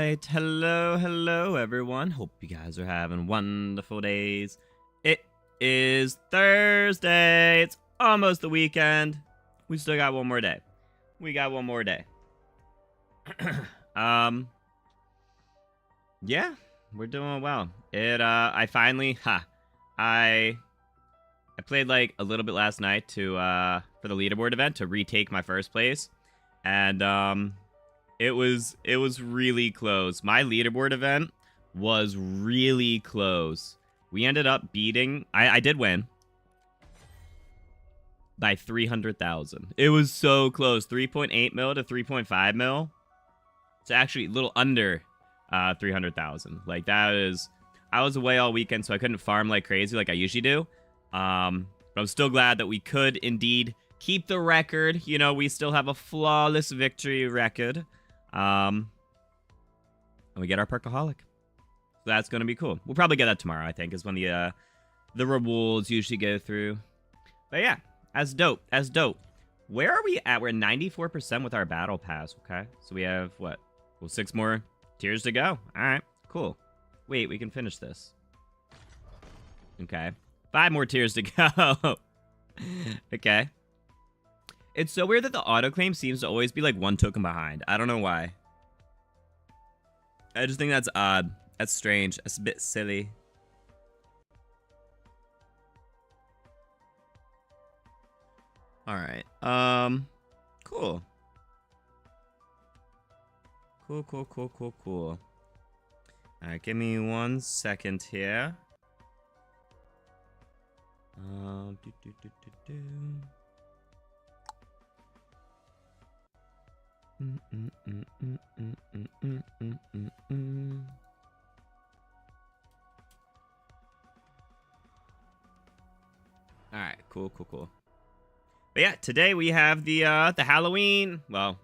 right. Hello, everyone. Hope you guys are having wonderful days. It is Thursday. It's almost the weekend. We still got one more day. We got one more day. Yeah, we're doing well. I finally, I played like a little bit last night to, for the leaderboard event to retake my first place. And, it was really close. My leaderboard event was really close. We ended up beating... I did win. By 300,000. It was so close. 3.8 mil to 3.5 mil. It's actually a little under 300,000. Like, that is... I was away all weekend, so I couldn't farm like crazy like I usually do. But I'm still glad that we could indeed keep the record. You know, we still have a flawless victory record. And we get our Perkaholic. So that's going to be cool. We'll probably get that tomorrow, I think, is when the rewards usually go through. But yeah, as dope. Where are we at? We're at 94% with our battle pass, okay? So we have, what? Well, 6 more tiers to go. All right, cool. Wait, we can finish this. Okay. 5 more tiers to go. Okay. It's so weird that the autoclaim seems to always be like 1 token behind. I don't know why. I just think that's odd. That's strange. That's a bit silly. Alright. Cool. Cool. Alright, give me 1 second here. Alright, cool. But yeah, today we have the Halloween. Well,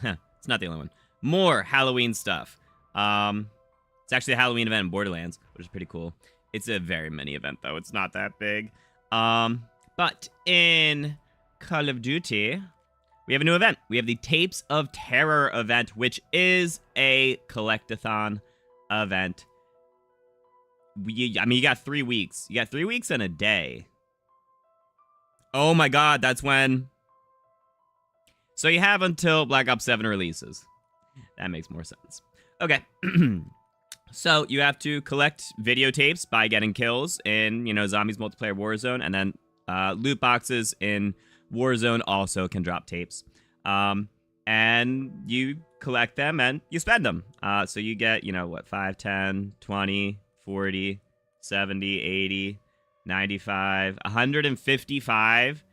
it's not the only one. More Halloween stuff. It's actually a Halloween event in Borderlands, which is pretty cool. It's a very mini event though. It's not that big. But in Call of Duty, we have a new event. We have the Tapes of Terror event, which is a collectathon event. You got 3 weeks. You got 3 weeks and a day. Oh my god, that's when... So you have until Black Ops 7 releases. That makes more sense. Okay. So you have to collect videotapes by getting kills in, Zombies Multiplayer Warzone, and then loot boxes in Warzone also can drop tapes. And you collect them and you spend them. So you get, 5, 10, 20, 40, 70, 80, 95, 155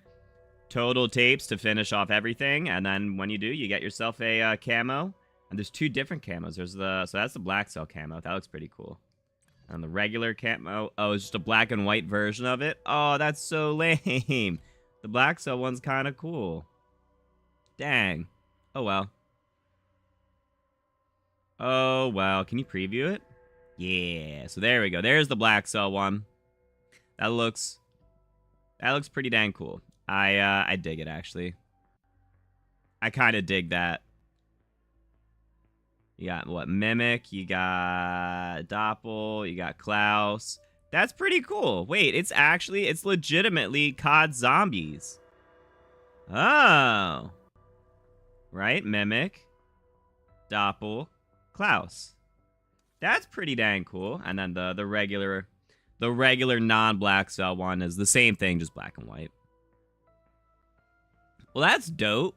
total tapes to finish off everything. And then when you do, you get yourself a camo. And there's 2 different camos. So that's the black cell camo. That looks pretty cool. And the regular camo, it's just a black and white version of it. Oh, that's so lame. The black cell one's kind of cool. Dang. Oh, well. Can you preview it? Yeah. So there we go. There's the black cell one. That looks pretty dang cool. I dig it, actually. I kind of dig that. You got, what, Mimic, you got Doppel, you got Klaus. That's pretty cool. Wait, it's legitimately COD Zombies. Oh. Right? Mimic, Doppel, Klaus. That's pretty dang cool. And then the regular non-black cell one is the same thing, just black and white. Well, that's dope.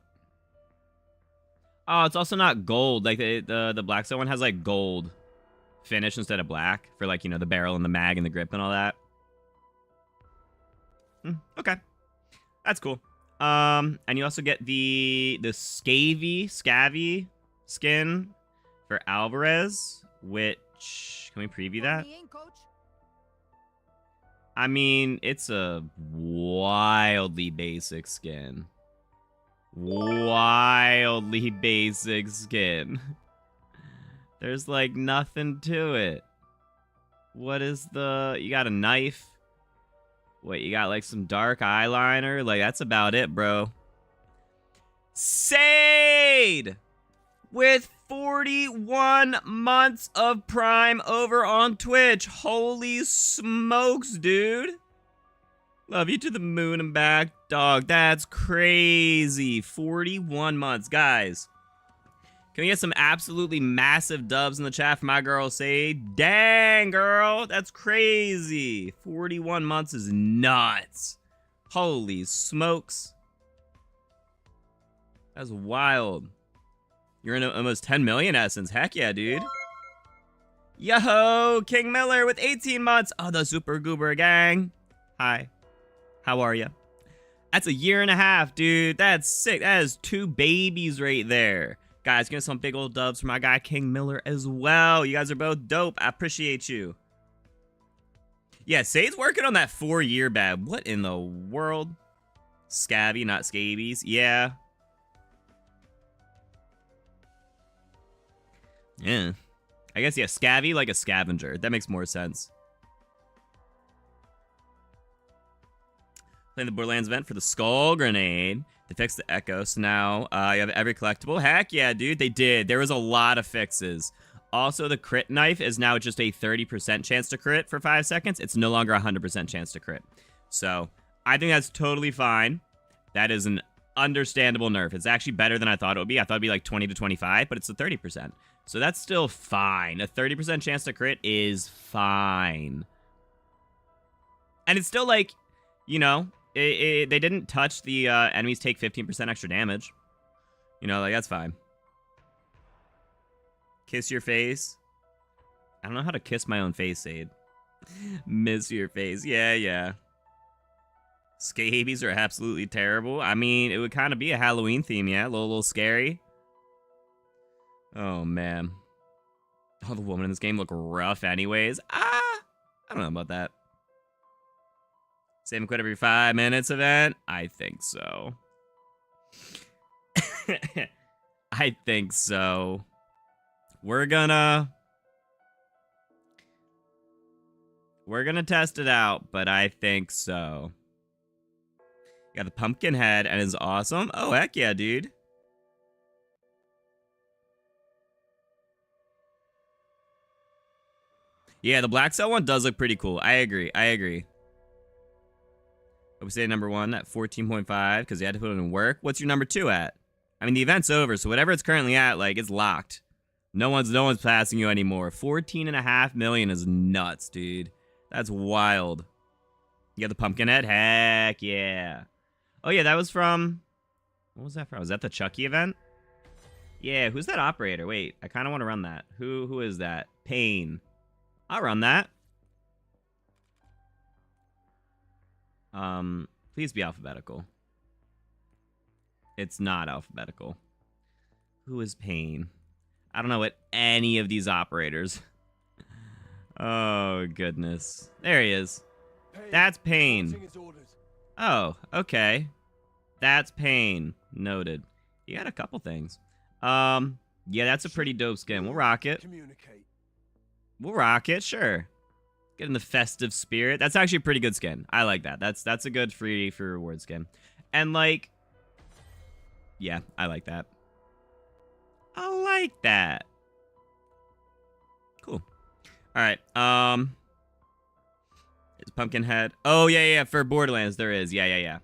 Oh, it's also not gold. Like, the black cell one has, like, gold finish instead of black for, like, the barrel and the mag and the grip and all that. Okay. That's cool. And you also get the Scavvy skin for Alvarez, which... Can we preview that? I mean, it's a wildly basic skin. Wildly basic skin. There's like nothing to it. What is you got a knife? Wait, you got like some dark eyeliner? Like, that's about it, bro. Sade! with 41 months of Prime over on Twitch. Holy smokes, dude. Love you to the moon and back, dog. That's crazy. 41 months. Guys, can we get some absolutely massive dubs in the chat for my girl Say? Dang, girl. That's crazy. 41 months is nuts. Holy smokes. That's wild. You're in almost 10 million essence. Heck yeah, dude. Yo, King Miller with 18 months. Oh, the Super Goober gang. Hi. How are you? That's a year and a half, dude. That's sick. That is 2 babies right there. Guys, get some big old dubs for my guy King Miller as well. You guys are both dope. I appreciate you. Yeah, Sade's working on that 4-year bad. What in the world? Scavvy, not scabies. Yeah. Yeah. I guess, yeah, Scavvy like a scavenger. That makes more sense. Playing the Borderlands event for the Skull Grenade. They fixed the Echo, so now you have every collectible. Heck yeah, dude, they did. There was a lot of fixes. Also, the crit knife is now just a 30% chance to crit for 5 seconds. It's no longer a 100% chance to crit. So, I think that's totally fine. That is an understandable nerf. It's actually better than I thought it would be. I thought it'd be like 20 to 25, but it's a 30%. So that's still fine. A 30% chance to crit is fine. And it's still like, you know, they didn't touch the enemies take 15% extra damage. You know, like, that's fine. Kiss your face. I don't know how to kiss my own face, Sade. Miss your face. Yeah, yeah. Scabies are absolutely terrible. I mean, it would kind of be a Halloween theme, yeah? A little scary. Oh, man. Oh, the women in this game look rough anyways. I don't know about that. Save and quit every 5 minutes event? I think so. I think so. We're gonna test it out, but I think so. You got the pumpkin head and it's awesome. Oh, heck yeah, dude. Yeah, the Black Cell one does look pretty cool. I agree. I agree. I would say number 1 at 14.5 because you had to put it in work. What's your number 2 at? I mean, the event's over, so whatever it's currently at, like, it's locked. No one's passing you anymore. 14.5 million is nuts, dude. That's wild. You got the pumpkin head? Heck yeah. Oh yeah, that was from... What was that from? Was that the Chucky event? Yeah, who's that operator? Wait, I kind of want to run that. Who is that? Pain. I'll run that. Please be alphabetical. It's not alphabetical. Who is Pain? I don't know what any of these operators. Oh, goodness. There he is. That's Pain. Oh, okay. That's Pain. Noted. You got a couple things. Yeah, that's a pretty dope skin. We'll rock it. We'll rock it, sure. Get in the festive spirit. That's actually a pretty good skin. I like that. That's a good free reward skin. And like, yeah, I like that. I like that. Cool. All right. It's pumpkin head. Oh yeah. For Borderlands, there is. Yeah.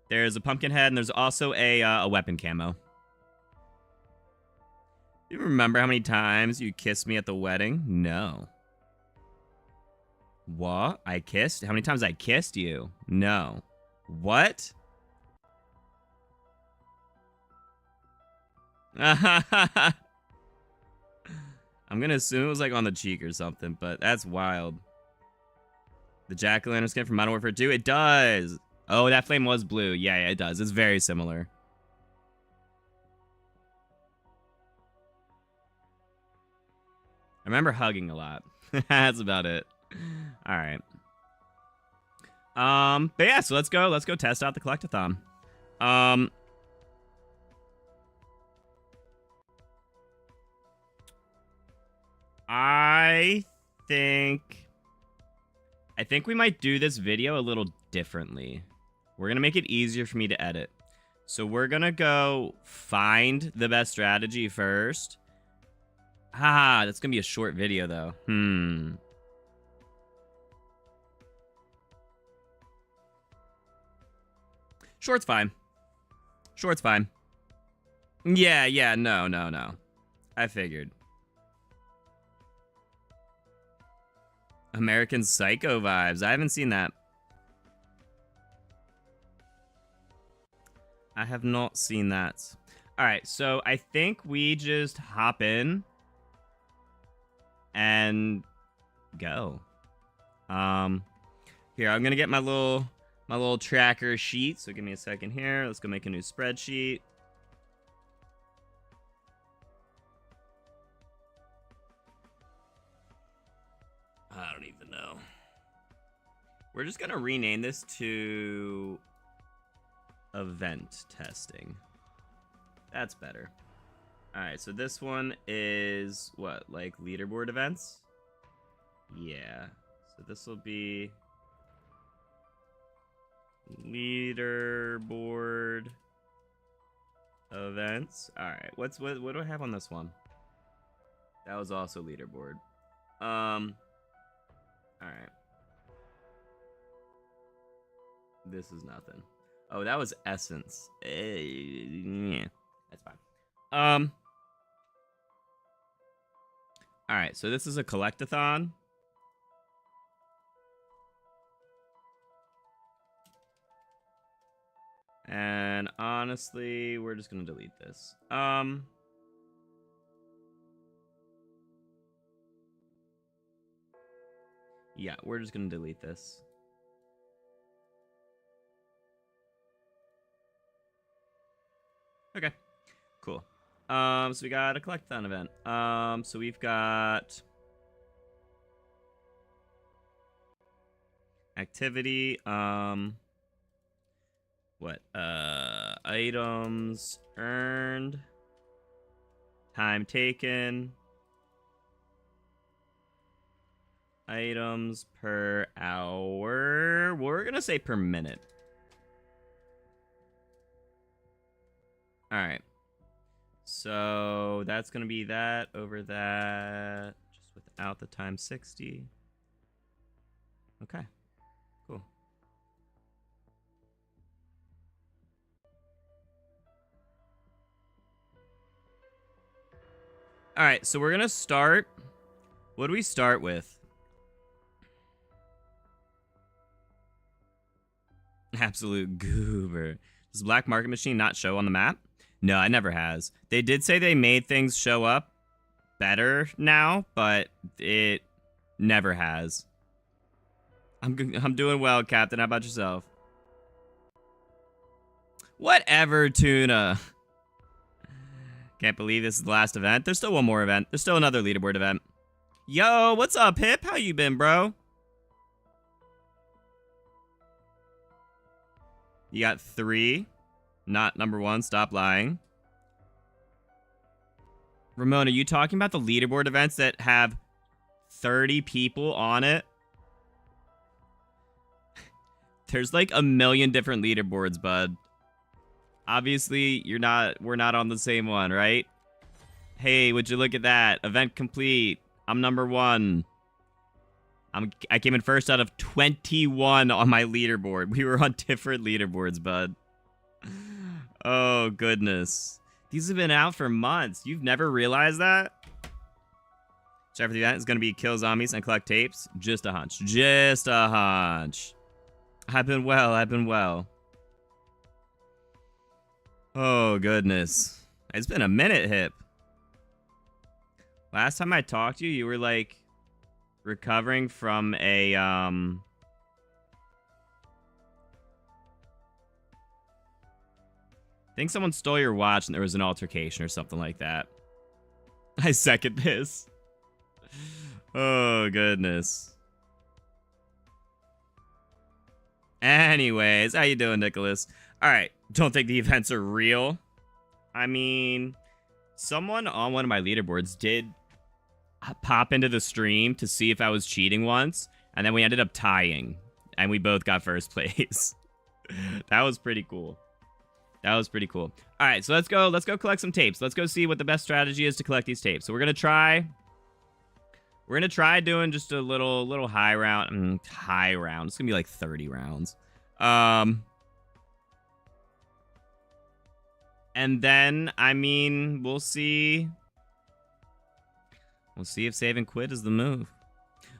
There's a pumpkin head, and there's also a weapon camo. You remember how many times you kissed me at the wedding? No. What? I kissed? How many times I kissed you? No. What? I'm gonna assume it was like on the cheek or something, but that's wild. The jack-o'-lantern skin from Modern Warfare 2? It does! Oh, that flame was blue. Yeah, it does. It's very similar. I remember hugging a lot. That's about it. All right. But yeah, so let's go test out the collectathon. I think we might do this video a little differently. We're gonna make it easier for me to edit. So we're gonna go find the best strategy first. Ah, that's gonna be a short video though. Short's fine. Short's fine. Yeah, no. I figured. American Psycho vibes. I haven't seen that. I have not seen that. All right, so I think we just hop in and go. Here, I'm gonna get my little tracker sheet. So give me a second here. Let's go make a new spreadsheet. I don't even know. We're just gonna rename this to event testing. That's better. All right, so this one is what, like leaderboard events? Yeah. So this will be leaderboard events. All right. What do I have on this one? That was also leaderboard. All right. This is nothing. Oh, that was essence. Yeah, that's fine. All right, so this is a collectathon. And honestly, we're just gonna delete this. Yeah, we're just gonna delete this. Okay, cool. So we got a collectathon event. So we've got activity. What? Items earned. Time taken. Items per hour. We're gonna say per minute. All right. So that's gonna be that over that, just without the time 60. Okay. Cool. All right. So we're gonna start. What do we start with? Absolute goober. Does Black Market Machine not show on the map? No, it never has. They did say they made things show up better now, but it never has. I'm doing well, Captain. How about yourself? Whatever, Tuna. Can't believe this is the last event. There's still one more event. There's still another leaderboard event. Yo, what's up, Hip? How you been, bro? You got 3. Not number 1. Stop lying. Ramon, are you talking about the leaderboard events that have 30 people on it? There's like a million different leaderboards, bud. Obviously, we're not on the same one, right? Hey, would you look at that? Event complete. I'm number 1. I came in first out of 21 on my leaderboard. We were on different leaderboards, bud. Oh, goodness. These have been out for months. You've never realized that? Check for the event is going to be kill zombies and collect tapes. Just a hunch. Just a hunch. I've been well. Oh, goodness. It's been a minute, Hip. Last time I talked to you, you were like recovering from a I think someone stole your watch and there was an altercation or something like that. I second this. Oh, goodness. Anyways, how you doing, Nicholas? All right, don't think the events are real. I mean, someone on one of my leaderboards did pop into the stream to see if I was cheating once, and then we ended up tying, and we both got first place. That was pretty cool. That was pretty cool. All right, so let's go collect some tapes. Let's go see what the best strategy is to collect these tapes. So we're gonna try doing just a little high round. High round. It's gonna be like 30 rounds. And then, I mean, we'll see. We'll see if save and quit is the move.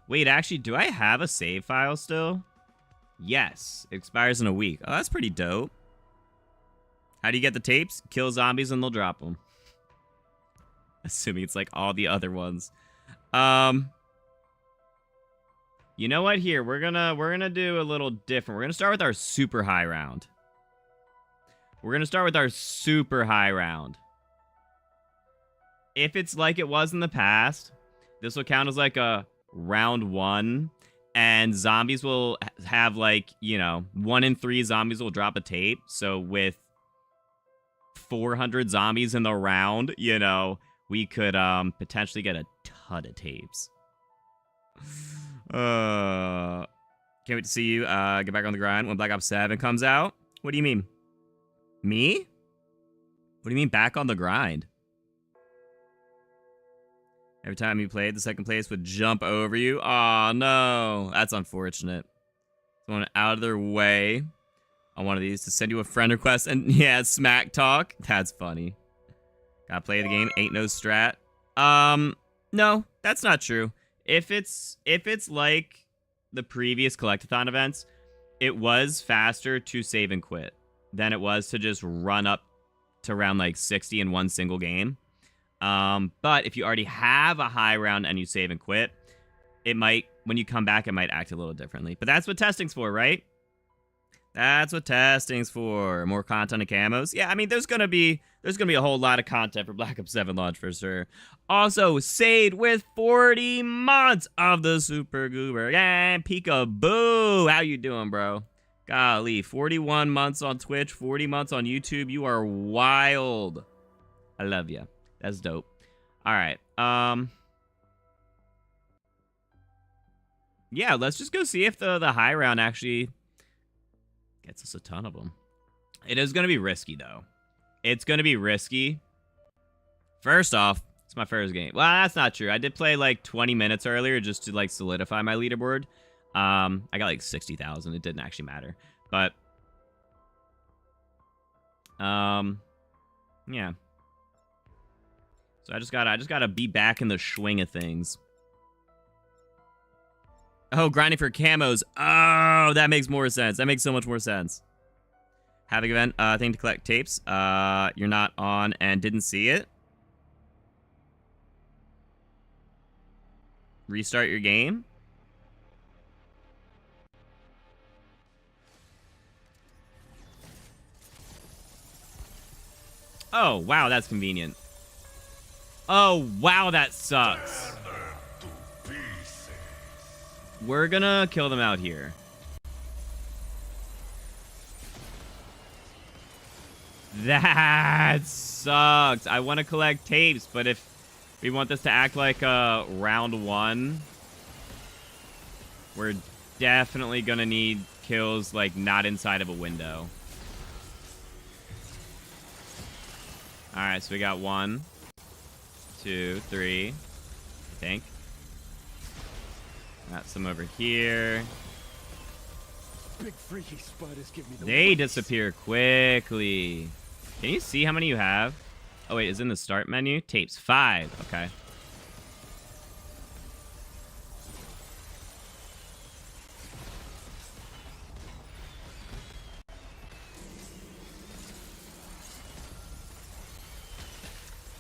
Wait, actually, do I have a save file still? Yes, it expires in a week. Oh, that's pretty dope. How do you get the tapes? Kill zombies and they'll drop them. Assuming it's like all the other ones. You know what? Here, we're gonna do a little different. We're gonna start with our super high round. We're gonna start with our super high round. If it's like it was in the past, this will count as like a round 1, and zombies will have like, you know, 1 in 3 zombies will drop a tape. So with 400 zombies in the round, you know, we could potentially get a ton of tapes. Can't wait to see you get back on the grind when Black Ops 7 comes out. What do you mean? Me? What do you mean back on the grind? Every time you played, the second place would jump over you. Oh no, that's unfortunate. Someone out of their way on one of these to send you a friend request and yeah, smack talk. That's funny. Gotta play the game, ain't no strat. No, that's not true. If it's like the previous collectathon events, it was faster to save and quit than it was to just run up to around like 60 in one single game. But if you already have a high round and you save and quit, it might, when you come back, it might act a little differently. But that's what testing's for, right? That's what testing's for. More content of camos. Yeah, I mean, there's gonna be a whole lot of content for Black Ops 7 launch for sure. Also, Sade with 40 months of the Super Goober. Yeah, peekaboo. How you doing, bro? Golly, 41 months on Twitch, 40 months on YouTube. You are wild. I love you. That's dope. All right. Yeah, let's just go see if the high round actually gets us a ton of them. It is going to be risky, though. It's going to be risky. First off, it's my first game. Well, that's not true. I did play like 20 minutes earlier just to like solidify my leaderboard. I got like 60,000. It didn't actually matter. But, yeah. So I just gotta be back in the swing of things. Oh, grinding for camos. Oh, that makes more sense. That makes so much more sense. Having event thing to collect tapes. You're not on and didn't see it. Restart your game. Oh, wow, that's convenient. Oh, wow, that sucks. We're gonna kill them out here. That sucks. I want to collect tapes, but if we want this to act like a round 1, we're definitely gonna need kills like not inside of a window. Alright, so we got 1, 2, 3, I think. Got some over here. Big freaky spiders give me the They works. disappear quickly. Can you see how many you have? Oh wait, is it in the start menu? Tapes, 5. Okay.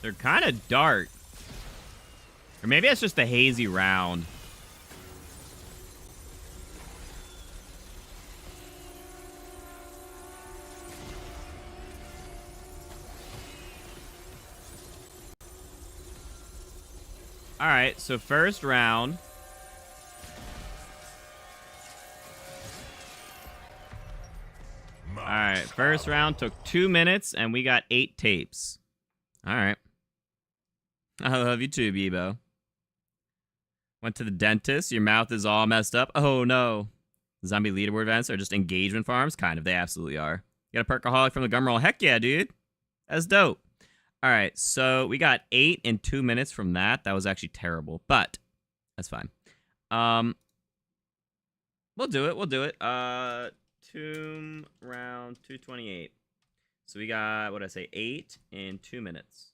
They're kind of dark. Or maybe it's just a hazy round. Alright, so first round. Alright, first round took 2 minutes, and we got 8 tapes. Alright. I love you too, Bebo. Went to the dentist. Your mouth is all messed up. Oh, no. Zombie leaderboard events are just engagement farms? Kind of. They absolutely are. You got a perkaholic from the gum roll. Heck yeah, dude. That's dope. All right, so we got 8 in 2 minutes from that. That was actually terrible, but that's fine. We'll do it. We'll do it. Tomb round 228. So we got, what did I say, 8 in 2 minutes.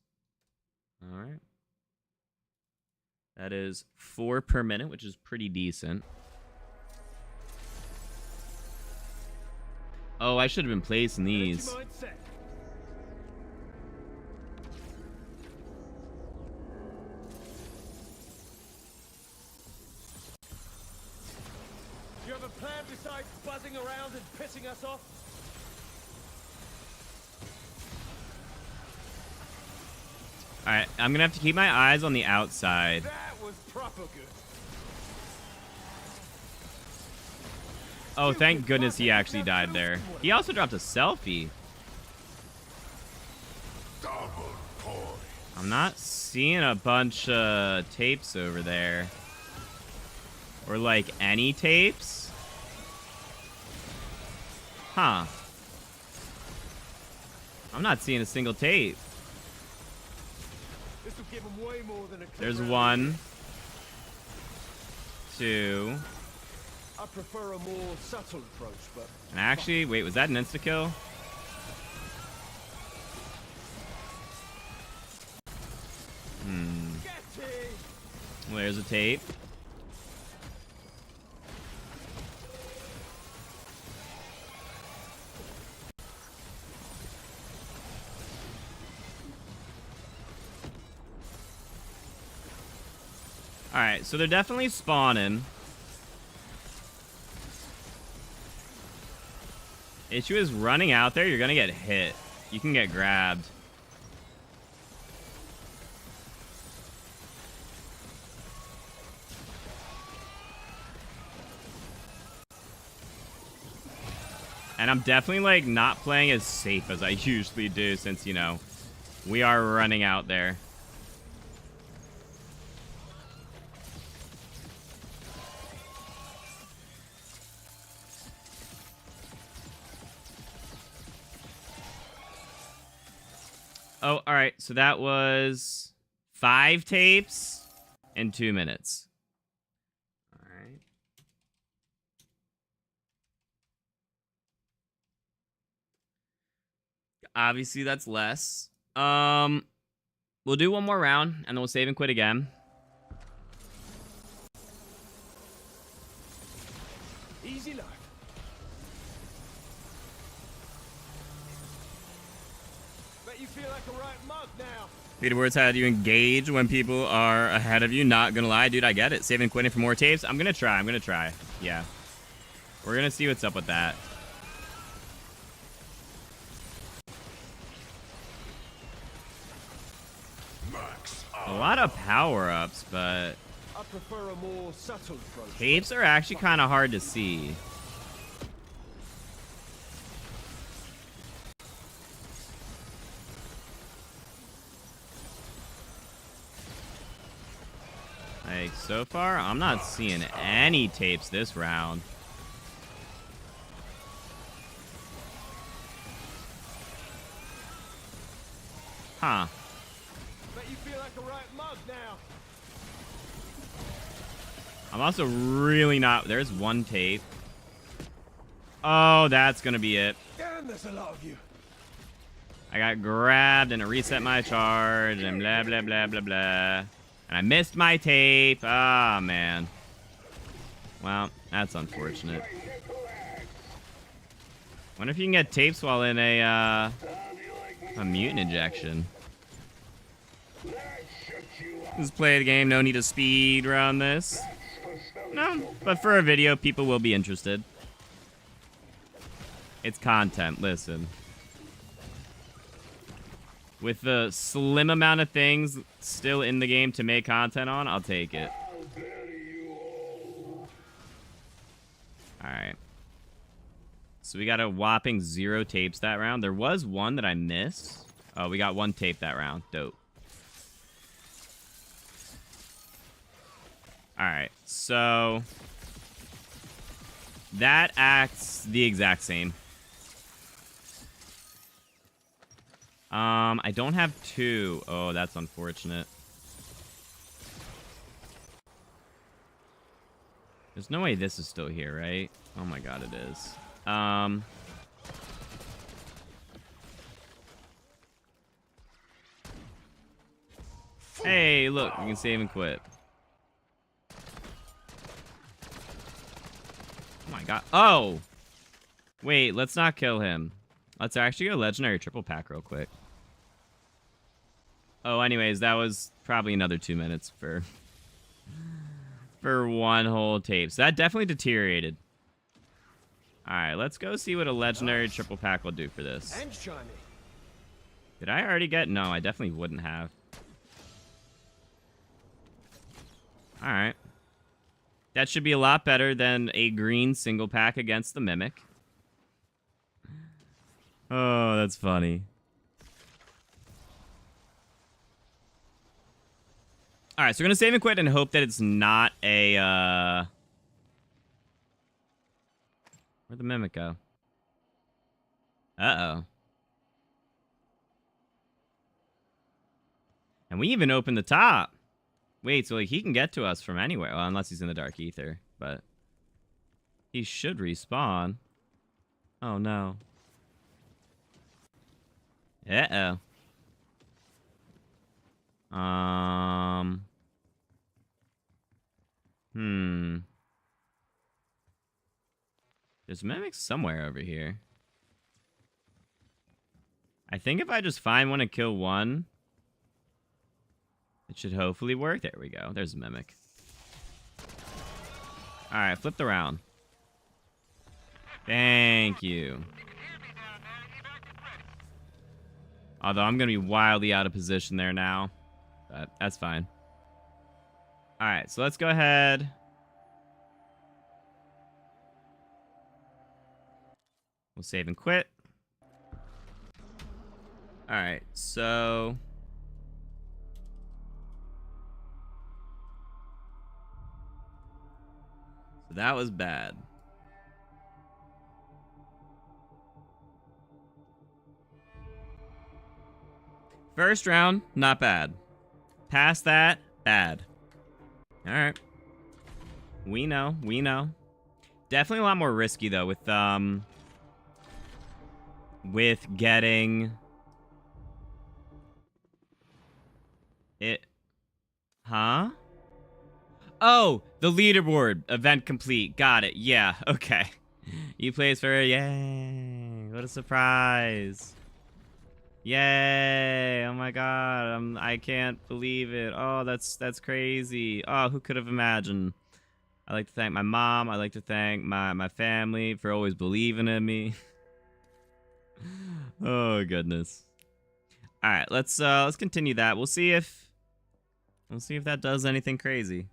All right. That is 4 per minute, which is pretty decent. Oh, I should have been placing these. You have a plan besides buzzing around and pissing us off? Alright, I'm gonna have to keep my eyes on the outside. That was proper good. Oh, thank goodness he actually died there. He also dropped a selfie. I'm not seeing a bunch of tapes over there. Or, like, any tapes? Huh. I'm not seeing a single tape. This will give him way more than a There's 1, 2. I prefer a more subtle approach, but... And actually, wait, was that an insta-kill? Well, there's a tape. Alright, so they're definitely spawning. Issue is running out there, you're gonna get hit. You can get grabbed. And I'm definitely, like, not playing as safe as I usually do since, you know, we are running out there. Oh, all right. So that was 5 tapes in 2 minutes. All right. Obviously, that's less. We'll do one more round, and then we'll save and quit again. Easy life. Bet you feel like a right mug now. Peter Words, how do you engage when people are ahead of you? Not gonna lie, dude, I get it. Saving and quitting for more tapes. I'm gonna try. Yeah. We're gonna see what's up with that. A lot of power-ups, but I prefer a more subtle approach. tapes are actually kind of hard to see. Like, so far, I'm not seeing any tapes this round. Huh. Bet you feel like a right mug now. I'm also really not... There's one tape. Oh, that's gonna be it. And there's a lot of you. I got grabbed and it reset my charge and blah, blah, blah, blah, blah. And I missed my tape. Ah, man. Well, that's unfortunate. Wonder if you can get tapes while in a mutant injection. Just play the game. No need to speed run this. No, but for a video, people will be interested. It's content. Listen. With the slim amount of things still in the game to make content on, I'll take it. Alright. So we got a whopping 0 tapes that round. There was one that I missed. Oh, we got 1 tape that round. Dope. Alright, so... that acts the exact same. I don't have 2. Oh, that's unfortunate. There's no way this is still here, right? Oh my god, it is. Hey, look, we can save and quit. Oh my god. Oh! Wait, let's not kill him. Let's actually go legendary triple pack real quick. Oh, anyways, that was probably another 2 minutes for one whole tape. So that definitely deteriorated. Alright, let's go see what a legendary triple pack will do for this. And shiny. Did I already get? No, I definitely wouldn't have. Alright. That should be a lot better than a green single pack against the Mimic. Oh, that's funny. Alright, so we're going to save and quit and hope that it's not a, Where'd the Mimic go? Uh-oh. And we even opened the top. Wait, so like he can get to us from anywhere. Well, unless he's in the Dark Ether, but he should respawn. Oh no. Uh-oh. There's mimics somewhere over here. I think if I just find one and kill one, it should hopefully work. There we go. There's a mimic. Alright, flipped around. Thank you. Although I'm going to be wildly out of position there now. But that's fine. Alright, so let's go ahead. We'll save and quit. Alright, so that was bad. First round, not bad. Past that, bad. Alright. We know, we know. Definitely a lot more risky though with getting it. Huh? Oh, the leaderboard. Event complete. Got it. Yeah, okay. You placed for, yay. What a surprise. Yay. Oh my god. I can't believe it. Oh, that's crazy. Oh, who could have imagined? I'd like to thank my mom. I'd like to thank my family for always believing in me. Oh, goodness. All right, let's continue that. We'll see if that does anything crazy.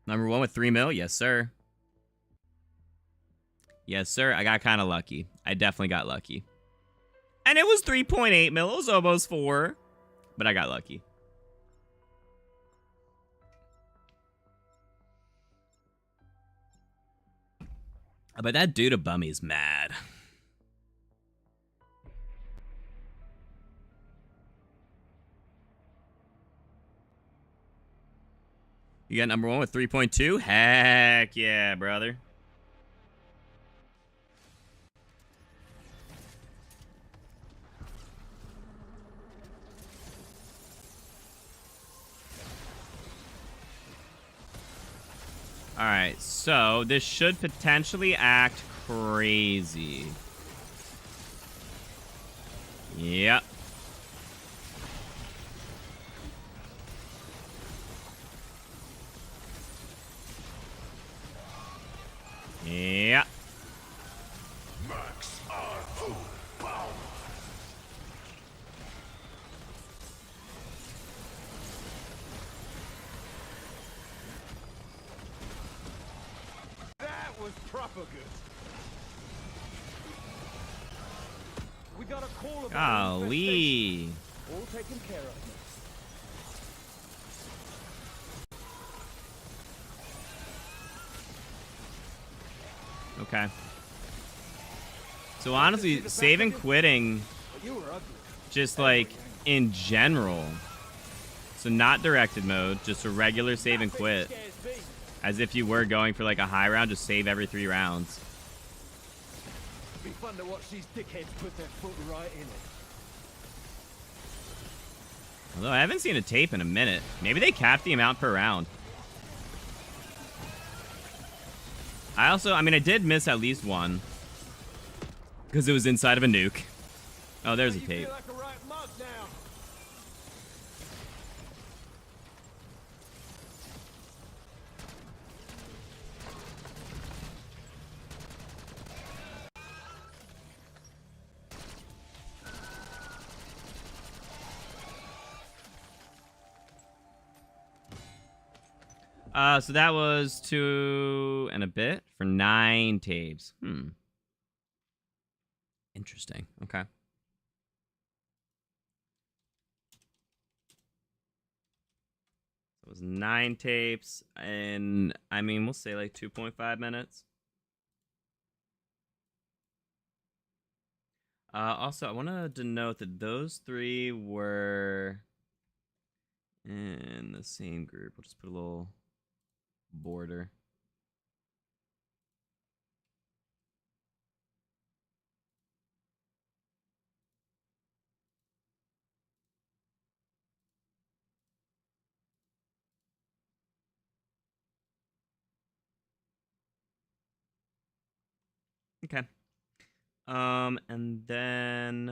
Number 1 with 3 mil? Yes, sir. Yes, sir. I got kind of lucky. I definitely got lucky. And it was 3.8 mil. It was almost 4. But I got lucky. But that dude above me is mad. You got number 1 with 3.2? Heck yeah, brother. Alright, so this should potentially act crazy. Yep. Yeah. Max R2 power. That was proper good. We got a call about Golly. all taken care of. Okay. So honestly, save and quitting, just like in general. So not directed mode, just a regular save and quit. As if you were going for like a high round, just save every 3 rounds. Be fun to watch these dickheads put their foot right in it. Although I haven't seen a tape in a minute. Maybe they capped the amount per round. I mean, I did miss at least one. Because it was inside of a nuke. Oh, there's a tape. Like a right mug now. So that was 2 and a bit for 9 tapes. Interesting. Okay. It was 9 tapes, and I mean, we'll say like 2.5 minutes. Also, I wanted to note that those 3 were in the same group. We'll just put a little border. Okay. And then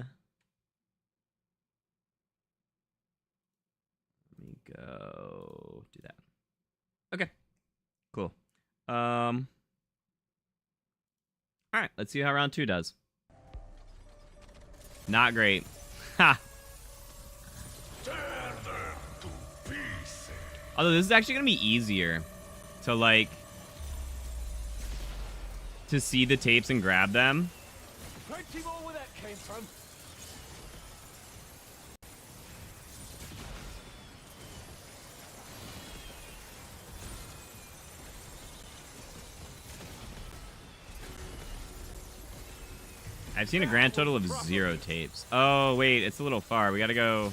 let me go do that. Okay. Cool. All right, let's see how round 2 does. Not great. Ha. Although this is actually gonna be easier to like to see the tapes and grab them. Plenty more where that came from. I've seen a grand total of 0 tapes. Oh, wait, it's a little far. We gotta go,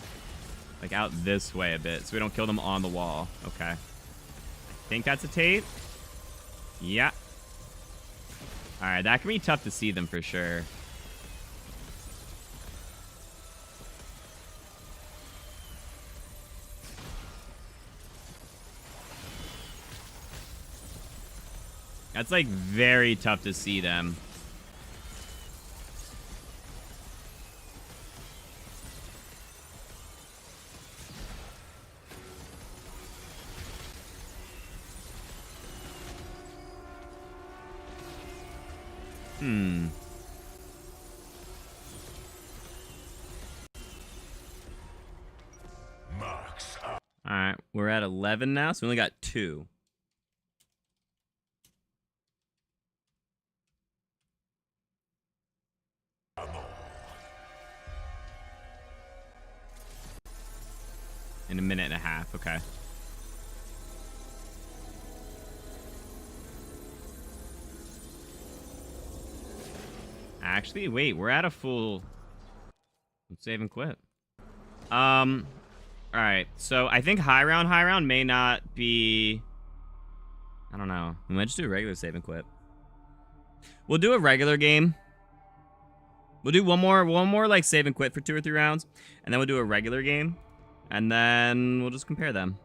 like, out this way a bit so we don't kill them on the wall. Okay. I think that's a tape. Yeah. Alright, that can be tough to see them for sure. That's, like, very tough to see them. Alright, we're at 11 now, so we only got 2. In a minute and a half, okay. Actually, wait, we're at a full... Let's save and quit. Alright, so I think high round may not be... I don't know. We might just do a regular save and quit. We'll do a regular game. We'll do one more like save and quit for 2 or 3 rounds, and then we'll do a regular game, and then we'll just compare them.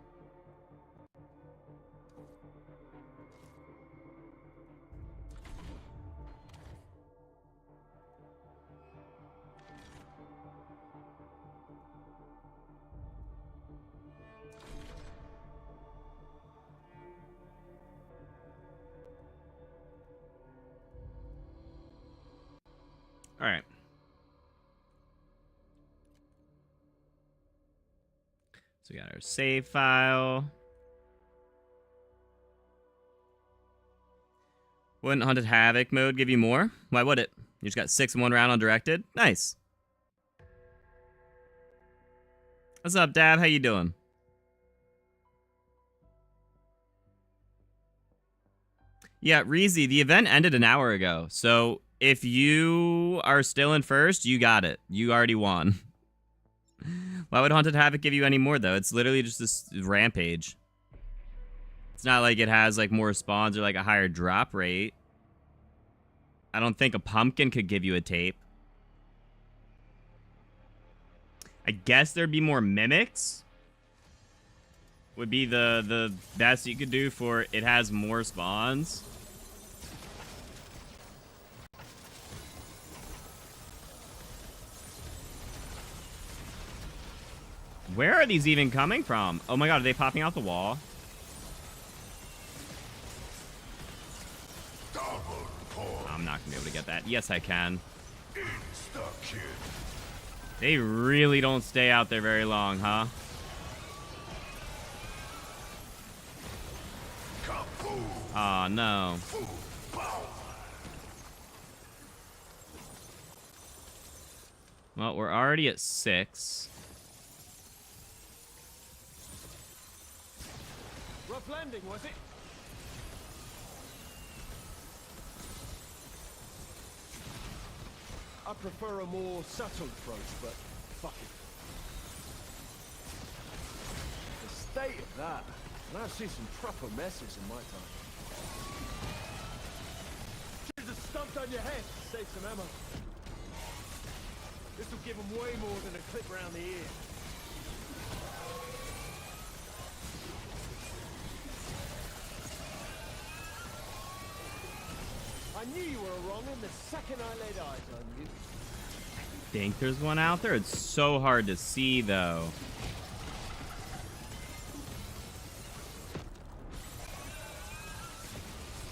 All right. So we got our save file. Wouldn't Haunted Havoc mode give you more? Why would it? You just got 6 in 1 round undirected? Nice. What's up, Dab? How you doing? Yeah, Reezy, the event ended an hour ago. So If you are still in first, you got it. You already won. Why would Haunted Havoc give you any more, though? It's literally just this rampage. It's not like it has, like, more spawns or, like, a higher drop rate. I don't think a pumpkin could give you a tape. I guess there'd be more mimics. Would be the best you could do for it has more spawns. Where are these even coming from? Oh my god, are they popping out the wall? I'm not gonna be able to get that. Yes, I can. They really don't stay out there very long, huh? Aw, no. Well, we're already at 6. Rough landing, was it? I prefer a more subtle approach, but fuck it. The state of that, and I've seen some proper messes in my time. Should've just stumped on your head to save some ammo. This'll give them way more than a clip round the ear. I knew you were wrong in the second I laid eyes on you. Think there's one out there? It's so hard to see, though.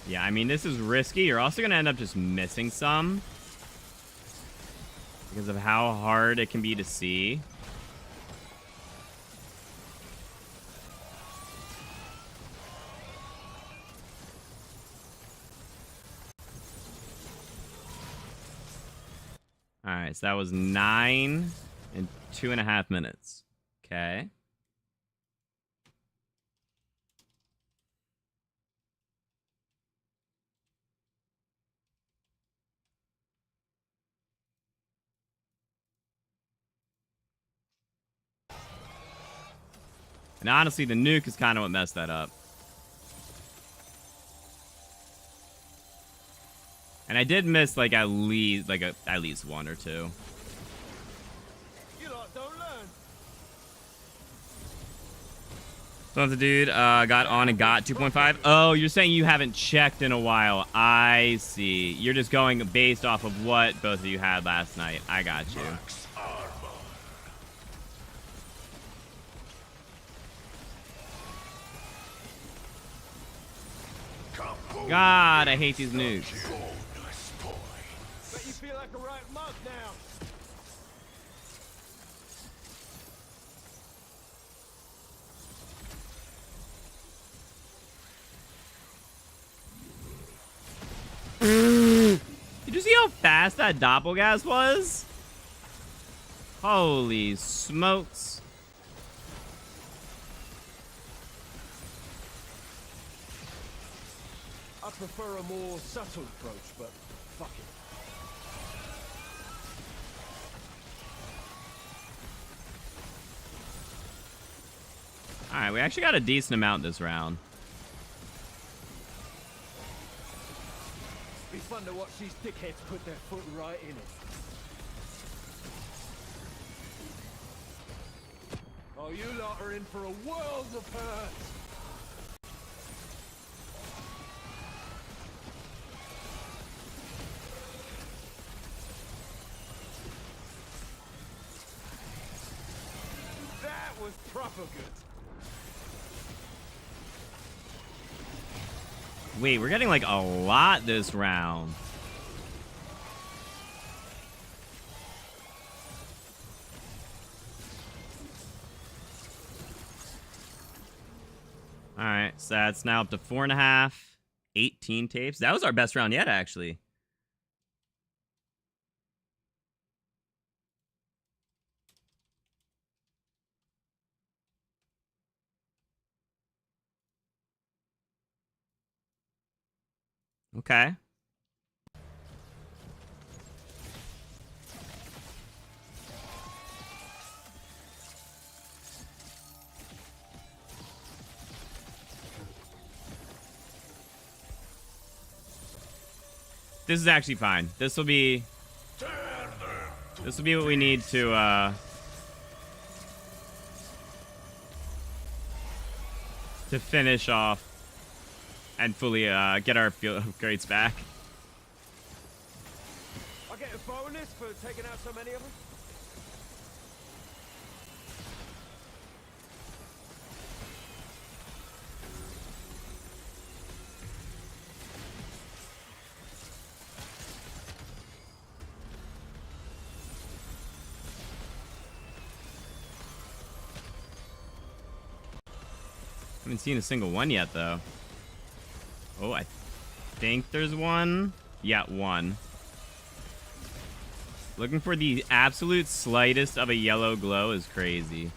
Yeah, I mean, this is risky. You're also going to end up just missing some. Because of how hard it can be to see. Alright, so that was 9 and 2.5 minutes. Okay. And honestly, the nuke is kind of what messed that up. And I did miss like at least one or two. You lot don't learn. So the dude got on and got 2.5. Oh, you're saying you haven't checked in a while. I see. You're just going based off of what both of you had last night. I got you. God, I hate these nukes. Bet you feel like a right mug now. Did you see how fast that doppelgas was? Holy smokes. I prefer a more subtle approach, but fuck it. Alright, we actually got a decent amount this round. Be fun to watch these dickheads put their foot right in it. Oh, you lot are in for a world of hurt. That was proper good. Wait, we're getting like a lot this round. Alright, so that's now up to 4.5, 18 tapes. That was our best round yet, actually. Okay. is actually fine. This will be what we need to finish off and fully get our field upgrades back. I get a bonus for taking out so many of them. Haven't seen a single one yet, though. Oh, I think there's one. Yeah, one. Looking for the absolute slightest of a yellow glow is crazy.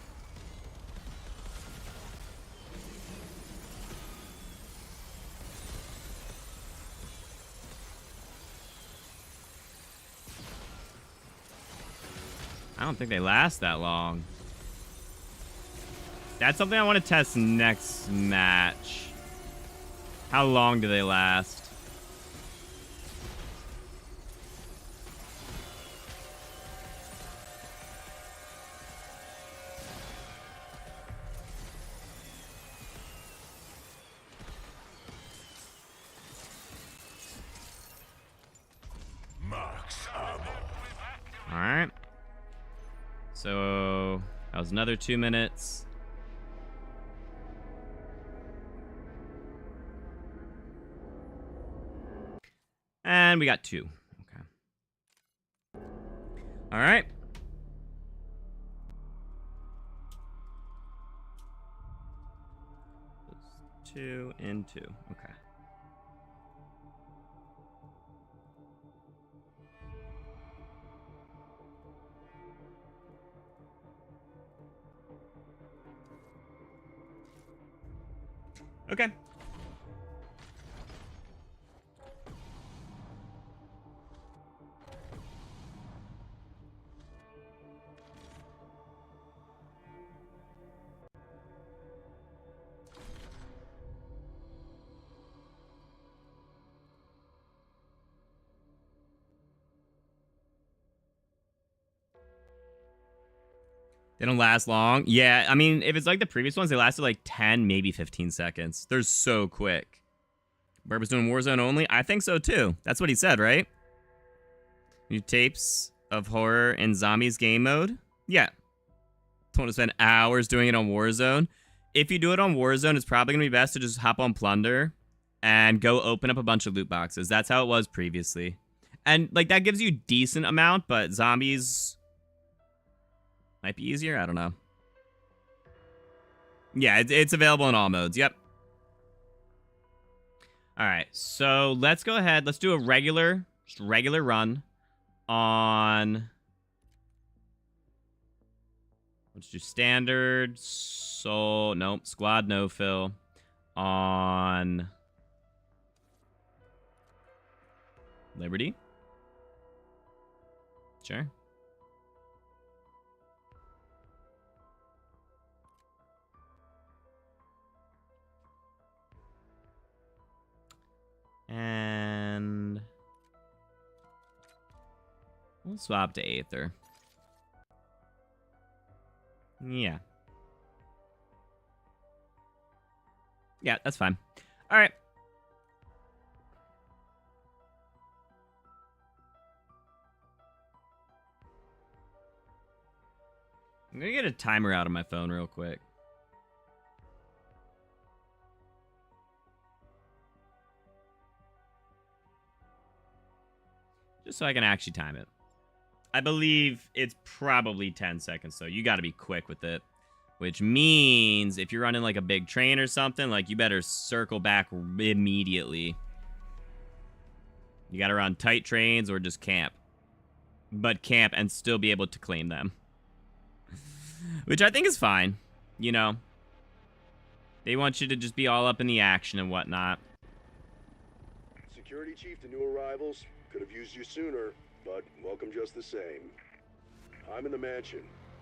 I don't think they last that long. That's something I want to test next match. How long do they last? All right. So that was another 2 minutes. And we got 2. Okay. All right. That's 2 and 2. Okay. Okay. They don't last long. Yeah, I mean, if it's like the previous ones, they lasted like 10, maybe 15 seconds. They're so quick. Burba's doing Warzone only? I think so too. That's what he said, right? New tapes of horror and zombies game mode? Yeah. Don't want to spend hours doing it on Warzone. If you do it on Warzone, it's probably going to be best to just hop on Plunder and go open up a bunch of loot boxes. That's how it was previously. And like that gives you a decent amount, but zombies might be easier. I don't know. Yeah, it's available in all modes. Yep. All right, so let's go ahead. Let's do a regular run on. Let's do standard. So nope, squad no fill on Liberty. Sure. And we'll swap to Aether. Yeah. Yeah, that's fine. All right. I'm going to get a timer out of my phone real quick. Just so I can actually time it. I believe it's probably 10 seconds, so you got to be quick with it. Which means if you're running like a big train or something, like you better circle back immediately. You got to run tight trains or just camp. But camp and still be able to claim them. Which I think is fine. You know. They want you to just be all up in the action and whatnot. Security chief to new arrivals. Could have used you sooner, but welcome just the same. I'm in the mansion,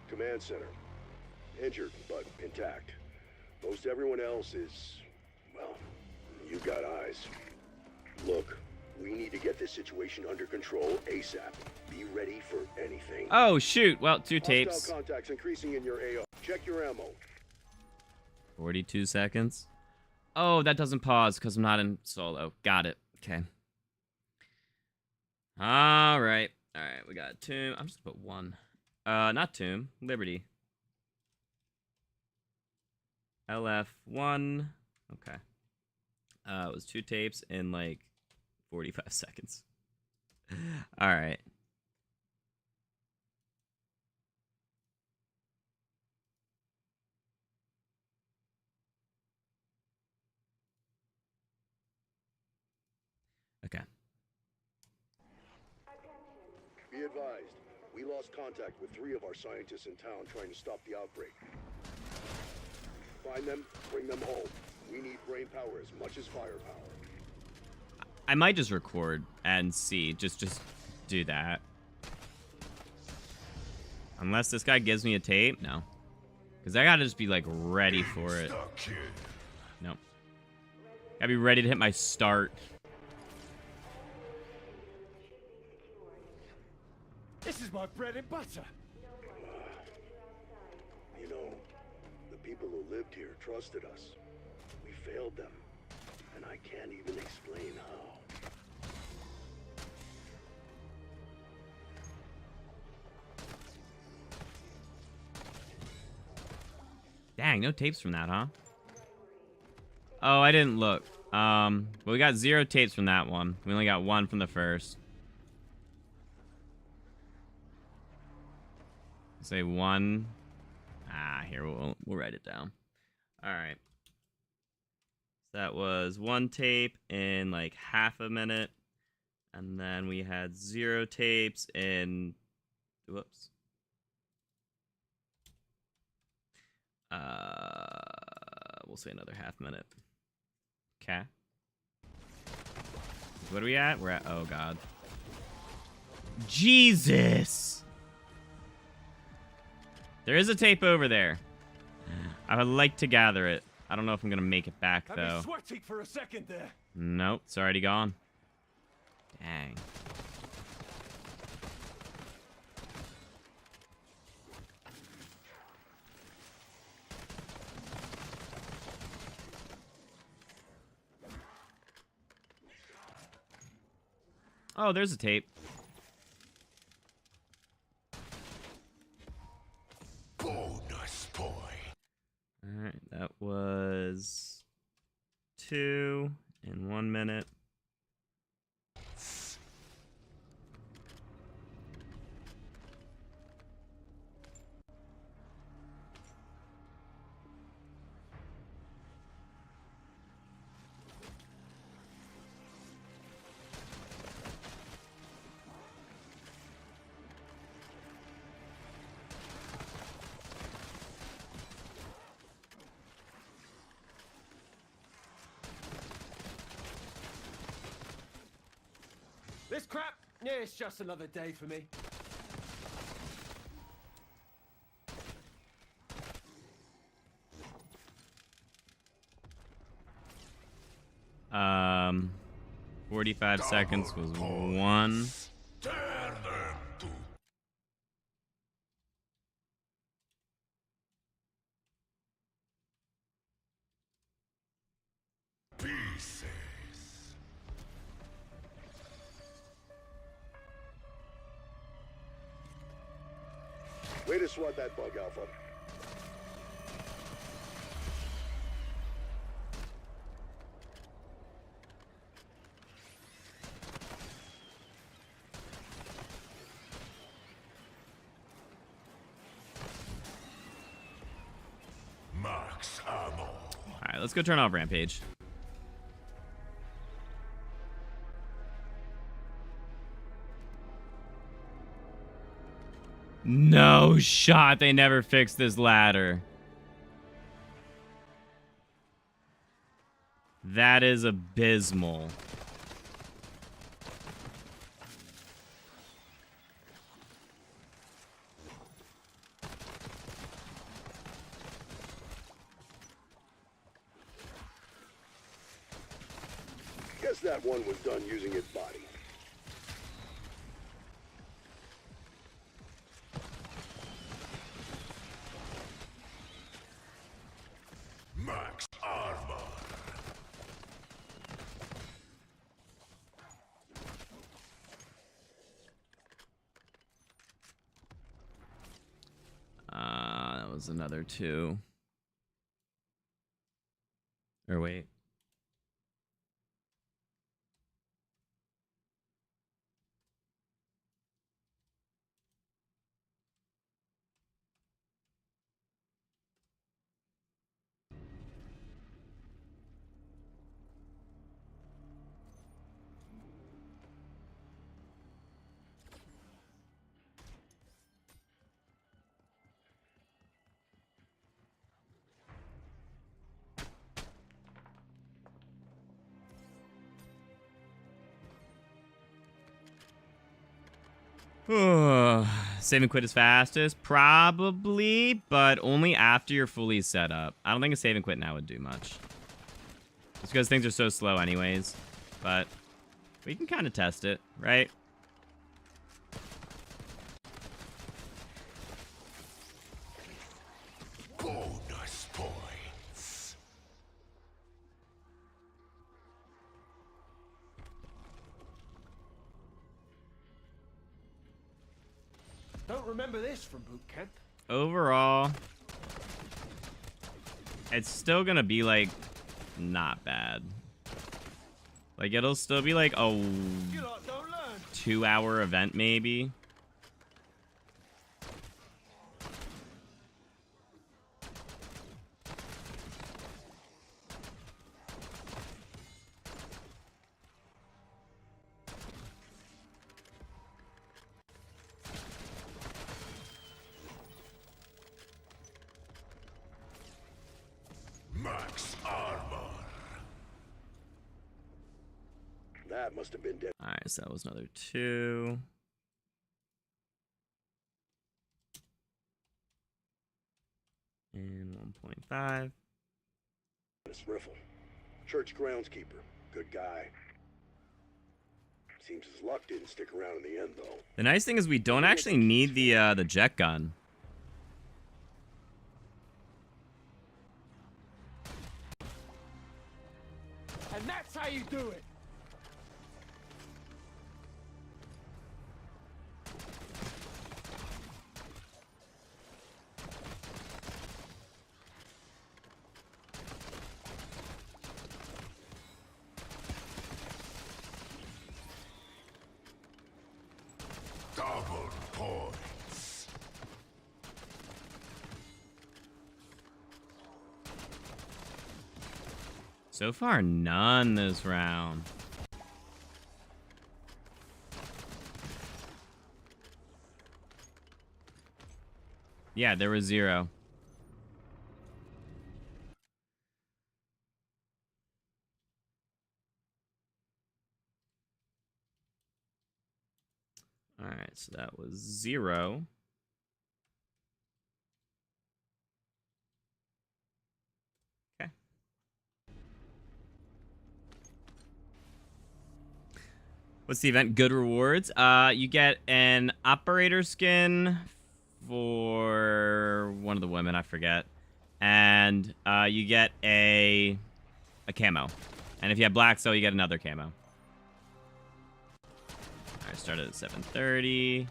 command center. Injured, but intact. Most everyone else is, well, you've got eyes. Look, We need to get this situation under control ASAP. Be ready for anything. Oh, shoot. Well, 2 tapes. Hostile contacts increasing in your AO. Check your ammo. 42 seconds. Oh, that doesn't pause because I'm not in solo. Got it. Okay. All right. All right, we got Tomb. I'm just gonna put 1. Not Tomb. Liberty. LF1. Okay. It was 2 tapes in like 45 seconds. All right. Okay. Be advised, we lost contact with 3 of our scientists in town trying to stop the outbreak. Find them, bring them home. We need brain power as much as firepower. I might just record and see. Just do that. Unless this guy gives me a tape? No. Because I gotta just be, like, ready for it. No. Gotta be ready to hit my start. This is my bread and butter. You know, the people who lived here trusted us. We failed them, and I can't even explain how. Dang, no tapes from that, huh? Oh, I didn't look. Well, we got 0 tapes from that one. We only got 1 from the first. Say 1. Here, we'll write it down. All right. So that was 1 tape in like half a minute. And then we had 0 tapes in... Whoops. We'll say another half minute. Okay. What are we at? We're at... Oh, God. Jesus! There is a tape over there. I would like to gather it. I don't know if I'm gonna make it back, though. I've been sweating for a second there. Nope, it's already gone. Dang. Oh, there's a tape. Bonus point. Alright, that was 2 in 1 minute. This crap, yeah, it's just another day for me. 45 seconds was 1. Way to swat that bug, Alpha. Max ammo. Alright, let's go turn off Rampage. No shot they never fixed this ladder. That is abysmal. Guess that one was done using its body. Max armor. That was another 2. Or wait. Save and quit as fastest? Probably, but only after you're fully set up. I don't think a save and quit now would do much. Just because things are so slow anyways. But we can kind of test it, right? Bonus points. Don't remember this from boot camp. Overall, it's still gonna be, like, not bad. Like, it'll still be, like, a You lot don't learn. 2-hour event, maybe. Max armor. That must have been dead. Alright, so that was another 2. And 1.5. It's Riffle. Church groundskeeper. Good guy. Seems his luck didn't stick around in the end, though. The nice thing is we don't actually need the jet gun. And that's how you do it. Double points. So far, none this round. Yeah, there was 0. Alright, so that was 0. Okay. What's the event? Good rewards. You get an operator skin for one of the women, I forget. And you get a camo. And if you have black cell, you get another camo. Alright, started at 7:30.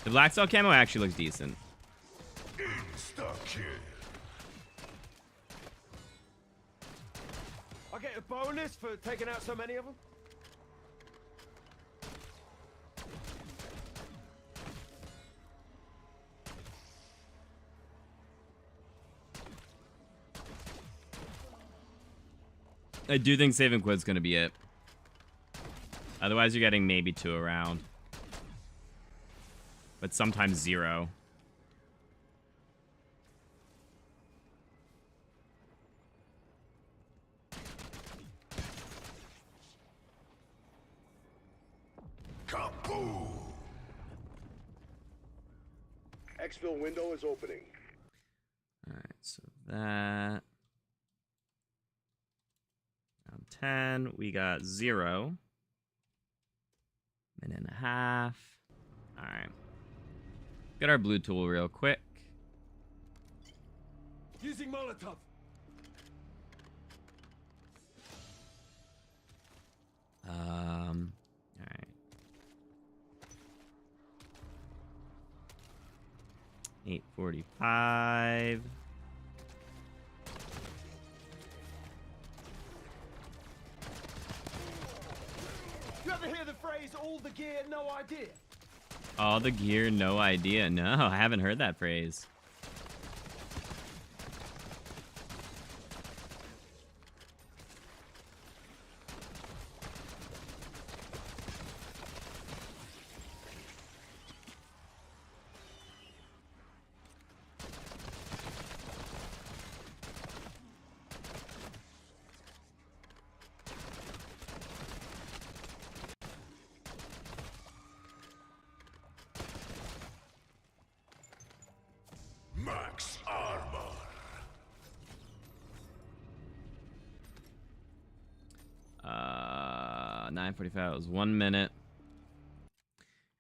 The black cell camo actually looks decent. Insta-kill. I get a bonus for taking out so many of them. I do think save and quit's gonna be it. Otherwise, you're getting maybe 2 around. But sometimes 0. Kaboom. Exfil window is opening. Alright, so that... 10. We got 0. Minute and a half. All right. Get our blue tool real quick. Using Molotov. All right. 8:45. You ever hear the phrase, all the gear, no idea? All the gear, no idea. No, I haven't heard that phrase. Max armor. 9:45 was 1 minute.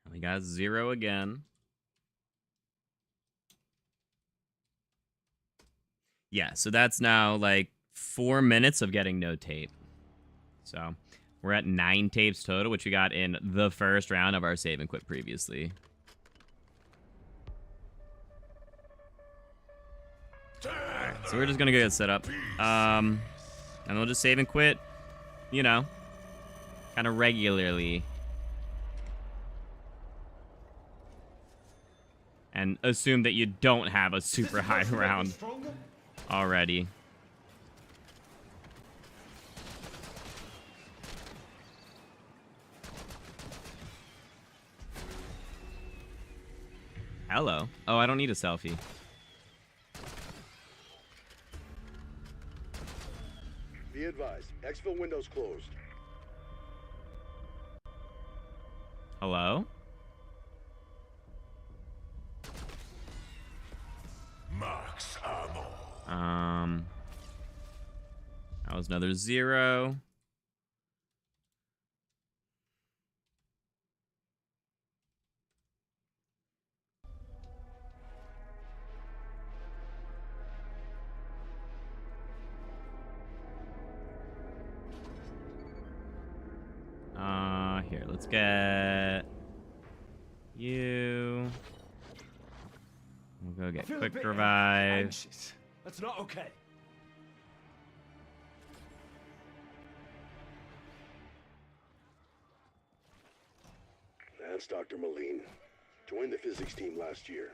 And we got 0 again. Yeah, so that's now like 4 minutes of getting no tape. So we're at 9 tapes total, which we got in the first round of our save and quit previously. Alright, so we're just gonna go get set up. And we'll just save and quit, you know, kind of regularly. And assume that you don't have a super high round already. Hello. Oh, I don't need a selfie. Be advised, exfil windows closed. Hello? Max ammo. That was another 0. Here, let's get you. We'll go get Feel a quick bit revive. anxious. That's not okay. That's Dr. Moline. Joined the physics team last year.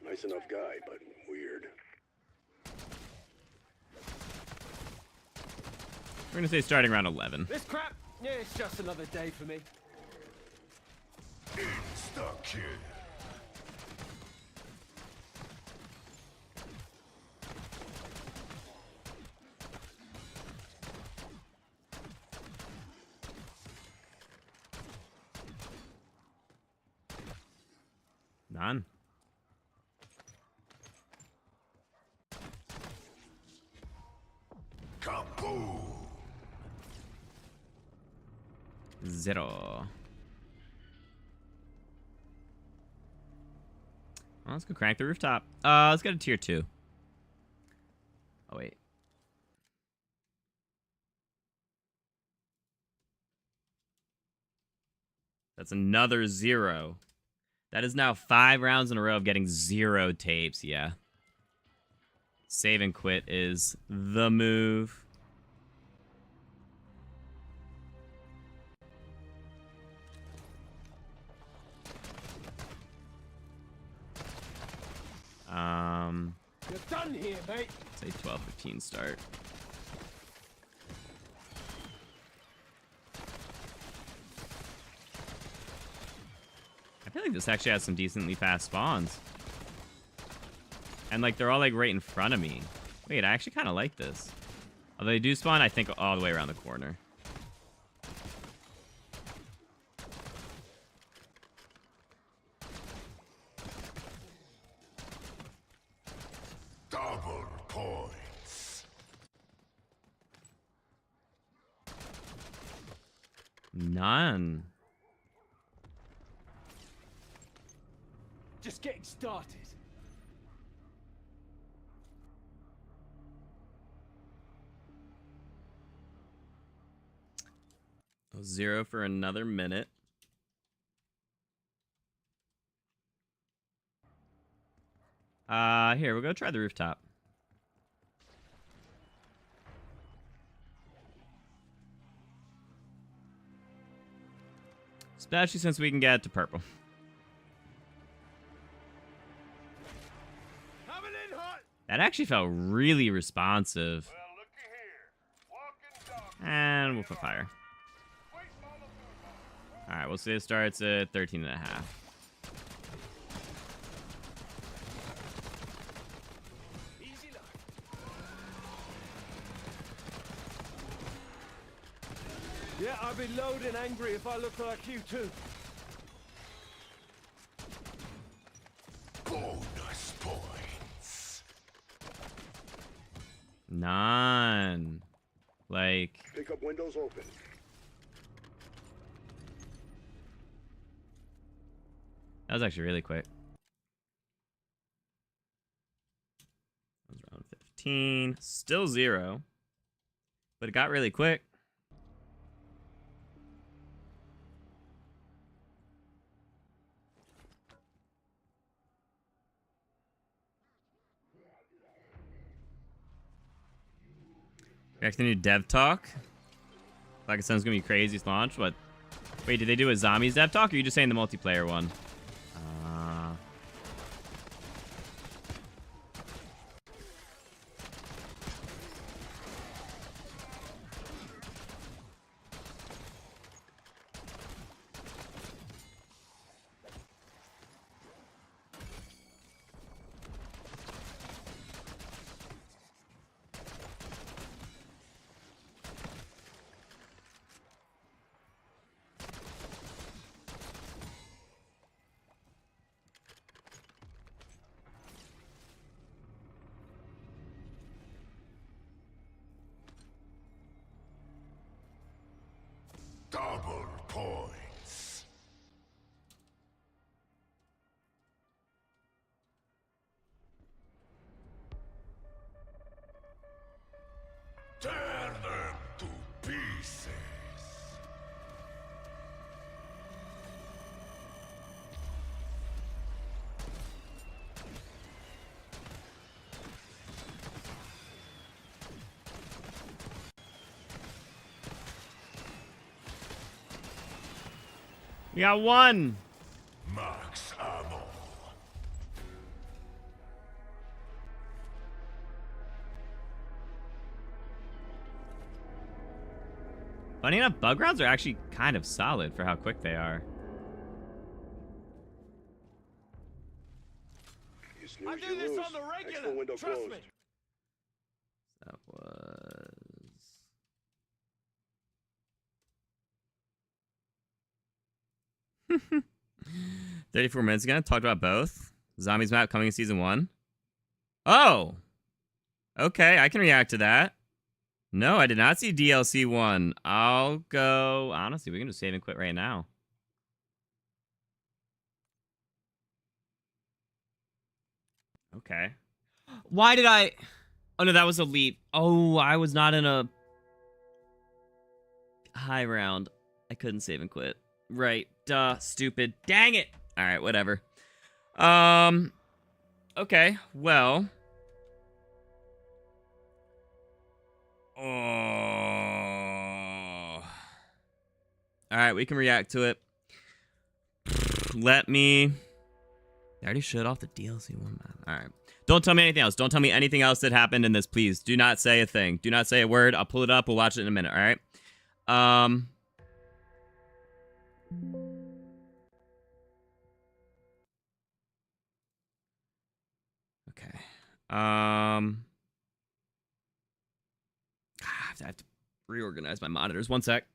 Nice enough guy, but weird. We're gonna say starting around 11. This crap, yeah, it's just another day for me. Insta-kill. None. Kaboom. 0. Well, let's go crank the rooftop. Let's go to tier 2. Oh, wait. That's another 0. That is now 5 rounds in a row of getting 0 tapes, yeah. Save and quit is the move. You're done here, mate. Say 12:15 start. I feel like this actually has some decently fast spawns. And like they're all like right in front of me. Wait, I actually kind of like this. Although they do spawn, I think, all the way around the corner. Double points. None. Just getting started. Zero for another minute. Here, we'll go try the rooftop. Especially since we can get to purple. Coming in hot. That actually felt really responsive. Well, looky here. Walking dog. And we'll put fire. Alright, we'll see it starts at 13 and a half. Easy luck. Yeah, I'd be loaded and angry if I looked like you too. Bonus points. None. Like, Pick up windows open. that was actually really quick. That was round 15. Still 0. But it got really quick. Back to the new dev talk. Like it sounds gonna be crazy launch. What? Wait, did they do a zombies dev talk, or are you just saying the multiplayer one? Double points. Turn them to pieces. We got one. Max ammo. Funny enough, bug rounds are actually kind of solid for how quick they are. You snooze, I you do this lose. on the regular. Exfil window Trust closed. me. That was... 34 minutes ago, talked about both. Zombies map coming in season 1. Oh! Okay, I can react to that. No, I did not see DLC 1. I'll go... Honestly, we can just save and quit right now. Okay. Why did I... Oh, no, that was elite. Oh, I was not in a high round. I couldn't save and quit. Right. Duh. Stupid. Dang it. All right, whatever. Okay, well. Oh. All right, we can react to it. Let me... I already shut off the DLC one map. All right. Don't tell me anything else. Don't tell me anything else that happened in this, please. Do not say a thing. Do not say a word. I'll pull it up. We'll watch it in a minute, all right? Okay. I have to reorganize my monitors. One sec.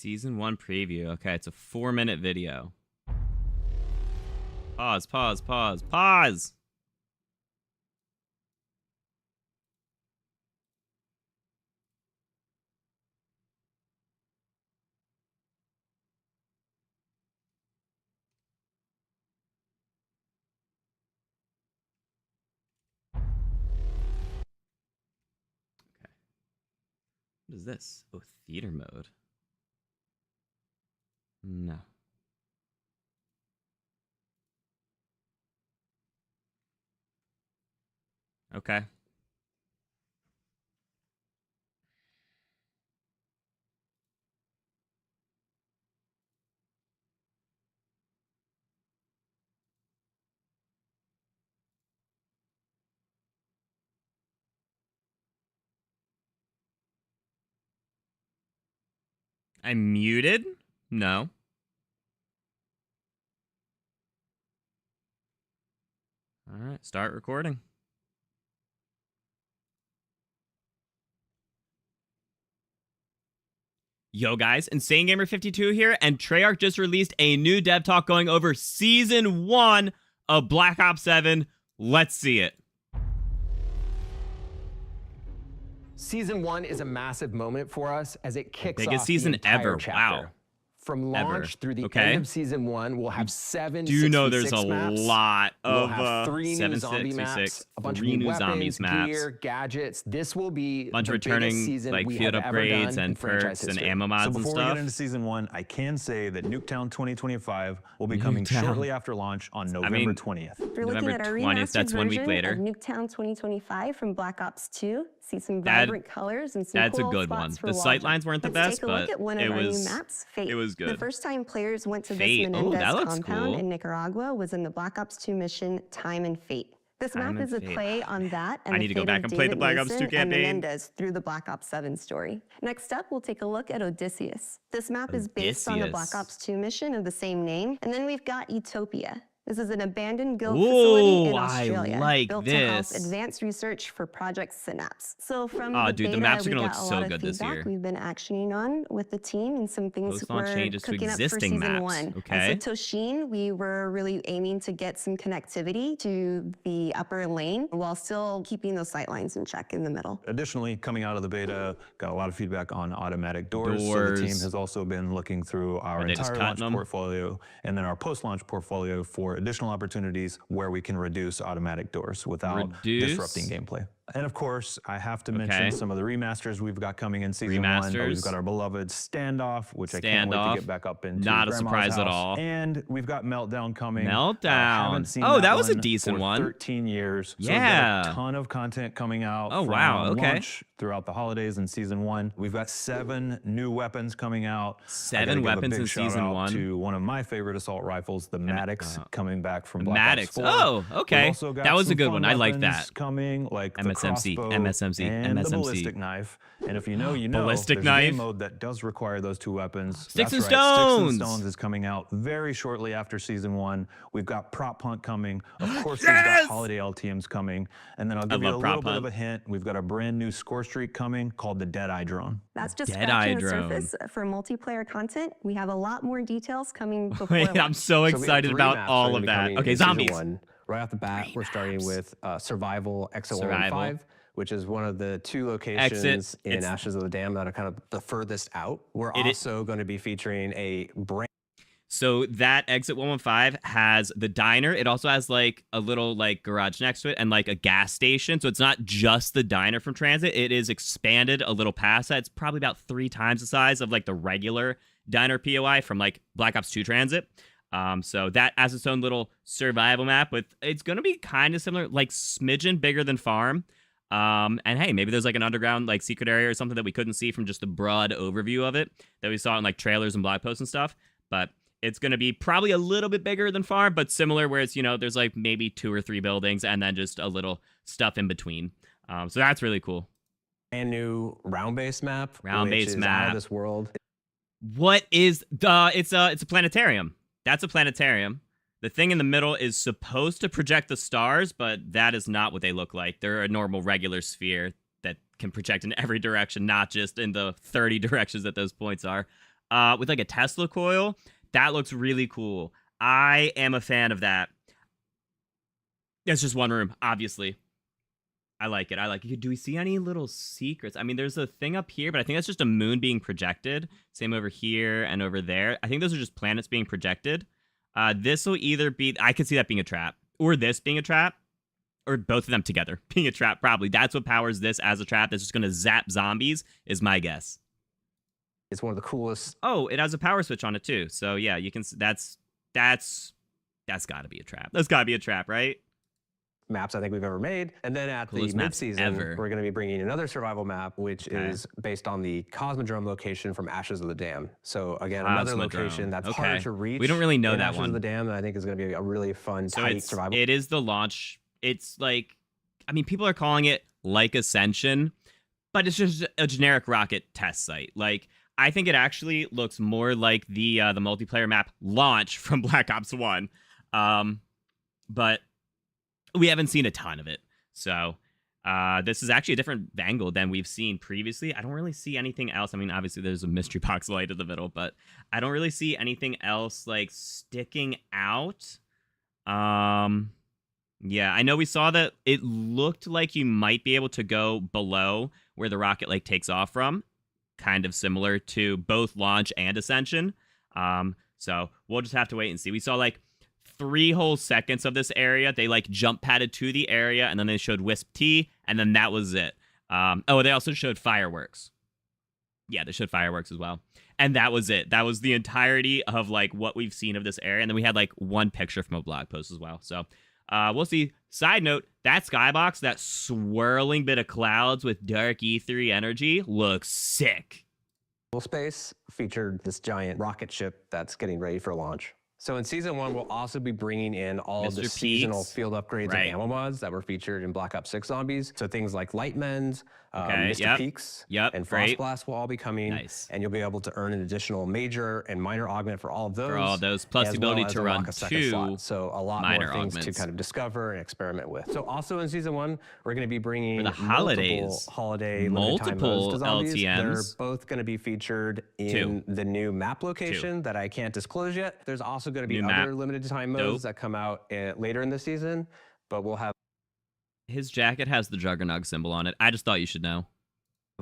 Season 1 preview. Okay, it's a 4-minute video. Pause, pause, pause, pause! What is this? Oh, theater mode. No. Okay. I'm muted? No. All right, start recording. Yo guys, Insane Gamer 52 here, and Treyarch just released a new dev talk going over Season 1 of Black Ops 7. Let's see it. Season 1 is a massive moment for us as it kicks Biggest off season the entire ever. chapter. Wow. From launch through the end of Season 1, we'll have 7 Do know there's a maps. lot We'll of have 3 new zombie 766, maps, a bunch of 3 new new zombies weapons, maps. gear, gadgets. This will be Bunch the of biggest returning season like we field have ever upgrades done in and franchise perks and history. ammo mods So and before we get stuff. into Season 1, I can say that Nuketown 2025 will be coming Nuketown. shortly after launch on November 20th. If you're looking November at our 20th, remastered that's 1 week version later. of Nuketown 2025 from Black Ops 2, see some That- vibrant colors and some That's cool a good spots one. for The sight wall lines weren't the Let's best, take a look but at one it of our was- new maps, Fate. it was The good. first time players went to Fate. this Oh, Menendez that looks compound cool. in Nicaragua was in the Black Ops 2 mission Time and Fate. This Time map and is a Fate. play Oh, on man. that and I the need to go fate back of and play the David Black Ops 2 Mason and campaign. Menendez through the Black Ops 7 story. Next up, we'll take a look at Odysseus. This map is based on the Black Odysseus. Ops 2 mission of the same name. And then we've got Utopia. This is an abandoned guild Ooh, facility in I Australia, like built to house this. advanced research for Project Synapse. So from Aw, the dude, the beta, maps are we gonna got look a so lot of good this feedback year. we've been actioning on with the team and some things Post-launch we're changes to cooking up for existing Season maps, 1. okay. And so Toshin, we were really aiming to get some connectivity to the upper lane while still keeping those sight lines in check in the middle. Additionally, coming out of the beta, got a lot of feedback on automatic doors. So the Doors. team has also been looking through our Are they just entire cutting launch them? portfolio and then our post-launch portfolio for additional opportunities where we can reduce automatic doors without Reduce? disrupting gameplay. And of course, I have to Okay. mention some of the remasters we've got coming in Season 1. Remasters. We've got our beloved Standoff, which I can't wait to Standoff. get back up into Not a Grandma's surprise at house. all. And we've got Meltdown coming. Meltdown. Haven't seen Oh, that was a one decent for one. 13 years. So we've Yeah. got a ton of content coming out. Oh, from wow, okay. launch throughout the holidays in Season 1. We've got 7 new weapons coming out. I 7 gotta give a weapons big in shout Season out 1. to one of my favorite assault rifles, the Maddox, coming back from Black Maddox. Ops 4. Oh, okay. We've also got That was a some good fun one. I like weapons that. coming, like the MSMC, crossbow MSMC, and the MSMC. ballistic knife. And if you know, you know. Ballistic There's a game knive. mode that does require those 2 weapons. Sticks That's and right, Sticks Stones. and Stones is coming out very shortly after Season 1. We've got Prop Hunt coming. Of course, we've Yes! got Holiday LTMs coming. And then I'll give you a love little Prop bit of Hunt. a hint. We've got a brand new score streak coming called the Deadeye Drone. That's just Deadeye scratching the drone. surface for multiplayer content. We have a lot more details coming before Wait, I'm launch. so So we have excited 3 about maps all that are of gonna be that. coming Okay, in Season zombies. 1. Right off the bat, we're starting with Survival X0115, which is one of the 2 locations in It's- Ashes of the Dam that are kind of the furthest out. We're It is- also going to be featuring a brand So that exit 115 has the diner. It also has like a little like garage next to it and like a gas station. So it's not just the diner from Transit. It is expanded a little past that. It's probably about 3 times the size of like the regular diner POI from like Black Ops 2 Transit. So that has its own little survival map with, it's going to be kind of similar, like smidgen bigger than Farm. And hey, maybe there's like an underground like secret area or something that we couldn't see from just the broad overview of it that we saw in like trailers and blog posts and stuff. But it's going to be probably a little bit bigger than Farm, but similar where it's, you know, there's like maybe 2 or 3 buildings and then just a little stuff in between. So that's really cool. new round-based map, Round-based which is out map. of this world. What is the, it's a planetarium. That's a planetarium. The thing in the middle is supposed to project the stars, but that is not what they look like. They're a normal regular sphere that can project in every direction, not just in the 30 directions that those points are. with like a Tesla coil. That looks really cool. I am a fan of that. It's just one room, obviously. I like it. I like it. Do we see any little secrets? I mean, there's a thing up here, but I think that's just a moon being projected. Same over here and over there. I think those are just planets being projected. This will either be... I could see that being a trap. Or this being a trap. Or both of them together being a trap, probably. That's what powers this as a trap. That's just going to zap zombies, is my guess. It's one of the coolest. Oh, it has a power switch on it, too. So, yeah, you can... That's got to be a trap. That's got to be a trap, right? Maps I think we've ever made. And then at Coolest the mid-season, ever. we're going to be bringing another survival map, which is based on the Cosmodrome location from Ashes of the Dam. So again, another location that's harder to reach. We don't really know that Ashes one. of the Dam, and I think is going to be a really fun, tight survival. It is the launch. It's like, I mean, people are calling it like Ascension, but it's just a generic rocket test site. Like, I think it actually looks more like the multiplayer map Launch from Black Ops 1. But we haven't seen a ton of it. So this is actually a different angle than we've seen previously. I don't really see anything else. I mean, obviously there's a mystery box light in the middle, but I don't really see anything else like sticking out. Yeah, I know we saw that it looked like you might be able to go below where the rocket like takes off from. Kind of similar to both Launch and Ascension. So we'll just have to wait and see. We saw like 3 whole seconds of this area. They like jump padded to the area, and then they showed Wisp T, and then that was it. Oh, they also showed fireworks. Yeah, they showed fireworks as well. And that was it. That was the entirety of like what we've seen of this area. And then we had like one picture from a blog post as well. So we'll see. Side note, that skybox, that swirling bit of clouds with dark E3 energy looks sick. Space featured this giant rocket ship that's getting ready for launch. So in Season 1, we'll also be bringing in all of the seasonal field upgrades and ammo mods that were featured in Black Ops 6 Zombies. So things like Lightmens, Mr. Peaks, and Frost Blast will all be coming. Nice. And you'll be able to earn an additional major and minor augment for all of those. For all those, plus the ability to run 2 So a lot more things to kind of discover and experiment with. So also in Season 1, we're going to be bringing for the holidays, multiple LTMs. They're both going to be featured in the new map location that I can't disclose yet. There's also going to be other limited time modes that come out later in the season, but we'll have... His jacket has the Juggernog symbol on it. I just thought you should know.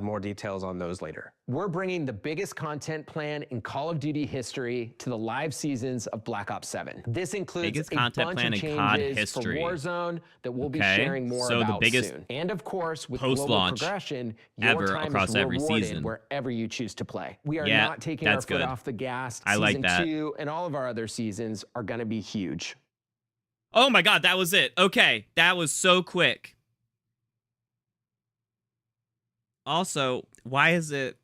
More details on those later. We're bringing the biggest content plan in Call of Duty history to the live seasons of Black Ops 7. This includes a bunch of changes for Warzone that we'll be sharing more about soon. And of course, with global progression, your time is rewarded wherever you choose to play. We are not taking our foot off the gas. Season 2 and all of our other seasons are going to be huge. Oh my god, that was it. Okay, that was so quick. Also, why is it...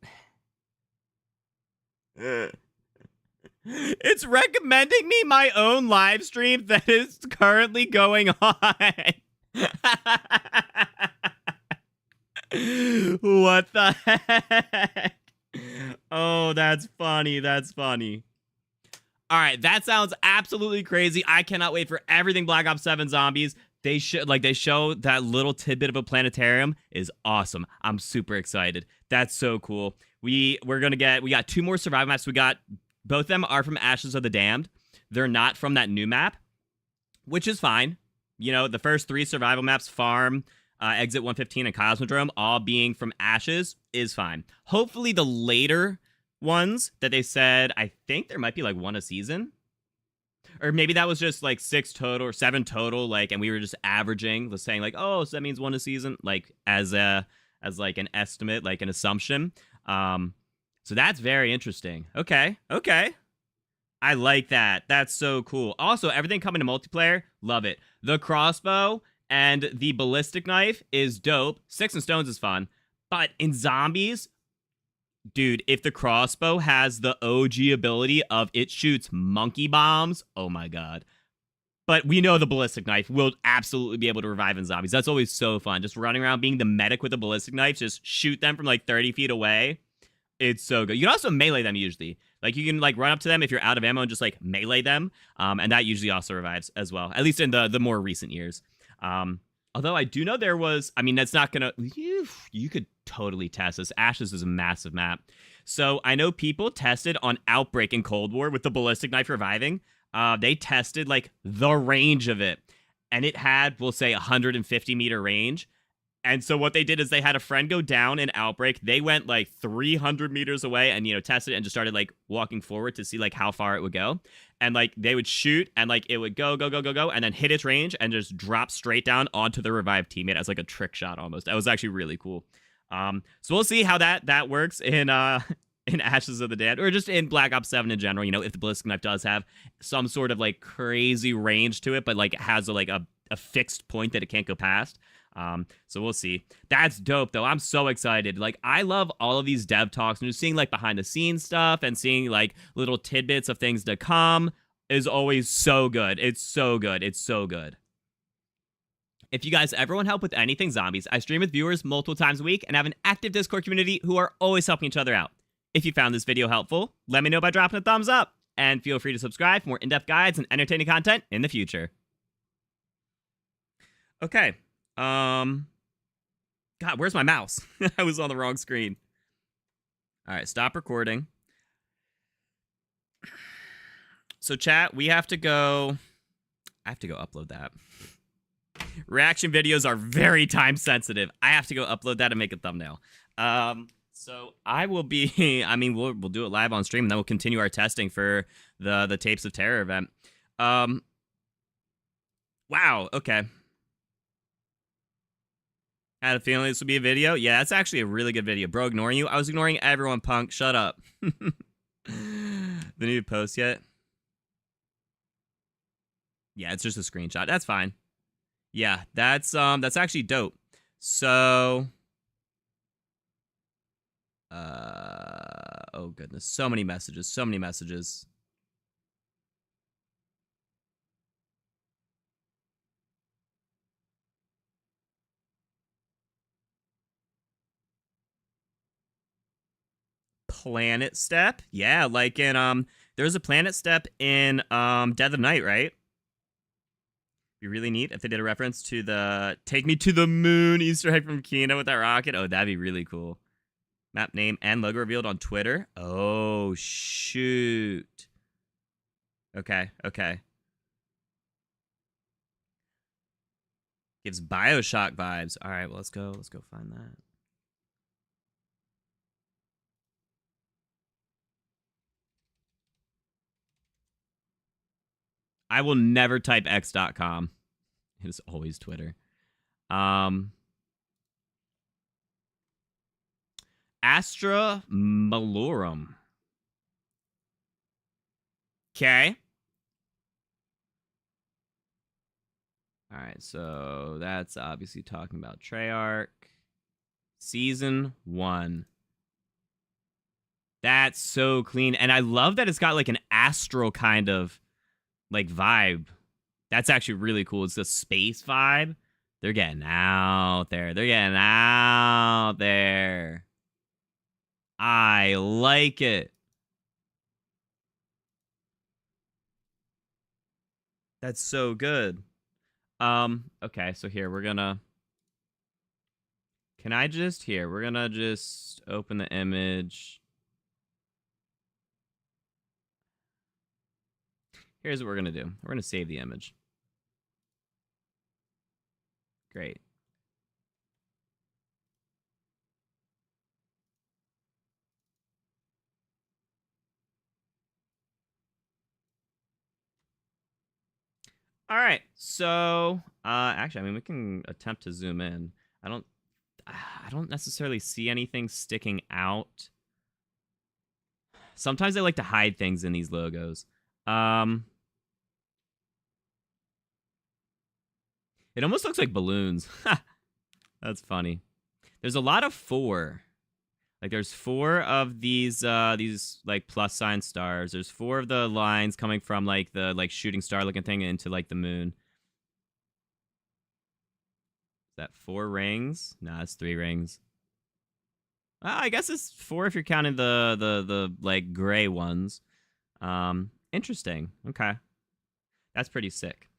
It's recommending me my own live stream that is currently going on. What the heck? Oh, that's funny. That's funny. All right, that sounds absolutely crazy. I cannot wait for everything Black Ops 7 Zombies. They show that little tidbit of a planetarium is awesome. I'm super excited. That's so cool. We got 2 more survival maps. Both of them are from Ashes of the Damned. They're not from that new map, which is fine. You know, the first 3 survival maps, Farm, Exit 115, and Cosmodrome, all being from Ashes, is fine. Hopefully the later ones that they said, I think there might be like 1 a season. Or maybe that was just like 6 total or 7 total, like, and we were just averaging, saying like, oh, so that means 1 a season, like as like an estimate, like an assumption. So that's very interesting. Okay. I like that. That's so cool. Also, everything coming to multiplayer, love it. The crossbow and the ballistic knife is dope. Sticks and stones is fun. But in zombies, dude, if the crossbow has the OG ability of it shoots monkey bombs, oh my god. But we know the ballistic knife will absolutely be able to revive in zombies. That's always so fun. Just running around being the medic with the ballistic knife, just shoot them from like 30 feet away. It's so good. You can also melee them usually. Like you can like run up to them if you're out of ammo and just like melee them. And that usually also revives as well, at least in the more recent years. Although I do know that's not gonna, you could totally test this. Ashes is a massive map. So I know people tested on Outbreak in Cold War with the ballistic knife reviving. They tested like the range of it, and it had, we'll say, 150-meter range. And so what they did is they had a friend go down in Outbreak. They went like 300 meters away and, tested it and just started like walking forward to see like how far it would go. And like they would shoot and like it would go, and then hit its range and just drop straight down onto the revived teammate as like a trick shot almost. That was actually really cool. So we'll see how that works in Ashes of the Dead, or just in Black Ops 7 in general. If the ballistic knife does have some sort of like crazy range to it, but like it has a fixed point that it can't go past. So we'll see. That's dope though. I'm so excited. Like I love all of these dev talks and just seeing like behind the scenes stuff and seeing like little tidbits of things to come is always so good. It's so good. It's so good. If you guys ever want help with anything zombies, I stream with viewers multiple times a week and have an active Discord community who are always helping each other out. If you found this video helpful, let me know by dropping a thumbs up, and feel free to subscribe for more in-depth guides and entertaining content in the future. Okay. God, where's my mouse? I was on the wrong screen. All right, stop recording. So chat, I have to go upload that. Reaction videos are very time sensitive. I have to go upload that and make a thumbnail. So I will be, we'll do it live on stream, and then we'll continue our testing for the Tapes of Terror event. Wow, okay. Had a feeling this would be a video. Yeah, that's actually a really good video. Bro, ignoring you? I was ignoring everyone, punk. Shut up. The new post yet? Yeah, it's just a screenshot. That's fine. Yeah, that's actually dope. So, oh goodness, so many messages. Planet Step? Yeah, like in there's a Planet Step in Dead of Night, right? Be really neat if they did a reference to the "Take Me to the Moon" Easter egg from Kino with that rocket. Oh, that'd be really cool. Map name and logo revealed on Twitter. Oh shoot. Okay. Gives BioShock vibes. All right, well let's go find that. I will never type x.com. It is always Twitter. Astra Malorum. Okay. All right, so that's obviously talking about Treyarch. Season 1. That's so clean. And I love that it's got like an astral kind of like vibe. That's actually really cool. It's a space vibe. They're getting out there. I like it. That's so good. Okay, so here we're gonna just open the image. Here's what we're gonna do. We're gonna save the image. Great. All right, so actually, we can attempt to zoom in. I don't necessarily see anything sticking out. Sometimes I like to hide things in these logos. It almost looks like balloons. That's funny. There's a lot of 4. Like there's 4 of these like plus sign stars. There's 4 of the lines coming from like the like shooting star looking thing into like the moon. Is that 4 rings? Nah, it's 3 rings. I guess it's 4 if you're counting the like gray ones. Interesting. Okay. That's pretty sick.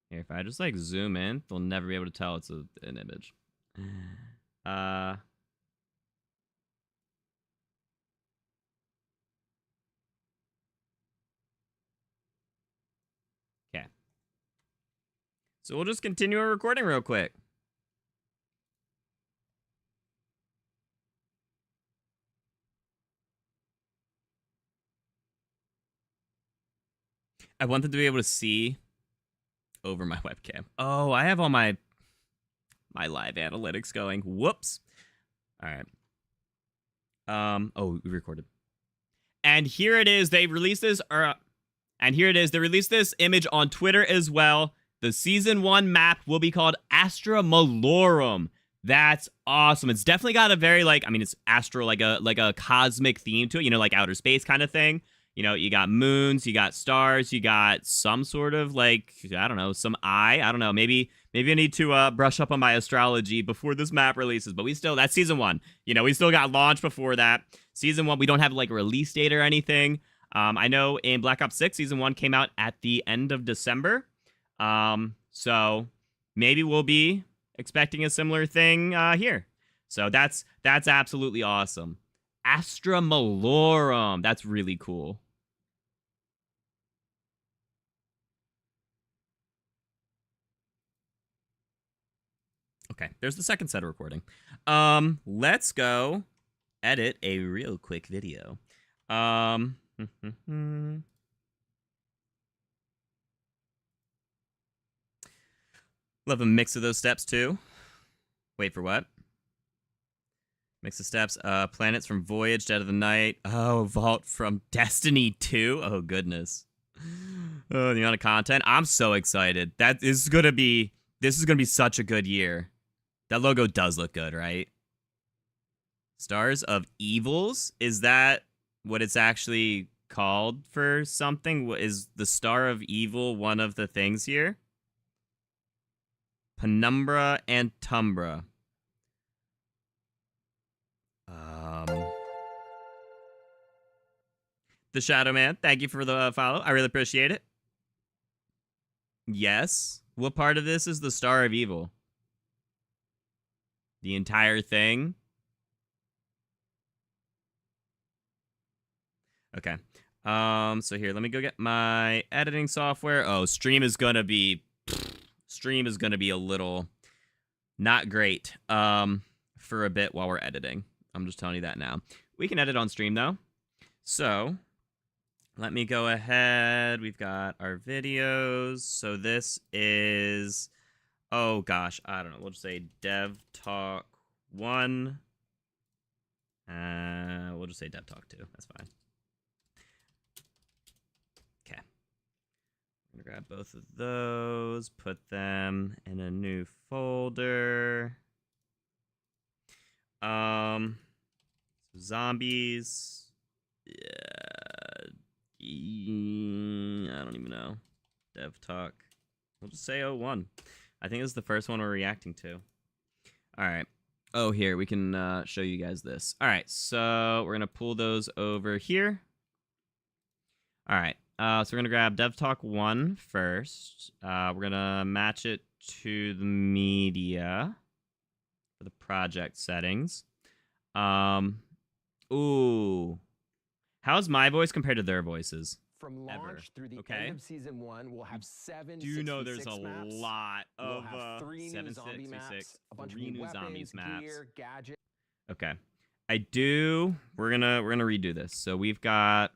Here, if I just like zoom in, they'll never be able to tell it's an image. Okay. So we'll just continue our recording real quick. I want them to be able to see over my webcam. Oh, I have all my live analytics going. Whoops. All right. Oh, we recorded. And here it is. They released this, and here it is. They released this image on Twitter as well. The season 1 map will be called Astra Malorum. That's awesome. It's definitely got a very it's astral, like a cosmic theme to it, like outer space kind of thing. You got moons, you got stars, you got some sort of I don't know, some eye. I don't know. Maybe I need to brush up on my astrology before this map releases. But that's season 1. We still got launch before that. Season 1, we don't have a release date or anything. I know in Black Ops 6, season 1 came out at the end of December. So maybe we'll be expecting a similar thing here. So that's absolutely awesome. Astra Malorum. That's really cool. Okay, there's the second set of recording. Let's go edit a real quick video. Love a mix of those steps too. Wait for what? Mix of steps. Planets from Voyage, Dead of the Night. Oh, Vault from Destiny 2. Oh goodness. Oh, the amount of content. I'm so excited. This is gonna be such a good year. That logo does look good, right? Stars of Evils? Is that what it's actually called for something? Is the Star of Evil one of the things here? Penumbra and Tumbra. The Shadow Man, thank you for the follow. I really appreciate it. Yes. What part of this is the Star of Evil? The entire thing? Okay. So here, let me go get my editing software. Oh, stream is gonna be a little not great for a bit while we're editing. I'm just telling you that now. We can edit on stream though. So let me go ahead. We've got our videos. So this is, oh gosh, I don't know. We'll just say Dev Talk 1. We'll just say Dev Talk 2. That's fine. Okay. I'm gonna grab both of those, put them in a new folder. Zombies. Yeah. I don't even know. Dev Talk. We'll just say 01. I think this is the first one we're reacting to. All right. Oh, here, we can show you guys this. All right, so we're going to pull those over here. All right, so we're going to grab Dev Talk 1 first. We're going to match it to the media for the project settings. Ooh. How's my voice compared to their voices? From launch through the end of season 1, we'll have 7 do know there's a maps. lot of we'll have 3 new zombie maps, a bunch of new weapons, gear, gadgets. Okay. We're gonna redo this. So we've got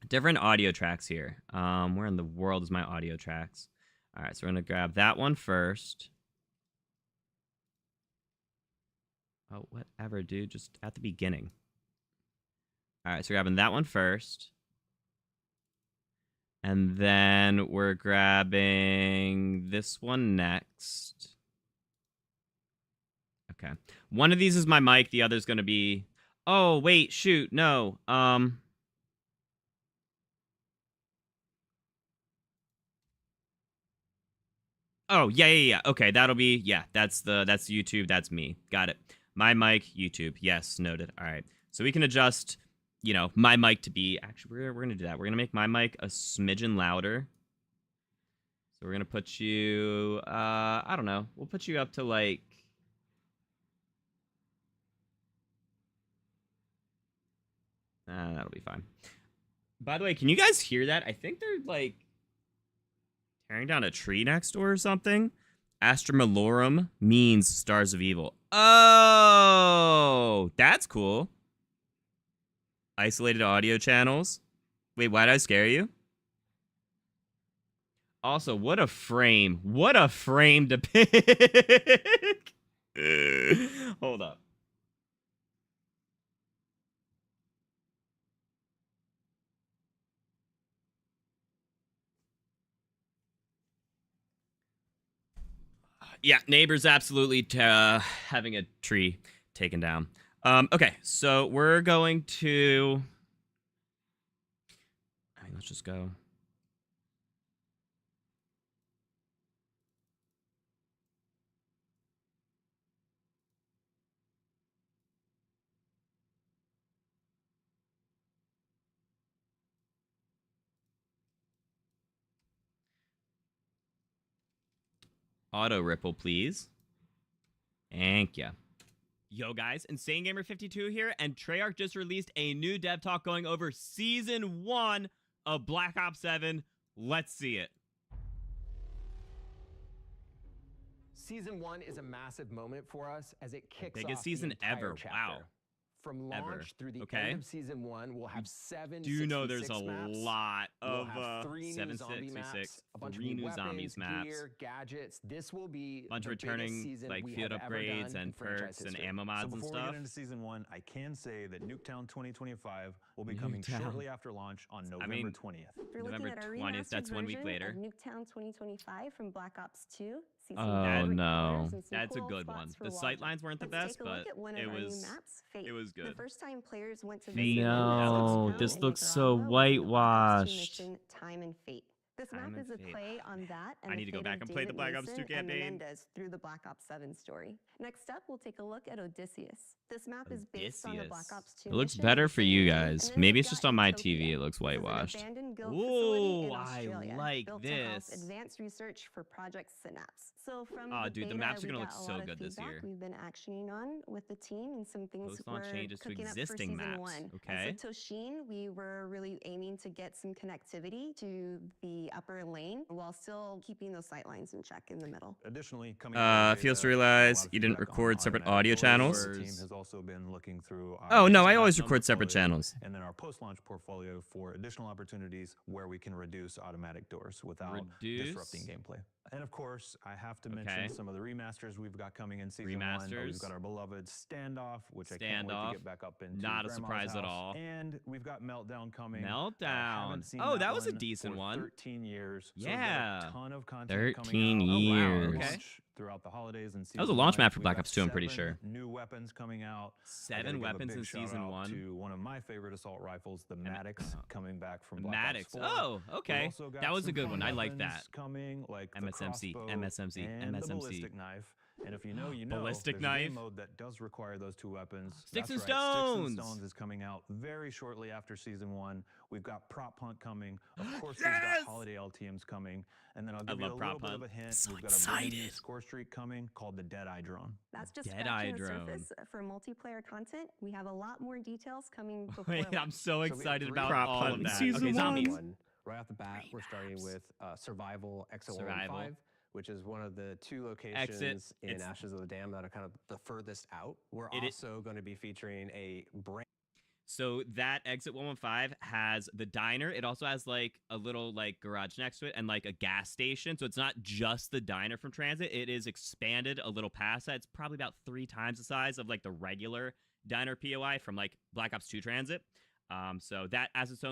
different audio tracks here. Where in the world is my audio tracks? All right, so we're gonna grab that one first. Oh, whatever, dude. Just at the beginning. All right, so we're grabbing that one first. And then we're grabbing this one next. Okay. One of these is my mic. The other's going to be... Oh, wait, shoot. No. Oh, yeah. Okay, that'll be... Yeah, that's YouTube. That's me. Got it. My mic, YouTube. Yes, noted. All right. So we can adjust... my mic to be... Actually, we're going to do that. We're going to make my mic a smidgen louder. So we're going to put you... I don't know. We'll put you up to, That'll be fine. By the way, can you guys hear that? I think they're like tearing down a tree next door or something. Astra Malorum means Stars of Evil. Oh, that's cool. Isolated audio channels. Wait, why did I scare you? Also, what a frame. What a frame to pick. Hold up. Yeah, neighbors absolutely having a tree taken down. Okay, so we're going to... let's just go. Auto ripple, please. Thank ya. Yo, guys, Insane Gamer 52 here, and Treyarch just released a new dev talk going over Season 1 of Black Ops 7. Let's see it. Season 1 is a massive moment for us as it kicks biggest off season the entire ever. chapter. Wow. From launch through the okay. end of Season 1, we'll have 7 Do you know there's a maps. lot of we'll have 3 new zombie maps, a bunch of new weapons, zombies maps, gear, gadgets. This will be a bunch of returning like field upgrades and perks and ammo mods and stuff. Before we get into Season 1, I can say that Nuketown 2025 will be coming shortly after launch on November 20th. November 20th, that's 1 week later. Nuketown 2025 from Black Ops 2. Oh no, that's a good one. The sightlines weren't the best, but it was good. The first time players went to no, this looks so whitewashed. Time and Fate. This map is a play on that, and I need to go back and play the Black Ops 2 campaign through the Black Ops 7 story. Next up, we'll take a look at Odysseus. This map is based on the Black Ops 2. It looks better for you guys. Maybe it's just on my TV. It looks whitewashed. Ooh, I like this. Advanced research for Project Synapse. So from dude, the maps are gonna look so good this year. We've been actioning on with the team and some things we're changes to cooking up for existing Season maps. 1. Okay. And so Toshin, we were really aiming to get some connectivity to the upper lane while still keeping those sight lines in check in the middle. Additionally, feels to realize you didn't record separate audio channels. The team has also been looking through oh no, I always record separate channels. And then our post-launch portfolio for additional opportunities where we can reduce automatic doors without disrupting gameplay. And of course, I have to mention some of the remasters we've got coming in Season 1. We've got our beloved Standoff, which I can't wait to get back up into. Not a surprise at all. And we've got Meltdown coming. Meltdown. Oh, that was a decent one. 13 years. Yeah. So a ton of content 13 coming out. years. Oh, wow. Okay. Throughout the holidays and Season that was a launch 1. map for Black Ops 2, I'm pretty sure. New weapons coming out. 7 weapons in Season 1. To one of my favorite assault rifles, the Maddox, coming back from Black Ops 4. Oh, okay. That was a good one. I like that. Coming, like MSMC, MSMC, and MSMC. the ballistic knife. And if you know, you know. Ballistic there's knife. a game mode that does require those 2 weapons. Sticks and That's Stones. Right. Sticks and Stones is coming out very shortly after Season 1. We've got Prop Hunt coming. Of course, we've got Holiday LTMs coming. And then I'll give you a little bit of a hint. So we've got excited. a score streak coming called the Deadeye Drone. That's just scratching the surface for multiplayer content. We have a lot more details coming before. Wait, I'm so excited about Prop all Hunt of that. Season Okay, zombies. Right off the bat, we're starting with Survival X015, which is one of the 2 locations in Ashes of the Dam that are kind of the furthest out. We're also going to be featuring a brand. So that exit 115 has the diner. It also has like a little like garage next to it and like a gas station. So it's not just the diner from Transit. It is expanded a little past that. It's probably about 3 times the size of like the regular diner POI from like Black Ops 2 Transit. So that as its own.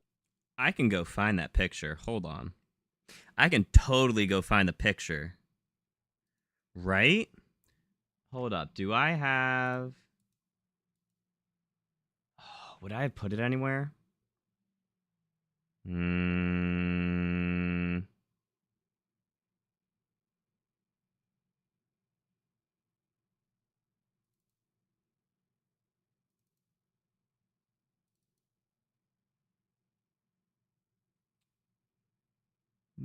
I can go find that picture. Hold on. I can totally go find the picture. Right? Hold up. Do I have... would I have put it anywhere?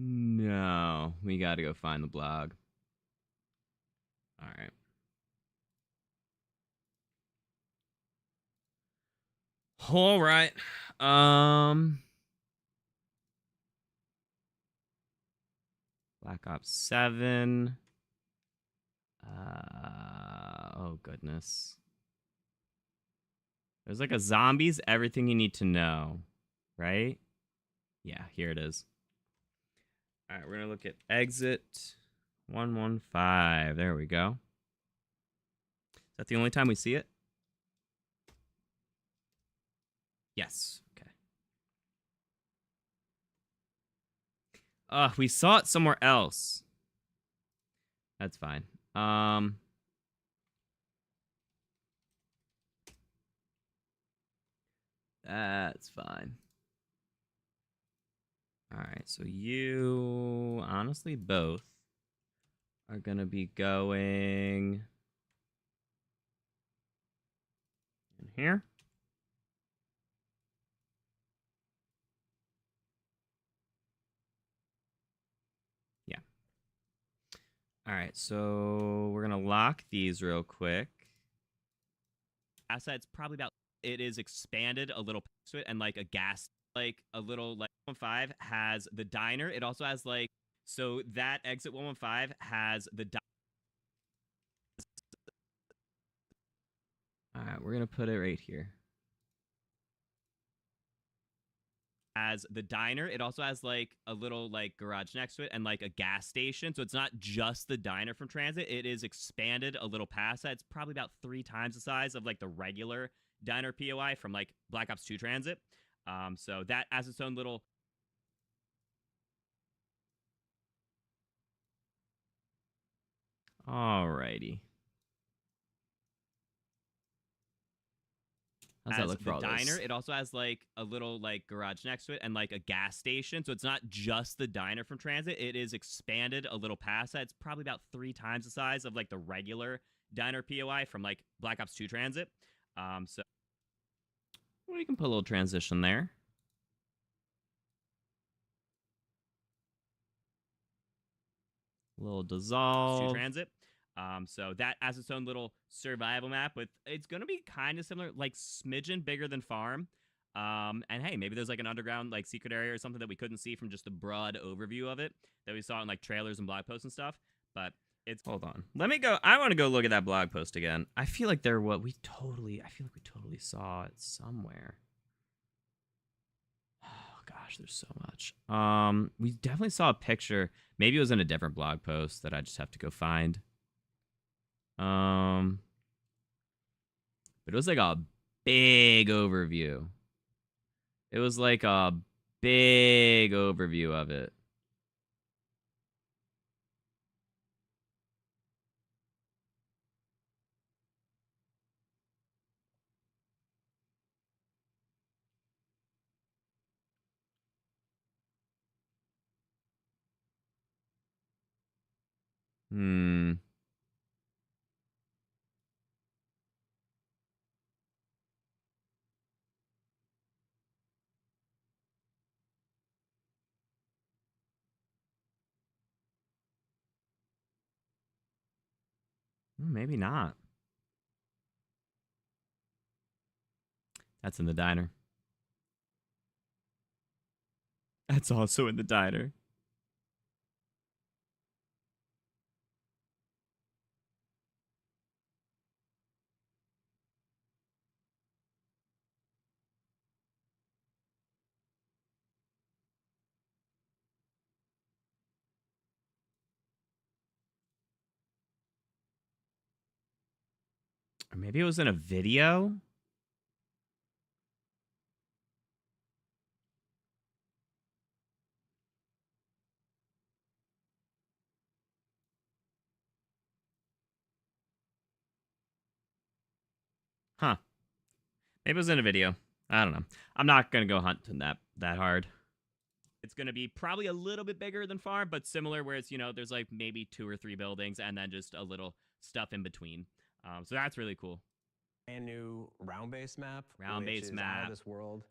No, we gotta go find the blog. All right. All right. Black Ops 7. Oh, goodness. There's like a zombies, everything you need to know, right? Yeah, here it is. All right, we're going to look at exit 115. There we go. Is that the only time we see it? Yes. Okay. We saw it somewhere else. That's fine. That's fine. All right, so you, honestly, both are going to be going in here. Yeah. All right, so we're going to lock these real quick. Assets probably about, it is expanded a little to it, and like a gas, like a little, like 115 has the diner. It also has like, so that exit 115 has the diner. All right, we're going to put it right here. As the diner, it also has like a little like garage next to it and like a gas station. So it's not just the diner from Transit. It is expanded a little past that. It's probably about 3 times the size of like the regular diner POI from like Black Ops 2 Transit. So that has its own little. Alrighty. How's that look for all diner, this? It also has like a little like garage next to it and like a gas station. So it's not just the diner from Transit. It is expanded a little past that. It's probably about 3 times the size of like the regular diner POI from like Black Ops 2 Transit. So well, you can put a little transition there. A little dissolve. Transit. So that has its own little survival map with, it's going to be kind of similar, like smidgen bigger than Farm. And hey, maybe there's like an underground like secret area or something that we couldn't see from just the broad overview of it that we saw in like trailers and blog posts and stuff. But it's, hold on. Let me go. I want to go look at that blog post again. I feel like I feel like we totally saw it somewhere. Oh gosh, there's so much. We definitely saw a picture. Maybe it was in a different blog post that I just have to go find. But it was like a big overview. It was like a big overview of it. Maybe not. That's in the diner. That's also in the diner. Or maybe it was in a video? Huh. Maybe it was in a video. I don't know. I'm not going to go hunting that hard. It's going to be probably a little bit bigger than Farm, but similar where it's, you know, there's like maybe 2 or 3 buildings and then just a little stuff in between. So that's really cool. Brand new round-based map. Round-based map. Out of this world.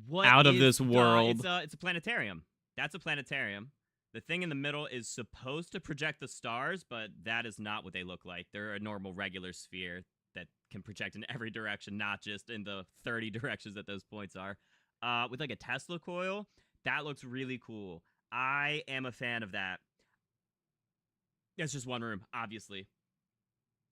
What out of this world? It's a planetarium. That's a planetarium. The thing in the middle is supposed to project the stars, but that is not what they look like. They're a normal, regular sphere that can project in every direction, not just in the 30 directions that those points are. With like a Tesla coil, that looks really cool. I am a fan of that. It's just one room, obviously.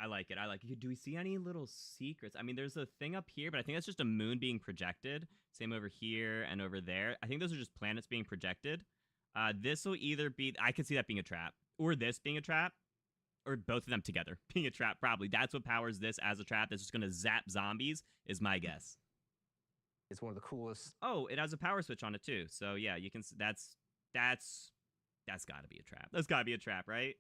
I like it. I like it. Do we see any little secrets? I mean, there's a thing up here, but I think that's just a moon being projected. Same over here and over there. I think those are just planets being projected. This will either be... I could see that being a trap. Or this being a trap. Or both of them together being a trap, probably. That's what powers this as a trap. That's just going to zap zombies, is my guess. It's one of the coolest... Oh, it has a power switch on it, too. So, yeah, you can... That's got to be a trap. That's got to be a trap, right?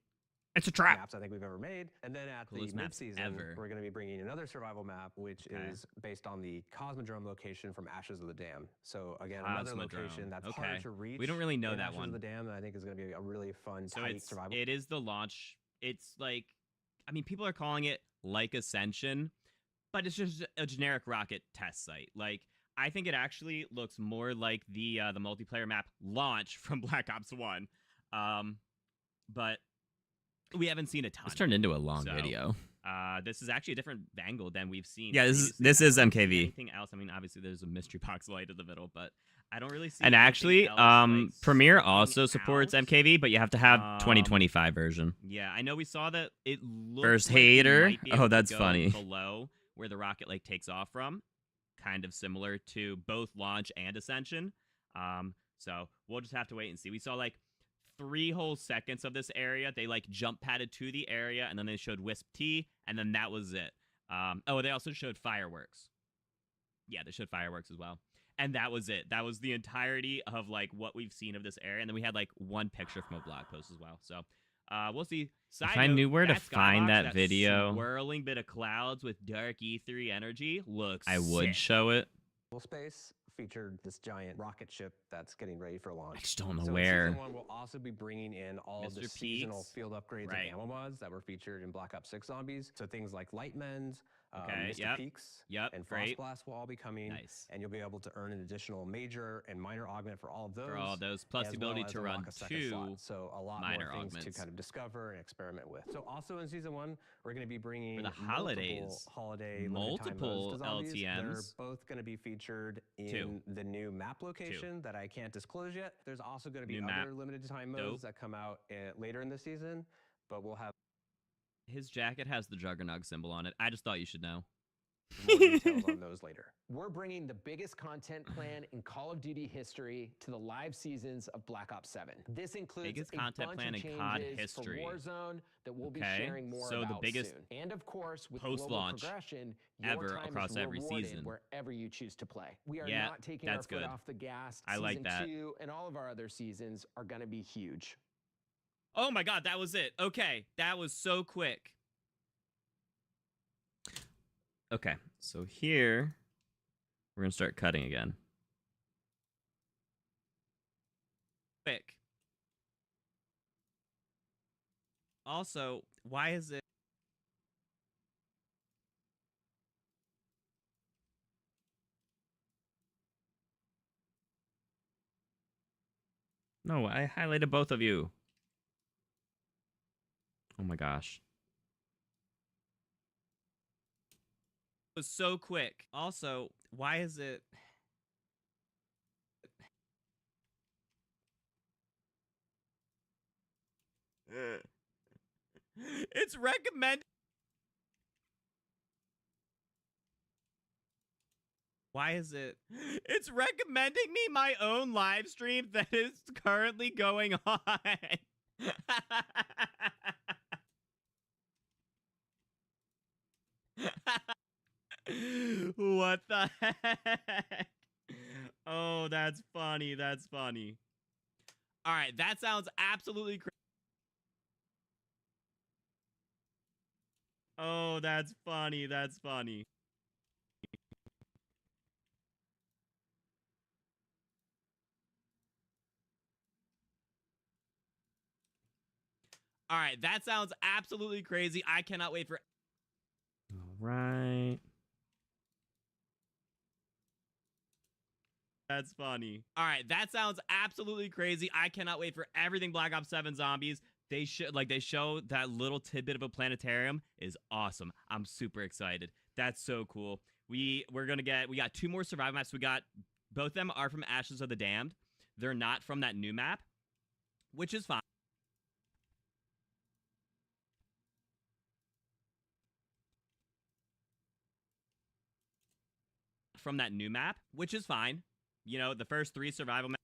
It's a trap. Maps I think we've ever made. And then at the mid-season, we're going to be bringing another survival map, which is based on the Cosmodrome location from Ashes of the Dam. So again, another location that's harder to reach. We don't really know that Ashes one. of the Dam, that I think is going to be a really fun, tight survival. It is the launch. It's like, I mean, people are calling it like Ascension, but it's just a generic rocket test site. Like, I think it actually looks more like the multiplayer map Launch from Black Ops 1. But we haven't seen a ton. This turned into a long video. This is actually a different angle than we've seen. Yeah, this is MKV. Anything else? I mean, obviously there's a mystery box light in the middle, but I don't really see. And actually, Premiere also supports MKV, but you have to have 2025 version. Yeah, I know we saw that it looks First like hater. Oh, that's funny. Below where the rocket like takes off from, kind of similar to both Launch and Ascension. So we'll just have to wait and see. We saw like 3 whole seconds of this area. They like jump padded to the area, and then they showed Wisp T, and then that was it. Oh, they also showed fireworks. Yeah, they showed fireworks as well. And that was it. That was the entirety of like what we've seen of this area. And then we had like one picture from a blog post as well. So we'll see. If I knew where to find that video, swirling bit of clouds with dark E3 energy looks I would sick. show it. Space featured this giant rocket ship that's getting ready for launch. I just don't know where. In Season 1, we'll also be bringing in all of the seasonal field upgrades and ammo mods that were featured in Black Ops 6 Zombies. So things like Lightmens, Mr. Peaks, and Frost Blast will all be coming. Nice. And you'll be able to earn an additional major and minor augment for all of those. For all those, plus the ability to run 2 so a lot minor more things augments to kind of discover and experiment with. So also in Season 1, we're going to be bringing for the holidays, multiple LTMs. They're both going to be featured in the new map location that I can't disclose yet. There's also going to be other limited time modes that come out later in the season, but we'll have... His jacket has the Juggernog symbol on it. I just thought you should know. More details on those later. We're bringing the biggest content plan in Call of Duty history to the live seasons of Black Ops 7. This includes biggest content plan in COD history. For Warzone that we'll be sharing more about the biggest soon. And of course, with post-launch progression, ever across every season, wherever you choose to play. We are not taking our foot off the gas. I like that. Season 2 and all of our other seasons are going to be huge. Oh my god, that was it. Okay, that was so quick. Okay, so here, we're going to start cutting again. Quick. Also, why is it... No, I highlighted both of you. Oh my gosh. Was so quick. Also, why is it... It's recommended... Why is it... It's recommending me my own live stream that is currently going on. What the heck? Oh, that's funny. That's funny. All right, that sounds absolutely crazy. Oh, that's funny. That's funny. All right, that sounds absolutely crazy. I cannot wait for... All right. That's funny. All right, that sounds absolutely crazy. I cannot wait for everything Black Ops 7 Zombies. They show that little tidbit of a planetarium is awesome. I'm super excited. That's so cool. We got 2 more survival maps. Both of them are from Ashes of the Damned. They're not from that new map, which is fine. From that new map, which is fine. You know, the first 3 survival maps.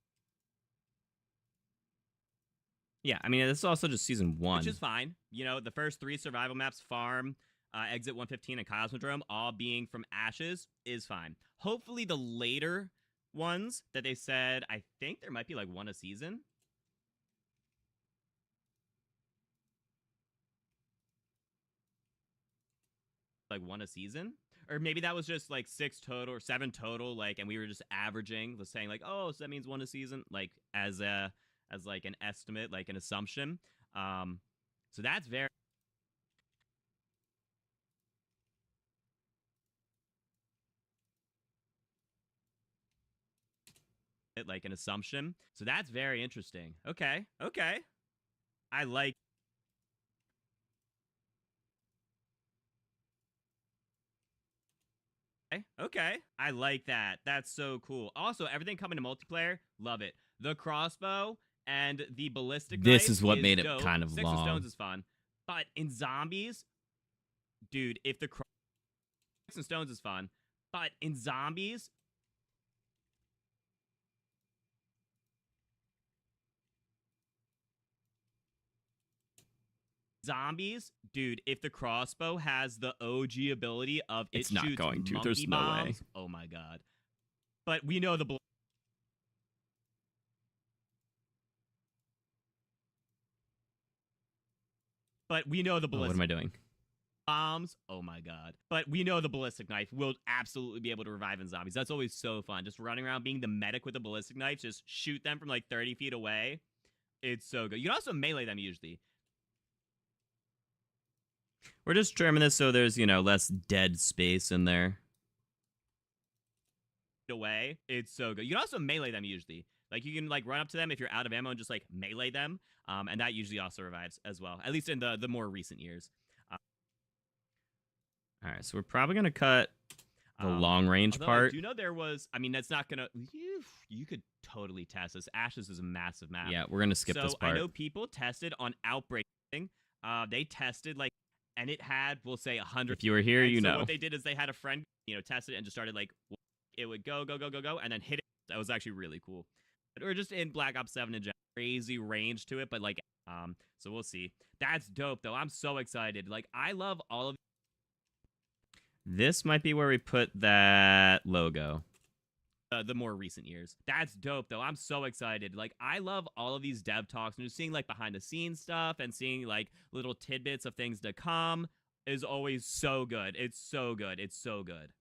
Yeah, I mean, this is also just season 1. Which is fine. You know, the first 3 survival maps, Farm, Exit 115, and Cosmodrome, all being from Ashes, is fine. Hopefully the later ones that they said, I think there might be like 1 a season. Like 1 a season? Or maybe that was just like 6 total or 7 total, like, and we were just averaging, saying like, oh, so that means 1 a season, like as like an estimate, like an assumption. So that's very like an assumption. So that's very interesting. Okay. I like. Okay. I like that. That's so cool. Also, everything coming to multiplayer, love it. The crossbow and the ballistic knife. This is what made it dope. Kind of long. 6 of Stones is fun. But in zombies, dude, if the 6 and Stones is fun. But in zombies, dude, if the crossbow has the OG ability of it's not going to. There's no way. Oh my god. But we know the ballistic. Oh, what am I doing? Bombs. Oh my god. But we know the ballistic knife will absolutely be able to revive in zombies. That's always so fun. Just running around being the medic with the ballistic knife, just shoot them from like 30 feet away. It's so good. You can also melee them usually. We're just trimming this so there's, you know, less dead space in there. Away. It's so good. You can also melee them usually. Like, you can, like, run up to them if you're out of ammo and just, like, melee them. And that usually also revives as well. At least in the more recent years. All right, so we're probably going to cut the long-range part. I do know there was... I mean, that's not going to... You could totally test this. Ashes is a massive map. Yeah, we're going to skip this part. I know people tested on Outbreak. They tested, like... And it had, we'll say, 100... If you were here, you know. So what they did is they had a friend, you know, test it and just started, like... It would go, and then hit it. That was actually really cool. But we're just in Black Ops 7 in general. Crazy range to it, but, like... So we'll see. That's dope, though. I'm so excited. Like, I love all of... This might be where we put that logo. The more recent years. That's dope, though. I'm so excited. Like, I love all of these dev talks and just seeing, like, behind-the-scenes stuff and seeing, like, little tidbits of things to come is always so good. It's so good. It's so good.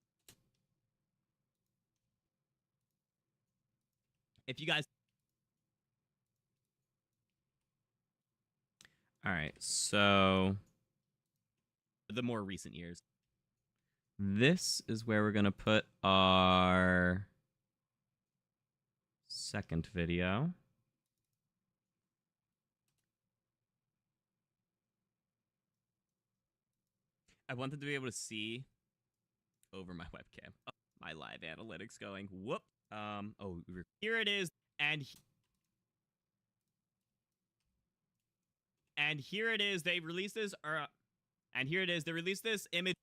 If you guys... All right, so... The more recent years. This is where we're going to put our... second video. I want them to be able to see over my webcam. Oh, my live analytics going, whoop. Oh, here it is. And here it is. They released this, and here it is. They released this image.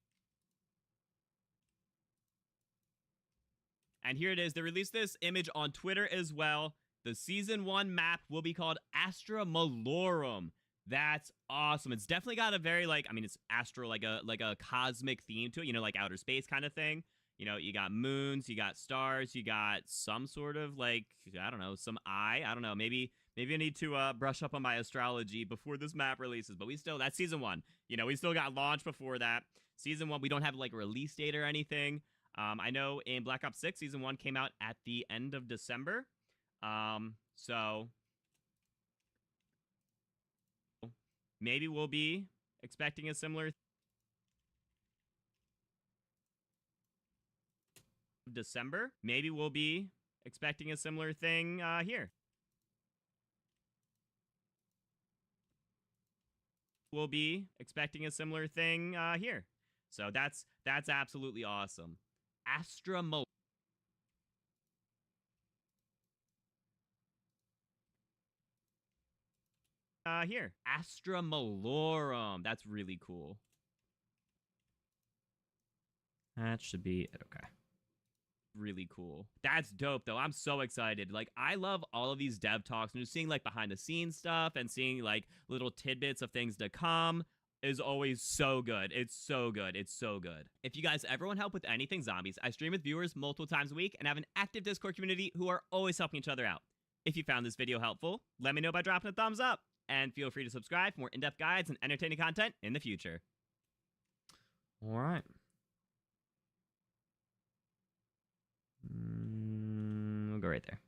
And here it is. They released this image on Twitter as well. The Season 1 map will be called Astra Malorum. That's awesome. It's definitely got a very, like, I mean, it's astro, like a cosmic theme to it, you know, like outer space kind of thing. You know, you got moons, you got stars, you got some sort of, like, I don't know, some eye. I don't know. Maybe I need to brush up on my astrology before this map releases. But that's Season 1. You know, we still got launch before that. Season 1, we don't have, like, a release date or anything. I know in Black Ops 6, Season 1 came out at the end of December. So maybe we'll be expecting a similar December. Maybe we'll be expecting a similar thing here. We'll be expecting a similar thing here. So that's absolutely awesome. Astra here. Astra Malorum. That's really cool. That should be it. Okay. Really cool. That's dope, though. I'm so excited. Like, I love all of these dev talks and just seeing, like, behind-the-scenes stuff and seeing, like, little tidbits of things to come is always so good. It's so good. It's so good. If you guys ever want help with anything zombies, I stream with viewers multiple times a week and have an active Discord community who are always helping each other out. If you found this video helpful, let me know by dropping a thumbs up. And feel free to subscribe for more in-depth guides and entertaining content in the future. All right. We'll go right there.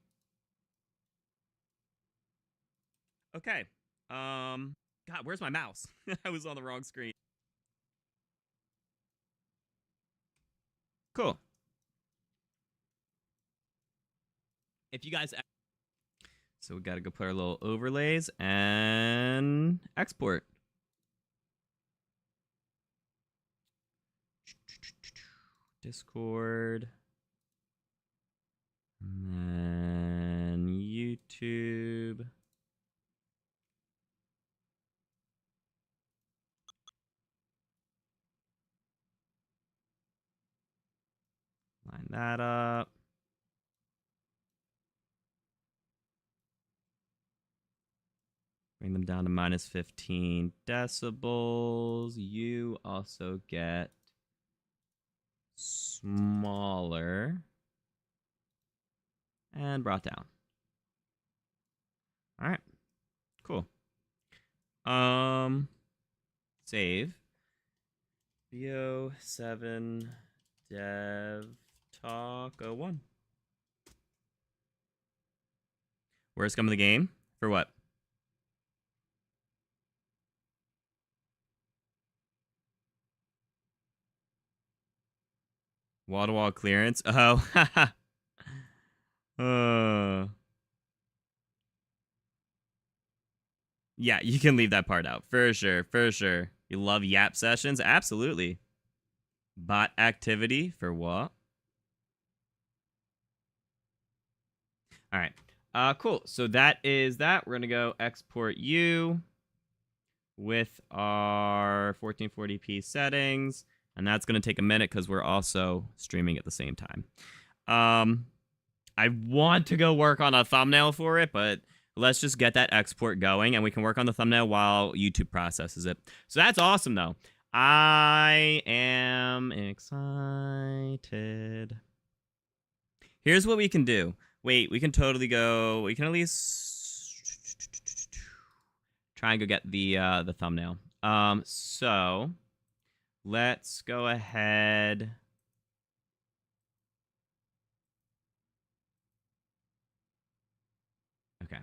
Okay. God, where's my mouse? I was on the wrong screen. Cool. If you guys... So we gotta go put our little overlays and export. Discord. And then YouTube. Line that up. Bring them down to minus 15 decibels. You also get smaller and brought down. All right, cool. Save. BO7 Dev Talk 01. Where's come of the game? For what? Wall-to-wall clearance? Oh, yeah, you can leave that part out. For sure, for sure. You love yap sessions? Absolutely. Bot activity? For what? All right. Cool. So that is that. We're going to go export you with our 1440p settings. And that's going to take a minute because we're also streaming at the same time. I want to go work on a thumbnail for it, but let's just get that export going, and we can work on the thumbnail while YouTube processes it. So that's awesome, though. I am excited. Here's what we can do. Wait, we can totally go... We can at least try and go get the thumbnail. So... Let's go ahead. Okay.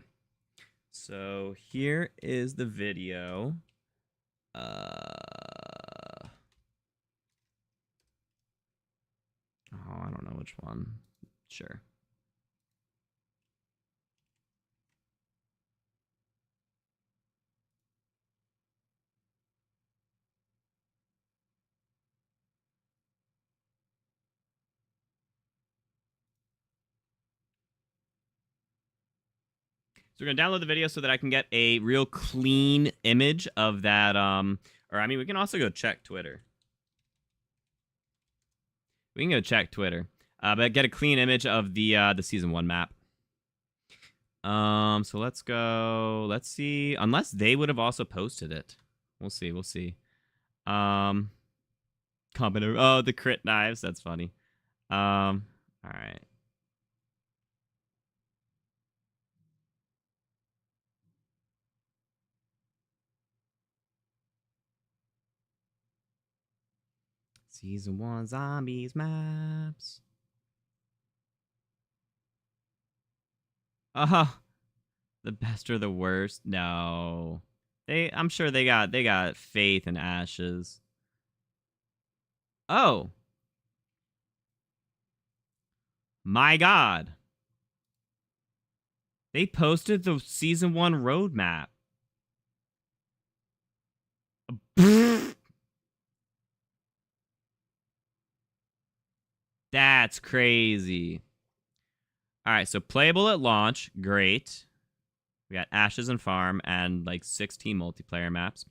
So here is the video. Oh, I don't know which one. Sure. So we're going to download the video so that I can get a real clean image of that. Or, I mean, we can also go check Twitter. We can go check Twitter. But get a clean image of the Season 1 map. So let's go. Let's see. Unless they would have also posted it. We'll see. We'll see. Comment. Oh, the crit knives. That's funny. All right. Season 1 zombies maps. The best or the worst? No. I'm sure they got Faith and Ashes. Oh. My God. They posted the Season 1 roadmap. That's crazy. All right, so playable at launch. Great. We got Ashes and Farm and like 16 multiplayer maps.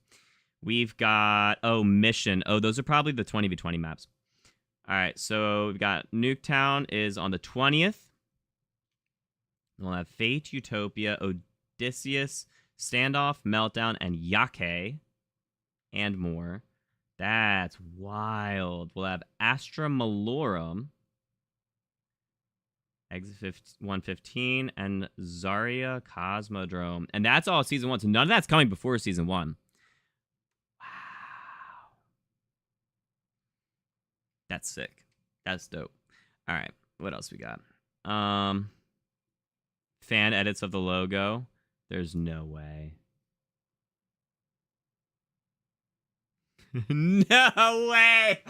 We've got, oh, Mission. Oh, those are probably the 20v20 maps. All right, so we've got Nuketown is on the 20th. We'll have Fate, Utopia, Odysseus, Standoff, Meltdown, and Yake. And more. That's wild. We'll have Astra Malorum, Exit 115, and Zarya Cosmodrome. And that's all Season 1. So none of that's coming before Season 1. Wow. That's sick. That's dope. All right. What else we got? Fan edits of the logo. There's no way. No way.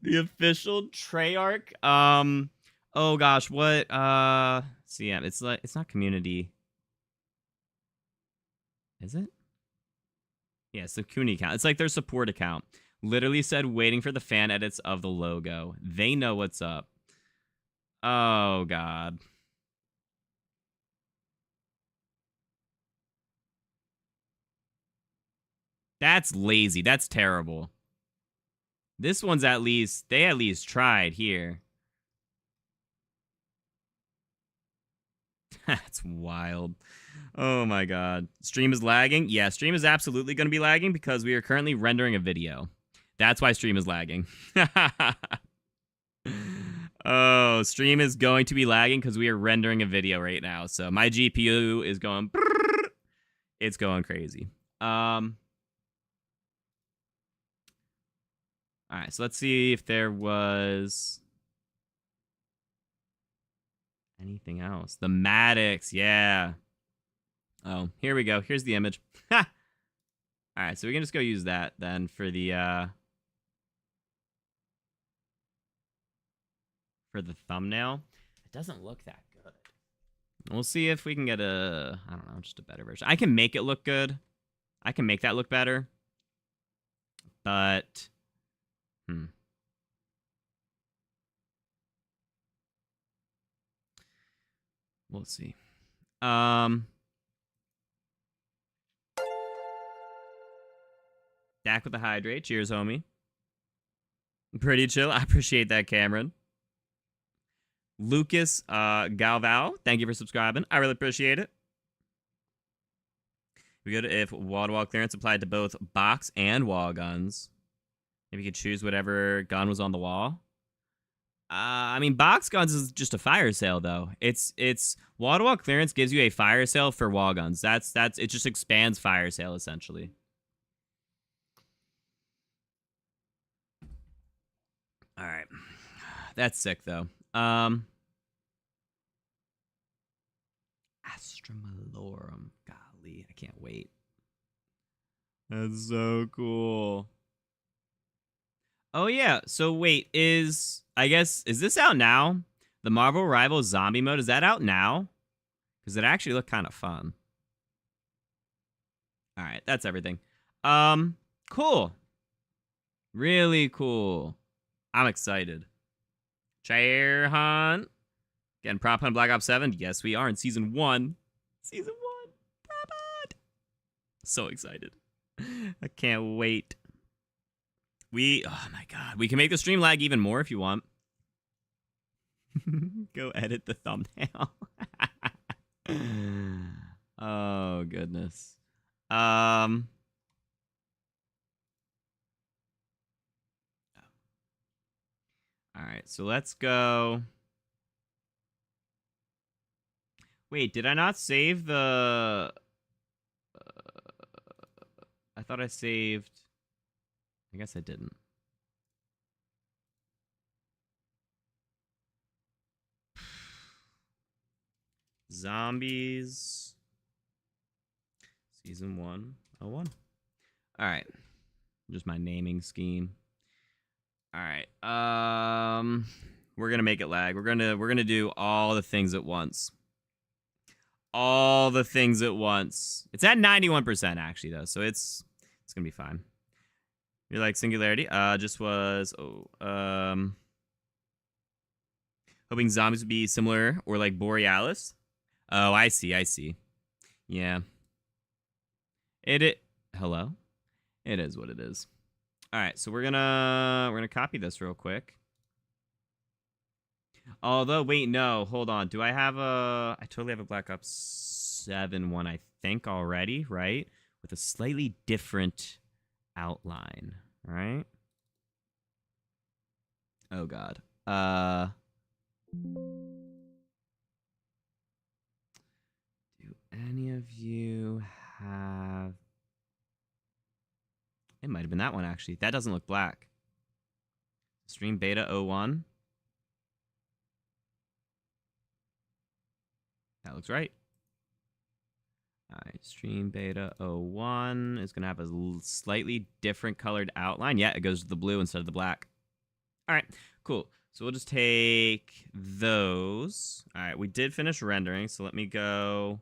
The official Treyarch. Oh gosh, what? s.a.m. It's like, it's not community. Is it? Yeah, it's the community account. It's like their support account. Literally said waiting for the fan edits of the logo. They know what's up. Oh god. That's lazy. That's terrible. This one's at least, they at least tried here. That's wild. Oh my god. Stream is lagging? Yeah, stream is absolutely going to be lagging because we are currently rendering a video. That's why stream is lagging. Oh, stream is going to be lagging because we are rendering a video right now. So my GPU is going... It's going crazy. All right, so let's see if there was anything else. The Maddox, yeah. Oh, here we go. Here's the image. Ha! All right, so we can just go use that then for the thumbnail. It doesn't look that good. We'll see if we can get a, I don't know, just a better version. I can make it look good. I can make that look better. But... We'll see. Dak with the hydrate. Cheers, homie. Pretty chill. I appreciate that, Cameron. Lucas Galval, thank you for subscribing. I really appreciate it. We good if wall-to-wall clearance applied to both box and wall guns. Maybe you could choose whatever gun was on the wall. I mean, box guns is just a fire sale, though. It's wall-to-wall clearance gives you a fire sale for wall guns. That's it. Just expands fire sale essentially. All right, that's sick though. Astra Malorum. Golly, I can't wait. That's so cool. Oh yeah, so wait, is this out now? The Marvel Rivals Zombie Mode, is that out now? Because it actually looked kind of fun. All right, that's everything. Cool. Really cool. I'm excited. Chair Hunt. Getting prop hunt Black Ops 7? Yes, we are in Season 1. Season 1. Prop hunt. So excited. I can't wait. Oh my god, we can make the stream lag even more if you want. Go edit the thumbnail. Oh goodness. All right, so let's go. Wait, did I not save the... I thought I saved... I guess I didn't. Zombies. Season 101. All right. Just my naming scheme. All right. We're going to make it lag. We're going to do all the things at once. All the things at once. It's at 91% actually though, so it's going to be fine. You like Singularity? Just was Hoping zombies would be similar or like Borealis. Oh, I see. Yeah. Hello? It is what it is. All right, so we're gonna copy this real quick. Although, wait, no, hold on. Do I have I totally have a Black Ops 7 one, I think, already, right? With a slightly different outline, right? Oh, God. Do any of you have... It might have been that one, actually. That doesn't look black. Stream Beta 01. That looks right. All right, Stream Beta 01 is going to have a slightly different colored outline. Yeah, it goes to the blue instead of the black. All right, cool. So we'll just take those. All right, we did finish rendering, so let me go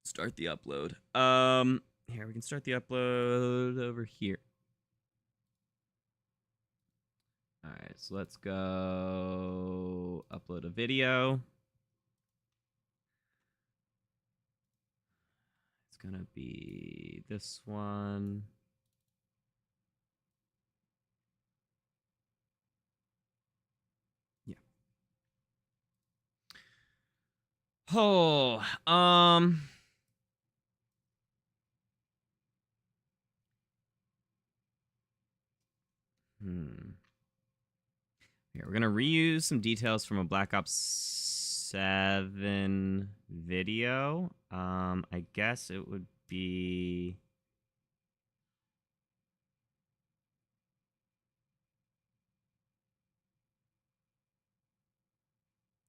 start the upload. Here, we can start the upload over here. All right, so let's go upload a video. It's gonna be this one. Yeah. Oh, Here, we're gonna reuse some details from a Black Ops 7 video. I guess it would be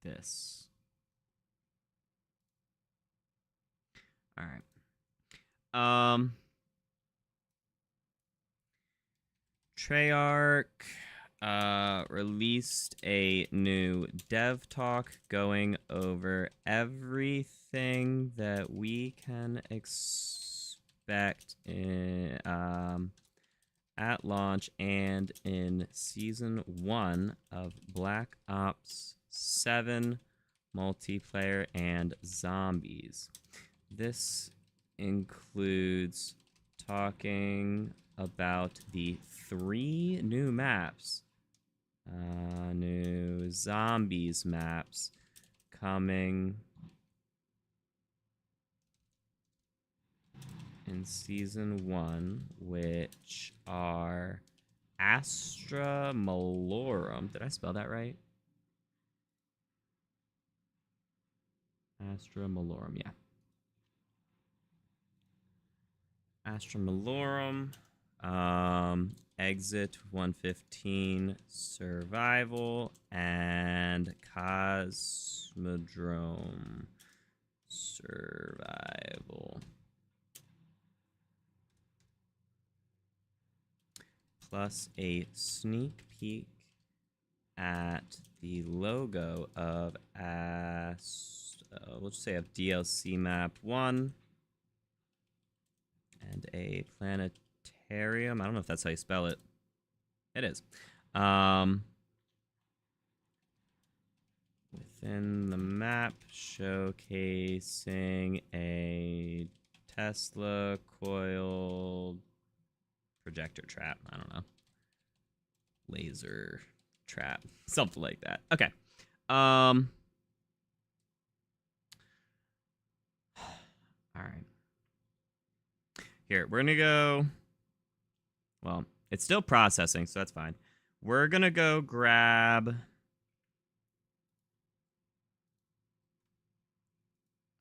this. All right. Treyarch released a new dev talk going over everything that we can expect in, at launch and in Season 1 of Black Ops 7 multiplayer and zombies. This includes talking about the 3 new maps, new zombies maps coming in Season 1, which are Astra Malorum. Did I spell that right? Astra Malorum, yeah. Astra Malorum, Exit 115 Survival, and Cosmodrome Survival. Plus a sneak peek at the logo of we'll just say of DLC map 1 and a planetarium. I don't know if that's how you spell it. It is. Within the map, showcasing a Tesla coiled projector trap. I don't know. Laser trap. Something like that. Okay. All right. Here, we're gonna go. Well, it's still processing, so that's fine. We're gonna go grab.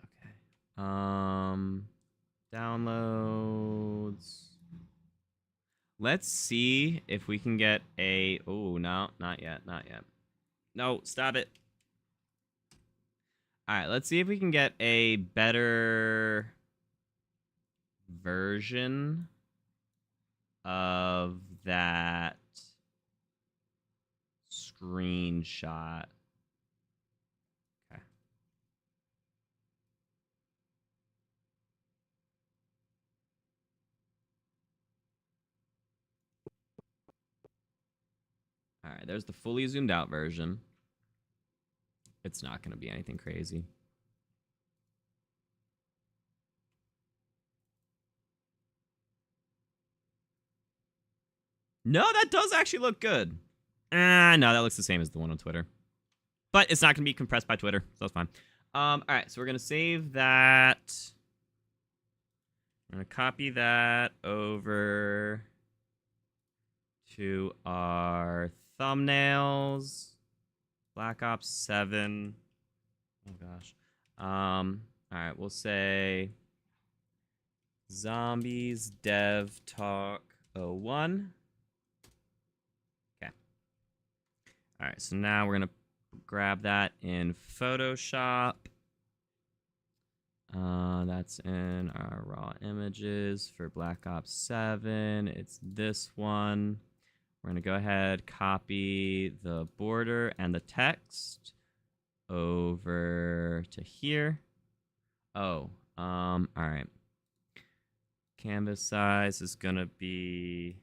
Okay. Downloads. Let's see if we can get a. Oh, no, not yet, not yet. No, stop it. All right, let's see if we can get a better version of that screenshot. Okay. All right, there's the fully zoomed out version. It's not going to be anything crazy. No, that does actually look good. No, that looks the same as the one on Twitter. But it's not going to be compressed by Twitter, so that's fine. All right, so we're going to save that. I'm going to copy that over to our thumbnails. Black Ops 7. Oh, gosh. All right, we'll say Zombies Dev Talk 01. Okay. All right, so now we're going to grab that in Photoshop. That's in our raw images for Black Ops 7. It's this one. We're going to go ahead, copy the border and the text over to here. Oh, all right. Canvas size is going to be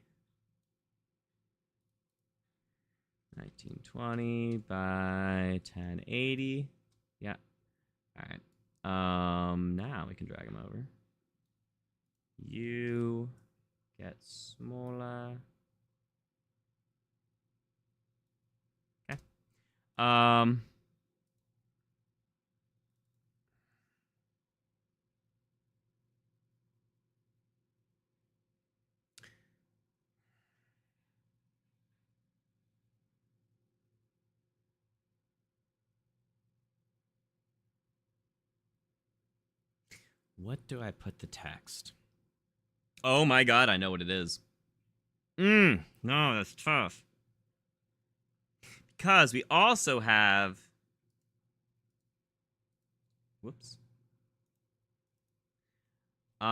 1920 by 1080. Yeah. All right. Now we can drag them over. You get smaller. Okay. What do I put the text? Oh my god, I know what it is. No, that's tough. Because we also have... Whoops. We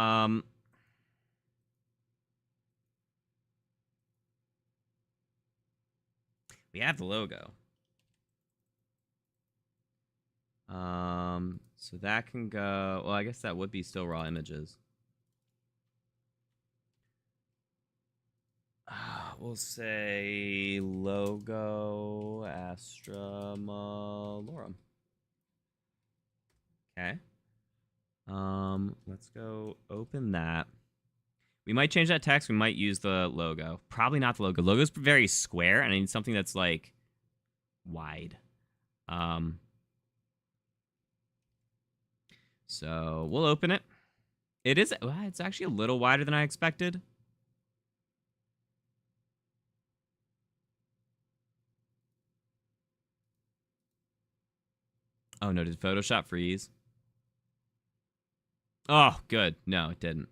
have the logo. So that can go... Well, I guess that would be still raw images. We'll say logo Astra Malorum. Okay. Let's go open that. We might change that text. We might use the logo. Probably not the logo. Logo's very square, and I need something that's like wide. So we'll open it. It is. Well, it's actually a little wider than I expected. Oh no! Did Photoshop freeze? Oh, good. No, it didn't.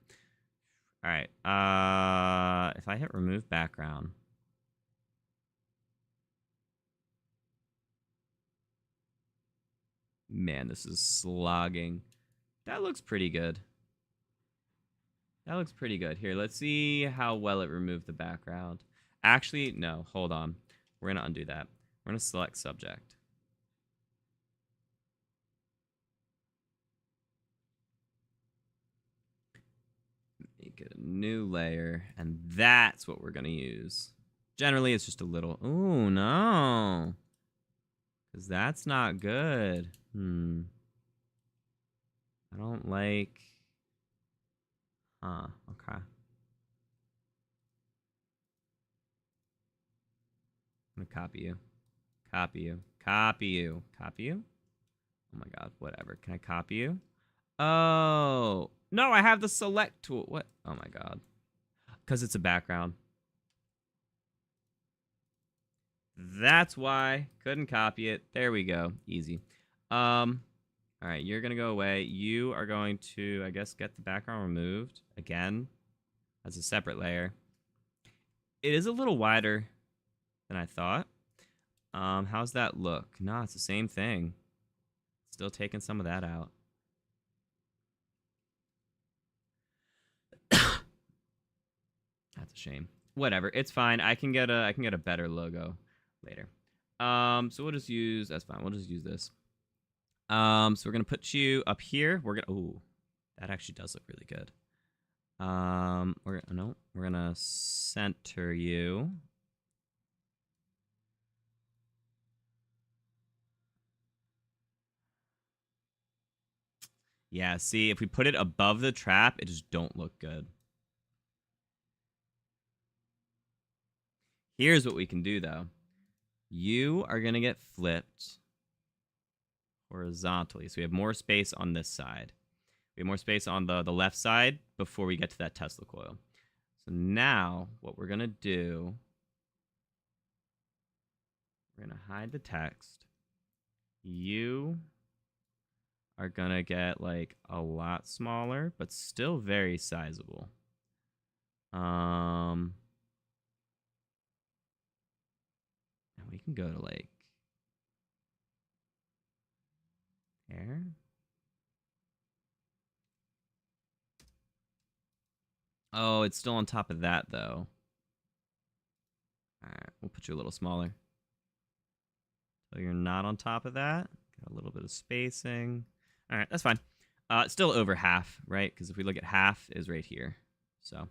All right. If I hit remove background. Man, this is slogging. That looks pretty good. That looks pretty good. Here, let's see how well it removed the background. Actually, no, hold on. We're going to undo that. We're going to select subject. Make it a new layer, and that's what we're going to use. Generally, it's just a little... Ooh, no. Because that's not good. I don't like... Huh, okay. I'm going to copy you. Copy you. Copy you. Copy you? Oh my god, whatever. Can I copy you? Oh. No, I have the select tool. What? Oh my god. Because it's a background. That's why. Couldn't copy it. There we go. Easy. All right, you're going to go away. You are going to, I guess, get the background removed again as a separate layer. It is a little wider than I thought. How's that look? No, it's the same thing. Still taking some of that out. That's a shame. Whatever, it's fine. I can get a better logo later. So we'll just use, that's fine. We'll just use this. So we're gonna put you up here. We're gonna, ooh, that actually does look really good. We're gonna center you. Yeah, see, if we put it above the trap, it just don't look good. Here's what we can do, though. You are going to get flipped horizontally. So we have more space on this side. We have more space on the left side before we get to that Tesla coil. So now what we're going to do, we're going to hide the text. You are going to get like a lot smaller, but still very sizable. And we can go to like there. Oh, it's still on top of that, though. All right, we'll put you a little smaller. So you're not on top of that. Got a little bit of spacing. All right, that's fine. Still over half, right? Because if we look at half, is right here. So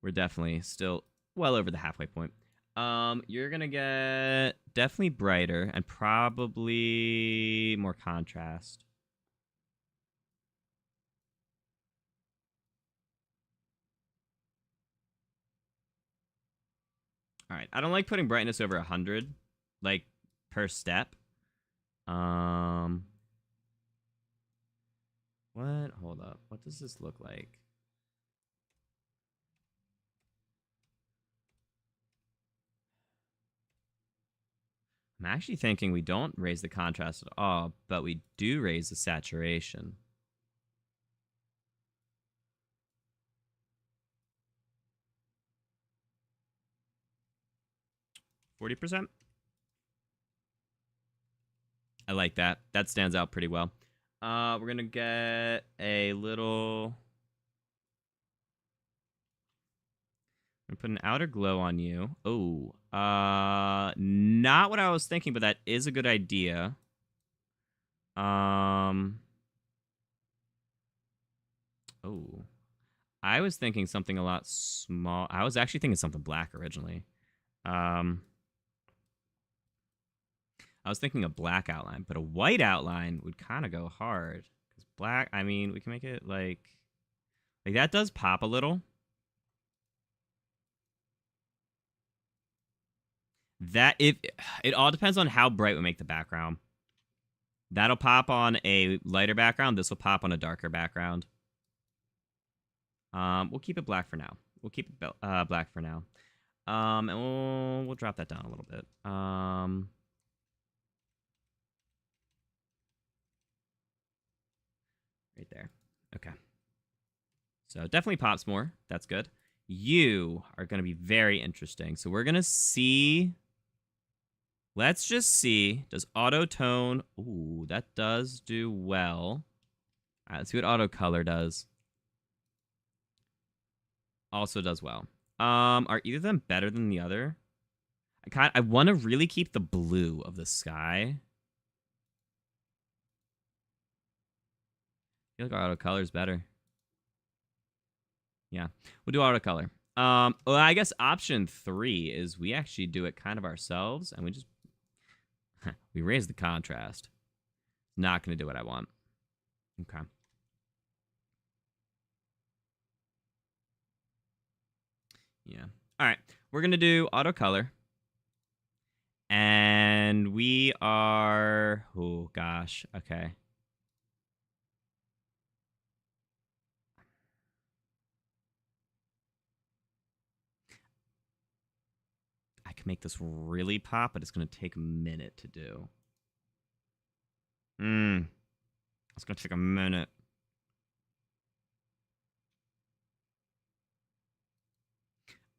we're definitely still well over the halfway point. You're going to get definitely brighter and probably more contrast. All right, I don't like putting brightness over 100, like, per step. What? Hold up. What does this look like? I'm actually thinking we don't raise the contrast at all, but we do raise the saturation. %. I like that. That stands out pretty well. We're going to get a little... I'm going to put an outer glow on you. Oh, not what I was thinking, but that is a good idea. Oh. I was thinking something a lot small. I was actually thinking something black originally. I was thinking a black outline, but a white outline would kind of go hard. Because black, I mean, we can make it like that does pop a little. That it all depends on how bright we make the background. That'll pop on a lighter background. This will pop on a darker background. We'll keep it black for now. We'll keep it black for now. And we'll drop that down a little bit. Right there. Okay. So it definitely pops more. That's good. You are going to be very interesting. So we're going to see... Let's just see. Does auto tone... Ooh, that does do well. All right, let's see what auto color does. Also does well. Are either of them better than the other? I want to really keep the blue of the sky. I feel like our auto color is better. Yeah, we'll do auto color. Well, I guess option 3 is we actually do it kind of ourselves, and we just we raise the contrast. Not going to do what I want. Okay. Yeah. All right. We're going to do auto color. And we are... Oh, gosh. Okay. I can make this really pop, but it's going to take a minute to do. It's going to take a minute.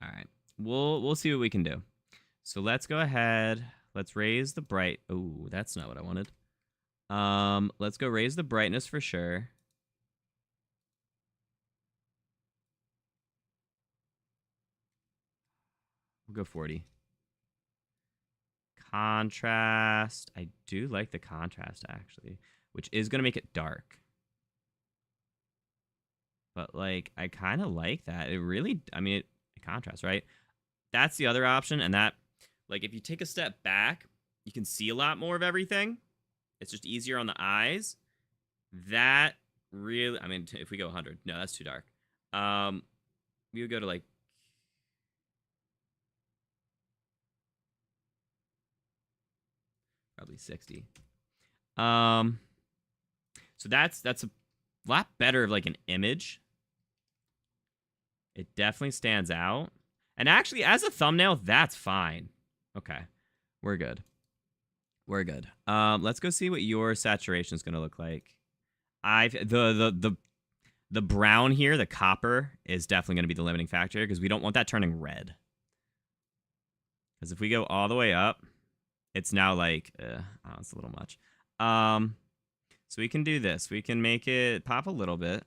All right. We'll see what we can do. So let's go ahead. Let's raise the bright. Oh, that's not what I wanted. Let's go raise the brightness for sure. We'll go 40. Contrast. I do like the contrast, actually, which is going to make it dark. But, like, I kind of like that. It really, I mean, it contrasts, right? That's the other option, and that, like, if you take a step back, you can see a lot more of everything. It's just easier on the eyes. That really, I mean, if we go 100, no, that's too dark. We would go to like probably 60. So that's a lot better of like an image. It definitely stands out. And actually, as a thumbnail, that's fine. Okay, we're good. We're good. Let's go see what your saturation is gonna look like. The brown here, the copper, is definitely gonna be the limiting factor because we don't want that turning red. Because if we go all the way up, it's now like, oh, it's a little much. So we can do this. We can make it pop a little bit.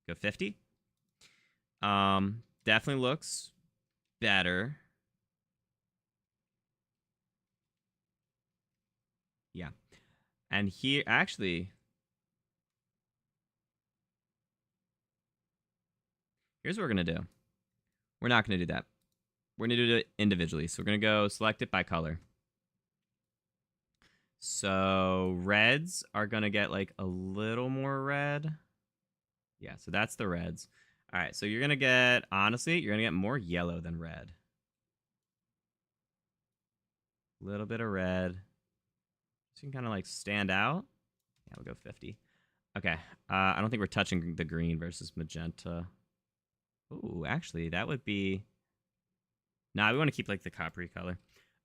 Go 50. Definitely looks better. Yeah. And here, actually, here's what we're going to do. We're not going to do that. We're going to do it individually. So we're going to go select it by color. So reds are going to get like a little more red. Yeah, so that's the reds. All right, so you're going to get, honestly, you're going to get more yellow than red. A little bit of red. So you can kind of like stand out. Yeah, we'll go 50. Okay, I don't think we're touching the green versus magenta. Ooh, actually, that would be... Nah, we want to keep like the coppery color.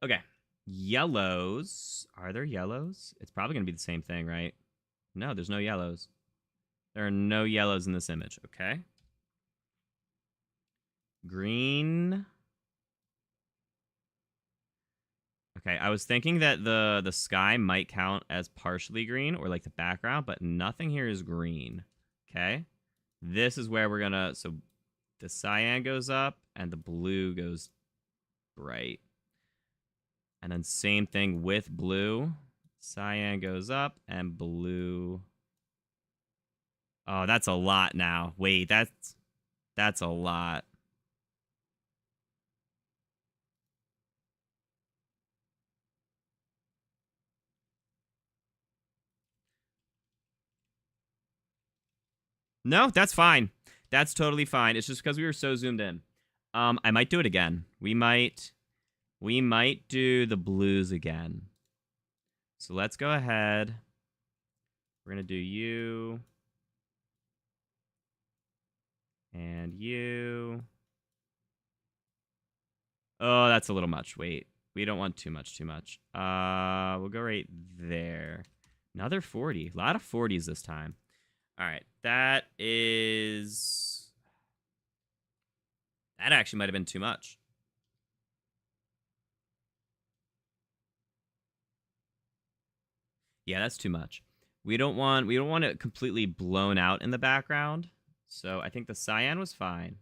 Okay, yellows. Are there yellows? It's probably going to be the same thing, right? No, there's no yellows. There are no yellows in this image, okay? Green. Okay, I was thinking that the sky might count as partially green or like the background, but nothing here is green. Okay? This is where we're gonna, so the cyan goes up and the blue goes bright. And then same thing with blue. Cyan goes up and blue. Oh, that's a lot now. Wait, that's a lot. No, that's fine. That's totally fine. It's just because we were so zoomed in. I might do it again. We might do the blues again. So let's go ahead. We're gonna do you and you. Oh, that's a little much. Wait, we don't want too much. We'll go right there. Another 40. A lot of 40s this time. All right, that actually might have been too much. Yeah, that's too much. We don't want it completely blown out in the background. So I think the cyan was fine.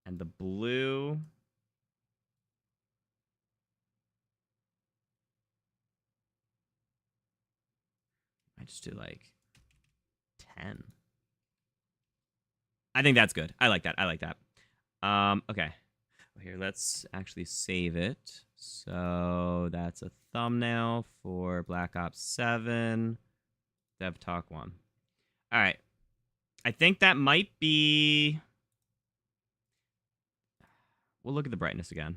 And the blue, I just do like 10. I think that's good. I like that. Okay. Here, let's actually save it. So that's a thumbnail for Black Ops 7. Dev Talk 1. All right. I think that might be... We'll look at the brightness again.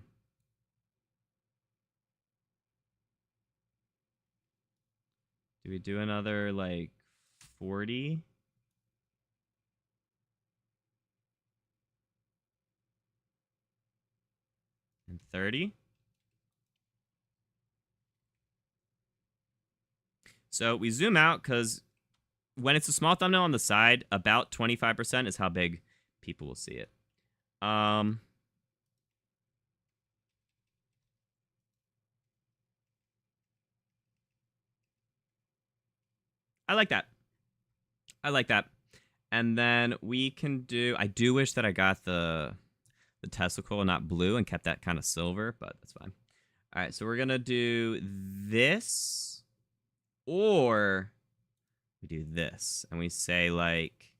Do we do another, like, 40? And 30? So we zoom out because when it's a small thumbnail on the side, about 25% is how big people will see it. I like that. And then we can do... I do wish that I got the testicle and not blue and kept that kind of silver, but that's fine. All right, so we're going to do this, or we do this, and we say, like...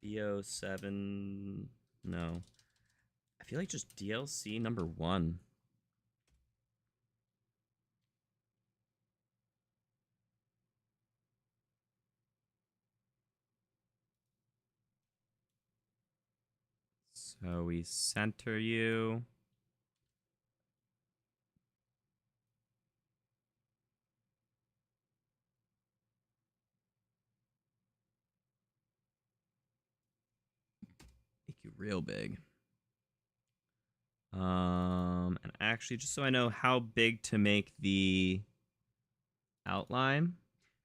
BO7... No. I feel like just DLC number 1. So we center you. Make you real big. And actually, just so I know how big to make the outline,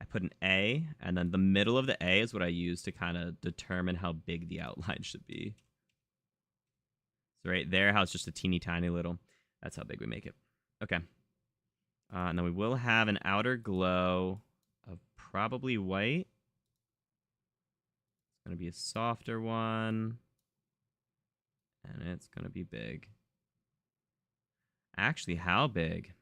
I put an A, and then the middle of the A is what I use to kind of determine how big the outline should be. So right there, how it's just a teeny tiny little, that's how big we make it. Okay. And then we will have an outer glow of probably white. It's going to be a softer one. And it's going to be big. Actually, how big?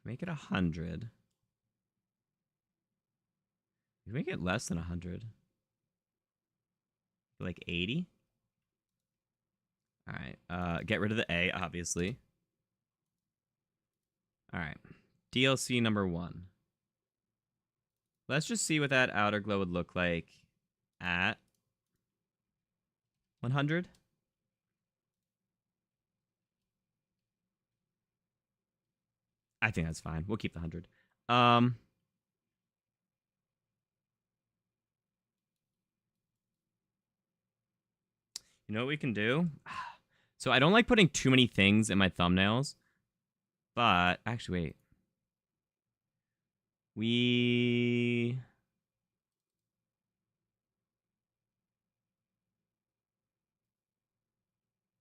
Make it 100. You make it less than 100. Like 80? All right. Get rid of the A, obviously. All right. DLC number 1. Let's just see what that outer glow would look like at 100. I think that's fine. We'll keep the 100. You know what we can do? So I don't like putting too many things in my thumbnails. But, actually, wait.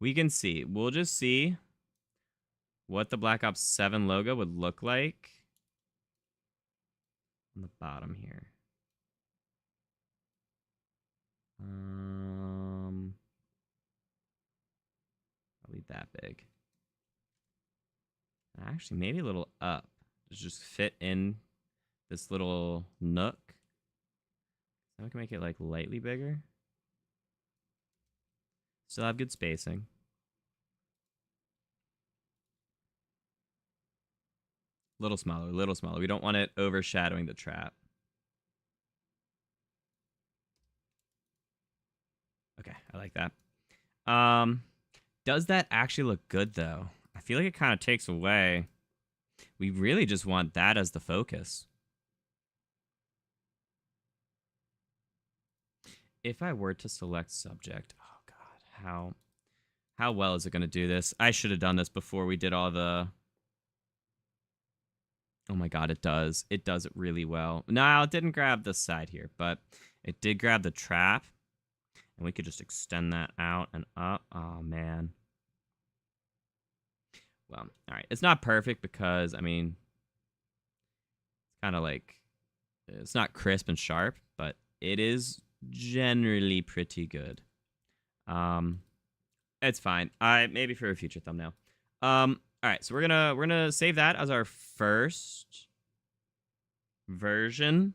We can see. We'll just see what the Black Ops 7 logo would look like on the bottom here. Probably that big. Actually, maybe a little up. Just fit in this little nook. Now we can make it like lightly bigger. Still have good spacing. Little smaller, little smaller. We don't want it overshadowing the trap. Okay, I like that. Does that actually look good, though? I feel like it kind of takes away. We really just want that as the focus. If I were to select subject, oh God, how well is it going to do this? I should have done this before we did all the... Oh my God, it does. It does it really well. No, it didn't grab this side here, but it did grab the trap. And we could just extend that out and up. Oh, man. Well, all right. It's not perfect because, I mean, it's kind of like, it's not crisp and sharp, but it is generally pretty good. It's fine. Maybe for a future thumbnail. All right, so we're gonna save that as our first version.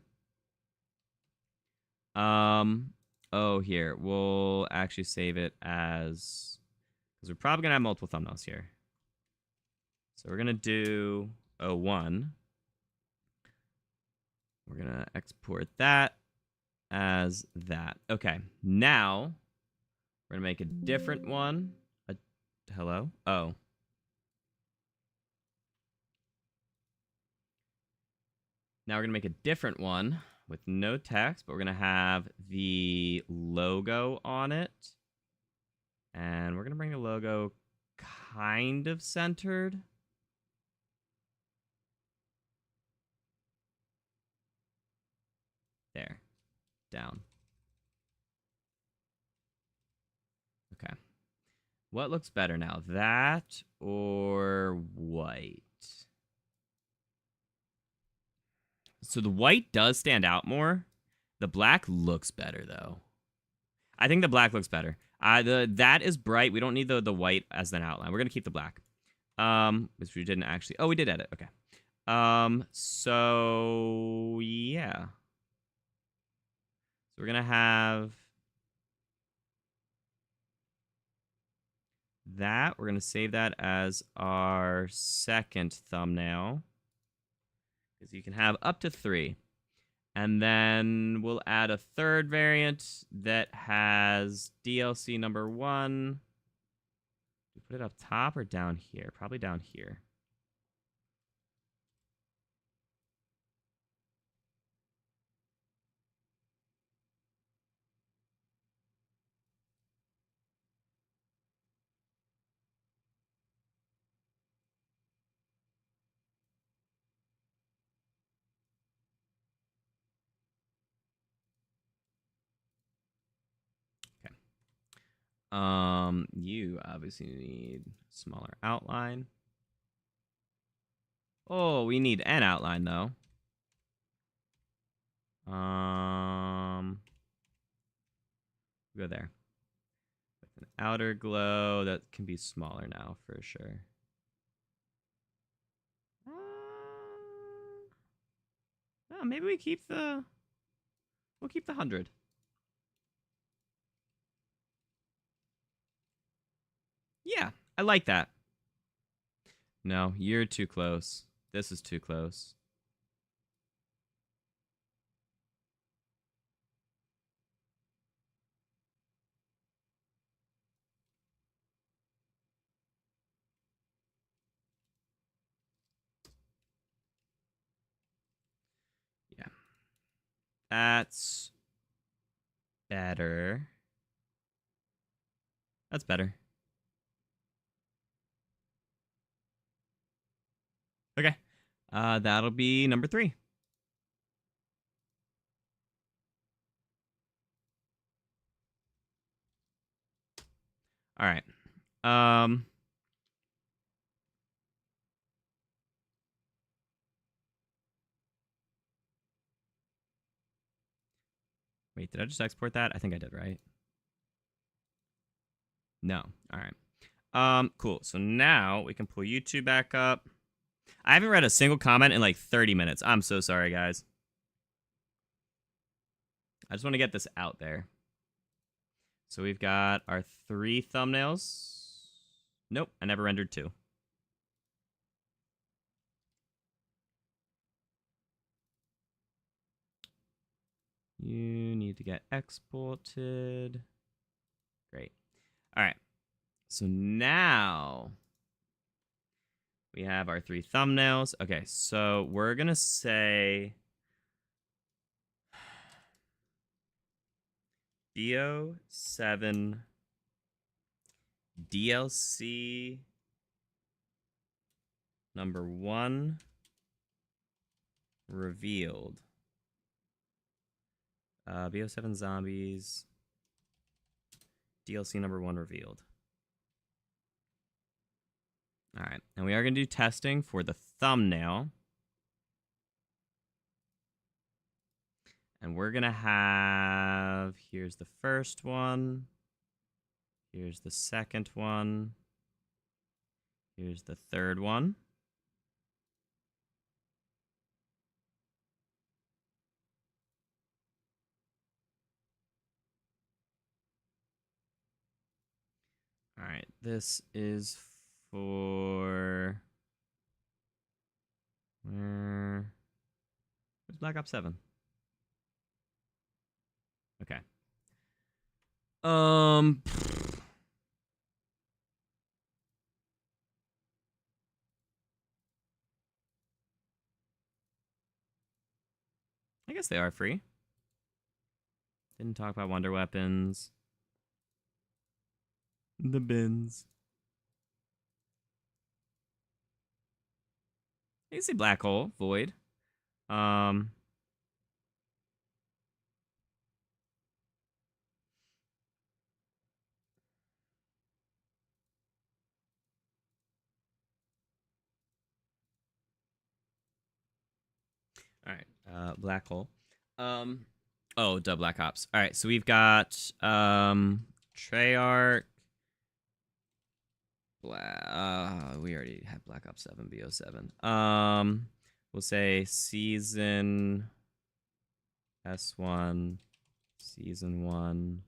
Oh, here. We'll actually save it as... Because we're probably going to have multiple thumbnails here. So we're going to do 01. We're going to export that as that. Okay. Now, we're going to make a different one. Hello? Oh. Now we're going to make a different one with no text, but we're going to have the logo on it. And we're going to bring the logo kind of centered. There. Down. Okay. What looks better now? That or white? So the white does stand out more. The black looks better, though. I think the black looks better. That is bright. We don't need the white as an outline. We're going to keep the black. Which we didn't actually. Oh, we did edit. Okay. So yeah. So we're gonna have that. We're gonna save that as our second thumbnail, because you can have up to 3. And then we'll add a third variant that has DLC number 1. We put it up top or down here? Probably down here. You obviously need smaller outline. Oh, we need an outline though. Go there. With an outer glow that can be smaller now for sure. Oh, maybe we keep the. We'll keep the 100. Yeah, I like that. No, you're too close. This is too close. Yeah. That's better. That's better. Okay. That'll be number 3. All right. Wait, did I just export that? I think I did, right? No. All right. Cool. So now we can pull YouTube back up. I haven't read a single comment in like 30 minutes. I'm so sorry, guys. I just want to get this out there. So we've got our 3 thumbnails. Nope, I never rendered 2. You need to get exported. Great. All right. So now we have our 3 thumbnails. Okay, so we're going to say BO7 DLC number 1 revealed. BO7 Zombies DLC number 1 revealed. All right, and we are going to do testing for the thumbnail. And we're going to have, here's the first one. Here's the second one. Here's the third one. All right, this is for... Where's Black Ops 7? Okay. I guess they are free. Didn't talk about wonder weapons. The bins. You can see black hole, void. All right, black hole. Oh, duh, Black Ops. All right, so we've got Treyarch, We already have Black Ops 7, BO7. We'll say season S1, season 1,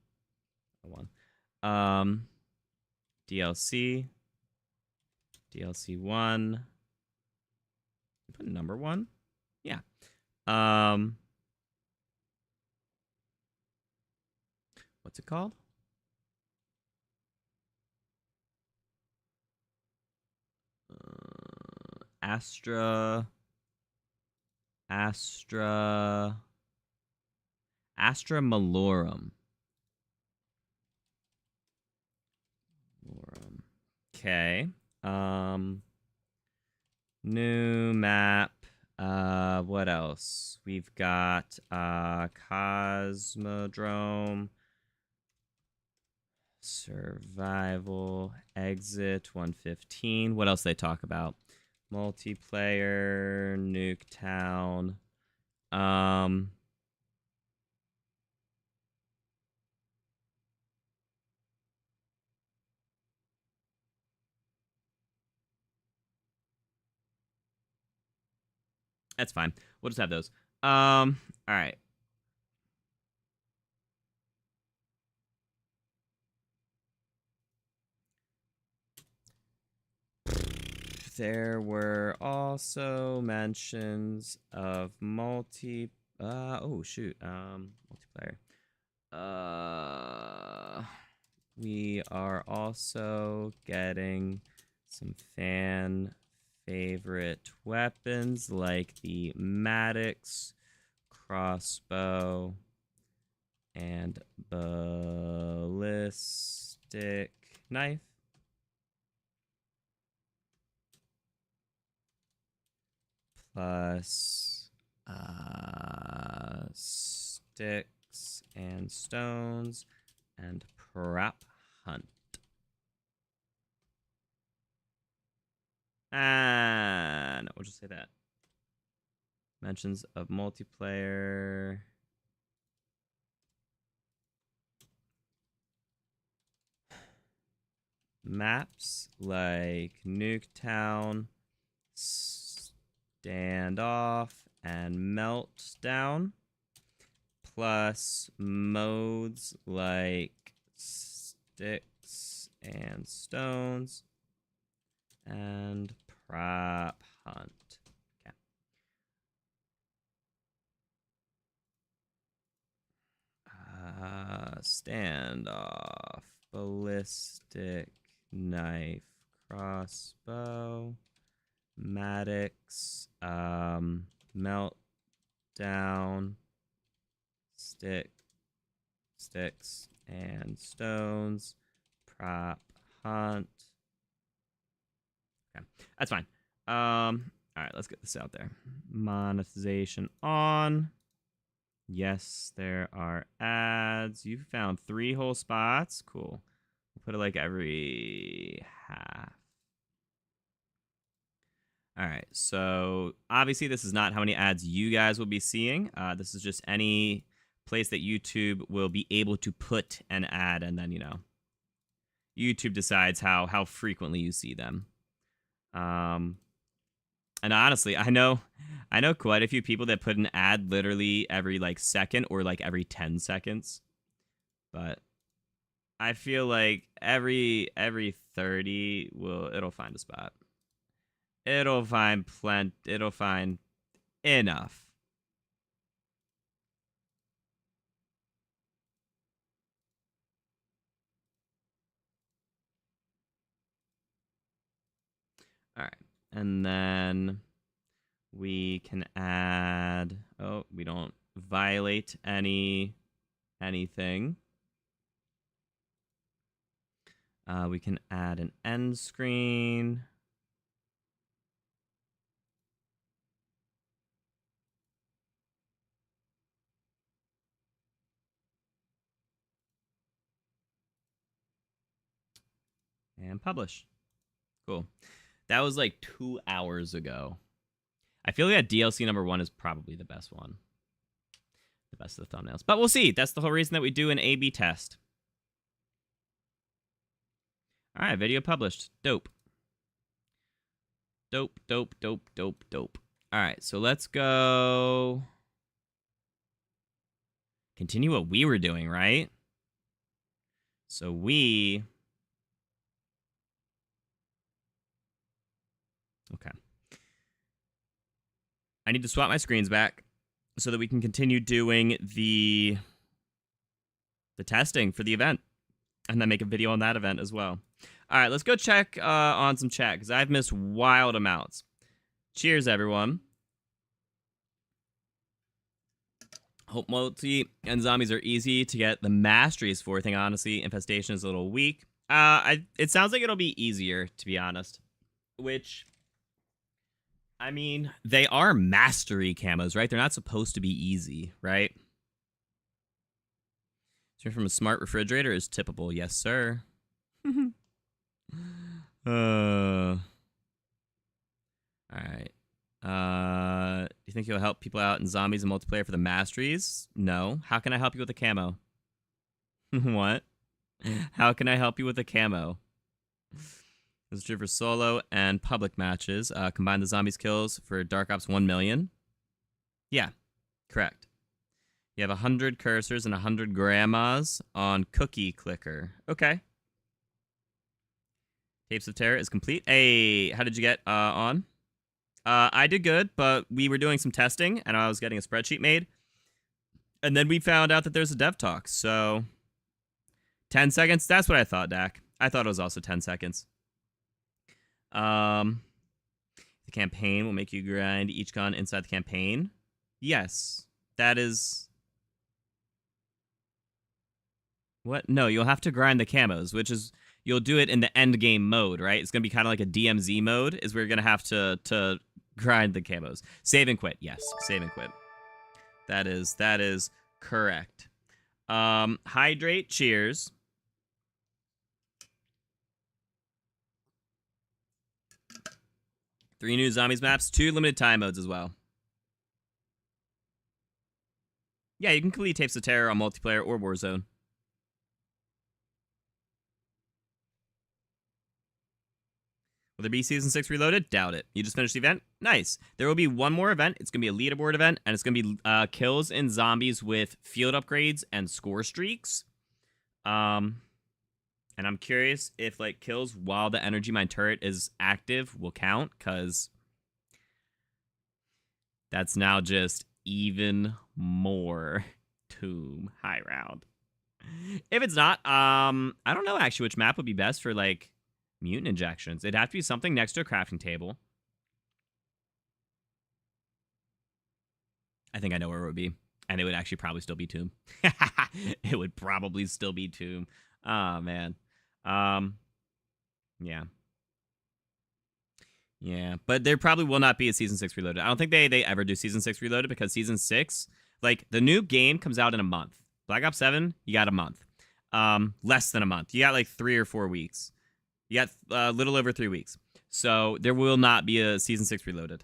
DLC, DLC 1. Put number 1? Yeah. What's it called? Astra Malorum. Okay. New map. What else? We've got Cosmodrome. Survival. Exit 115. What else they talk about? Multiplayer. Nuketown. That's fine. We'll just have those. All right. There were also mentions of multiplayer. We are also getting some fan favorite weapons like the Maddox crossbow and ballistic knife. Plus sticks and stones and prop hunt. No, we'll just say that. Mentions of multiplayer. Maps like Nuketown, Standoff, and Meltdown. Plus modes like sticks and stones and prop hunt. Okay. Standoff, ballistic knife, crossbow, Maddox, meltdown, sticks and stones, prop hunt. Okay, that's fine. All right, let's get this out there. Monetization on. Yes, there are ads. You found 3 whole spots. Cool. We'll put it like every half. All right, so obviously this is not how many ads you guys will be seeing. This is just any place that YouTube will be able to put an ad, and then, you know, YouTube decides how frequently you see them. And honestly, I know quite a few people that put an ad literally every like second or like every 10 seconds. But I feel like every 30 it'll find a spot. It'll find enough. All right. And then we can add, we don't violate anything. We can add an end screen. And publish. Cool. That was like 2 hours ago. I feel like that DLC number 1 is probably the best one. The best of the thumbnails. But we'll see. That's the whole reason that we do an A/B test. All right, video published. Dope. Dope, dope, dope, dope, dope. All right, so let's go. Continue what we were doing, right? So we... Okay. I need to swap my screens back so that we can continue doing the testing for the event. And then make a video on that event as well. All right, let's go check on some chat, because I've missed wild amounts. Cheers, everyone. Hope multi and zombies are easy to get the masteries for. Thing honestly, infestation is a little weak. It sounds like it'll be easier, to be honest. Which, I mean, they are mastery camos, right? They're not supposed to be easy, right? From a smart refrigerator is tippable. Yes, sir. All right. Do you think you'll help people out in zombies and multiplayer for the masteries? No. How can I help you with the camo? What? How can I help you with the camo? This is true for solo and public matches. Combine the zombies kills for Dark Ops 1 million. Yeah, correct. You have 100 cursors and 100 grandmas on Cookie Clicker. Okay. Tapes of Terror is complete. Hey, how did you get on? I did good, but we were doing some testing, and I was getting a spreadsheet made. And then we found out that there's a dev talk, so... 10 seconds? That's what I thought, Dak. I thought it was also 10 seconds. The campaign will make you grind each gun inside the campaign. Yes. That is... What? No, you'll have to grind the camos, which is... You'll do it in the end game mode, right? It's going to be kind of like a DMZ mode, is where you're going to have to grind the camos. Save and quit. Yes, save and quit. That is correct. Hydrate, cheers. Three new zombies maps, 2 limited time modes as well. Yeah, you can complete Tapes of Terror on multiplayer or Warzone. Will there be Season 6 Reloaded? Doubt it. You just finished the event? Nice. There will be one more event. It's going to be a leaderboard event, and it's going to be kills in zombies with field upgrades and score streaks. And I'm curious if, like, kills while the energy mine turret is active will count, because that's now just even more Tomb high round. If it's not, I don't know actually which map would be best for, like, mutant injections. It'd have to be something next to a crafting table. I think I know where it would be. And it would actually probably still be Tomb. It would probably still be Tomb. Oh, man. Yeah. Yeah, but there probably will not be a Season 6 Reloaded. I don't think they ever do Season 6 Reloaded, because Season 6, like, the new game comes out in a month. Black Ops 7, you got a month. Less than a month. You got, like, 3 or 4 weeks. You got a little over 3 weeks. So there will not be a Season 6 Reloaded.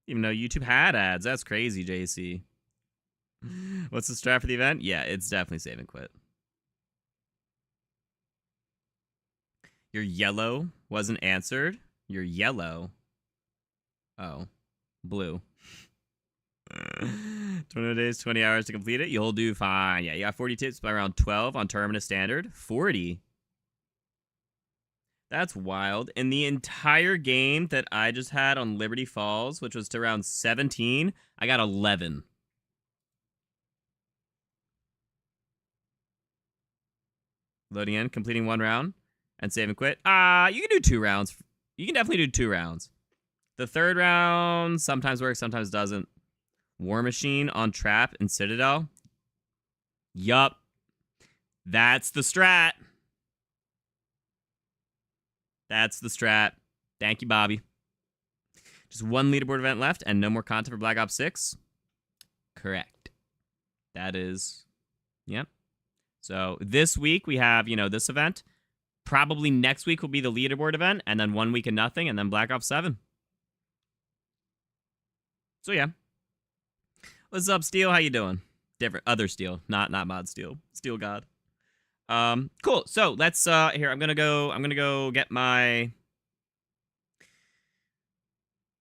Even though YouTube had ads. That's crazy, JC. What's the strat for the event? Yeah, it's definitely save and quit. Your yellow wasn't answered. Your yellow. Oh. Blue. 20 days, 20 hours to complete it. You'll do fine. Yeah, you got 40 tips by around 12 on Terminus Standard. 40. That's wild. In the entire game that I just had on Liberty Falls, which was to around 17, I got 11. Loading in, completing 1 round, and save and quit. You can do 2 rounds. You can definitely do 2 rounds. The 3rd round sometimes works, sometimes doesn't. War Machine on Trap and Citadel. Yup. That's the strat. That's the strat. Thank you, Bobby. Just 1 leaderboard event left and no more content for Black Ops 6. Correct. That is... Yep. So this week we have, this event. Probably next week will be the leaderboard event, and then 1 week of nothing, and then Black Ops 7. So yeah. What's up, Steel? How you doing? Different other Steel, not Mod Steel. Steel God. Cool. So let's here. I'm gonna go get my.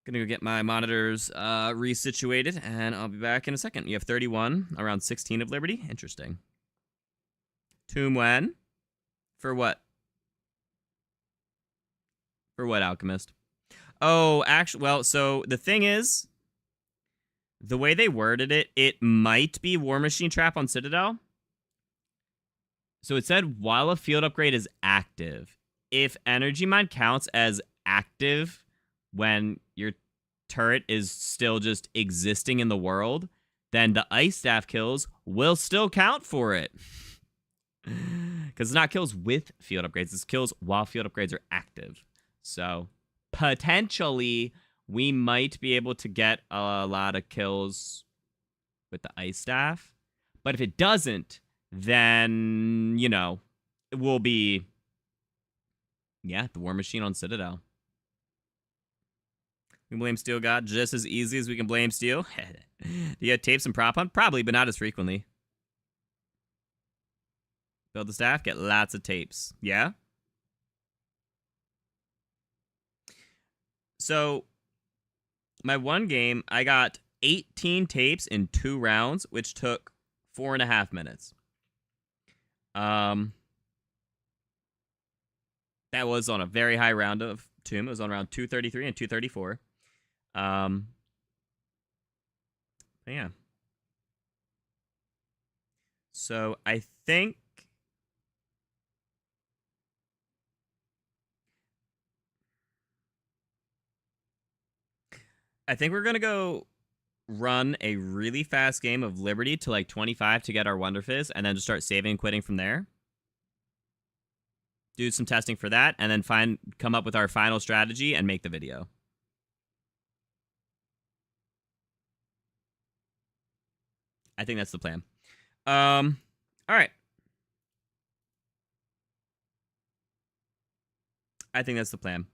Gonna go get my monitors resituated, and I'll be back in a second. You have 31, around 16 of Liberty. Interesting. Tomb when? For what? For what, Alchemist? Oh, actually, well, so the thing is, the way they worded it, it might be War Machine Trap on Citadel. So it said, while a field upgrade is active, if Energy Mine counts as active when your turret is still just existing in the world, then the Ice Staff kills will still count for it. Because it's not kills with field upgrades, it's kills while field upgrades are active. So potentially we might be able to get a lot of kills with the Ice Staff. But if it doesn't, then, you know, it will be, yeah, the War Machine on Citadel. We can blame Steel God just as easy as we can blame Steel. Do you get tapes and prop hunt? Probably, but not as frequently. Build the staff, get lots of tapes. Yeah? So, my one game, I got 18 tapes in 2 rounds, which took 4.5 minutes. That was on a very high round of Tomb. It was on round 233 and 234. But yeah. So I think we're gonna go run a really fast game of Liberty to like 25 to get our Wonder Fizz, and then just start saving and quitting from there. Do some testing for that, and then come up with our final strategy and make the video. I think that's the plan. All right. I think that's the plan.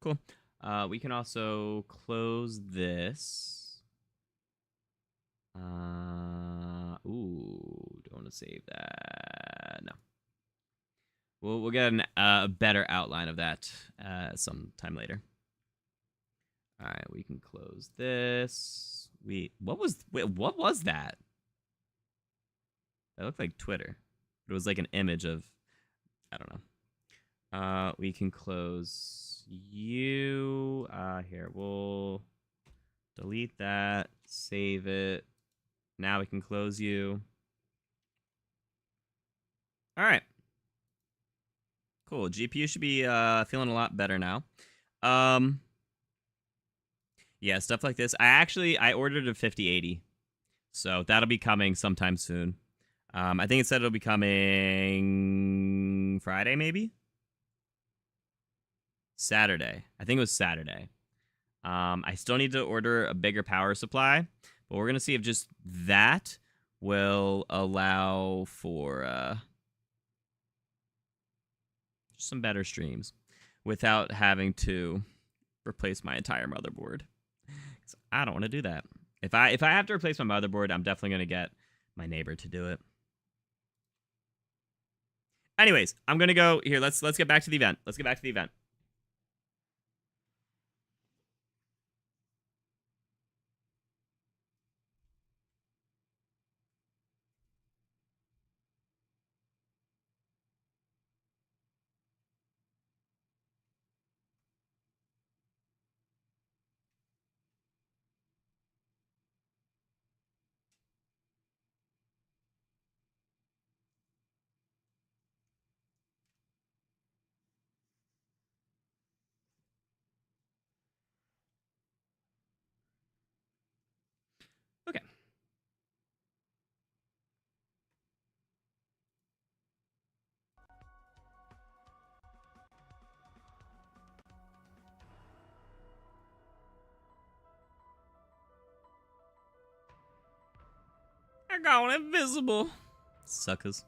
Cool. We can also close this. Ooh, don't want to save that. No. We'll get a better outline of that sometime later. All right, we can close this. What was that? That looked like Twitter. It was like an image of, I don't know. We can close you. Here, we'll delete that, save it. Now we can close you. All right. Cool. GPU should be feeling a lot better now. Yeah, stuff like this. I ordered a 5080. So that'll be coming sometime soon. I think it said it'll be coming Friday, maybe? Saturday. I think it was Saturday. I still need to order a bigger power supply, but we're going to see if just that will allow for some better streams without having to replace my entire motherboard. I don't want to do that. If I have to replace my motherboard, I'm definitely going to get my neighbor to do it. Anyways, I'm going to go here. Let's get back to the event. Let's get back to the event. Okay. I got invisible. Suckers.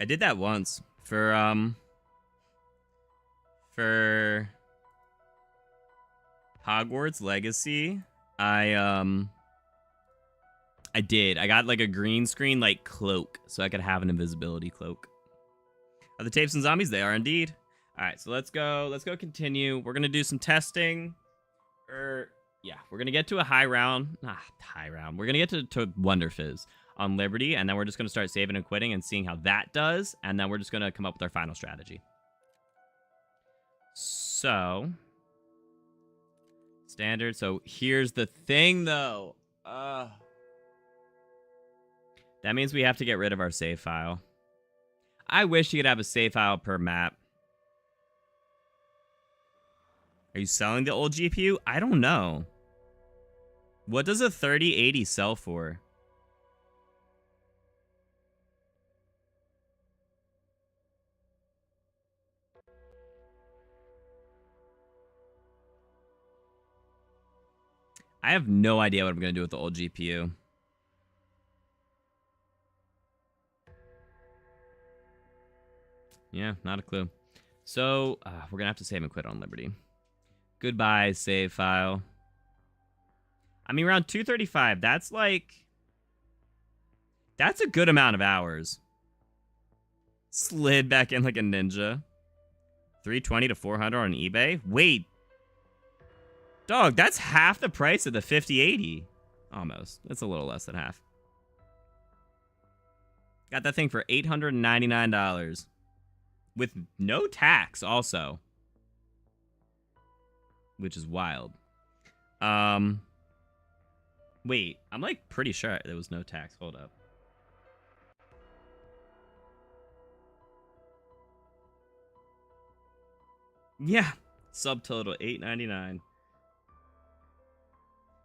I did that once for Hogwarts Legacy. I I did. I got like a green screen like cloak so I could have an invisibility cloak. Are the tapes and zombies? They are indeed. All right, so let's go. Let's go continue. We're going to do some testing. Yeah, we're going to get to a high round. High round. We're going to get to Wonder Fizz on Liberty, and then we're just going to start saving and quitting and seeing how that does, and then we're just going to come up with our final strategy. So, standard. So here's the thing, though. That means we have to get rid of our save file. I wish you could have a save file per map. Are you selling the old GPU? I don't know. What does a 3080 sell for? I have no idea what I'm going to do with the old GPU. Yeah, not a clue. So, we're going to have to save and quit on Liberty. Goodbye, save file. I mean, around 235, that's like... That's a good amount of hours. Slid back in like a ninja. 320 to 400 on eBay? Wait. Dog, that's half the price of the 5080. Almost. That's a little less than half. Got that thing for $899. With no tax, also. Which is wild. Wait, I'm like pretty sure there was no tax. Hold up. Yeah, subtotal $899.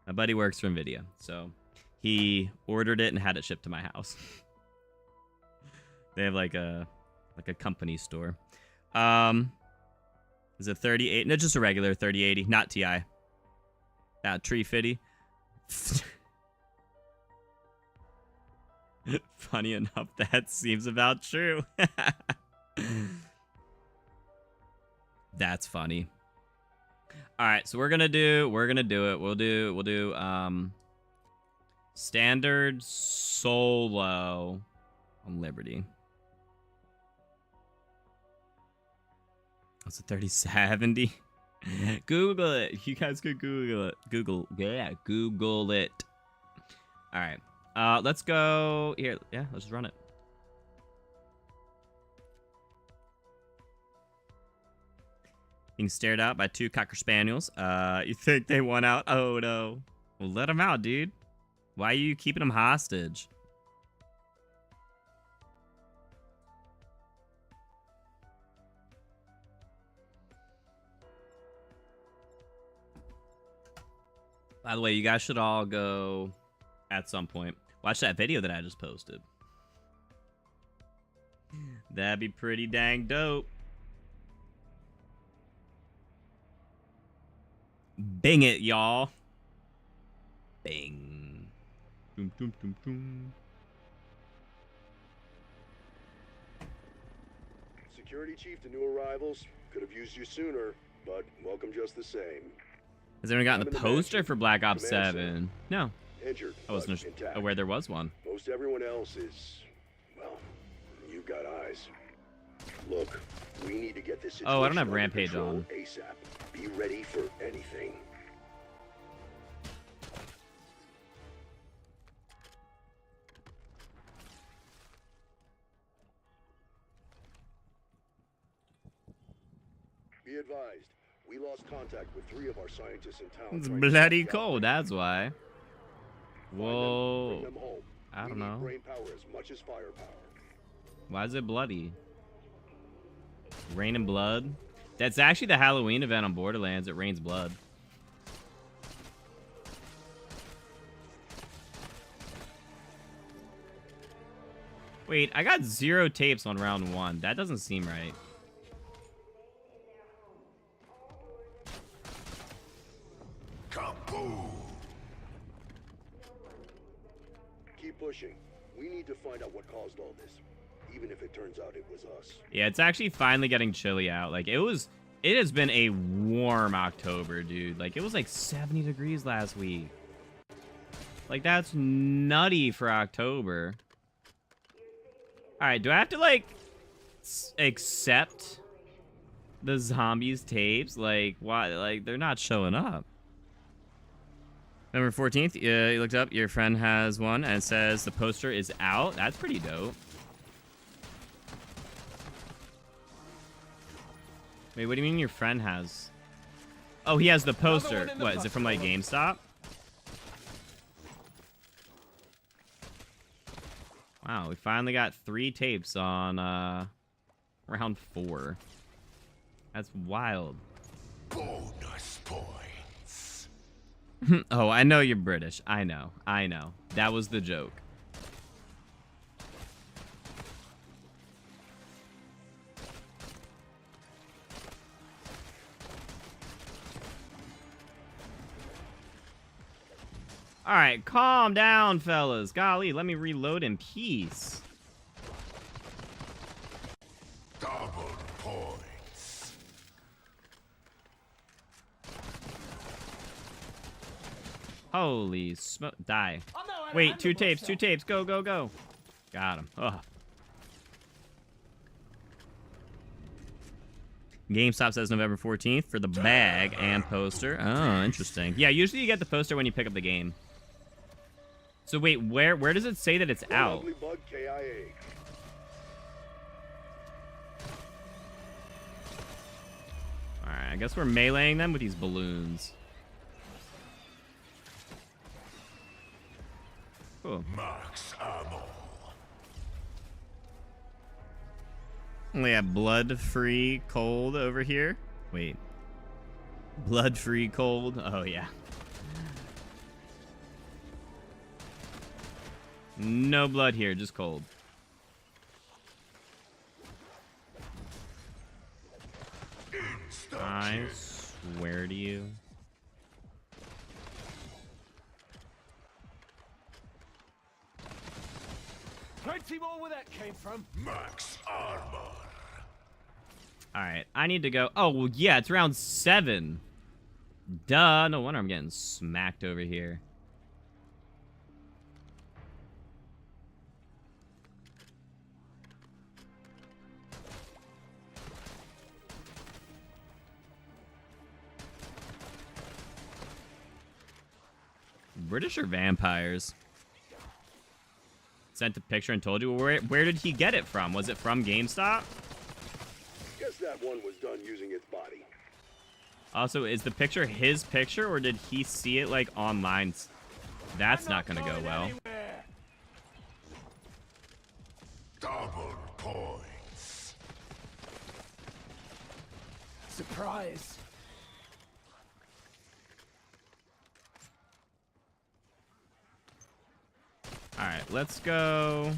My buddy works for NVIDIA, so he ordered it and had it shipped to my house. They have like a company store. Is it 38? No, just a regular 3080, not TI. That tree fitty. Funny enough, that seems about true. That's funny. All right, so we're gonna do it. We'll do standard solo on Liberty. What's a 3070? Google it. You guys could Google it. Google it. All right. Let's go here. Yeah, let's just run it. Being stared at by two Cocker Spaniels. You think they won out? Oh, no. Well, let them out, dude. Why are you keeping them hostage? By the way, you guys should all go at some point. Watch that video that I just posted. That'd be pretty dang dope. Bing it, y'all. Bing. Doom, doom, doom, doom. Security chief to new arrivals. Could have used you sooner, but welcome just the same. Has anyone gotten the poster for Black Ops 7? No. Injured, I wasn't aware there was one. Most everyone else is, well, you've got eyes. Look, we need to get this situation I don't have Rampage on. ASAP. Be ready for anything. Be advised, we lost contact with 3 of our scientists in town. It's bloody cold, that's why. Whoa. I don't know. Brain power as much as firepower. Why is it bloody? Rain and blood? That's actually the Halloween event on Borderlands. It rains blood. Wait, I got 0 tapes on round 1. That doesn't seem right. Keep pushing. We need to find out what caused all this. Even if it turns out it was us. Yeah, it's actually finally getting chilly out. Like, it has been a warm October, dude. Like, it was like 70 degrees last week. Like, that's nutty for October. Alright, do I have to, like, accept the zombies tapes? Like, why? Like, they're not showing up. November 14th, you looked up, your friend has one, and it says the poster is out. That's pretty dope. Wait, what do you mean your friend has? Oh, he has the poster. What, is it from, like, GameStop? Wow, we finally got 3 tapes on round 4. That's wild. Bonus points. Oh, I know you're British. I know. That was the joke. All right, calm down, fellas. Golly, let me reload in peace. Double points. Holy smoke. Die. Wait, 2 tapes, 2 tapes. Go, go, go. Got him. Ugh. GameStop says November 14th for the bag and poster. Oh, interesting. Yeah, usually you get the poster when you pick up the game. So wait, where does it say that it's out? Alright, I guess we're meleeing them with these balloons. Cool. Max ammo. We have blood-free cold over here. Wait. Blood-free cold? Oh, yeah. No blood here, just cold. I swear to you. Plenty more where that came from. Max armor. Alright, I need to go. Oh, well, yeah, it's round 7. Duh, no wonder I'm getting smacked over here. British or vampires? Sent a picture and told you. Where did he get it from? Was it from GameStop? Guess that one was done using its body. Also, is the picture his picture, or did he see it, like, online? That's not gonna go well. Double points. Surprise. Alright, let's go.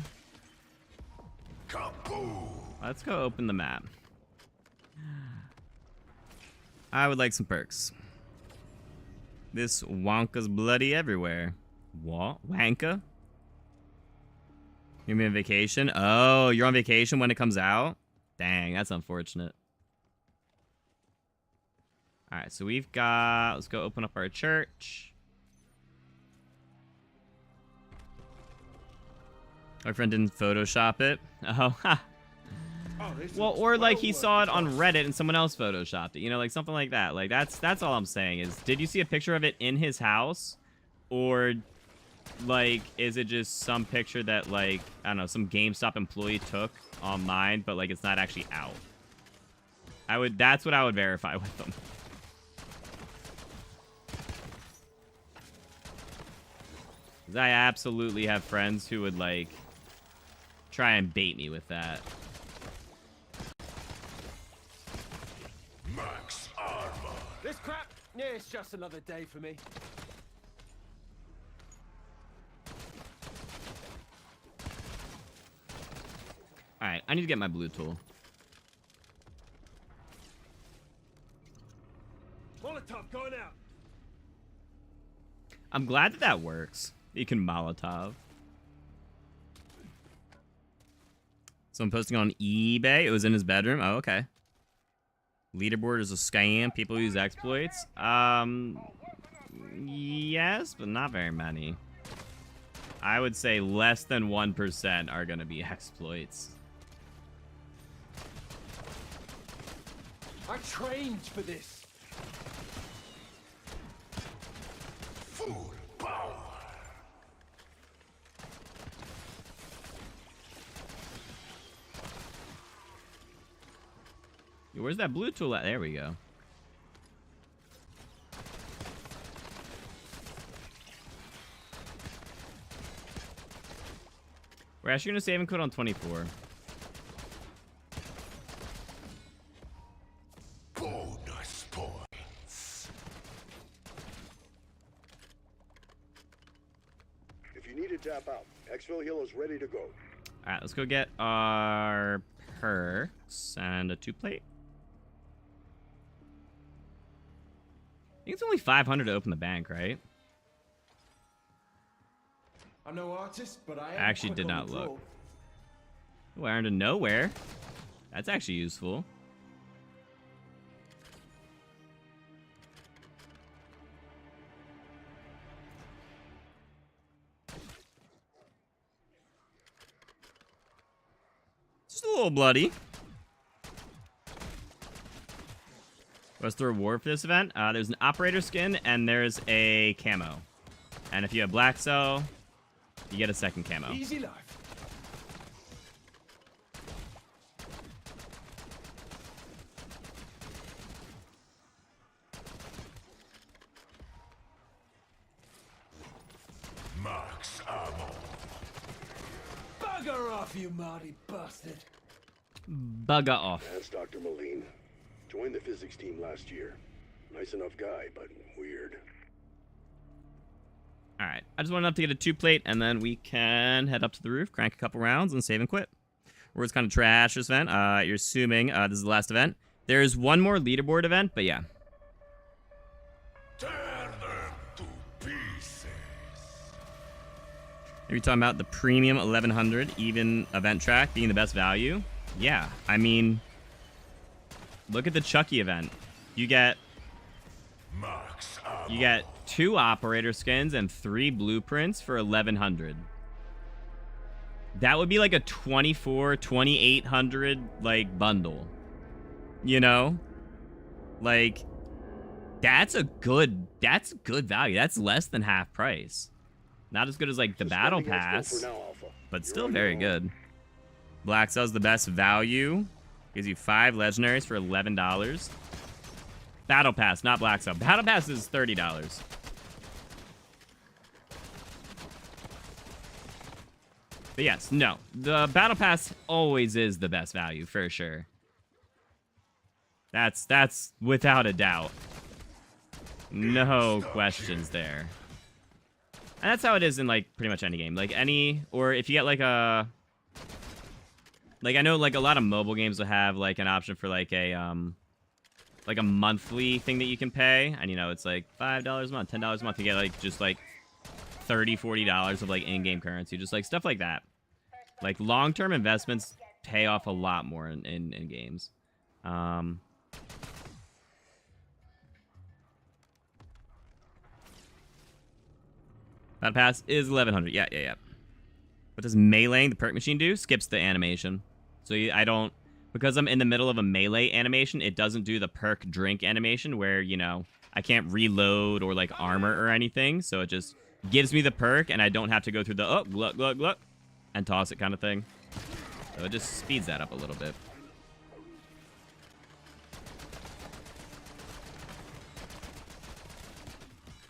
Kaboom. Let's go open the map. I would like some perks. This Wonka's bloody everywhere. What? Wanka? You're on vacation? Oh, you're on vacation when it comes out? Dang, that's unfortunate. Alright, so we've got... Let's go open up our church. Our friend didn't Photoshop it. Oh, ha. Well, or like he saw it on Reddit and someone else Photoshopped it. You know, like something like that. Like that's all I'm saying is, did you see a picture of it in his house? Or, like, is it just some picture that, like, I don't know, some GameStop employee took online, but, like, it's not actually out? That's what I would verify with them. Because I absolutely have friends who would, like, try and bait me with that. Max armor. This crap, yeah, it's just another day for me. Alright, I need to get my blue tool. Molotov going out. I'm glad that works. You can Molotov. So I'm posting on eBay. It was in his bedroom. Oh, okay. Leaderboard is a scam. People use exploits. Yes, but not very many. I would say less than 1% are going to be exploits. I trained for this. Full power. Where's that blue tool at? There we go. We're actually going to save and quit on 24. Bonus points. If you need to tap out, exfil heal is ready to go. All right, let's go get our perks and a 2-plate. I think it's only 500 to open the bank, right? I'm no artist, but I actually did not look. Oh, I earned a nowhere. That's actually useful. Just a little bloody. What's the reward for this event? There's an operator skin and there's a camo. And if you have black cell, you get a second camo. Easy life. Max ammo. Bugger off, you Marty bastard. Bugger off. That's Dr. Moline. Joined the physics team last year. Nice enough guy, but weird. All right, I just want enough to get a 2-plate, and then we can head up to the roof, crank a couple rounds, and save and quit. Word's kind of trash this event. You're assuming this is the last event. There's one more leaderboard event, but yeah. Turn them to pieces. Are you talking about the premium 1100 even event track being the best value? Yeah, I mean, look at the Chucky event. You get 2 operator skins and 3 blueprints for 1100. That would be like a 2800 like bundle. You know? Like that's good value. That's less than half price. Not as good as like the battle pass, but still very good. Black Cell's the best value. Gives you 5 legendaries for $11. Battle Pass, not Black Cell. Battle Pass is $30. But yes, no. The Battle Pass always is the best value, for sure. That's without a doubt. No questions there. And that's how it is in, like, pretty much any game. Like, or if you get, like, a... Like, I know, like, a lot of mobile games will have, like, an option for, like a monthly thing that you can pay. And, you know, it's, like, $5 a month, $10 a month. You get, like, just, like, $30, $40 of, like, in-game currency. Just, like, stuff like that. Like, long-term investments pay off a lot more in games. Battle Pass is 1100. Yeah. What does meleeing the perk machine do? Skips the animation. So I don't... Because I'm in the middle of a melee animation, it doesn't do the perk drink animation where, you know, I can't reload or, like, armor or anything. So it just gives me the perk, and I don't have to go through the, oh, look, and toss it kind of thing. So it just speeds that up a little bit.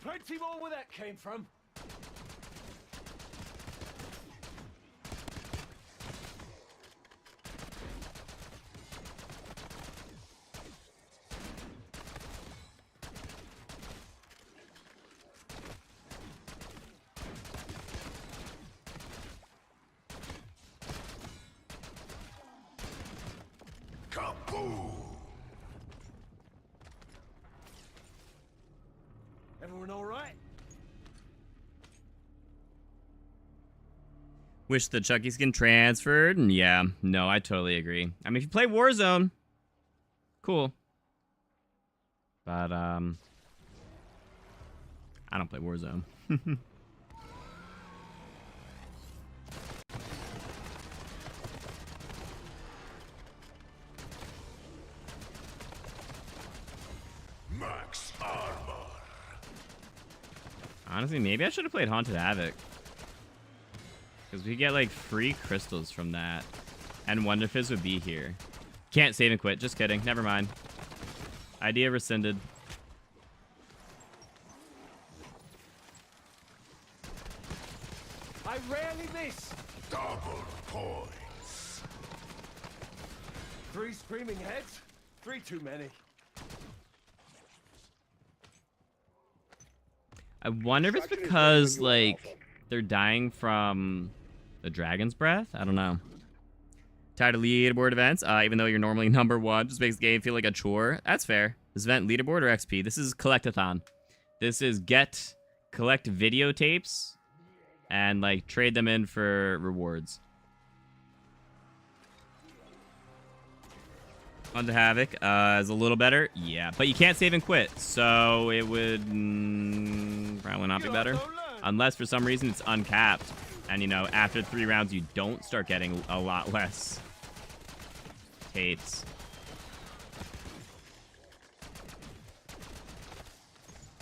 Plenty more where that came from. Everyone all right? Wish the Chucky skin transferred. And yeah, no, I totally agree. I mean, if you play Warzone, cool. But, I don't play Warzone. Honestly, maybe I should have played Haunted Havoc. Because we get, like, free crystals from that. And Wonder Fizz would be here. Can't save and quit. Just kidding. Never mind. Idea rescinded. I rarely miss. Double points. 3 screaming heads? 3 too many. I wonder if it's because, like, they're dying from the Dragon's Breath? I don't know. Tired of leaderboard events? Even though you're normally #1, just makes the game feel like a chore. That's fair. This event leaderboard or XP? This is Collectathon. This is collect videotapes, and, like, trade them in for rewards. Haunted Havoc is a little better. Yeah, but you can't save and quit, so it would probably not be better. Unless for some reason it's uncapped. And, you know, after 3 rounds, you don't start getting a lot less tapes.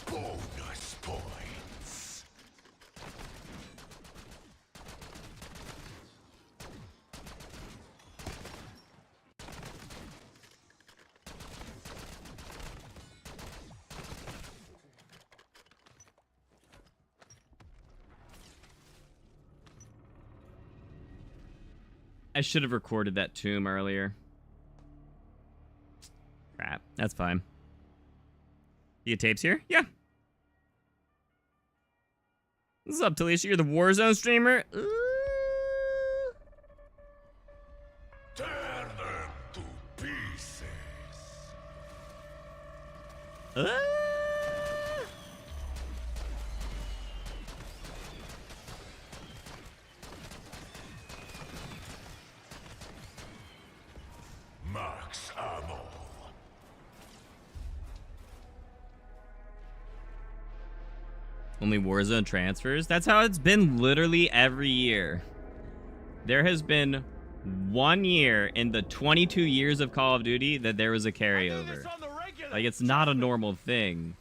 Bonus points. I should have recorded that tomb earlier. Crap. That's fine. You get tapes here? Yeah. What's up, Talisha? You're the Warzone streamer? Turn them to pieces. Max ammo. Only Warzone transfers? That's how it's been literally every year. There has been 1 year in the 22 years of Call of Duty that there was a carryover. Like, it's not a normal thing.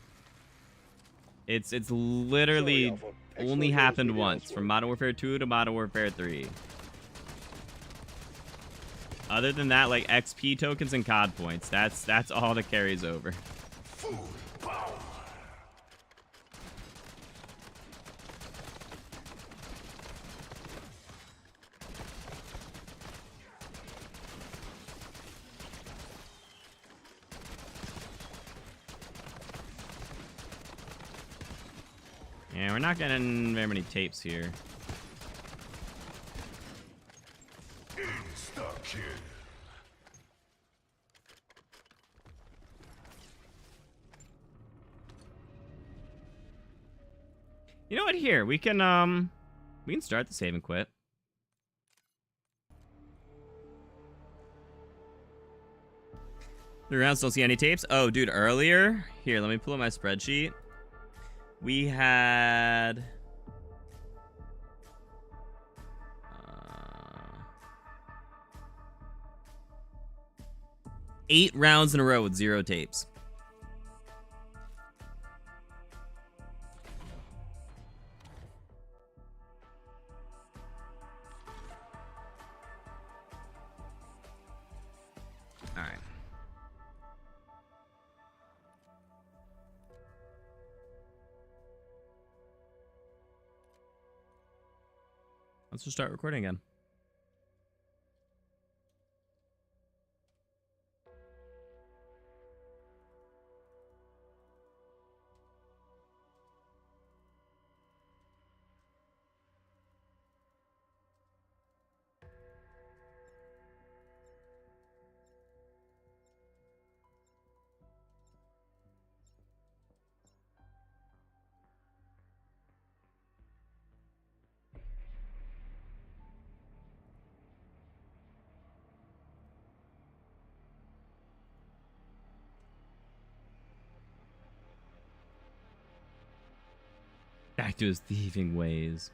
It's literally only happened once, from Modern Warfare 2 to Modern Warfare 3. Other than that, like XP tokens and COD points, that's all that carries over. Full power. Yeah, we're not getting very many tapes here. Insta-kill. You know what? Here we can start the save and quit. The rounds don't see any tapes. Oh, dude, earlier here. Let me pull up my spreadsheet. We had 8 rounds in a row with 0 tapes. All right. Let's just start recording again. Back to his thieving ways.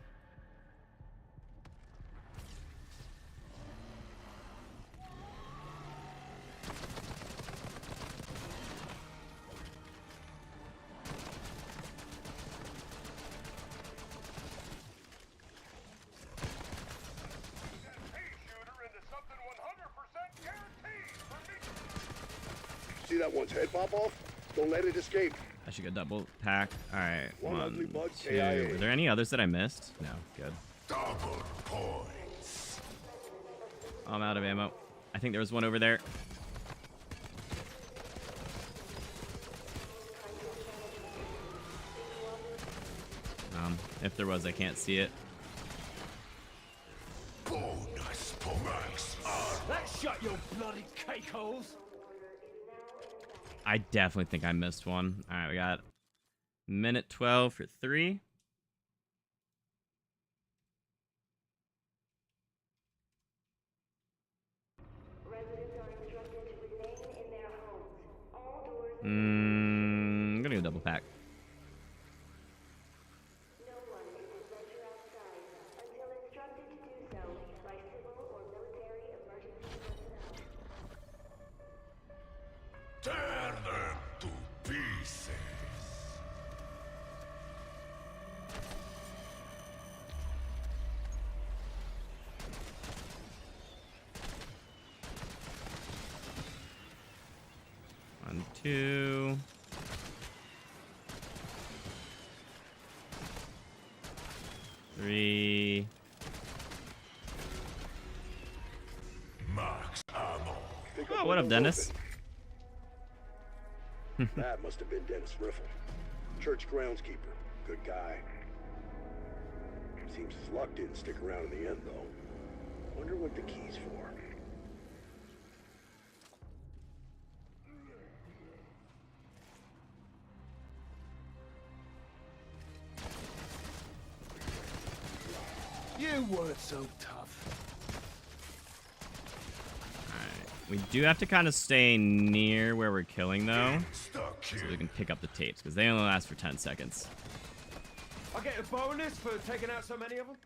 that one's head pop off? Don't let it escape. I should go double pack. All right, One ugly bug, 2. KIA. Were there any others that I missed? No, good. Double points. I'm out of ammo. I think there was one over there. If there was, I can't see it. Bonus points. Let's shut your bloody cake holes. I definitely think I missed one. All right, we got minute 12 for 3. I'm gonna go double pack. Tear them to pieces. One, 2. Three. Max ammo. Oh, what up, Dennis? That must have been Dennis Riffle. Church groundskeeper. Good guy. Seems his luck didn't stick around in the end, though. Wonder what the key's for. You weren't so tough. We do have to kind of stay near where we're killing, though, so we can pick up the tapes, because they only last for 10 seconds. I get a bonus for taking out so many of them?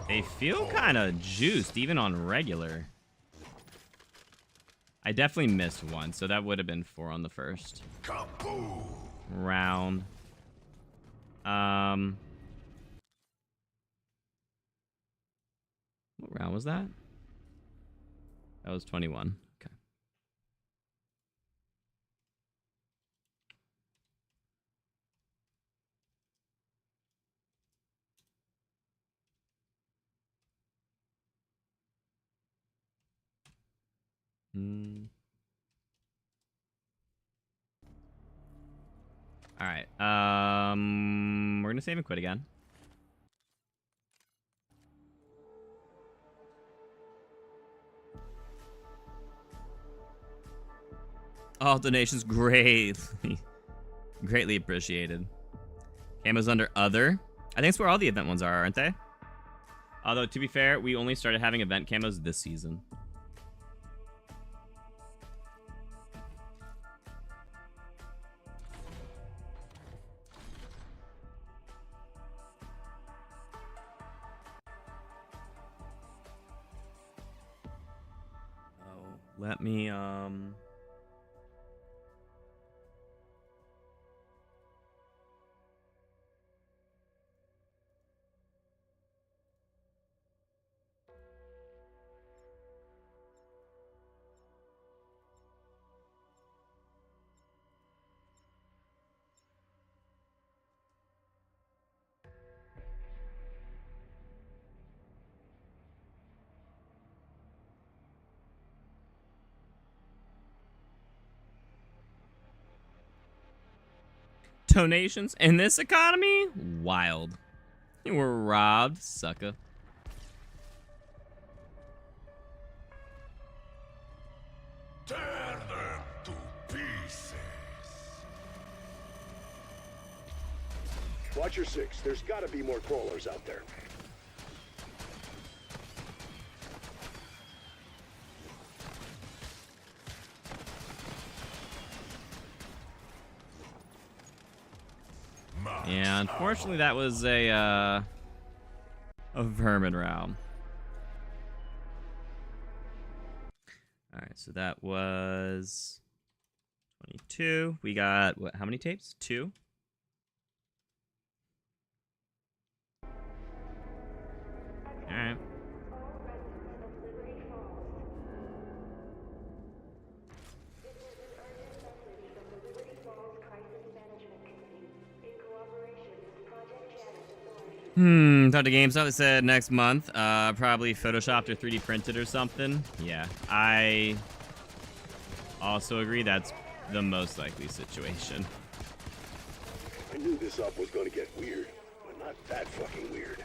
They feel kind of juiced, even on regular. I definitely missed one, so that would have been 4 on the first round. What round was that? That was 21. Okay. All right. We're gonna save and quit again. All donations greatly appreciated. Camo's under other. I think it's where all the event ones are, aren't they? Although, to be fair, we only started having event camos this season. Let me, donations in this economy? Wild. You were robbed, sucker. Tear them to pieces. Watch your 6. There's gotta be more crawlers out there. Yeah, unfortunately that was a vermin round. Alright, so that was 22. We got, what, how many tapes? 2? Alright. Thought the GameStop they said next month. Probably photoshopped or 3D printed or something. Yeah, I also agree that's the most likely situation. I knew this up was going to get weird, but not that fucking weird.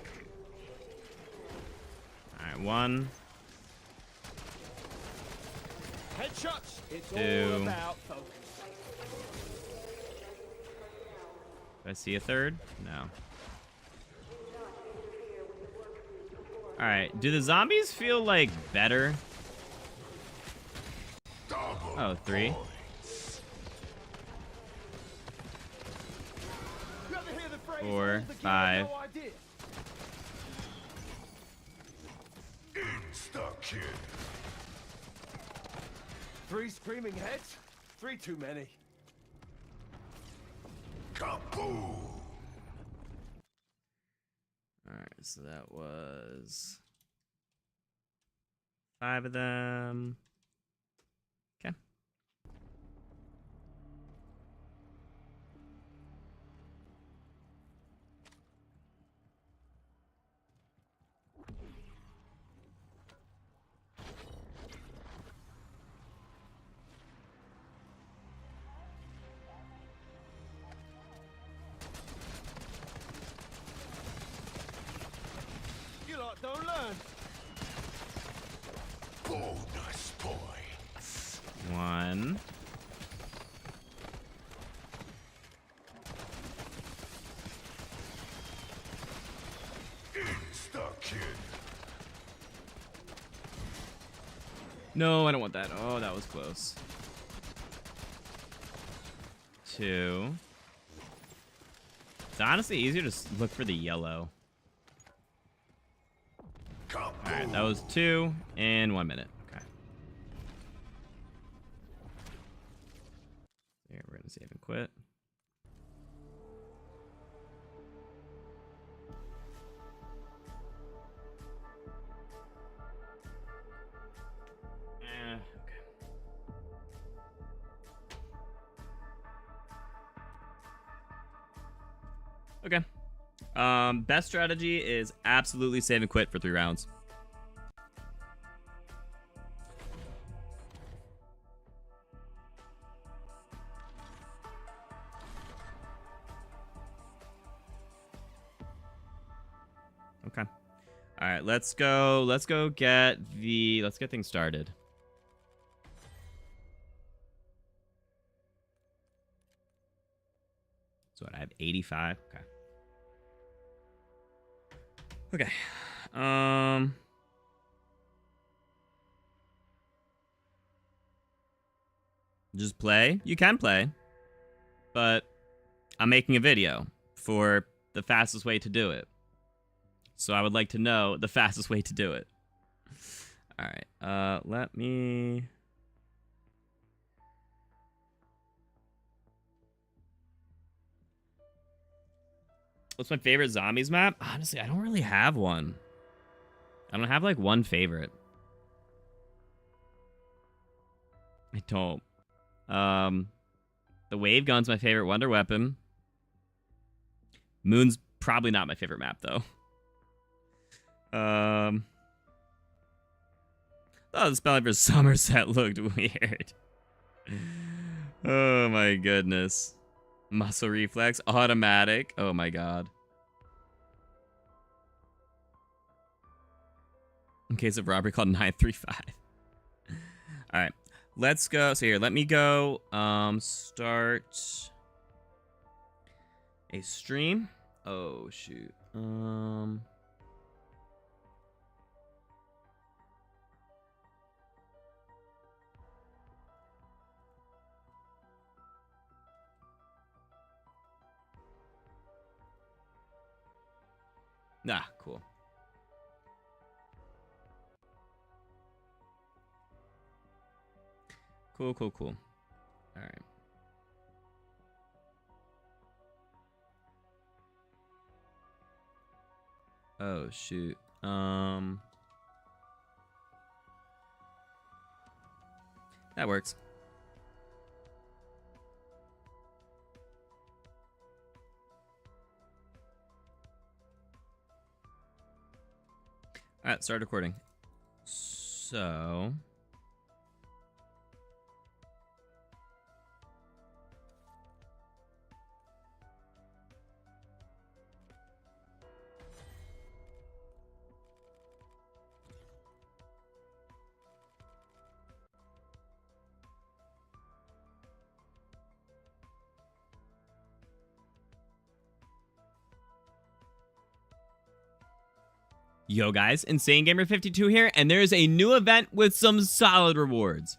Alright, 1. Headshots. It's 2. all about focus. Do I see a 3rd? No. Alright, do the zombies feel, like, better? Oh, 3. Four, 5. Insta-kill. 3 screaming heads? 3 too many. Kaboom! Alright, so that was 5 of them. Okay. Don't learn. Bonus points. 1. Insta-kill. No, I don't want that. Oh, that was close. 2. It's honestly easier to look for the yellow. Alright, that was 2 in 1 minute. Okay. Here, we're gonna save and quit. Okay. Best strategy is absolutely save and quit for 3 rounds. Okay. All right, let's go get let's get things started. So what, I have 85. Okay. Okay. Just play. You can play. But I'm making a video for the fastest way to do it. So I would like to know the fastest way to do it. All right. Let me... What's my favorite zombies map? Honestly, I don't really have one. I don't have, like, one favorite. I don't. The wave gun's my favorite wonder weapon. Moon's probably not my favorite map, though. Oh, the spelling for Somerset looked weird. Oh my goodness. Muscle reflex, automatic. Oh my god. In case of robbery called 935. Alright. Let's go. So here, let me go start a stream. Oh shoot. Nah, cool. Cool. All right. Oh, shoot. That works. All right, start recording. So... Yo guys, Insane Gamer 52 here, and there's a new event with some solid rewards.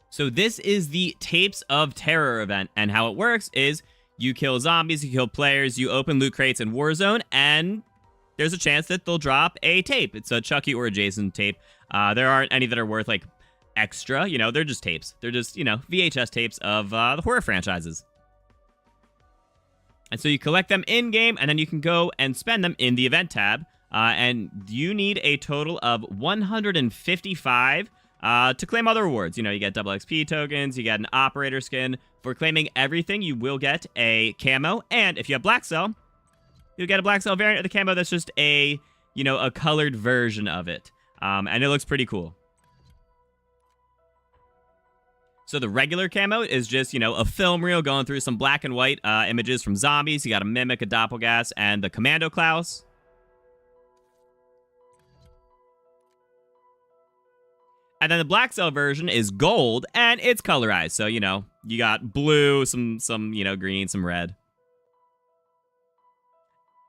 So this is the Tapes of Terror event, and how it works is you kill zombies, you kill players, you open loot crates in Warzone, and there's a chance that they'll drop a tape. It's a Chucky or a Jason tape. There aren't any that are worth, like, extra. You know, they're just tapes. They're just, you know, VHS tapes of the horror franchises. And so you collect them in-game, and then you can go and spend them in the event tab. And you need a total of 155 to claim other rewards. You know, you get double XP tokens, you get an operator skin. For claiming everything, you will get a camo. And if you have Black Cell, you'll get a Black Cell variant of the camo that's just a, you know, a colored version of it. And it looks pretty cool. So the regular camo is just, you know, a film reel going through some black and white images from zombies. You got a Mimic, a Doppelgas, and the Commando Klaus. And then the Black Cell version is gold, and it's colorized. So, you know, you got blue, some you know, green, some red.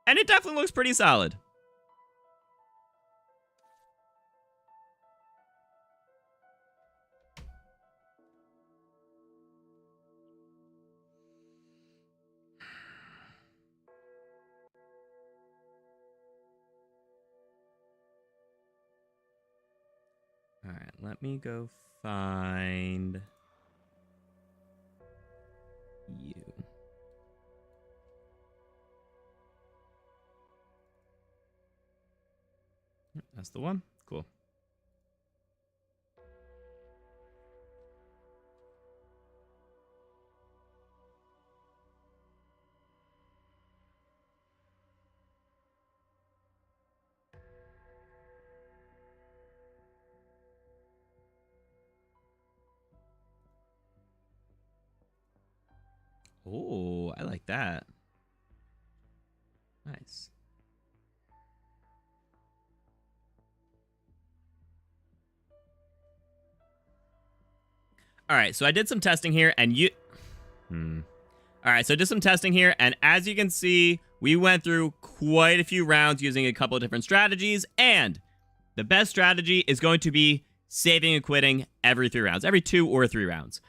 And it definitely looks pretty solid. All right, let me go find you. That's the one. Cool. Oh, I like that. Nice. All right, so I did some testing here, and you... All right, so I did some testing here, and as you can see, we went through quite a few rounds using a couple of different strategies, and the best strategy is going to be saving and quitting every 3 rounds, every 2 or 3 rounds.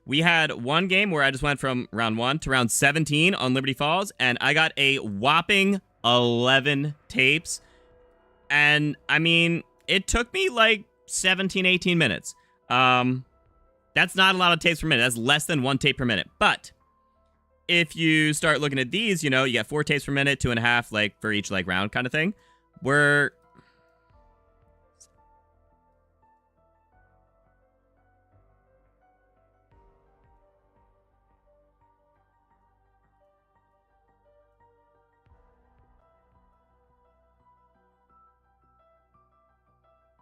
We had one game where I just went from round 1 to round 17 on Liberty Falls, and I got a whopping 11 tapes. And, I mean, it took me like 17, 18 minutes. That's not a lot of tapes per minute. That's less than 1 tape per minute. But if you start looking at these, you know, you got 4 tapes per minute, 2.5, like, for each, like, round kind of thing. We're...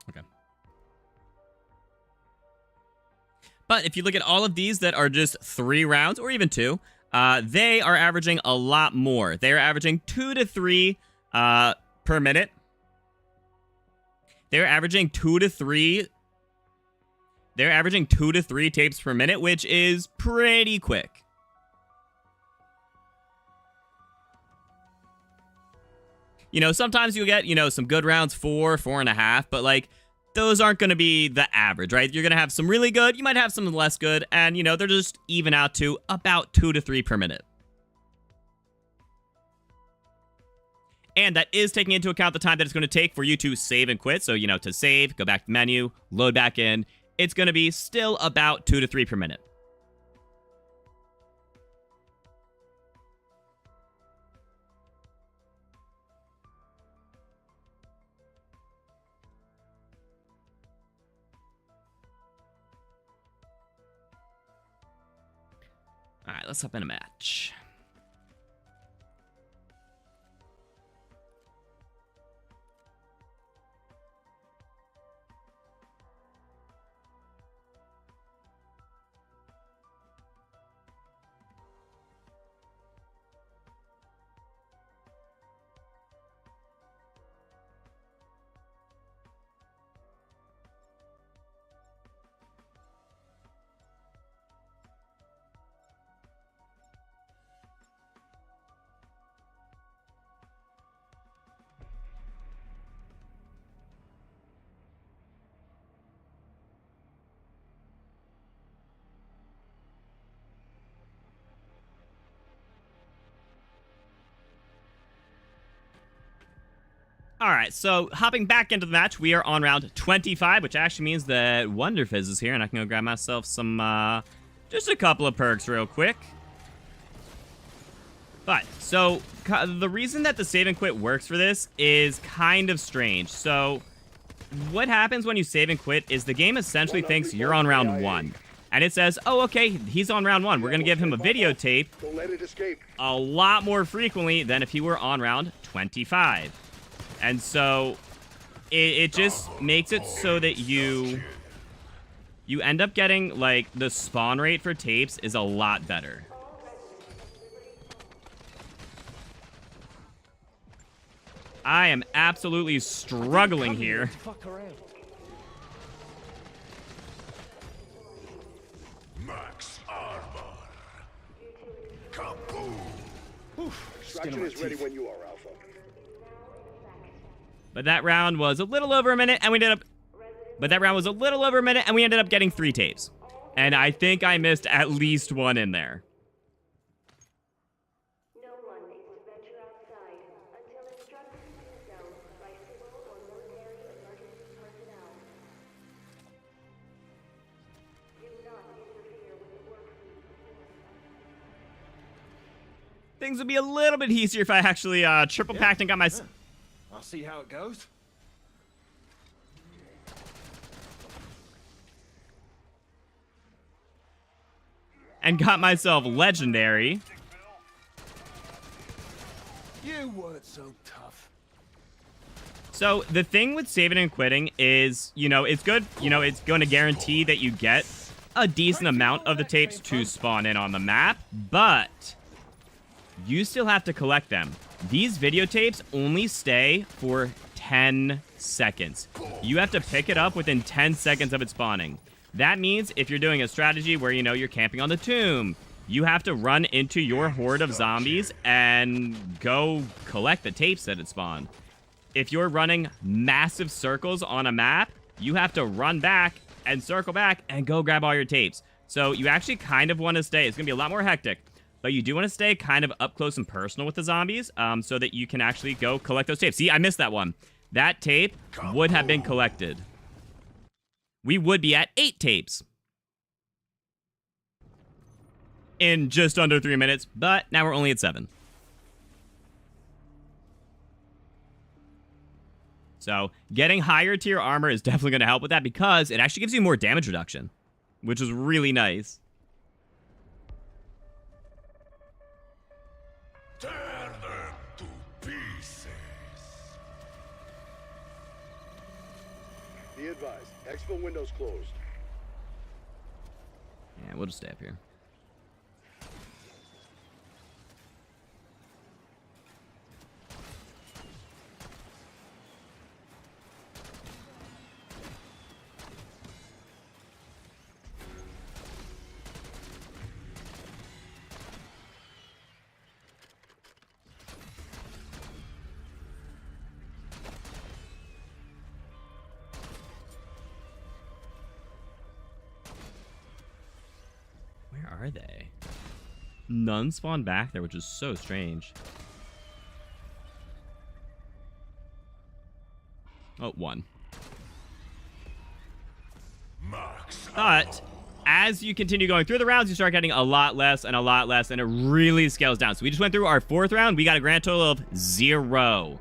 Okay. But if you look at all of these that are just 3 rounds, or even 2, they are averaging a lot more. They are averaging 2 to 3 per minute. They're averaging 2 to 3. They're averaging 2 to 3 tapes per minute, which is pretty quick. You know, sometimes you'll get, you know, some good rounds, 4, 4.5, but like, those aren't going to be the average, right? You're going to have some really good, you might have some less good, and, you know, they're just even out to about 2 to 3 per minute. And that is taking into account the time that it's going to take for you to save and quit. So, you know, to save, go back to the menu, load back in, it's going to be still about 2 to 3 per minute. right, let's hop in a match. All right, so hopping back into the match, we are on round 25, which actually means that Wonder Fizz is here, and I can go grab myself some, just a couple of perks real quick. But, so, the reason that the save and quit works for this is kind of strange. So, what happens when you save and quit is the game essentially thinks you're on round 1. And it says, oh, okay, he's on round 1. We're going to give him a videotape a lot more frequently than if he were on round 25. And so, it just makes it so that you end up getting, like, the spawn rate for tapes is a lot better. I am absolutely struggling here. Max armor. Kaboom! Extraction is ready when you are, Alpha. But that round was a little over a minute, and we ended up... getting 3 tapes. And I think I missed at least one in there. No one is to venture outside until instructed to do so by civil or military emergency personnel. Do not interfere with the work fleet. Things would be a little bit easier if I actually triple packed and got my... I'll see how it goes. And got myself legendary. You weren't so tough. So the thing with saving and quitting is, you know, it's good. You know, it's going to guarantee that you get a decent amount of the tapes to spawn in on the map, but you still have to collect them. These videotapes only stay for 10 seconds. You have to pick it up within 10 seconds of it spawning. That means if you're doing a strategy where, you know, you're camping on the tomb, you have to run into your horde of zombies and go collect the tapes that it spawned. If you're running massive circles on a map, you have to run back and circle back and go grab all your tapes. So you actually kind of want to stay. It's going to be a lot more hectic. But you do want to stay kind of up close and personal with the zombies so that you can actually go collect those tapes. See, I missed that one. That tape would have been collected. We would be at 8 tapes in just under 3 minutes, but now we're only at 7. So getting higher tier armor is definitely going to help with that because it actually gives you more damage reduction, which is really nice. Tear them to pieces. Be advised, exfil windows closed. Yeah, we'll just stay up here. Where are they? None spawned back there, which is so strange. Oh, one. But as you continue going through the rounds, you start getting a lot less, and it really scales down. So we just went through our 4th round. We got a grand total of 0.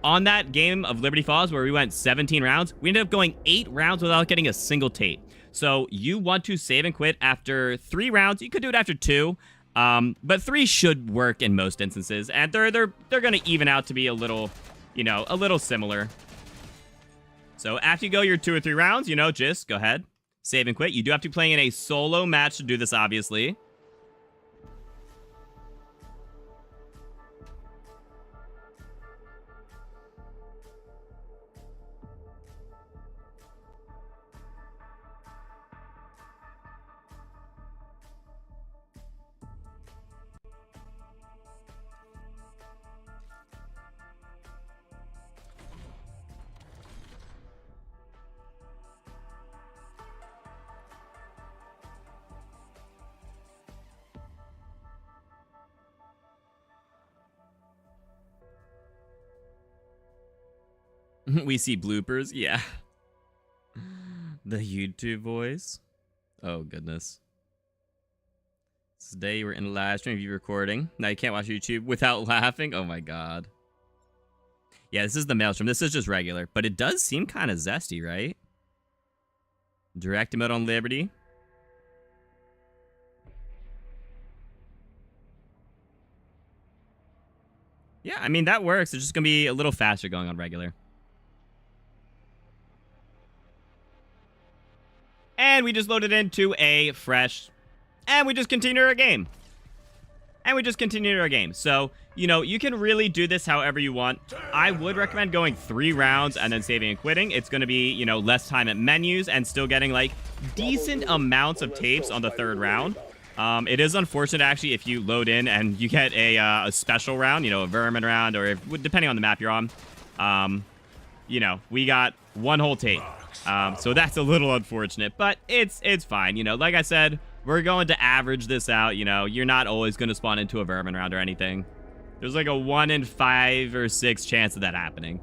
On that game of Liberty Falls, where we went 17 rounds, we ended up going 8 rounds without getting a single tape. So you want to save and quit after 3 rounds. You could do it after 2. But 3 should work in most instances, and they're gonna even out to be a little, you know, a little similar. So after you go your 2 or 3 rounds, you know, just go ahead, save and quit. You do have to be playing in a solo match to do this, obviously. We see bloopers, yeah. The YouTube voice. Oh, goodness. Today you were in a live stream of you recording. Now you can't watch YouTube without laughing. Oh, my God. Yeah, this is the Maelstrom. This is just regular, but it does seem kind of zesty, right? Direct mode on Liberty. Yeah, I mean, that works. It's just going to be a little faster going on regular. And we just loaded into a fresh... And we just continue our game. So, you know, you can really do this however you want. I would recommend going 3 rounds and then saving and quitting. It's going to be, you know, less time at menus and still getting, like, decent amounts of tapes on the 3rd round. It is unfortunate, actually, if you load in and you get a special round, you know, a vermin round, or if, depending on the map you're on. You know, we got 1 whole tape. So that's a little unfortunate, but it's fine. You know, like I said, we're going to average this out. You know, you're not always going to spawn into a vermin round or anything. There's like a 1 in 5 or 6 chance of that happening.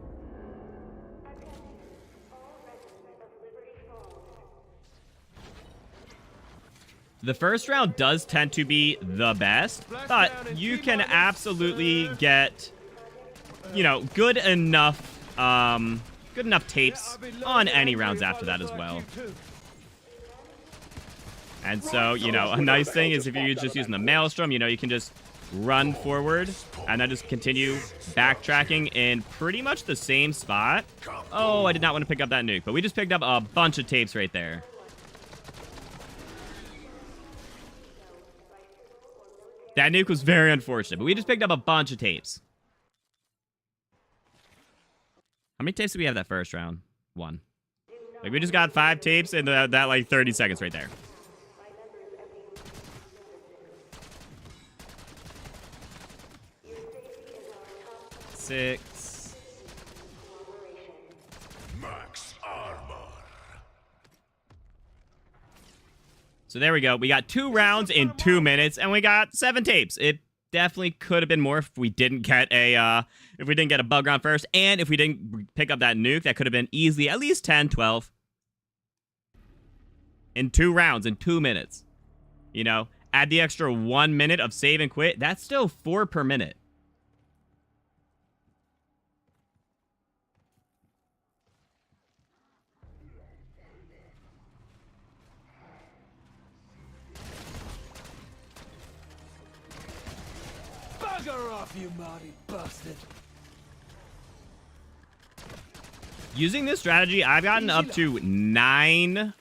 The first round does tend to be the best, but you can absolutely get, you know, good enough tapes on any rounds after that as well. And so, you know, a nice thing is if you're just using the Maelstrom, you know, you can just run forward and then just continue backtracking in pretty much the same spot. Oh, I did not want to pick up that nuke, but we just picked up a bunch of tapes right there. That nuke was very unfortunate, but we just picked up a bunch of tapes. How many tapes did we have that first round? 1. Like, we just got 5 tapes in that like 30 seconds right there. Six. Max armor. So there we go. We got 2 rounds in 2 minutes, and we got 7 tapes. It definitely could have been more if we didn't get a bug round first, and if we didn't pick up that nuke. That could have been easily at least 10, 12 in 2 rounds in 2 minutes. You know, add the extra 1 minute of save and quit. That's still 4 per minute. Bugger off, you Marty bastard! Using this strategy, I've gotten up to 9.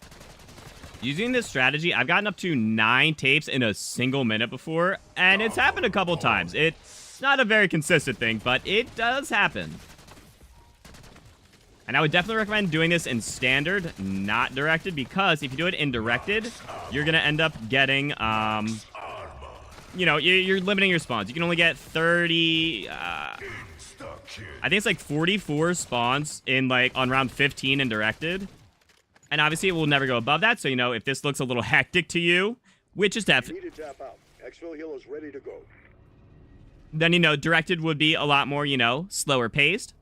Using this strategy, I've gotten up to 9 tapes in a single minute before, and it's happened a couple times. It's not a very consistent thing, but it does happen. And I would definitely recommend doing this in standard, not directed, because if you do it in directed, you're gonna end up getting, you know, you're limiting your spawns. You can only get 30, I think it's like 44 spawns in like on round 15 in directed. And obviously it will never go above that. So, you know, if this looks a little hectic to you, which is definitely, then, you know, directed would be a lot more, you know, slower paced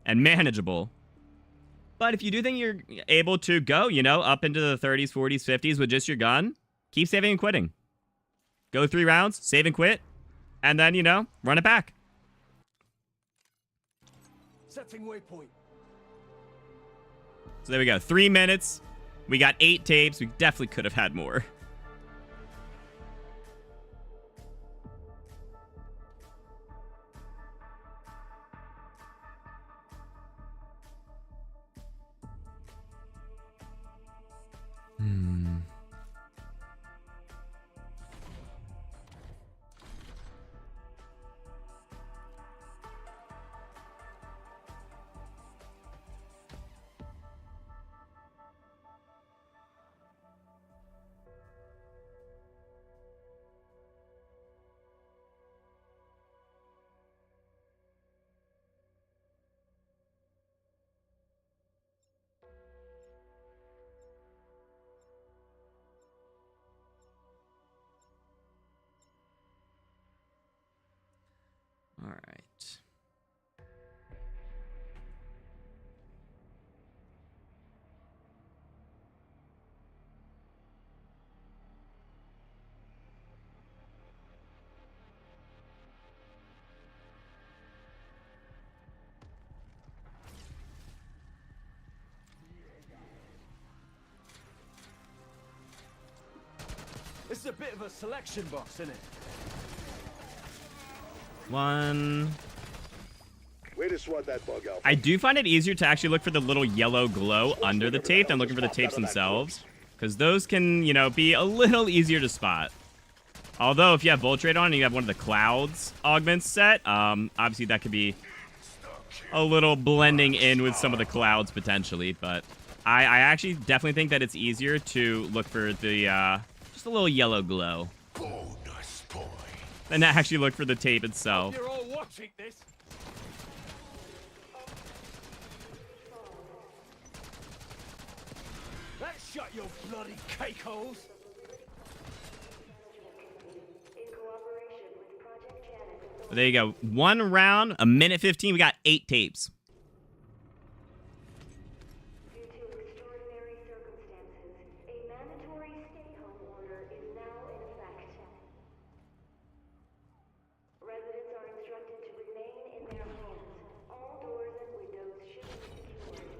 and manageable. But if you do think you're able to go, you know, up into the 30s, 40s, 50s with just your gun, keep saving and quitting. Go 3 rounds, save and quit, and then, you know, run it back. Setting waypoint. So there we go. 3 minutes. We got 8 tapes. We definitely could have had more. right. This is a bit of a selection box, isn't it? One. Way to swat that bug out. I do find it easier to actually look for the little yellow glow under the tape than looking for the tapes themselves. Because those can, you know, be a little easier to spot. Although, if you have Voltrate on and you have one of the clouds augments set, obviously that could be a little blending in with some of the clouds potentially. But I actually definitely think that it's easier to look for the, just a little yellow glow than to actually look for the tape itself. You're all watching this. Let's shut your bloody cake holes. But there you go. One round, a minute 15. We got 8 tapes. Due to extraordinary circumstances, a mandatory stay-home order is now in effect. Residents are instructed to remain in their homes. All doors and windows should be secured.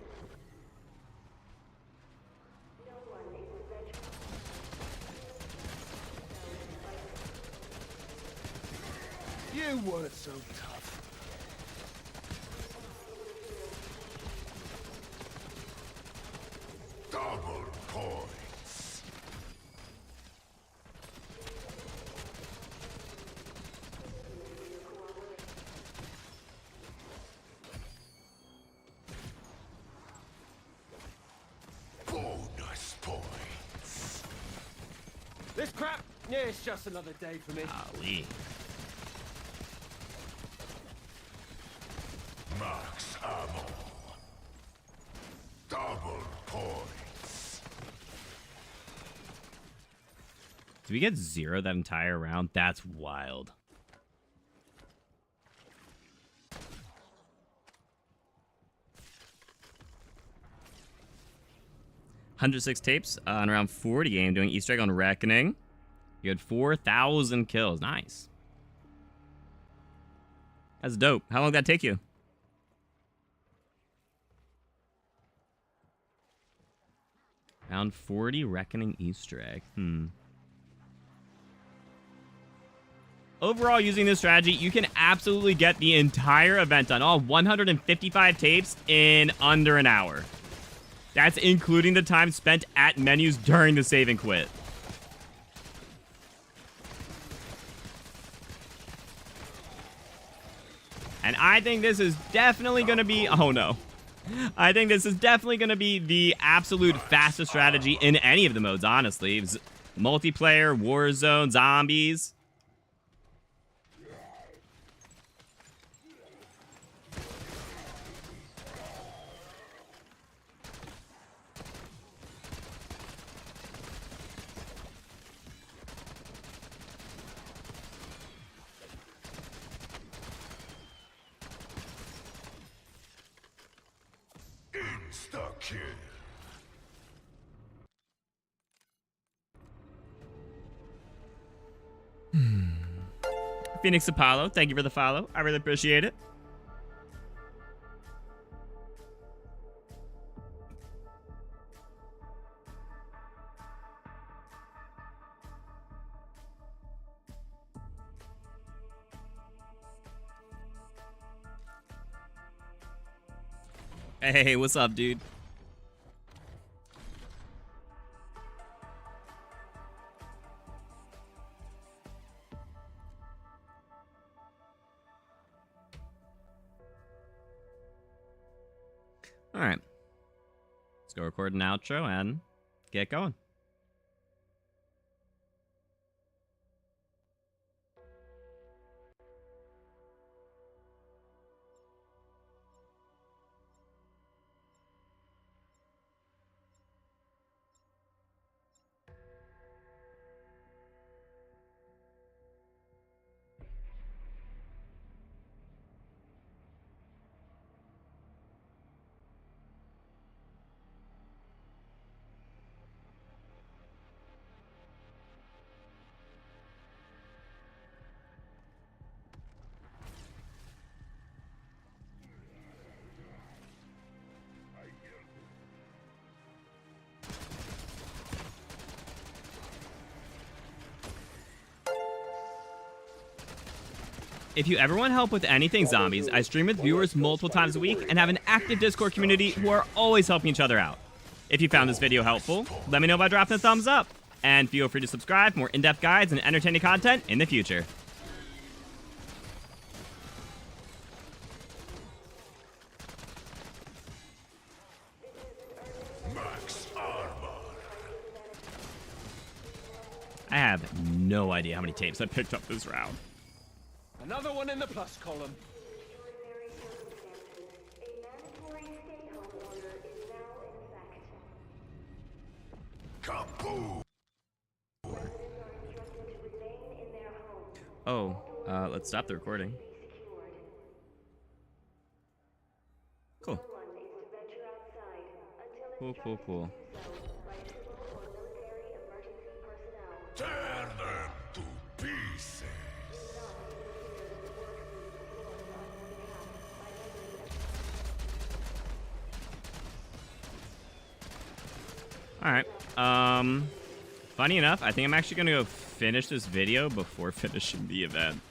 No one is venturing. You weren't so tough. Double points. Bonus points. This crap? Yeah, it's just another day for me. Golly. Max ammo. Double points. Did we get 0 that entire round? That's wild. $106 tapes on around 40 game doing Easter egg on Reckoning. You had 4,000 kills. Nice. That's dope. How long did that take you? Round 40 Reckoning Easter egg. Overall, using this strategy, you can absolutely get the entire event done. All 155 tapes in under an hour. That's including the time spent at menus during the save and quit. And I think this is definitely going to be... Oh, no. I think this is definitely going to be the absolute fastest strategy in any of the modes, honestly. Multiplayer, Warzone, Zombies. Insta-kill. Phoenix Apollo, thank you for the follow. I really appreciate it. Hey, what's up, dude? All right. Let's go record an outro and get going. If you ever want help with anything zombies, I stream with viewers multiple times a week and have an active Discord community who are always helping each other out. If you found this video helpful, let me know by dropping a thumbs up. And feel free to subscribe for more in-depth guides and entertaining content in the future. I have no idea how many tapes I picked up this round. Another one in the plus column. Kaboom! Oh, let's stop the recording. Cool. Cool. Tear them to pieces. All right. Funny enough, I think I'm actually gonna go finish this video before finishing the event.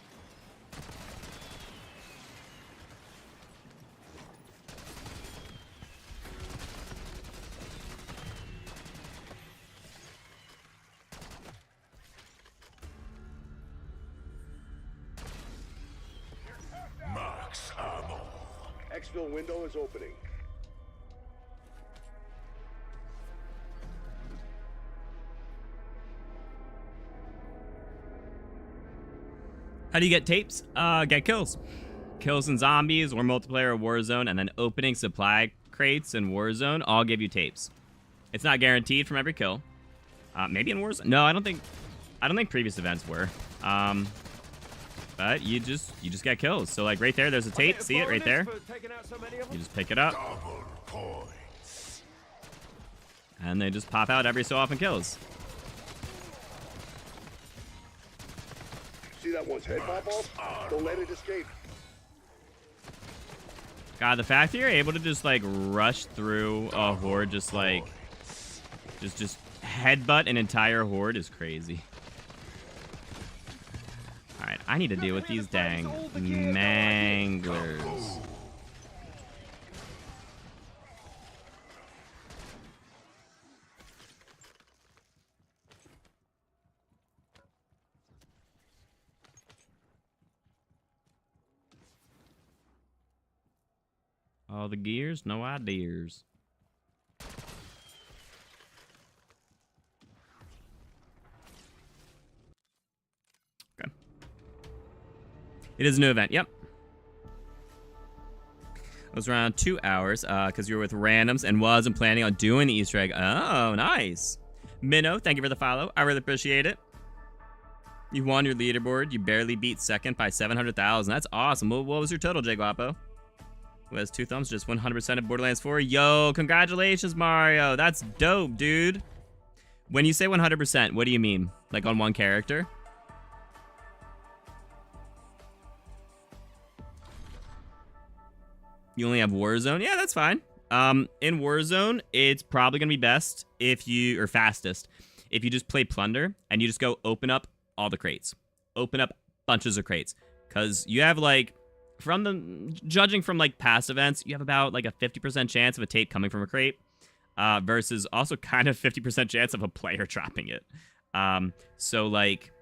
Max ammo. Exfil window is opening. How do you get tapes? Get kills. Kills in zombies or multiplayer or Warzone, and then opening supply crates in Warzone all give you tapes. It's not guaranteed from every kill. Maybe in Warzone. No, I don't think previous events were. But you just get kills. So like right there, there's a tape. See it right there? You just pick it up. Double points. And they just pop out every so often kills. See that one's head pop off? Don't let it escape. God, the fact that you're able to just like rush through a horde, just like just headbutt an entire horde is crazy. All right, I need to deal with these dang manglers. All the gears, no ideas. Okay. It is a new event, yep. It was around 2 hours, because you were with randoms and wasn't planning on doing the Easter egg. Oh, nice. Minnow, thank you for the follow. I really appreciate it. You won your leaderboard. You barely beat second by 700,000. That's awesome. What was your total, J Guapo? Who has 2 thumbs, just 100% of Borderlands 4. Yo, congratulations, Mario. That's dope, dude. When you say 100%, what do you mean? Like on one character? You only have Warzone? Yeah, that's fine. In Warzone, it's probably going to be best if you, or fastest, if you just play Plunder and you just go open up all the crates. Open up bunches of crates. Because you have like, judging from like past events, you have about like a 50% chance of a tape coming from a crate, versus also kind of 50% chance of a player dropping it. So like,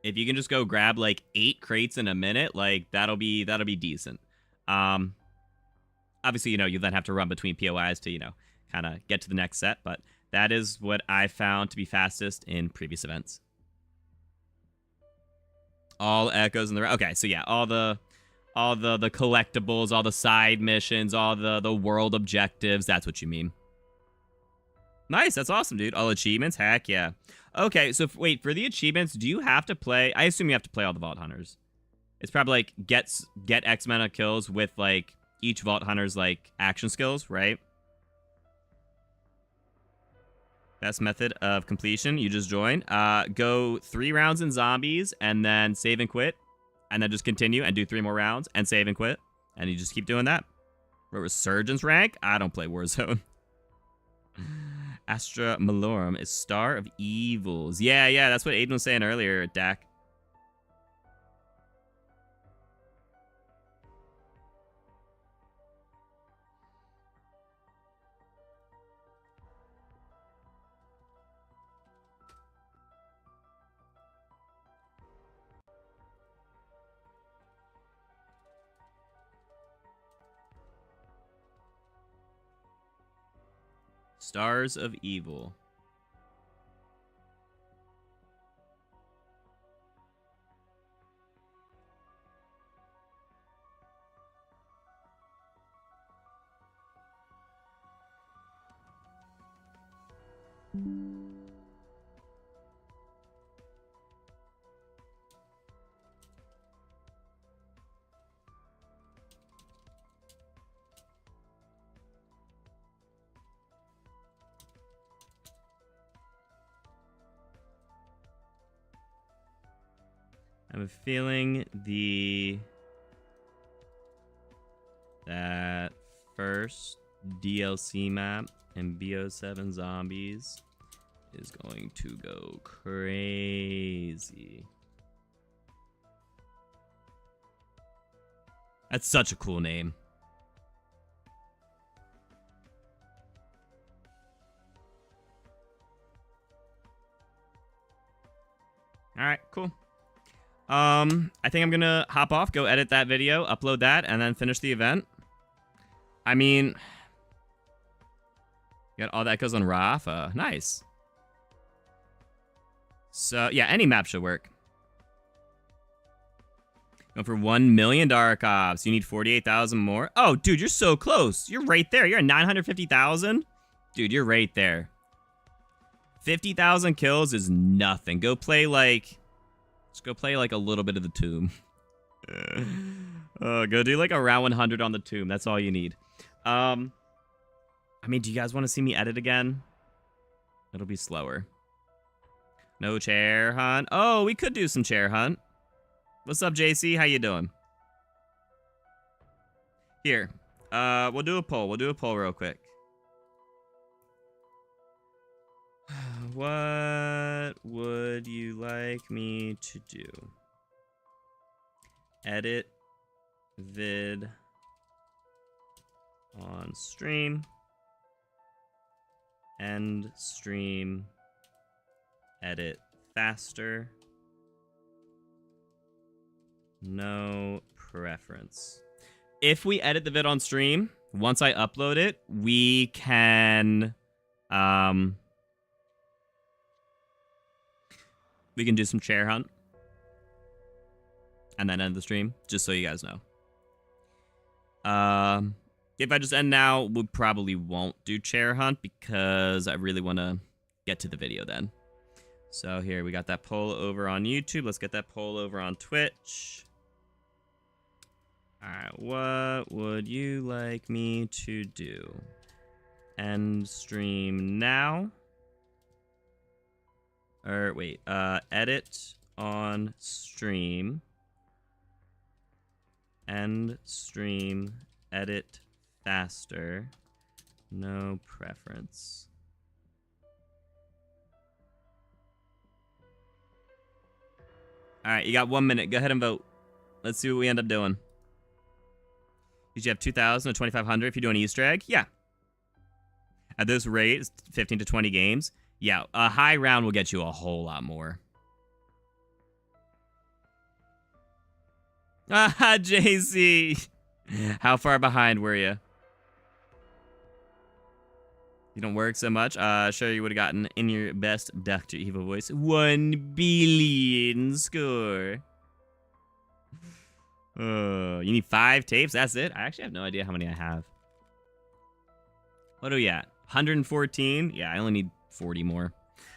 if you can just go grab like 8 crates in a minute, like that'll be decent. Obviously, you know, you then have to run between POIs to, you know, kind of get to the next set, but that is what I found to be fastest in previous events. All echoes in the okay, so yeah, all the collectibles, all the side missions, all the world objectives. That's what you mean. Nice, that's awesome, dude. All achievements, heck yeah. Okay, so wait, for the achievements, do you have to play? I assume you have to play all the Vault Hunters. It's probably like get X amount of kills with like each Vault Hunter's like action skills, right? Best method of completion, you just join. Go 3 rounds in zombies and then save and quit. And then just continue and do 3 more rounds and save and quit. And you just keep doing that. Resurgence rank? I don't play Warzone. Astra Malorum is Star of Evils. Yeah, that's what Aiden was saying earlier, Dak. Stars of Evil. I have a feeling that first DLC map in BO7 Zombies is going to go crazy. That's such a cool name. All right, cool. I think I'm gonna hop off, go edit that video, upload that, and then finish the event. I mean, got all that goes on Rafa. Nice. So, yeah, any map should work. Going for 1 million Dark Ops. You need 48,000 more. Oh, dude, you're so close. You're right there. You're at 950,000. Dude, you're right there. 50,000 kills is nothing. Go play like... Just go play like a little bit of the Tomb. Go do like a round 100 on the Tomb. That's all you need. I mean, do you guys want to see me edit again? It'll be slower. No chair hunt. Oh, we could do some chair hunt. What's up, JC? How you doing? Here. We'll do a poll. We'll do a poll real quick. What would you like me to do? Edit vid on stream. End stream. Edit faster. No preference. If we edit the vid on stream, once I upload it, we can we can do some chair hunt and then end the stream, just so you guys know. If I just end now, we probably won't do chair hunt because I really want to get to the video then. So here, we got that poll over on YouTube. Let's get that poll over on Twitch. All right, what would you like me to do? End stream now. Or wait, edit on stream. End stream, edit faster. No preference. All right, you got 1 minute. Go ahead and vote. Let's see what we end up doing. Did you have 2,000 or 2,500 if you do an Easter egg? Yeah. At this rate, it's 15 to 20 games. Yeah, a high round will get you a whole lot more. Ah, JC. How far behind were you? You don't work so much. Sure you would have gotten in your best Dr. Evil voice. 1 billion score. You need 5 tapes? That's it? I actually have no idea how many I have. What are we at? 114? Yeah, I only need 40 more.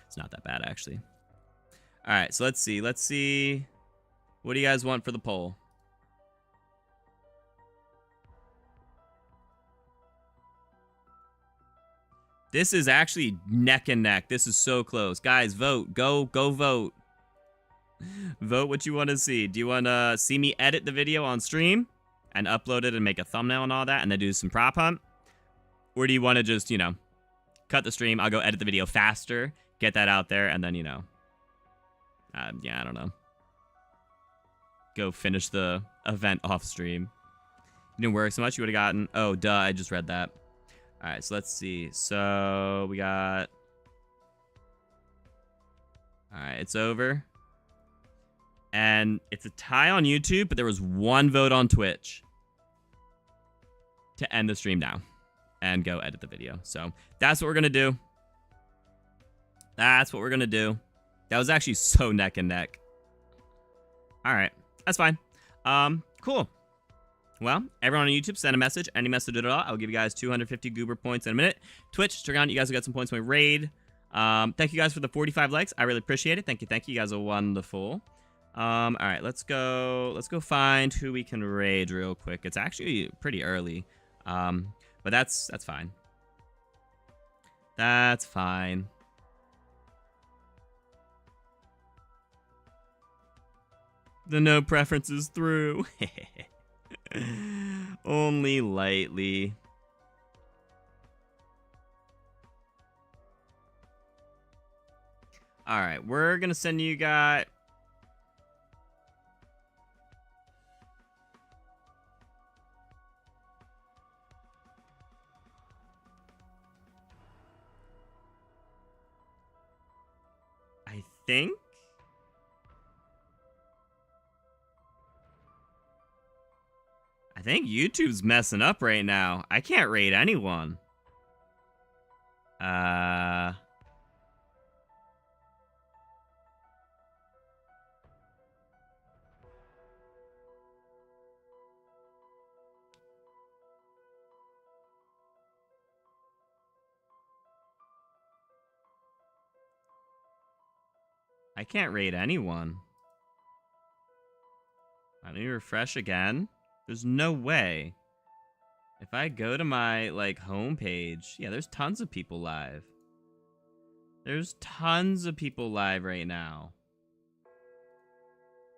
It's not that bad, actually. All right, so let's see. Let's see. What do you guys want for the poll? This is actually neck and neck. This is so close. Guys, vote. Go vote. Vote what you want to see. Do you want to see me edit the video on stream and upload it and make a thumbnail and all that and then do some prop hunt? Or do you want to just, you know, cut the stream, I'll go edit the video faster, get that out there, and then, you know, yeah, I don't know. Go finish the event off stream. You didn't work so much, you would have gotten... Oh, duh, I just read that. All right, so let's see. So we got... All right, it's over. And it's a tie on YouTube, but there was 1 vote on Twitch to end the stream now. and go edit the video. So that's what we're going to do. That's what we're going to do. That was actually so neck and neck. All right. That's fine. Cool. Well, everyone on YouTube, send a message. Any message at all. I'll give you guys 250 goober points in a minute. Twitch, check out. You guys have got some points in my raid. Thank you guys for the 45 likes. I really appreciate it. Thank you. Thank you. You guys are wonderful. All right. Let's go find who we can raid real quick. It's actually pretty early. But that's fine. That's fine. The no preferences through. Only lightly. All right, we're gonna send you guys. I think. I think YouTube's messing up right now. I can't rate anyone. I can't rate anyone. Let me refresh again. There's no way. If I go to my, like, homepage, yeah, there's tons of people live. There's tons of people live right now.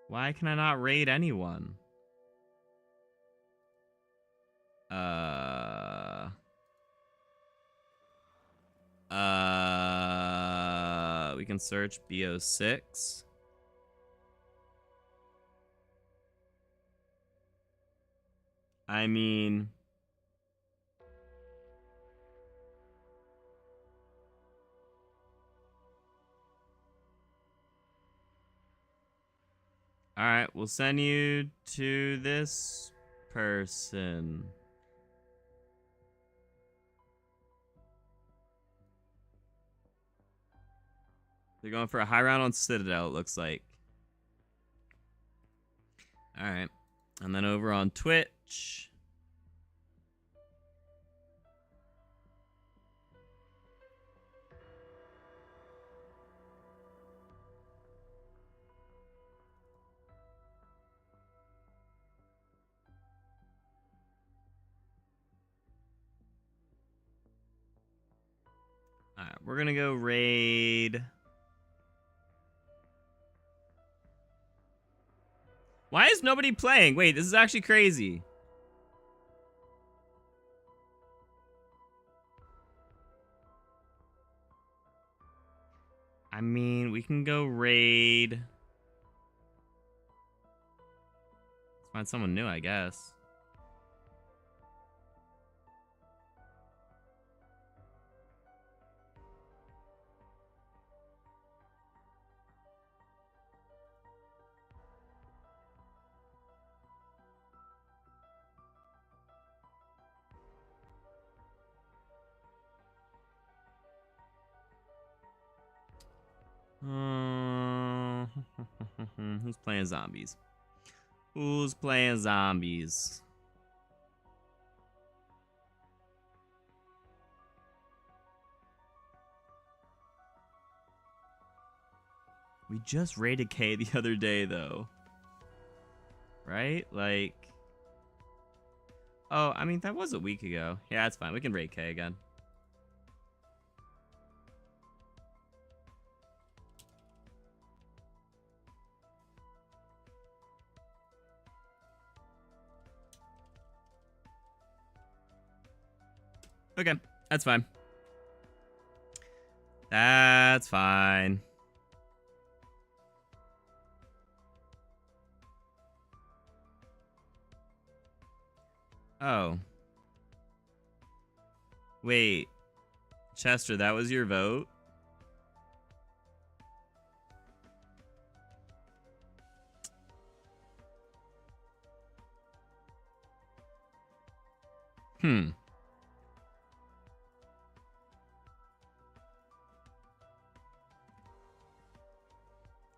Why can I not rate anyone? We can search BO6. I mean, all right, we'll send you to this person. They're going for a high round on Citadel, it looks like. All right. And then over on Twitch. All right, we're going to go raid. Why is nobody playing? Wait, this is actually crazy. I mean, we can go raid. Let's find someone new, I guess. Who's playing zombies? Who's playing zombies? We just raided K the other day, though. Right? Like... Oh, I mean, that was a week ago. Yeah, that's fine. We can raid K again. Okay, that's fine. That's fine. Oh. Wait. Chester, that was your vote?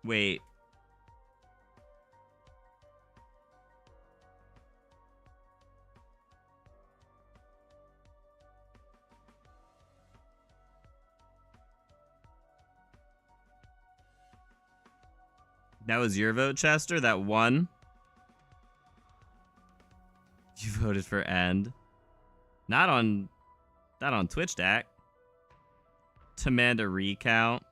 Wait. That was your vote, Chester? That won? You voted for end. Not on Twitch, Dak. Demand a recount.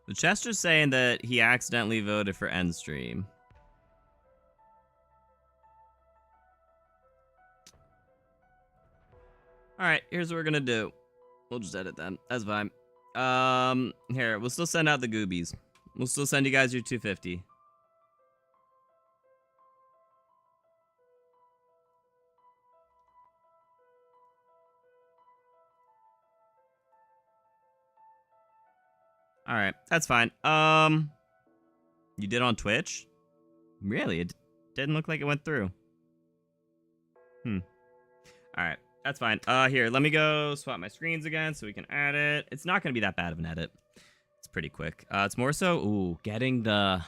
But Chester's saying that he accidentally voted for end stream. Alright, here's what we're gonna do. We'll just edit them. That's fine. Here, we'll still send out the goobies. We'll still send you guys your 250. Alright, that's fine. You did on Twitch? Really? It didn't look like it went through. Alright, that's fine. Here, let me go swap my screens again so we can add it. It's not gonna be that bad of an edit. It's pretty quick. It's more so, getting the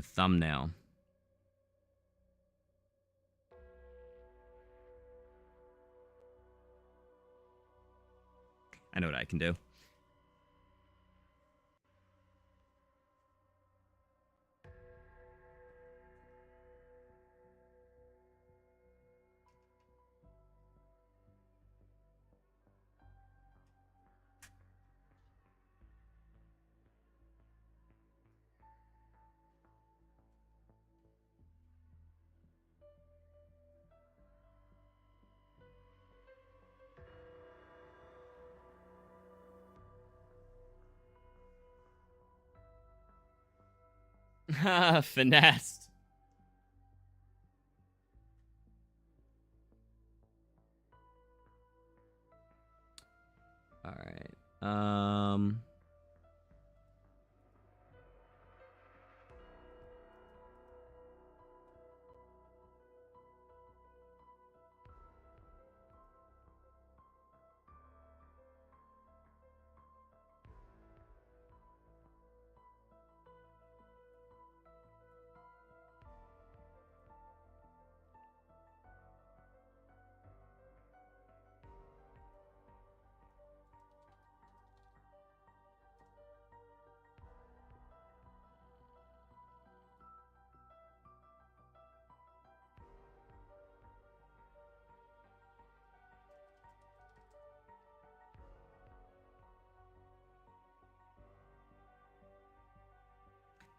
thumbnail. I know what I can do. Finessed. All right.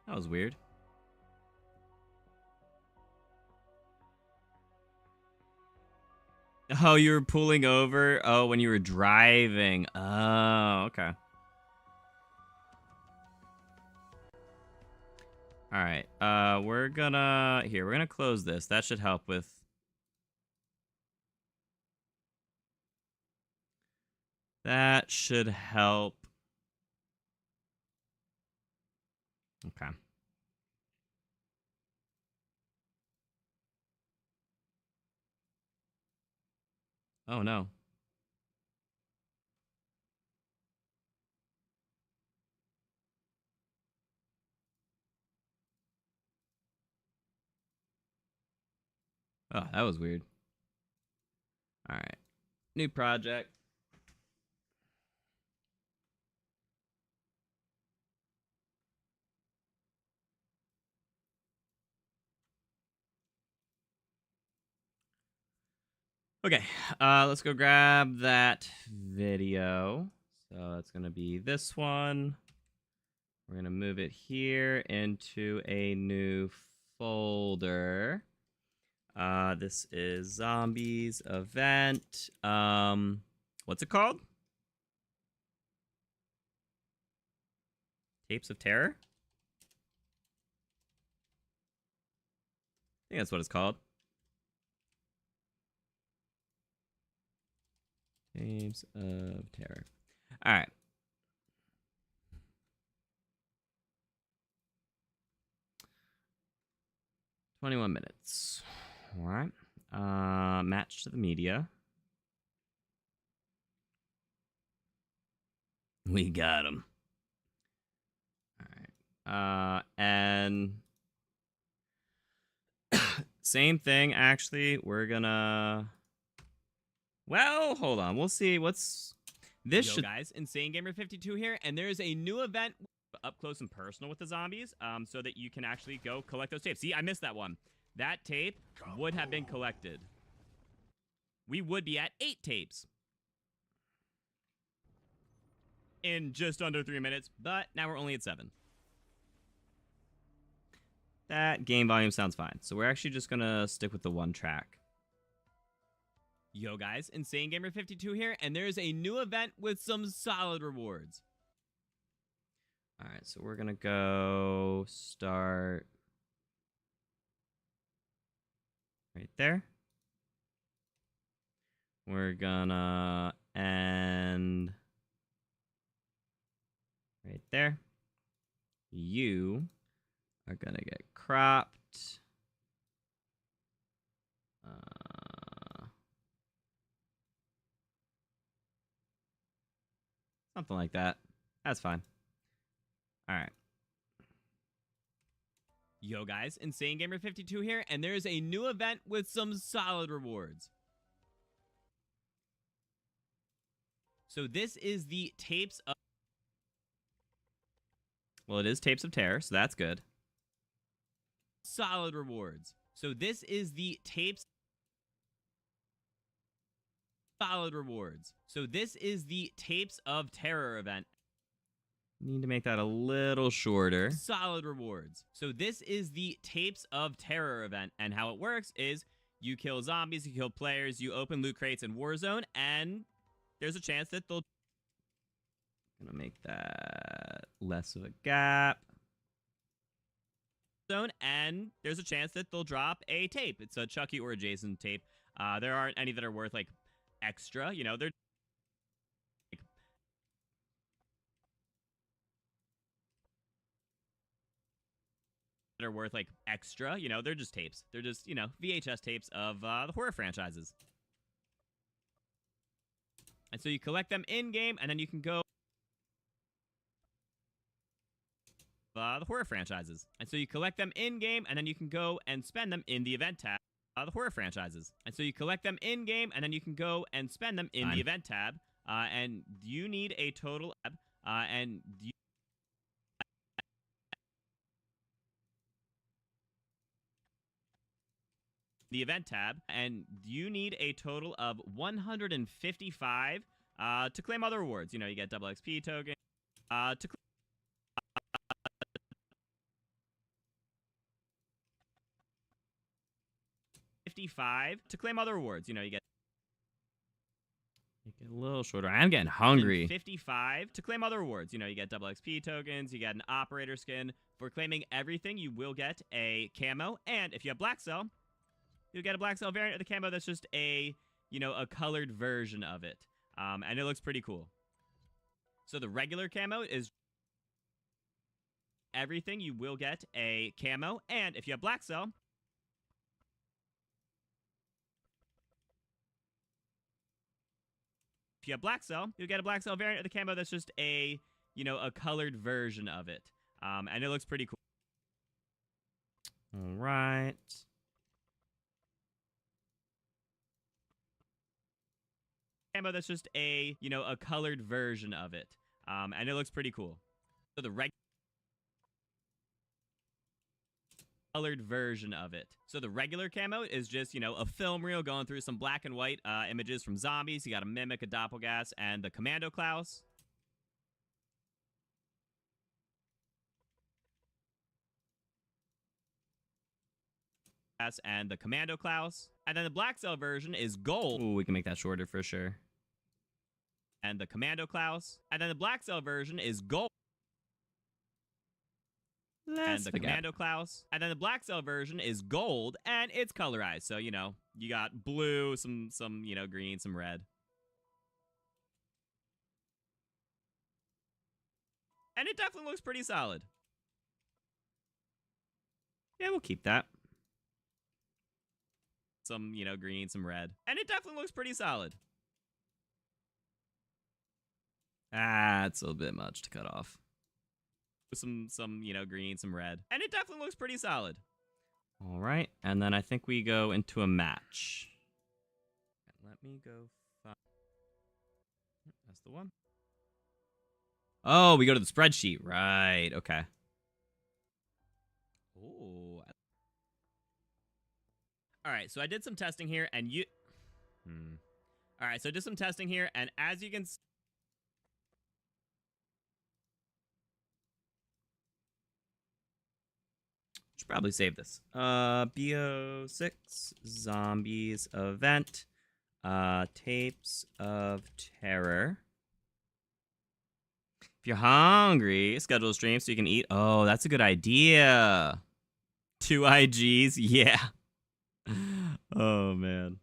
That was weird. Oh, you were pulling over? Oh, when you were driving. Oh, okay. All right. We're gonna close this. That should help with that should help. Okay. Oh no. Oh, that was weird. All right. New project. Okay, let's go grab that video. So that's gonna be this one. We're gonna move it here into a new folder. This is Zombies event. What's it called? Tapes of Terror? I think that's what it's called. Tapes of Terror. All right. 21 minutes. All right. Match to the media. We got him. All right. And same thing, actually. We're gonna... Well, hold on. We'll see what's... This should... guys, Insane Gamer 52 here, and there's a new event up close and personal with the zombies, so that you can actually go collect those tapes. See, I missed that one. That tape would have been collected. We would be at 8 tapes in just under 3 minutes, but now we're only at 7. That game volume sounds fine. So we're actually just gonna stick with the 1 track. Yo guys, Insane Gamer 52 here, and there's a new event with some solid rewards. All right, so we're gonna go start right there. We're gonna end right there. You are gonna get cropped. Something like that. That's fine. All right. Yo guys, Insane Gamer 52 here, and there's a new event with some solid rewards. So this is the Tapes of... Well, it is Tapes of Terror, so that's good. Solid rewards. So this is the Tapes... Solid rewards. So this is the Tapes of Terror event. Need to make that a little shorter. Solid rewards. So this is the Tapes of Terror event, and how it works is you kill zombies, you kill players, you open loot crates in Warzone, and there's a chance that they'll... Gonna make that less of a gap. And there's a chance that they'll drop a tape. It's a Chucky or a Jason tape. There aren't any that are worth, like, extra, you know, they're worth like extra, you know, they're just tapes. They're just, you know, VHS tapes of the horror franchises. And so you collect them in game, and then you can go the horror franchises. And so you collect them in game, and then you can go and spend them in the event tab. The horror franchises. And so you collect them in game, and then you can go and spend them in the event tab. And you need a total and you the event tab, and you need a total of 155 to claim other rewards. You know, you get double XP token to 55 to claim other rewards. You know, you get... Make it a little shorter. I'm getting hungry. 55 to claim other rewards. You know, you get double XP tokens, you get an operator skin. For claiming everything, you will get a camo, and if you have Black Cell, you'll get a Black Cell variant of the camo that's just a, you know, a colored version of it. And it looks pretty cool. So the regular camo is everything, you will get a camo, and if you have Black Cell, you'll get a Black Cell variant of the camo that's just a, you know, a colored version of it. And it looks pretty cool. All right. Camo that's just a, you know, a colored version of it. And it looks pretty cool. So the colored version of it. So the regular camo is just, you know, a film reel going through some black and white images from zombies. You got a Mimic, a Doppelgas, and the Commando Klaus. And the Commando Klaus. And then the Black Cell version is gold. Ooh, we can make that shorter for sure. And the Commando Klaus. And then the Black Cell version is gold. And the Commando Klaus. And then the Black Cell version is gold, and it's colorized. So, you know, you got blue, some you know, green, some red. And it definitely looks pretty solid. Yeah, we'll keep that. some, you know, green, some red. And it definitely looks pretty solid. Ah, it's a bit much to cut off. Some, you know, green, some red. And it definitely looks pretty solid. All right, and then I think we go into a match. Let me go find... That's the one. Oh, we go to the spreadsheet. Right, okay. Ooh. All right, so I did some testing here, and you... All right, so I did some testing here, and as you can see... Should probably save this. BO6 Zombies event. Tapes of Terror. If you're hungry, schedule a stream so you can eat. Oh, that's a good idea. 2 IGs, yeah. Oh, man.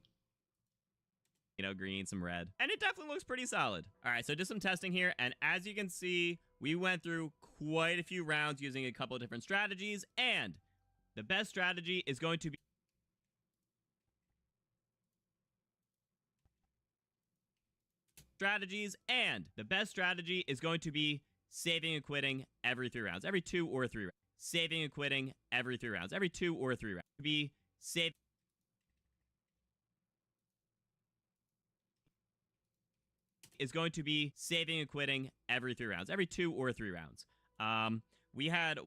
You know, green, some red. And it definitely looks pretty solid. All right, so I did some testing here, and as you can see, we went through quite a few rounds using a couple of different strategies, and the best strategy is going to be saving and quitting every 3 rounds, every 2 or 3 rounds. Saving and quitting every 3 rounds, every 2 or 3 rounds. Be save. Is going to be saving and quitting every 3 rounds, every 2 or 3 rounds. We had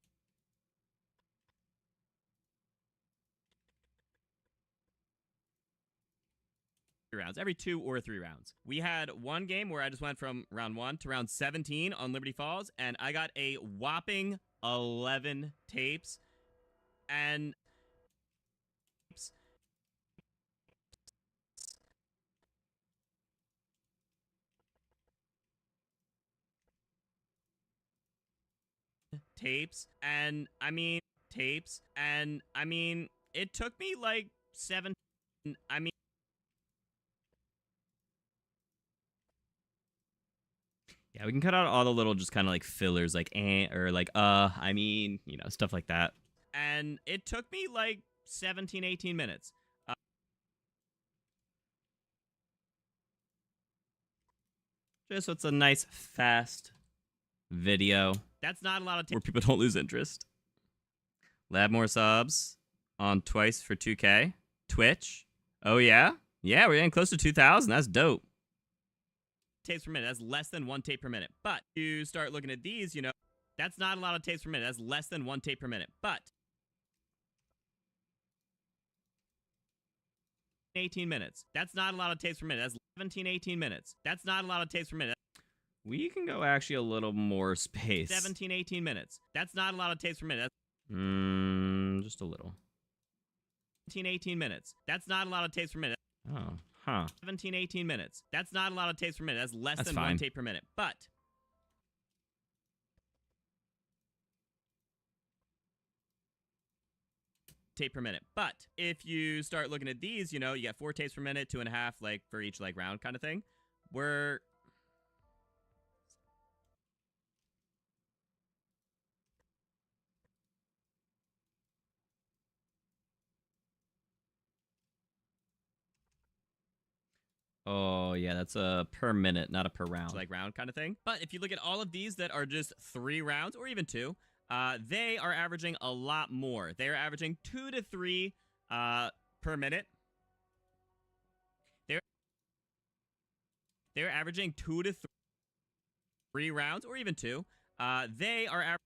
rounds, every 2 or 3 rounds. We had one game where I just went from round 1 to round 17 on Liberty Falls, and I got a whopping 11 tapes. And I mean, it took me like 7. I mean, yeah, we can cut out all the little just kind of like fillers, like or like I mean, you know, stuff like that. And it took me like 17, 18 minutes. Just so it's a nice, fast video. That's not a lot of where people don't lose interest. Lab more subs on twice for 2K. Twitch. Oh, yeah? Yeah, we're getting close to 2,000. That's dope. Tapes per minute. That's less than 1 tape per minute. But you start looking at these, you know, that's not a lot of tapes per minute. That's less than 1 tape per minute. But 18 minutes. That's not a lot of tapes per minute. That's 17, 18 minutes. That's not a lot of tapes per minute. We can go actually a little more space. 17, 18 minutes. That's not a lot of tapes per minute. Just a little. 17, 18 minutes. That's not a lot of tapes per minute. Oh, huh. 17, 18 minutes. That's not a lot of tapes per minute. That's less than 1 tape per minute. But tape per minute. But if you start looking at these, you know, you got 4 tapes per minute, 2.5, like for each like round kind of thing. We're oh, yeah, that's a per minute, not a per round. Like round kind of thing. But if you look at all of these that are just 3 rounds or even 2, they are averaging a lot more. They are averaging 2 to 3 per minute. They're averaging 2 to 3 rounds or even 2. They're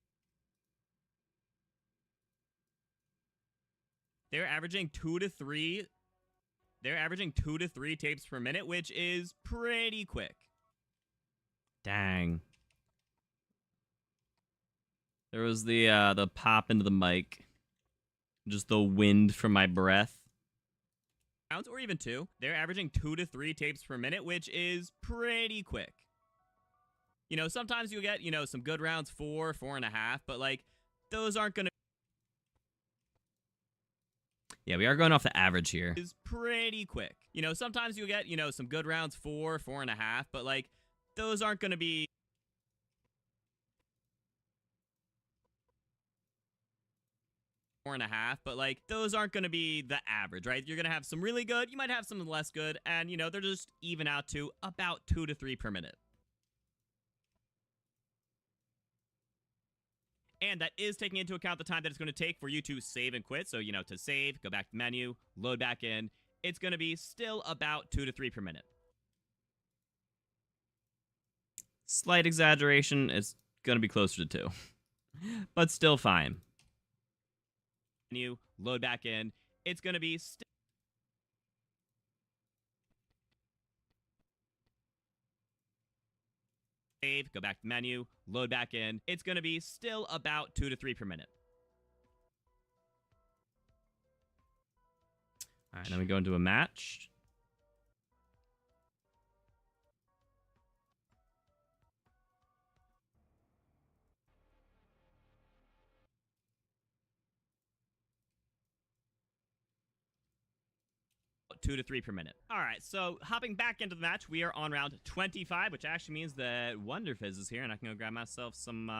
averaging 2 to 3. They're averaging 2 to 3 tapes per minute, which is pretty quick. Dang. There was the pop into the mic. Just the wind from my breath. Or even 2. They're averaging 2 to 3 tapes per minute, which is pretty quick. You know, sometimes you'll get, you know, some good rounds, 4, 4.5, but like, those aren't going to... Yeah, we are going off the average here. Is pretty quick. You know, sometimes you'll get, you know, some good rounds, 4, 4.5, but like, those aren't going to be... 4.5, but like those aren't going to be the average, right? You're going to have some really good, you might have some less good, and you know, they're just even out to about 2 to 3 per minute. And that is taking into account the time that it's going to take for you to save and quit. So, you know, to save, go back to menu, load back in, it's going to be still about 2 to 3 per minute. Slight exaggeration, it's going to be closer to 2. But still fine. Menu, load back in, it's going to be save, go back to menu, load back in, it's going to be still about 2 to 3 per minute. All right, then we go into a match. Two to 3 per minute. All right, so hopping back into the match, we are on round 25, which actually means that Wonder Fizz is here, and I can go grab myself some,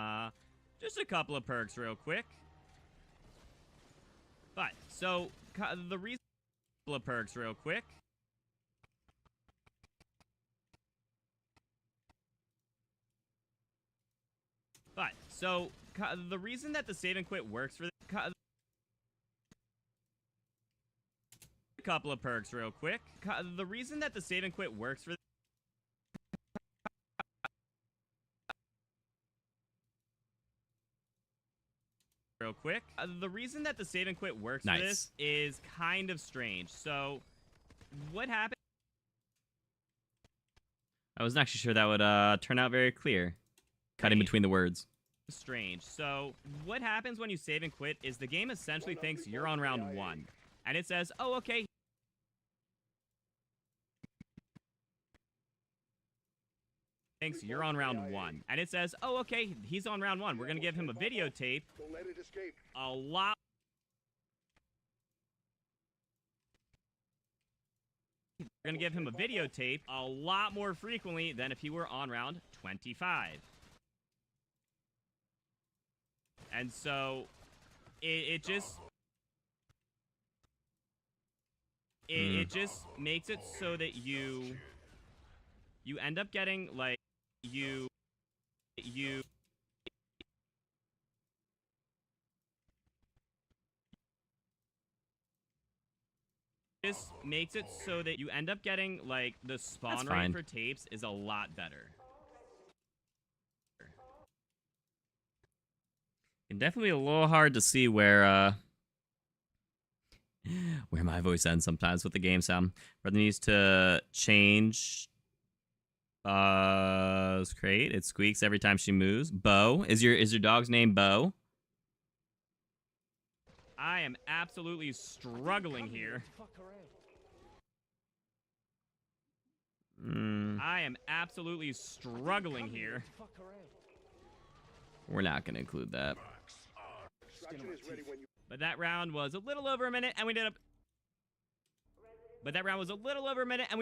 just a couple of perks real quick. But, so, the reason... couple of perks real quick. But, so, the reason that the save and quit works for... couple of perks real quick. The reason that the save and quit works for real quick. The reason that the save and quit works for this is kind of strange. So, what happened? I wasn't actually sure that would turn out very clear. Cutting between the words. Strange. So, what happens when you save and quit is the game essentially thinks you're on round 1. And it says, oh, okay. Thinks you're on round 1. And it says, oh, okay, he's on round 1. We're going to give him a videotape. Don't let it escape. A lot. We're going to give him a videotape a lot more frequently than if he were on round 25. And so, it just makes it so that you end up getting, like, you just makes it so that you end up getting, like, the spawn rate for tapes is a lot better. And definitely a little hard to see where my voice ends sometimes with the game sound. Brother needs to change crate. It squeaks every time she moves. Bo. Is your dog's name Bo? I am absolutely struggling here. I am absolutely struggling here. We're not going to include that. But that round was a little over a minute, and we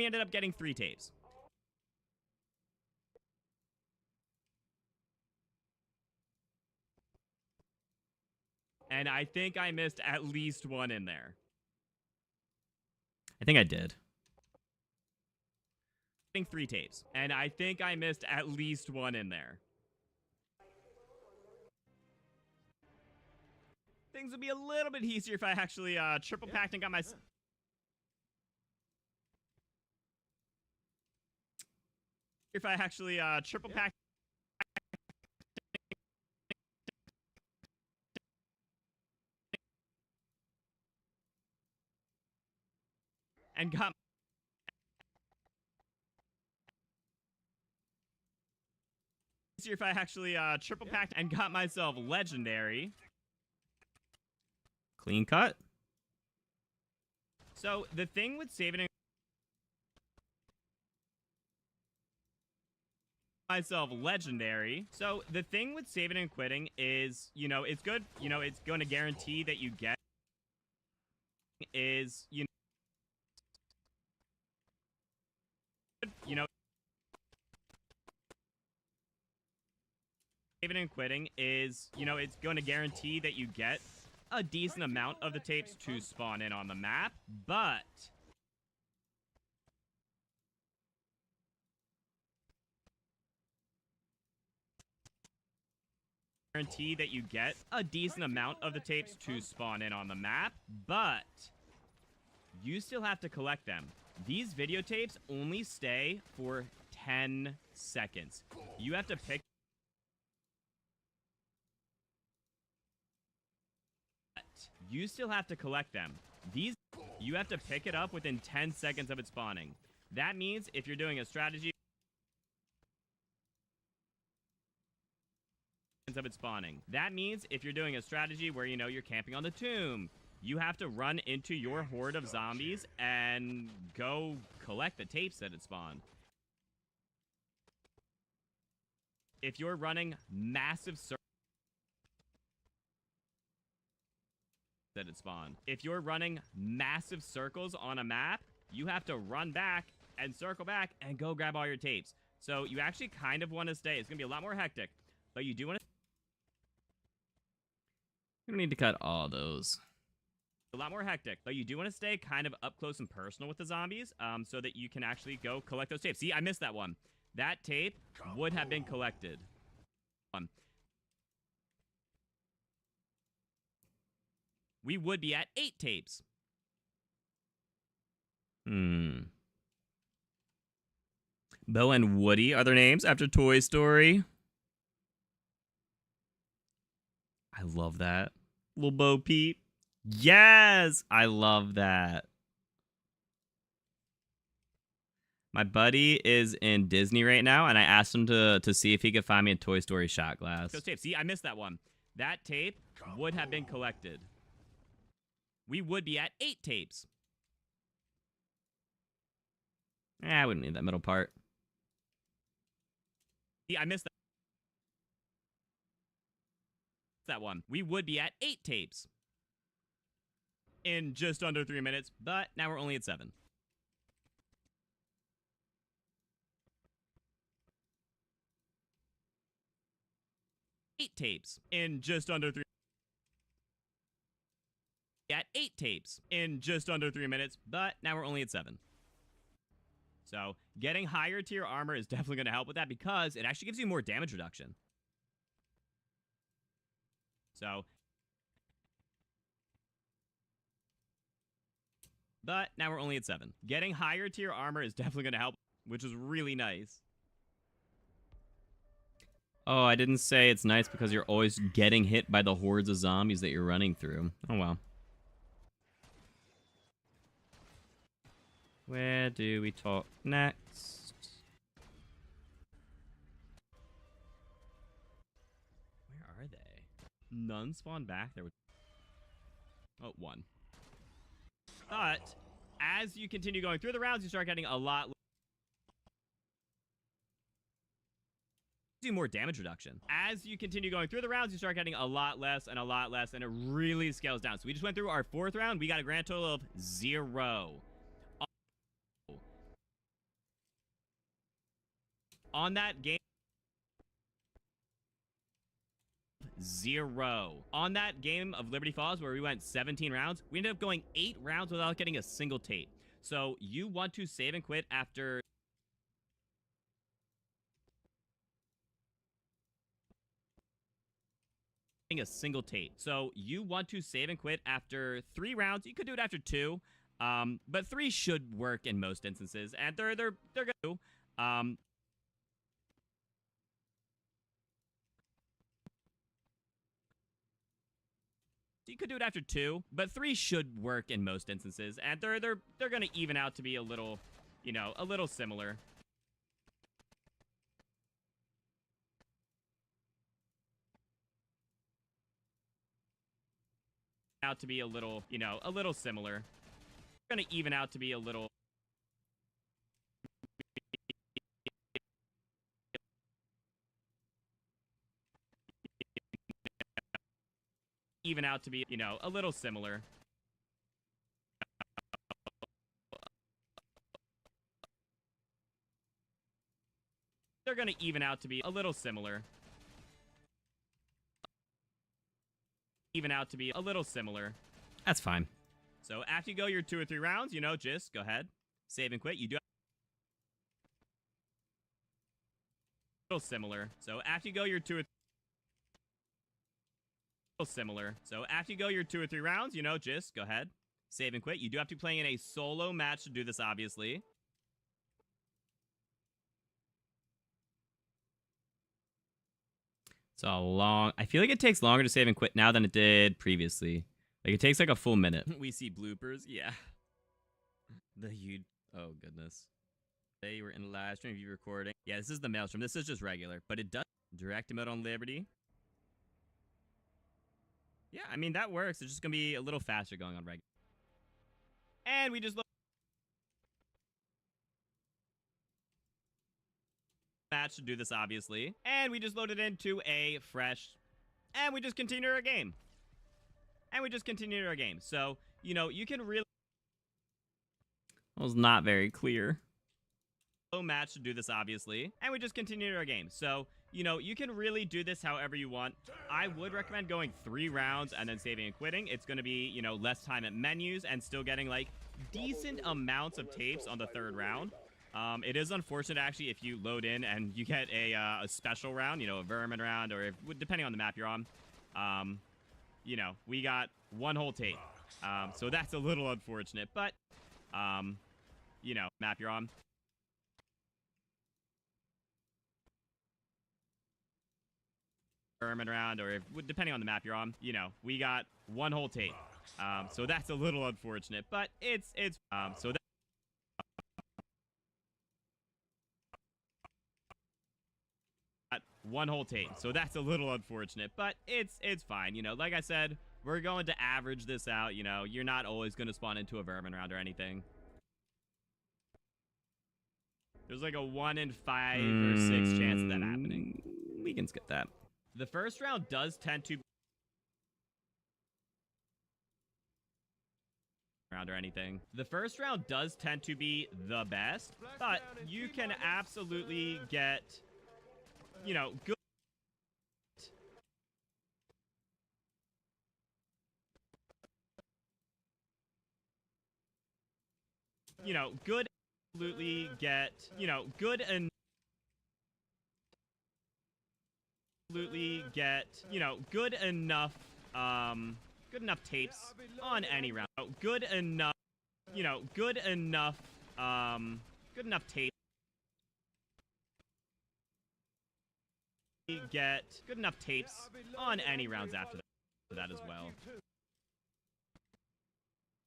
ended up... getting 3 tapes. And I think I missed at least one in there. I think I did. Getting 3 tapes. And I think I missed at least one in there. Things would be a little bit easier if I actually triple packed and got my... If I actually triple packed... and got... easier if I actually triple packed and got myself legendary. Clean cut. So the thing with saving myself legendary. So the thing with saving and quitting is, you know, it's good. You know, it's going to guarantee that you get is, you know, saving and quitting is, you know, it's going to guarantee that you get a decent amount of the tapes to spawn in on the map, but guarantee that you get a decent amount of the tapes to spawn in on the map, but you still have to collect them. These videotapes only stay for 10 seconds. You have to pick. You still have to collect them. You have to pick it up within 10 seconds of it spawning. That means if you're doing a strategy of it spawning. That means if you're doing a strategy where, you know, you're camping on the tomb, you have to run into your horde of zombies and go collect the tapes that it spawned. If you're running massive circles that it spawned. If you're running massive circles on a map, you have to run back and circle back and go grab all your tapes. So you actually kind of want to stay. It's going to be a lot more hectic, but you do want to. You don't need to cut all those. A lot more hectic, but you do want to stay kind of up close and personal with the zombies, so that you can actually go collect those tapes. See, I missed that one. That tape would have been collected. We would be at 8 tapes. Bo and Woody are their names after Toy Story. I love that. Little Bo Peep. Yes! I love that. My buddy is in Disney right now, and I asked him to see if he could find me a Toy Story shot glass. Those tapes. See, I missed that one. That tape would have been collected. We would be at 8 tapes. I wouldn't need that middle part. See, I missed that one. We would be at 8 tapes in just under 3 minutes, but now we're only at 7. Eight tapes in just under 3. At 8 tapes in just under 3 minutes, but now we're only at 7. So getting higher tier armor is definitely going to help with that because it actually gives you more damage reduction. So, but now we're only at 7. Getting higher tier armor is definitely going to help, which is really nice. Oh, I didn't say it's nice because you're always getting hit by the hordes of zombies that you're running through. Oh, wow. Where do we talk next? Where are they? None spawned back. There was... Oh, one. But as you continue going through the rounds, you start getting a lot... do more damage reduction. As you continue going through the rounds, you start getting a lot less, and it really scales down. So we just went through our 4th round. We got a grand total of 0. On that game, 0. On that game of Liberty Falls where we went 17 rounds, we ended up going 8 rounds without getting a single tape. So you want to save and quit after... a single tape. So you want to save and quit after 3 rounds. You could do it after 2, but 3 should work in most instances, and they're good. You could do it after 2, but 3 should work in most instances, and they're going to even out to be a little, you know, a little similar. Out to be a little, you know, a little similar. Going to even out to be a little. Even out to be, you know, a little similar. They're going to even out to be a little similar. even out to be a little similar. That's fine. So after you go your 2 or 3 rounds, you know, just go ahead, save and quit. You do have a little similar. So after you go your 2 or 3 similar. So after you go your 2 or 3 rounds, you know, just go ahead, save and quit. You do have to play in a solo match to do this, obviously. It's a long... I feel like it takes longer to save and quit now than it did previously. Like, it takes like a full minute. We see bloopers. Yeah. Oh, goodness. They were in a live stream view recording. Yeah, this is the Maelstrom. This is just regular, but it does direct mode on Liberty. Yeah, I mean, that works. It's just going to be a little faster going on regular. And we just look match to do this, obviously. And we just loaded into a fresh... And we just continue our game. So, you know, you can really... That was not very clear. Match to do this, obviously. And we just continue our game. So, you know, you can really do this however you want. I would recommend going 3 rounds and then saving and quitting. It's going to be, you know, less time at menus and still getting, like, decent amounts of tapes on the 3rd round. It is unfortunate, actually, if you load in and you get a special round, you know, a vermin round, or if, depending on the map you're on. You know, we got 1 whole tape. So that's a little unfortunate, but, you know, map you're on. Vermin round, or if, depending on the map you're on, you know, we got 1 whole tape. So that's a little unfortunate, but it's so that 1 whole tape. So that's a little unfortunate, but it's fine. You know, like I said, we're going to average this out. You know, you're not always going to spawn into a vermin round or anything. There's like a 1 in 5 or 6 chance of that happening. We can skip that. The first round does tend to or anything. The first round does tend to be the best, but you can absolutely get, you know, good. You know, good. Absolutely get, you know, good and. Absolutely get, you know, good enough tapes on any round. Good enough, you know, good enough tapes. Get good enough tapes on any rounds after that as well.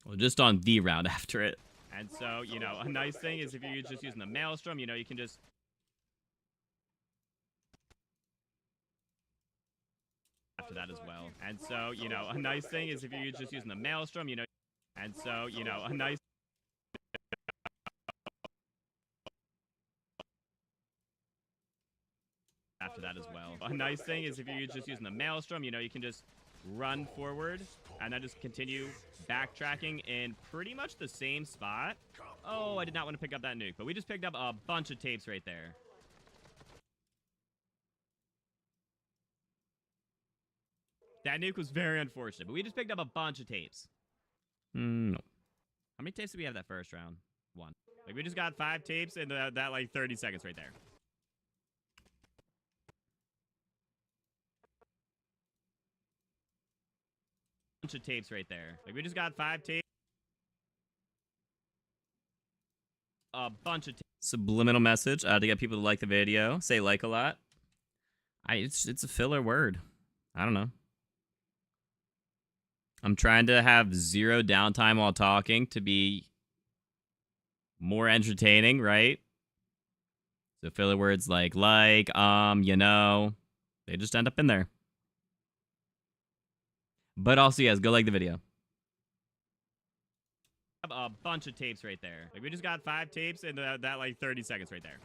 Well, just on the round after it. And so, you know, a nice thing is if you're just using the Maelstrom, you know, you can just after that as well. And so, you know, a nice thing is if you're just using the Maelstrom, you know, and so, you know, a nice after that as well. A nice thing is if you're just using the Maelstrom, you know, you can just run forward and then just continue backtracking in pretty much the same spot. Oh, I did not want to pick up that nuke, but we just picked up a bunch of tapes right there. That nuke was very unfortunate, but we just picked up a bunch of tapes. No. How many tapes did we have that first round? 1. Like, we just got 5 tapes in that like, 30 seconds right there. Bunch of tapes right there. Like, we just got 5 tapes. A bunch of tapes. Subliminal message to get people to like the video. Say like a lot. It's a filler word. I don't know. I'm trying to have 0 downtime while talking to be more entertaining, right? So filler words like, you know, they just end up in there. But also, yes, go like the video. A bunch of tapes right there. Like, we just got 5 tapes in that like 30 seconds right there.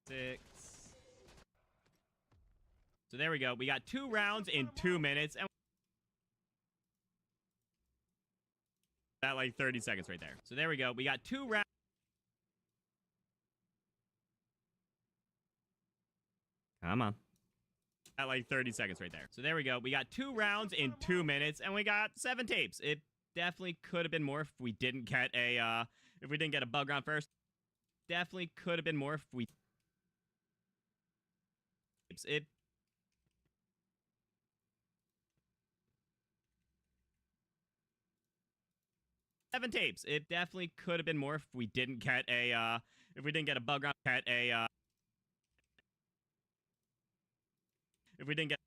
6. So there we go. We got 2 rounds in 2 minutes. And that like 30 seconds right there. So there we go. We got 2 rounds. Come on. at like 30 seconds right there. So there we go. We got 2 rounds in 2 minutes, and we got 7 tapes. It definitely could have been more if we didn't get a bug round first. Definitely could have been more if we. It. Seven tapes. It definitely could have been more if we didn't get a bug round. If we didn't get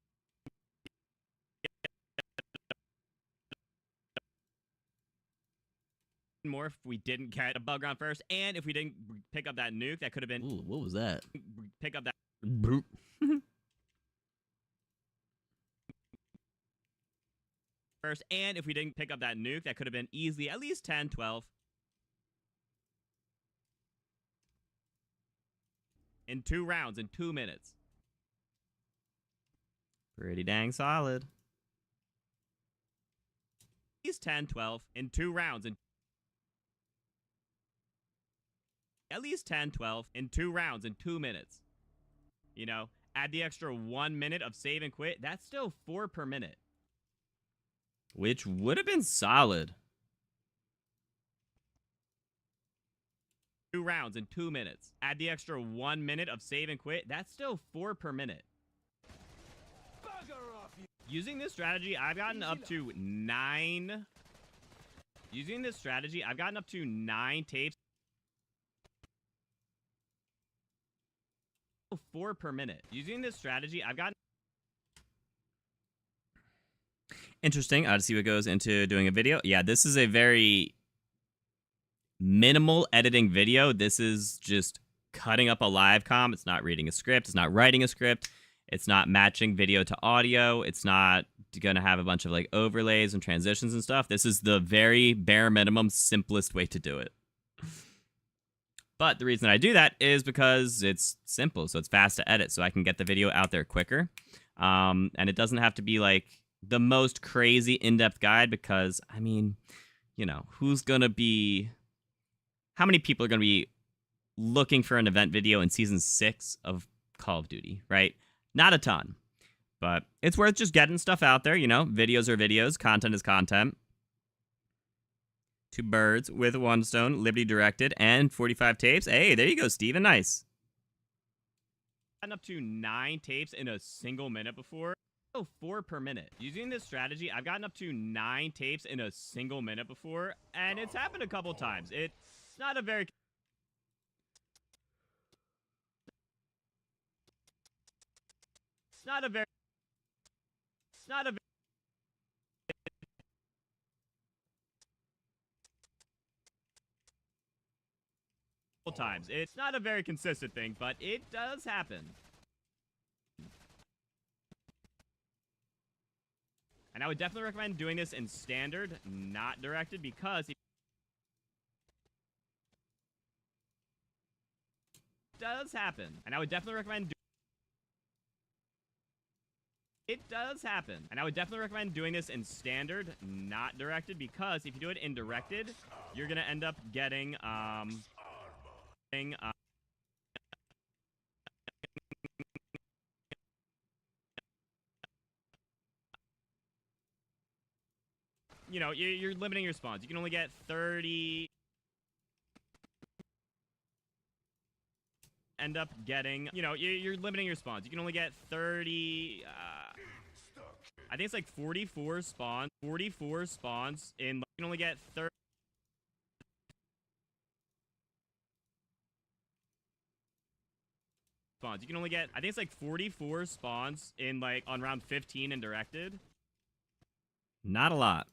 more if we didn't get a bug round first, and if we didn't pick up that nuke, that could have been. Ooh, what was that? Pick up that. First, and if we didn't pick up that nuke, that could have been easily at least 10, 12. In 2 rounds, in 2 minutes. Pretty dang solid. At least 10, 12. In 2 rounds, at least 10, 12. In 2 rounds, in 2 minutes. You know, add the extra 1 minute of save and quit. That's still 4 per minute. Which would have been solid. 2 rounds in 2 minutes. Add the extra 1 minute of save and quit. That's still 4 per minute. Using this strategy, I've gotten up to 9. Using this strategy, I've gotten up to 9 tapes. 4 per minute. Using this strategy, I've gotten. Interesting. To see what goes into doing a video. Yeah, this is a very minimal editing video. This is just cutting up a live comm. It's not reading a script. It's not writing a script. It's not matching video to audio. It's not going to have a bunch of like overlays and transitions and stuff. This is the very bare minimum, simplest way to do it. But the reason I do that is because it's simple. So it's fast to edit. So I can get the video out there quicker. And it doesn't have to be like the most crazy in-depth guide because, I mean, you know, how many people are going to be looking for an event video in Season 6 of Call of Duty, right? Not a ton. But it's worth just getting stuff out there, you know? Videos are videos. Content is content. 2 birds with 1 stone, Liberty directed, and 45 tapes. Hey, there you go, Steven. Nice. Gotten up to 9 tapes in a single minute before. 4 per minute. Using this strategy, I've gotten up to 9 tapes in a single minute before, and it's happened a couple times. It's not a very... times. It's not a very consistent thing, but it does happen. And I would definitely recommend doing this in standard, not directed, because it does happen. And I would definitely recommend doing this in standard, not directed, because if you do it in directed, you're gonna end up getting you know, you're limiting your spawns. You can only get 30. End up getting, you know, you're limiting your spawns. You can only get 30. I think it's like 44 spawns. 44 spawns in. You can only get 30. Spawns. You can only get. I think it's like 44 spawns in like on round 15 and directed. Not a lot.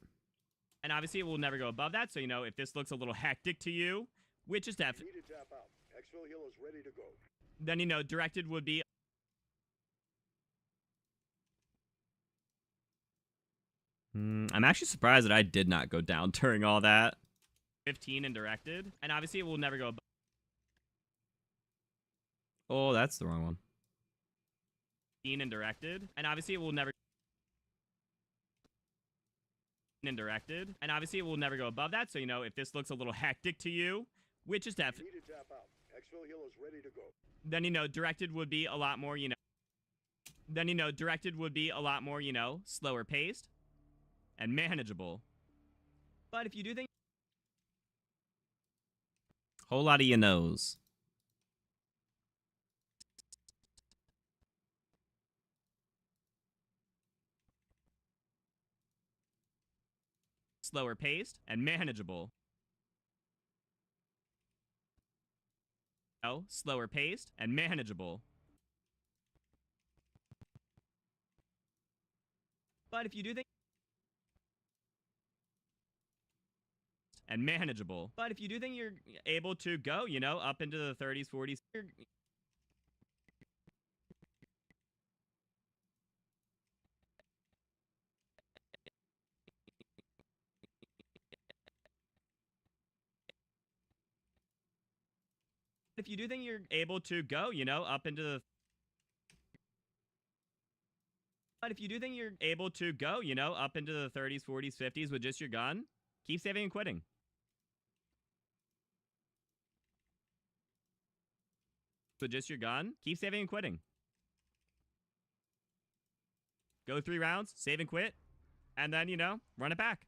And obviously, it will never go above that. So, you know, if this looks a little hectic to you, which is definitely... Exfil Hill is ready to go. Then, you know, directed would be... I'm actually surprised that I did not go down during all that. 15 and directed. And obviously, it will never go above... Oh, that's the wrong one. 15 and directed. And obviously, it will never... and directed, and obviously it will never go above that. So, you know, if this looks a little hectic to you, which is definitely, Exfil Hill is ready to go. then, you know, directed would be a lot more, you know, then, you know, directed would be a lot more, you know, slower paced and manageable. But if you do think... Whole lot of you knows. Slower paced and manageable. Oh, slower paced and manageable. But if you do think... and manageable. But if you do think you're able to go, you know, up into the 30s, 40s... if you do think you're able to go, you know, up into the... but if you do think you're able to go, you know, up into the 30s, 40s, 50s with just your gun, keep saving and quitting. With just your gun, keep saving and quitting. Go 3 rounds, save and quit, and then, you know, run it back.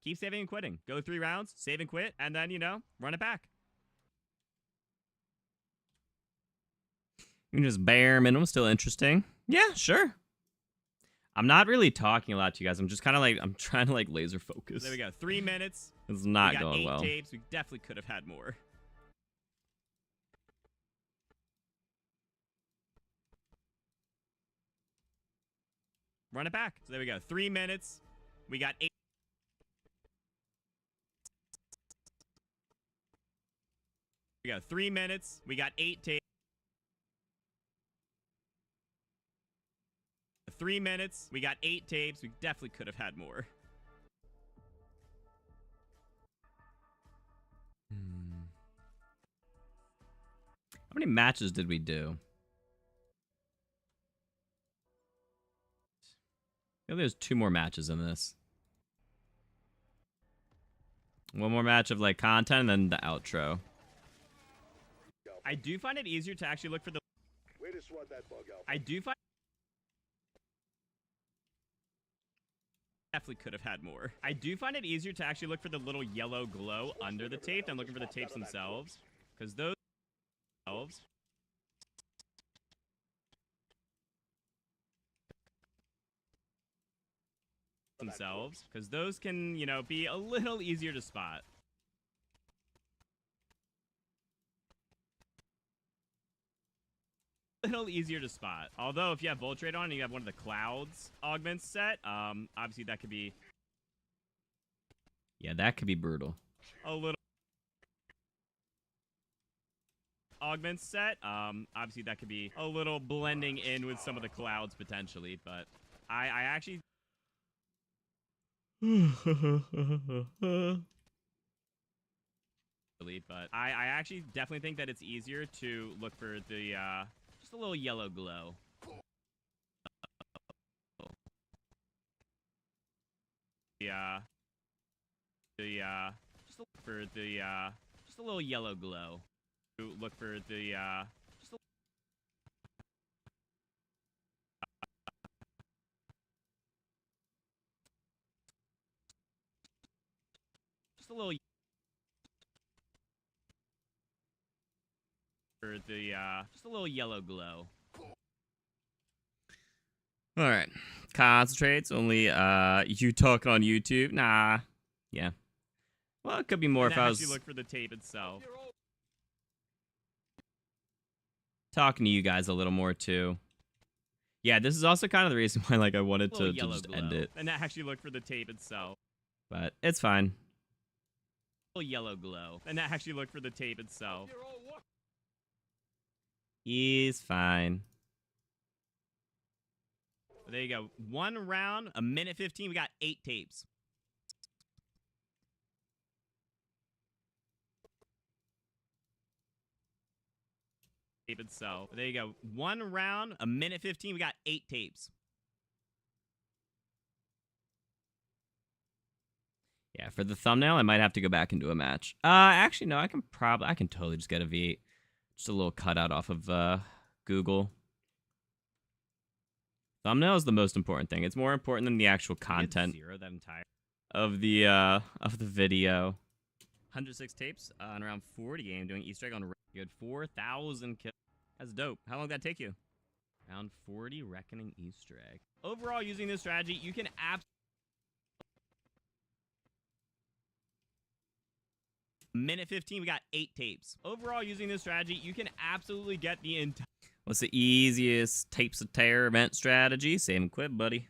Keep saving and quitting. Go 3 rounds, save and quit, and then, you know, run it back. You can just bare minimum, still interesting. Yeah, sure. I'm not really talking a lot to you guys. I'm just kind of like, I'm trying to like laser focus. There we go. 3 minutes. It's not going well. 8 tapes. We definitely could have had more. Run it back. So there we go. 3 minutes. We got 8. We go. 3 minutes. We got 8 tapes. 3 minutes. We got 8 tapes. We definitely could have had more. How many matches did we do? I think there's 2 more matches in this. 1 more match of like content and then the outro. I do find it easier to actually look for the... Way to swat that bug out. I do find... definitely could have had more. I do find it easier to actually look for the little yellow glow under the tape than looking for the tapes themselves. Because those... because those can, you know, be a little easier to spot. Little easier to spot. Although if you have Voltrate on and you have one of the clouds augments set, obviously that could be... yeah, that could be brutal. A little... augments set, obviously that could be a little blending in with some of the clouds potentially, but I actually... but I actually definitely think that it's easier to look for the, just a little yellow glow. Just look for the, just a little yellow glow. To look for the, just a little... for the, just a little yellow glow. All right. Concentrates. Only, you talking on YouTube? Nah. Yeah. Well, it could be more if I was... look for the tape itself. Talking to you guys a little more, too. Yeah, this is also kind of the reason why, like, I wanted to just end it. And actually look for the tape itself. But it's fine. Yellow glow. And actually look for the tape itself. He's fine. There you go. 1 round, a minute 15. We got 8 tapes. Tape itself. There you go. 1 round, a minute 15. We got 8 tapes. Yeah, for the thumbnail, I might have to go back and do a match. Actually, no, I can totally just get a V8. Just a little cutout off of Google. Thumbnail is the most important thing. It's more important than the actual content of the video. 106 tapes on around 40 game doing Easter egg on good 4,000 kills. That's dope. How long did that take you? Round 40 reckoning Easter egg. Overall, using this strategy, you can Minute 15, we got 8 tapes. Overall, using this strategy, you can absolutely get the entire... What's the easiest tapes of terror event strategy? Save and quit, buddy.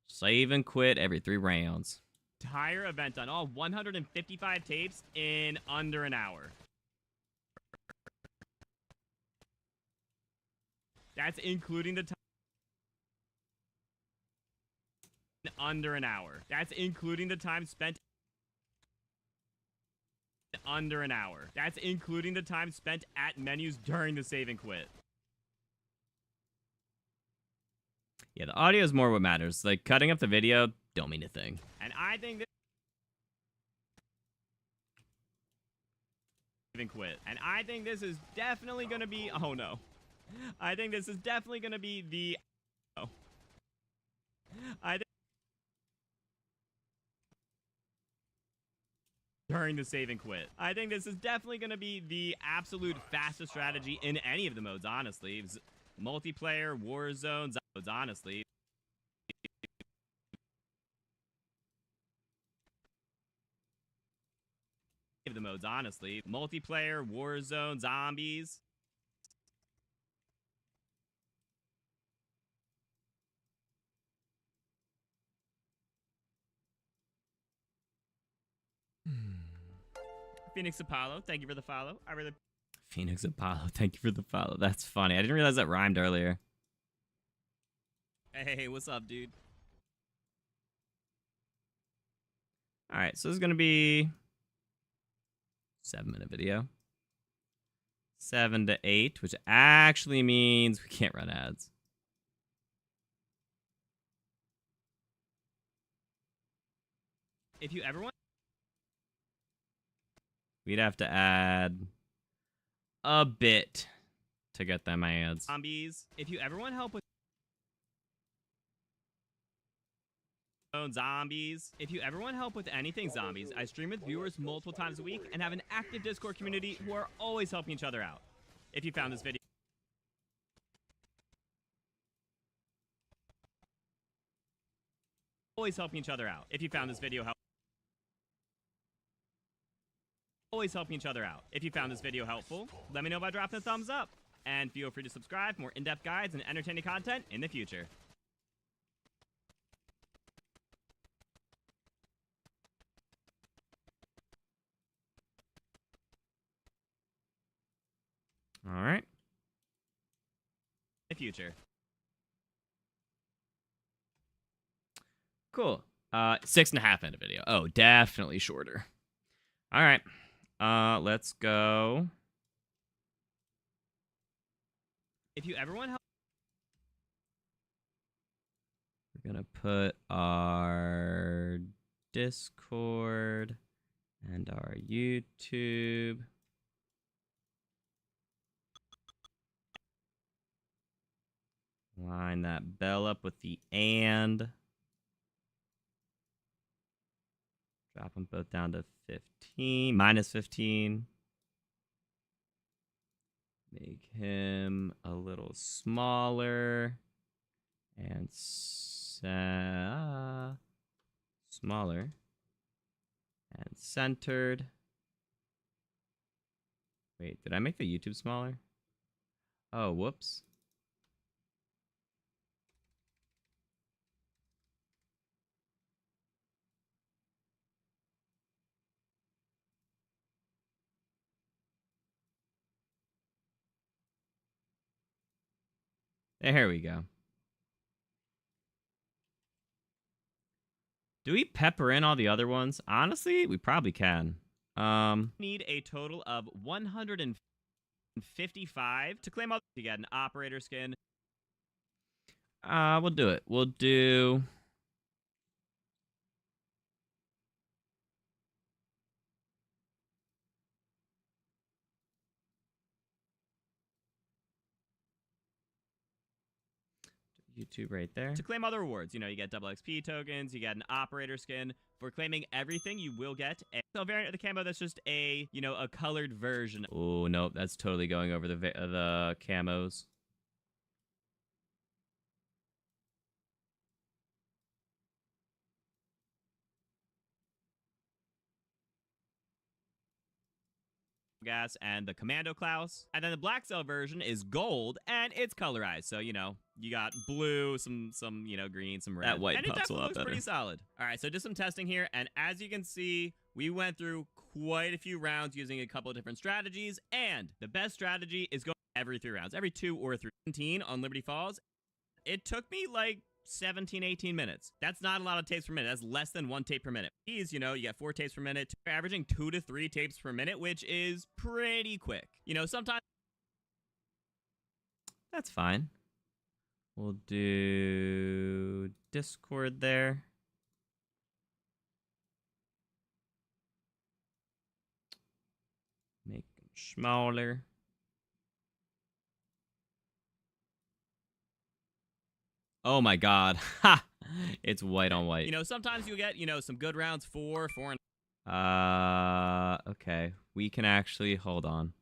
Save and quit every 3 rounds. Entire event done. All 155 tapes in under an hour. That's including the time. Under an hour. That's including the time spent. Under an hour. That's including the time spent at menus during the save and quit. Yeah, the audio is more what matters. Like, cutting up the video don't mean a thing. And I think that... Save and quit. And I think this is definitely gonna be... Oh, no. I think this is definitely gonna be the... Oh. I think... During the save and quit. I think this is definitely going to be the absolute fastest strategy in any of the modes, honestly. Multiplayer, Warzone, modes, honestly. Of the modes, honestly. Multiplayer, Warzone, zombies. Phoenix Apollo, thank you for the follow. Phoenix Apollo, thank you for the follow. That's funny. I didn't realize that rhymed earlier. Hey, what's up, dude? Alright, so this is going to be 7-minute video. 7 to 8, which actually means we can't run ads. If you ever want... We'd have to add a bit to get them ads. Zombies. If you ever want help with zombies, if you ever want help with anything zombies, I stream with viewers multiple times a week and have an active Discord community who are always helping each other out. If you found this video always helping each other out. If you found this video helpful. Always helping each other out. If you found this video helpful, let me know by dropping a thumbs up. And feel free to subscribe for more in-depth guides and entertaining content in the future. Alright. The future. Cool. 6.5 minute video. Oh, definitely shorter. Alright. Let's go. If you ever want help, we're gonna put our Discord and our YouTube. Line that bell up with the and. Drop them both down to 15, minus 15. Make him a little smaller. And smaller. And centered. Wait, did I make the YouTube smaller? Oh, whoops. There we go. Do we pepper in all the other ones? Honestly, we probably can. Need a total of 155 to claim all to get an operator skin. We'll do it. We'll do YouTube right there. To claim other rewards, you know, you get double XP tokens, you get an operator skin. For claiming everything, you will get a variant of the camo that's just a, you know, a colored version. Oh, nope, that's totally going over the camos. Gas and the Commando Klaus. And then the Black Cell version is gold and it's colorized. So, you know, you got blue, some you know, green, some red. That white and it definitely looks pretty solid. All right, so just some testing here. And as you can see, we went through quite a few rounds using a couple of different strategies. And the best strategy is going every 3 rounds, every 2 or 3. 17 on Liberty Falls. It took me like 17, 18 minutes. That's not a lot of tapes per minute. That's less than 1 tape per minute. These, you know, you get 4 tapes per minute. You're averaging 2 to 3 tapes per minute, which is pretty quick. You know, sometimes... That's fine. We'll do Discord there. Make them smaller. Oh my god. Ha! It's white on white. You know, sometimes you'll get, you know, some good rounds, 4, 4, and... okay. We can actually... Hold on.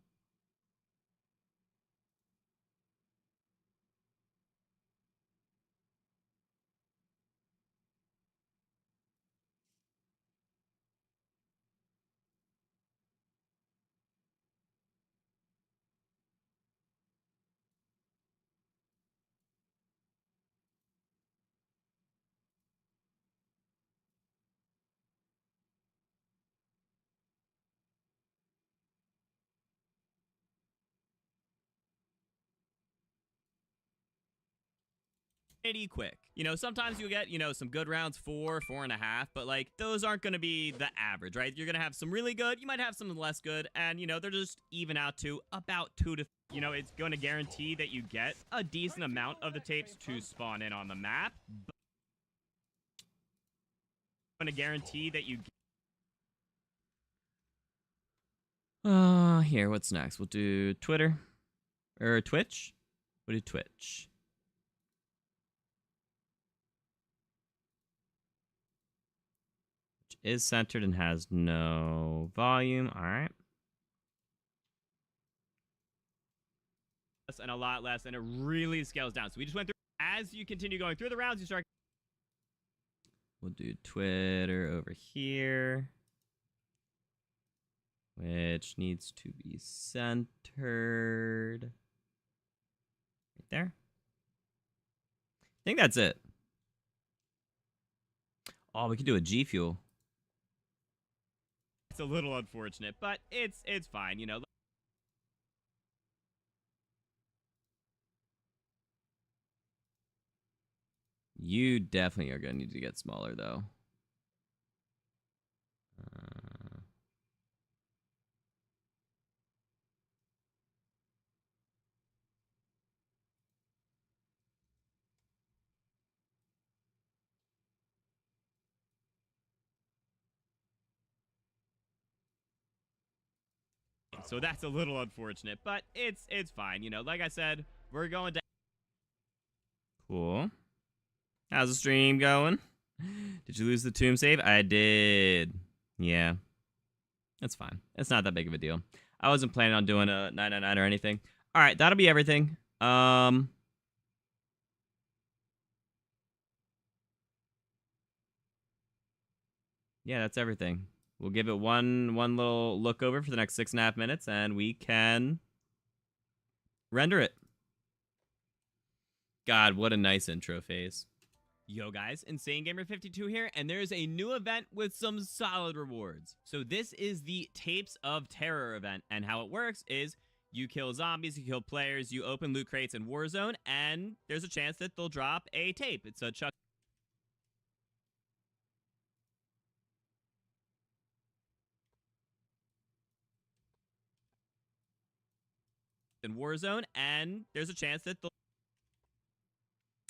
Pretty quick. You know, sometimes you'll get, you know, some good rounds, 4, 4.5, but like those aren't going to be the average, right? You're going to have some really good, you might have some less good, and you know, they're just even out to about 2 to, you know, it's going to guarantee that you get a decent amount of the tapes to spawn in on the map. But going to guarantee that you here, what's next? We'll do Twitter or Twitch. We'll do Twitch. Is centered and has no volume. All right. And a lot less, and it really scales down. So we just went through. As you continue going through the rounds, you start. We'll do Twitter over here, which needs to be centered right there. I think that's it. Oh, we could do a G Fuel. It's a little unfortunate, but it's fine, you know. You definitely are going to need to get smaller, though. So that's a little unfortunate, but it's fine. You know, like I said, we're going to... Cool. How's the stream going? Did you lose the tomb save? I did. Yeah. That's fine. It's not that big of a deal. I wasn't planning on doing a 999 or anything. All right, that'll be everything. Yeah, that's everything. We'll give it one little look over for the next 6.5 minutes, and we can render it. God, what a nice intro phase. Yo guys, Insane Gamer 52 here, and there's a new event with some solid rewards. So this is the Tapes of Terror event, and how it works is you kill zombies, you kill players, you open loot crates in Warzone, and there's a chance that they'll drop a tape. It's a Chuck in Warzone, and there's a chance that they'll...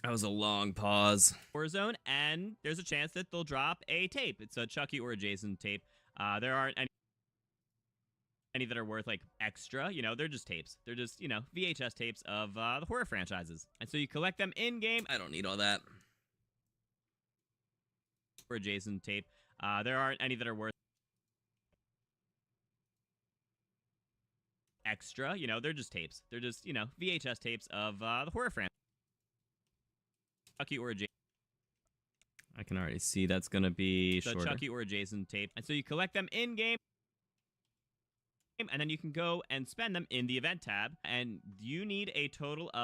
That was a long pause. Warzone, and there's a chance that they'll drop a tape. It's a Chucky or a Jason tape. There aren't any that are worth like extra. You know, they're just tapes. They're just, you know, VHS tapes of the horror franchises. And so you collect them in game. I don't need all that. Or adjacent tape. There aren't any that are worth extra. You know, they're just tapes. They're just, you know, VHS tapes of the horror franchise. Chucky or adjacent. I can already see that's going to be the Chucky or adjacent tape. And so you collect them in game. And then you can go and spend them in the event tab. And you need a total of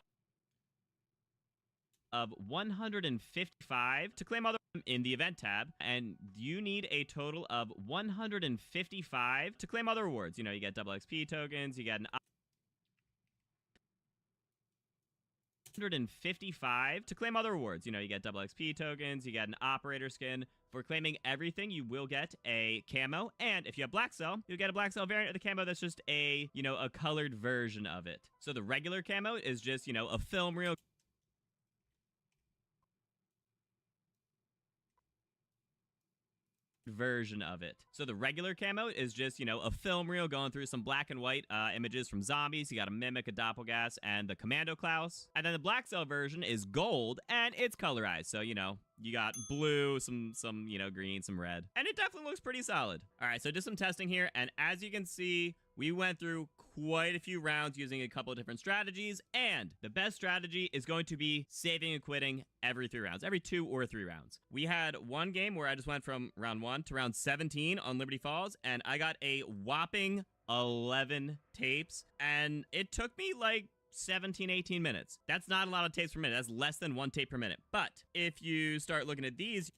155 to claim other in the event tab. And you need a total of 155 to claim other rewards. You know, you get double XP tokens, you get an 155 to claim other rewards. You know, you get double XP tokens, you get an operator skin. For claiming everything, you will get a camo, and if you have Black Cell, you'll get a Black Cell variant of the camo that's just a, you know, a colored version of it. So the regular camo is just, you know, a film reel version of it. So the regular camo is just, you know, a film reel going through some black and white images from zombies. You got a Mimic, a Doppelgas, and the Commando Klaus. And then the Black Cell version is gold, and it's colorized. So, you know, you got blue, some, you know, green, some red. And it definitely looks pretty solid. All right, so did some testing here, and as you can see, we went through quite a few rounds using a couple of different strategies, and the best strategy is going to be saving and quitting every 3 rounds, every 2 or 3 rounds. We had one game where I just went from round 1 to round 17 on Liberty Falls, and I got a whopping 11 tapes, and it took me like 17, 18 minutes. That's not a lot of tapes per minute. That's less than 1 tape per minute. But if you start looking at these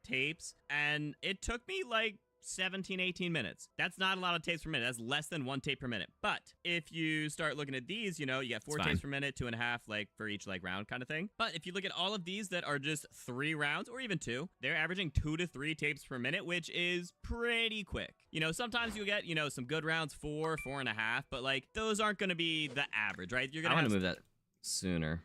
tapes, and it took me like 17, 18 minutes. That's not a lot of tapes per minute. That's less than 1 tape per minute. But if you start looking at these, you know, you get 4 tapes per minute, 2.5 like for each like round kind of thing. But if you look at all of these that are just 3 rounds or even 2, they're averaging 2 to 3 tapes per minute, which is pretty quick. You know, sometimes you'll get, you know, some good rounds 4, 4.5, but like those aren't going to be the average, right? You're going to I want to move that sooner.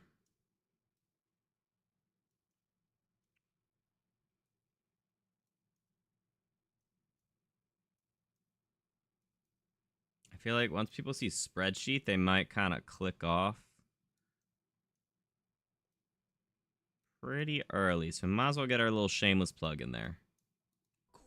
I feel like once people see spreadsheet, they might kind of click off pretty early. So we might as well get our little shameless plug in there.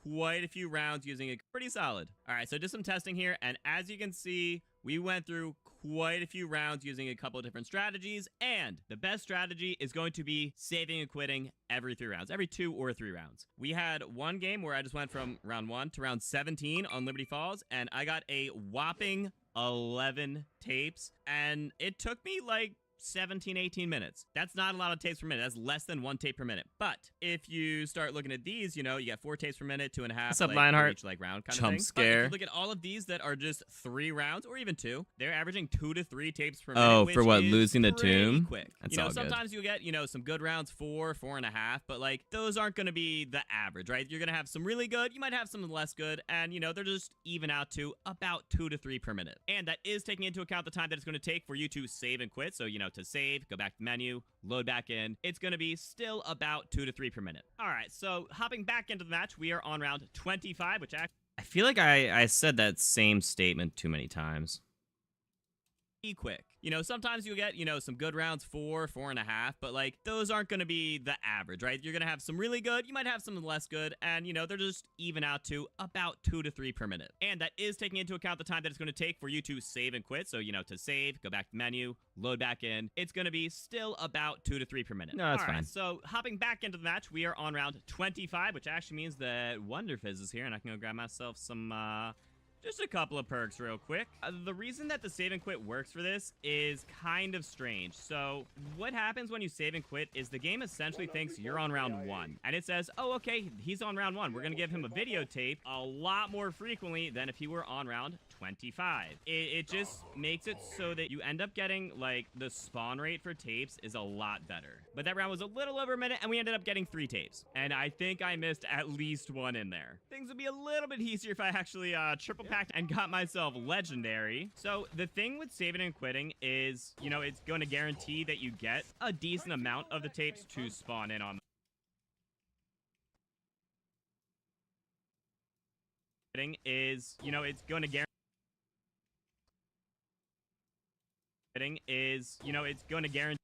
Quite a few rounds using it. Pretty solid. All right, so just some testing here. And as you can see, we went through quite a few rounds using a couple of different strategies. And the best strategy is going to be saving and quitting every 3 rounds, every 2 or 3 rounds. We had one game where I just went from round 1 to round 17 on Liberty Falls, and I got a whopping 11 tapes, and it took me like 17, 18 minutes. That's not a lot of tapes per minute. That's less than 1 tape per minute. But if you start looking at these, you know, you get 4 tapes per minute, 2.5 What's up, like, Lionheart? each like round kind Chump of thing. scare. But if you look at all of these that are just 3 rounds or even 2, they're averaging 2 to 3 tapes per minute. Oh, which for what, is losing the pretty tomb? Quick. That's you know, all good. sometimes you'll get, you know, some good rounds 4, 4.5, but like those aren't going to be the average, right? You're going to have some really good, you might have some less good, and you know, they're just even out to about 2 to 3 per minute. And that is taking into account the time that it's going to take for you to save and quit. So, you know, to save, go back to the menu, load back in, it's going to be still about 2 to 3 per minute. All right, so hopping back into the match, we are on round 25, which actually I feel like I said that same statement too many times. quick. You know, sometimes you'll get, you know, some good rounds 4, 4.5, but like those aren't going to be the average, right? You're going to have some really good, you might have some less good, and you know, they're just even out to about 2 to 3 per minute. And that is taking into account the time that it's going to take for you to save and quit. So, you know, to save, go back to the menu, load back in, it's going to be still about 2 to 3 per minute. No, that's fine. So hopping back into the match, we are on round 25, which actually means that Wonder Fizz is here, and I can go grab myself some, just a couple of perks real quick. The reason that the save and quit works for this is kind of strange. So what happens when you save and quit is the game essentially thinks you're on round 1. And it says, oh, okay, he's on round 1. We're going to give him a videotape a lot more frequently than if he were on round 25. It just makes it so that you end up getting, like, the spawn rate for tapes is a lot better. But that round was a little over a minute, and we ended up getting 3 tapes. And I think I missed at least 1 in there. Things would be a little bit easier if I actually triple packed and got myself legendary. So the thing with saving and quitting is, you know, it's going to guarantee that you get a decent amount of the tapes to spawn in on is, you know, it's going to guarantee is, you know, it's going to guarantee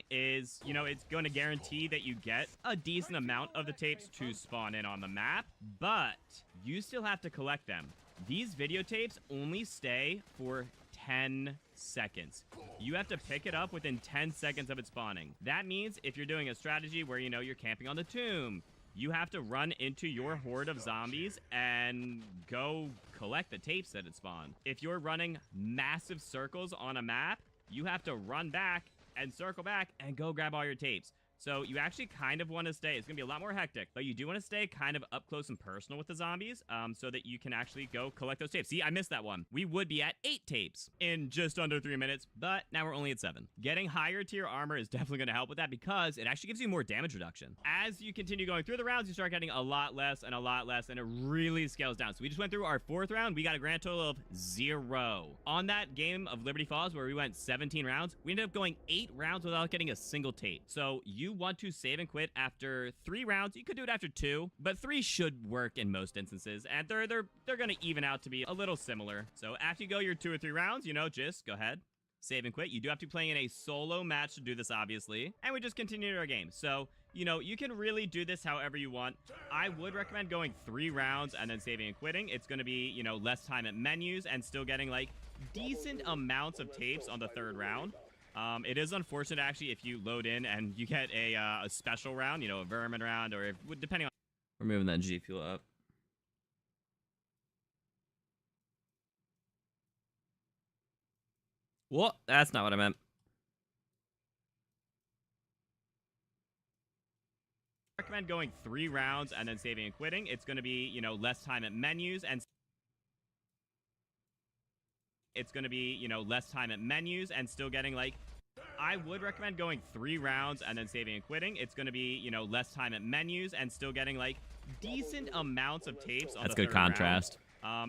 is, you know, it's going to guarantee that you get a decent amount of the tapes to spawn in on the map, but you still have to collect them. These videotapes only stay for 10 seconds. You have to pick it up within 10 seconds of it spawning. That means if you're doing a strategy where, you know, you're camping on the tomb, you have to run into your horde of zombies and go collect the tapes that it spawned. If you're running massive circles on a map, you have to run back and circle back and go grab all your tapes. So you actually kind of want to stay. It's going to be a lot more hectic, but you do want to stay kind of up close and personal with the zombies so that you can actually go collect those tapes. See, I missed that one. We would be at 8 tapes in just under 3 minutes, but now we're only at 7. Getting higher tier armor is definitely going to help with that because it actually gives you more damage reduction. As you continue going through the rounds, you start getting a lot less, and it really scales down. So we just went through our 4th round. We got a grand total of 0. On that game of Liberty Falls where we went 17 rounds, we ended up going 8 rounds without getting a single tape. So you want to save and quit after 3 rounds. You could do it after 2, but 3 should work in most instances, and they're going to even out to be a little similar. So after you go your 2 or 3 rounds, you know, just go ahead, save and quit. You do have to play in a solo match to do this, obviously, and we just continued our game. So, you know, you can really do this however you want. I would recommend going 3 rounds and then saving and quitting. It's going to be, you know, less time at menus and still getting, like, decent amounts of tapes on the 3rd round. It is unfortunate, actually, if you load in and you get a special round, you know, a vermin round, or if, depending on... We're moving that G fuel up. What? That's not what I meant. I recommend going 3 rounds and then saving and quitting. It's going to be, you know, less time at menus and... It's going to be, you know, less time at menus and still getting, like... I would recommend going 3 rounds and then saving and quitting. It's going to be, you know, less time at menus and still getting, like, decent amounts of tapes on the 3rd round. That's good contrast.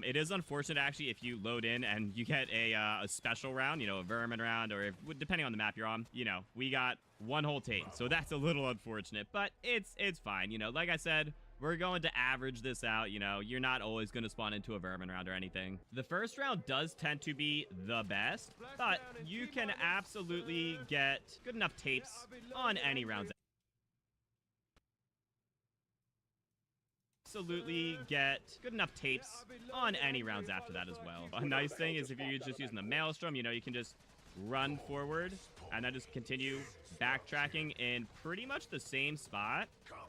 It is unfortunate, actually, if you load in and you get a special round, you know, a vermin round, or if, depending on the map you're on, you know, we got 1 whole tape. So that's a little unfortunate, but it's fine. You know, like I said, we're going to average this out. You know, you're not always going to spawn into a vermin round or anything. The 1st round does tend to be the best, but you can absolutely get good enough tapes on any rounds. Absolutely get good enough tapes on any rounds after that as well. A nice thing is if you're just using the Maelstrom, you know, you can just run forward and then just continue backtracking in pretty much the same spot.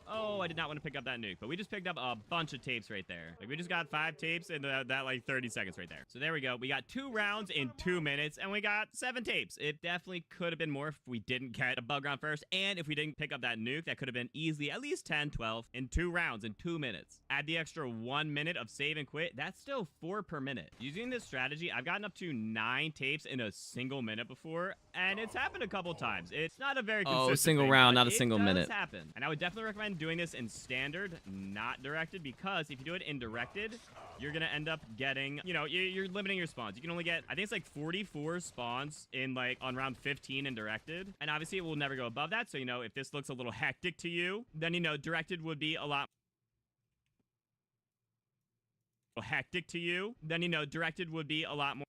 Oh, I did not want to pick up that nuke, but we just picked up a bunch of tapes right there. Like, we just got 5 tapes in that like 30 seconds right there. So there we go. We got 2 rounds in 2 minutes, and we got 7 tapes. It definitely could have been more if we didn't get a bug round first, and if we didn't pick up that nuke, that could have been easily at least 10, 12 in 2 rounds in 2 minutes. Add the extra 1 minute of save and quit. That's still 4 per minute. Using this strategy, I've gotten up to 9 tapes in a single minute before, and it's happened a couple times. It's not a very consistent a single thing, round, not a single minute. It does happen. And I would definitely recommend doing this in standard, not directed, because if you do it in directed, you're gonna end up getting, you know, you're limiting your spawns. You can only get, I think it's like 44 spawns in like on round 15 in directed, and obviously it will never go above that. So, you know, if this looks a little hectic to you, then, you know, directed would be a lot hectic to you, then, you know, directed would be a lot more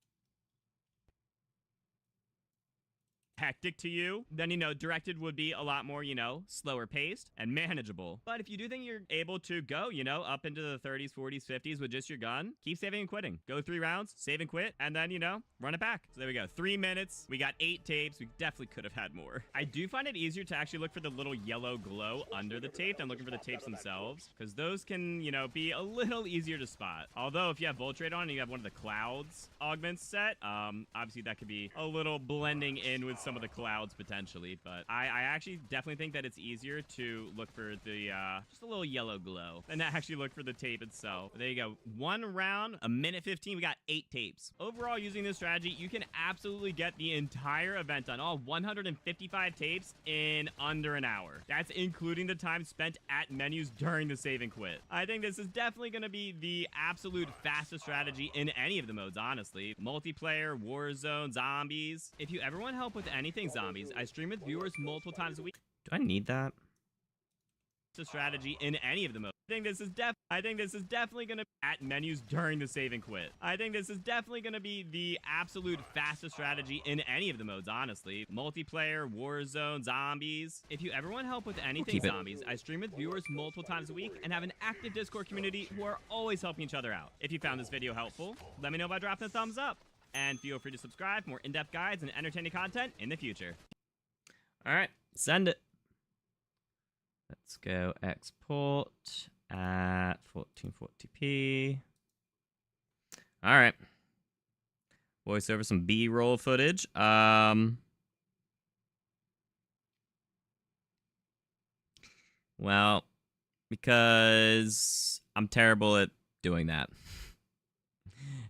hectic to you, then, you know, directed would be a lot more, you know, slower paced and manageable. But if you do think you're able to go, you know, up into the 30s, 40s, 50s with just your gun, keep saving and quitting. Go 3 rounds, save and quit, and then, you know, run it back. So there we go. 3 minutes. We got 8 tapes. We definitely could have had more. I do find it easier to actually look for the little yellow glow under the tape than looking for the tapes themselves, because those can, you know, be a little easier to spot. Although if you have Voltrate on and you have one of the clouds augments set, obviously that could be a little blending in with some of the clouds potentially, but I actually definitely think that it's easier to look for the just a little yellow glow than to actually look for the tape itself. But there you go. 1 round, a minute 15, we got 8 tapes. Overall, using this strategy, you can absolutely get the entire event done, all 155 tapes in under an hour. That's including the time spent at menus during the save and quit. I think this is definitely going to be the absolute fastest strategy in any of the modes, honestly. Multiplayer, Warzone, zombies. If you ever want help with anything zombies, I stream with viewers multiple times a week. Do I need that? fastest strategy in any of the modes. I think this is definitely gonna be at menus during the save and quit. I think this is definitely gonna be the absolute fastest strategy in any of the modes, honestly. Multiplayer, Warzone, zombies. If you ever want help with anything zombies, I stream with viewers multiple times a week and have an active Discord community who are always helping each other out. If you found this video helpful, let me know by dropping a thumbs up. And feel free to subscribe for more in-depth guides and entertaining content in the future. All right, send it. Let's go export at 1440p. All right. Voice over some B-roll footage. Well, because I'm terrible at doing that.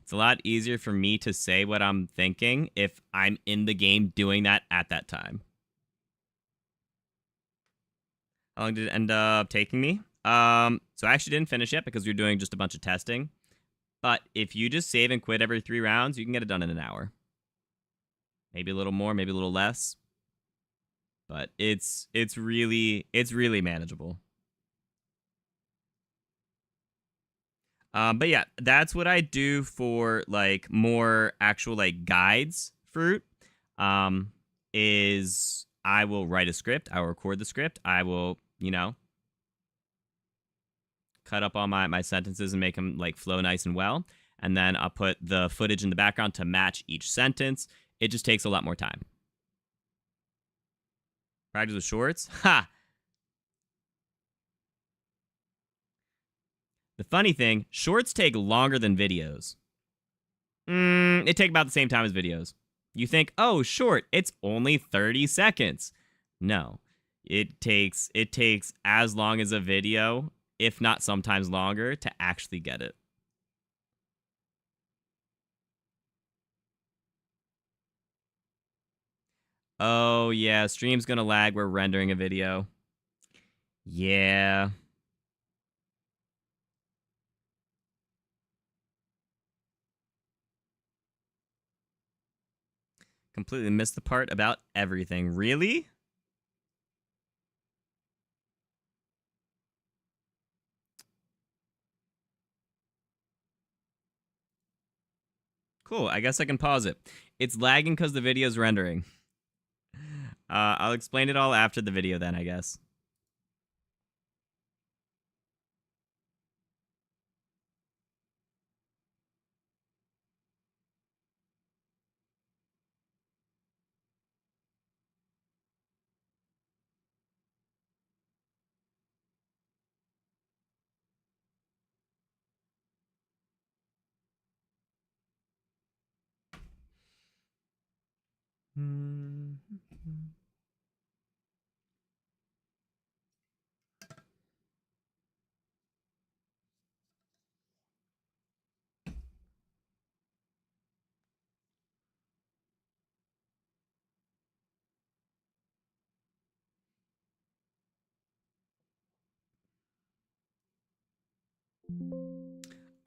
It's a lot easier for me to say what I'm thinking if I'm in the game doing that at that time. How long did it end up taking me? So I actually didn't finish yet because we were doing just a bunch of testing. But if you just save and quit every 3 rounds, you can get it done in an hour. Maybe a little more, maybe a little less. But it's really manageable. But yeah, that's what I do for like more actual like guides fruit. Is I will write a script, I will record the script, I will, you know, cut up all my sentences and make them like flow nice and well, and then I'll put the footage in the background to match each sentence. It just takes a lot more time. Practice with shorts? Ha! The funny thing, shorts take longer than videos. They take about the same time as videos. You think, oh, short, it's only 30 seconds. No, it takes as long as a video, if not sometimes longer, to actually get it. Oh, yeah, stream's gonna lag. We're rendering a video. Yeah. Completely missed the part about everything. Really? Cool, I guess I can pause it. It's lagging because the video's rendering. I'll explain it all after the video then, I guess.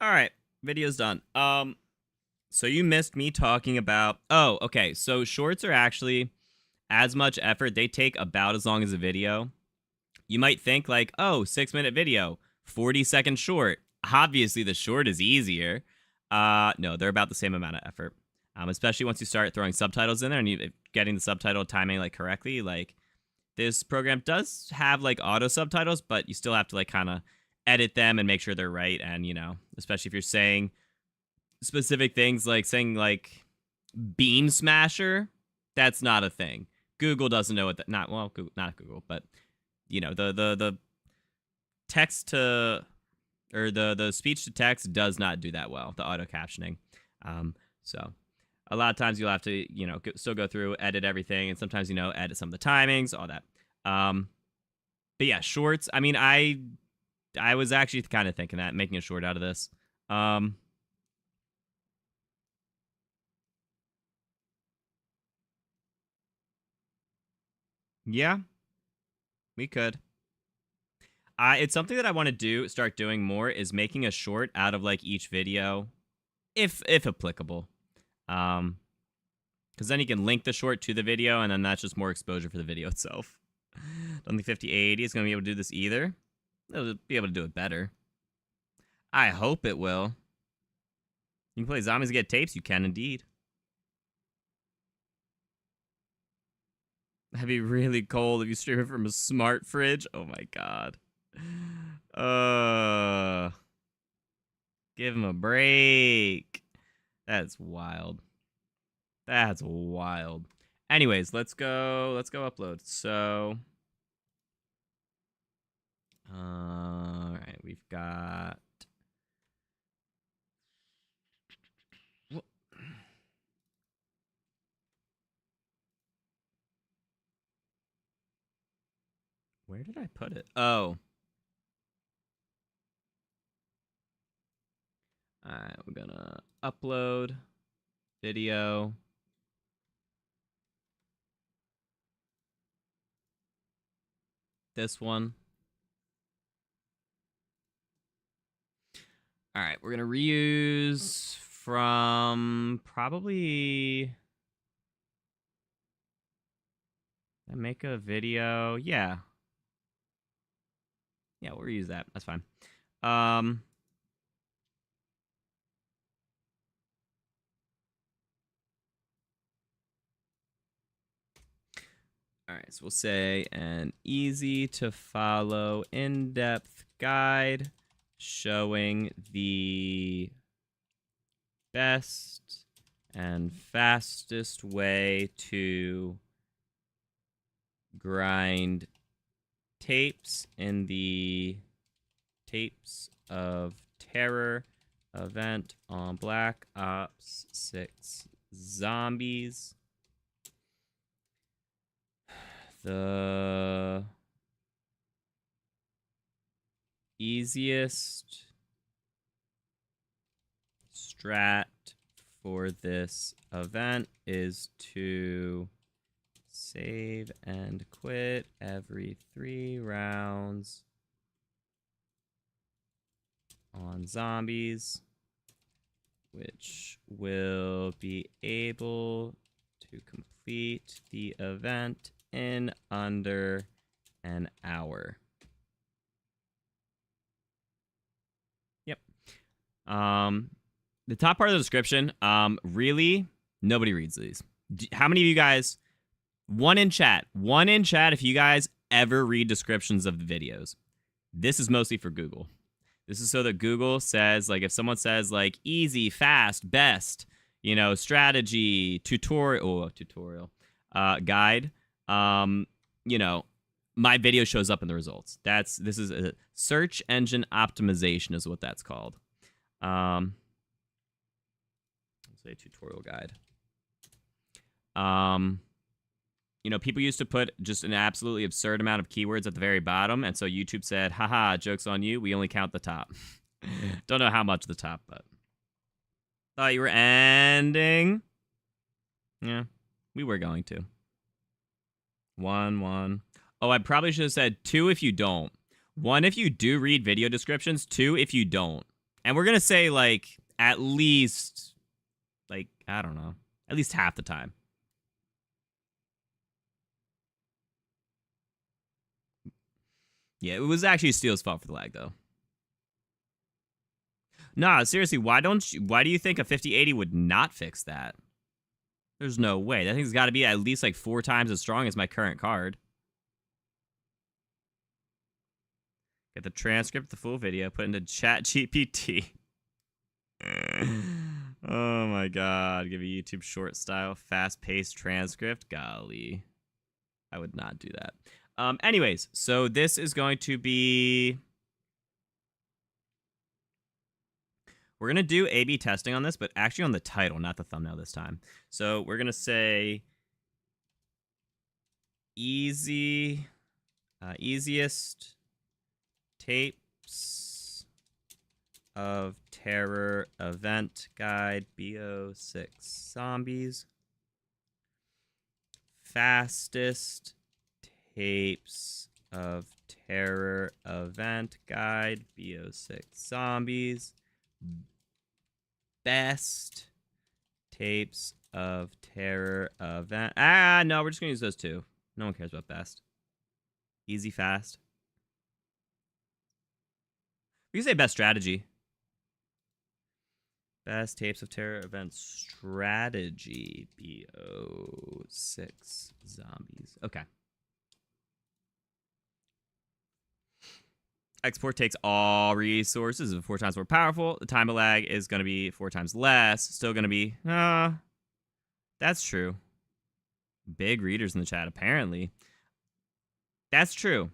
All right, video's done. So you missed me talking about... Oh, okay, so shorts are actually as much effort. They take about as long as a video. You might think like, oh, 6-minute video, 40-second short. Obviously, the short is easier. No, they're about the same amount of effort. Especially once you start throwing subtitles in there and you getting the subtitle timing like correctly. Like, this program does have like auto subtitles, but you still have to like kind of edit them and make sure they're right. And, you know, especially if you're saying specific things like saying like beam smasher, that's not a thing. Google doesn't know what that, not Google, but you know, the text to, or the speech to text does not do that well, the auto captioning. So a lot of times you'll have to, you know, still go through, edit everything, and sometimes, you know, edit some of the timings, all that. But yeah, shorts, I mean, I was actually kind of thinking that, making a short out of this. Yeah, we could. It's something that I want to start doing more, is making a short out of like each video, if applicable. Because then you can link the short to the video, and then that's just more exposure for the video itself. Don't think 5080 is going to be able to do this either. It'll be able to do it better. I hope it will. You can play zombies and get tapes? You can indeed. That'd be really cold if you stream it from a smart fridge. Oh my god. Give him a break. That's wild. That's wild. Anyways, let's go upload. So, all right, we've got. Where did I put it? Oh. All right, we're gonna upload video. This one. All right, we're gonna reuse from probably. I make a video. Yeah. Yeah, we'll reuse that. That's fine. All right, so we'll say an easy to follow in-depth guide showing the best and fastest way to grind tapes in the Tapes of Terror event on Black Ops 6 Zombies. The easiest strat for this event is to save and quit every 3 rounds on zombies, which will be able to complete the event in under an hour. Yep. The top part of the description, really, nobody reads these. How many of you guys, one in chat if you guys ever read descriptions of the videos. This is mostly for Google. This is so that Google says, like, if someone says, like, easy, fast, best, you know, strategy, tutorial, guide, you know, my video shows up in the results. This is a search engine optimization is what that's called. Let's say tutorial guide. You know, people used to put just an absolutely absurd amount of keywords at the very bottom, and so YouTube said, haha, joke's on you, we only count the top. Don't know how much the top, but thought you were ending. Yeah, we were going to. 1. Oh, I probably should have said 2 if you don't. 1 if you do read video descriptions, 2 if you don't. And we're going to say, like, at least, like, I don't know, at least half the time. Yeah, it was actually Steel's fault for the lag, though. Nah, seriously, why do you think a 5080 would not fix that? There's no way. That thing's got to be at least like 4 times as strong as my current card. Get the transcript, the full video, put into ChatGPT. Oh my god. Give a YouTube short style, fast-paced transcript. Golly. I would not do that. Anyways, so this is going to be... We're going to do A/B testing on this, but actually on the title, not the thumbnail this time. So we're going to say easiest tapes of terror event guide BO6 zombies. Fastest tapes of terror event guide BO6 zombies. Best tapes of terror event. No, we're just gonna use those 2. No one cares about best. Easy, fast. We can say best strategy. Best Tapes of Terror event strategy. BO6 zombies. Okay. Export takes all resources, is 4 times more powerful. The time of lag is going to be 4 times less. Still going to be, that's true. Big readers in the chat, apparently. That's true.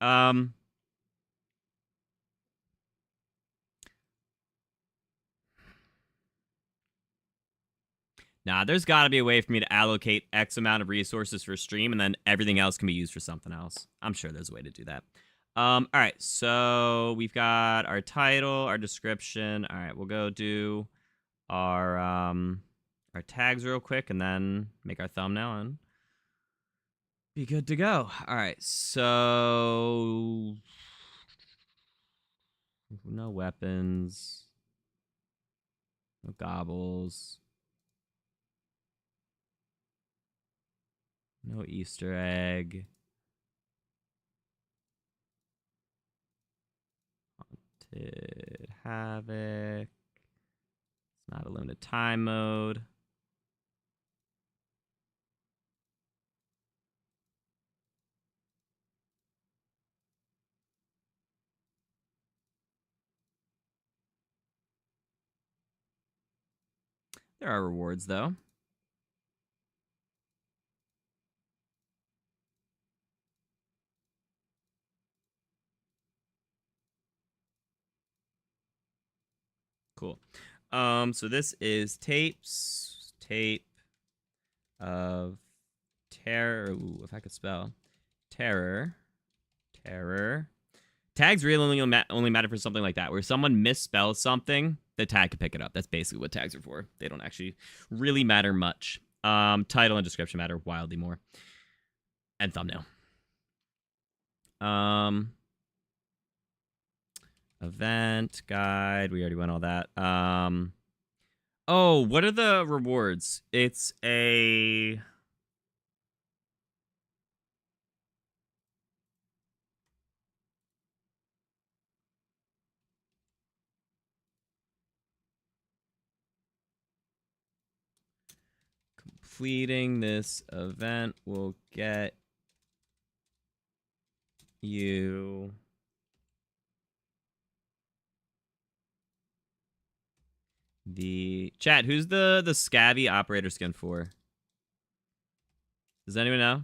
Nah, there's got to be a way for me to allocate X amount of resources for stream, and then everything else can be used for something else. I'm sure there's a way to do that. All right, so we've got our title, our description. All right, we'll go do our tags real quick, and then make our thumbnail and be good to go. All right, so no weapons, no gobbles. No Easter egg. Haunted Havoc. It's not a limited time mode. There are rewards, though. Cool. So this is tape of terror. Ooh, if I could spell. Terror. Tags really only matter for something like that, where someone misspells something, the tag can pick it up. That's basically what tags are for. They don't actually really matter much. Title and description matter wildly more. And thumbnail. Event guide. We already went all that. Oh, what are the rewards? It's a... Completing this event will get you the chat. Who's the Scavvy operator skin for? Does anyone know?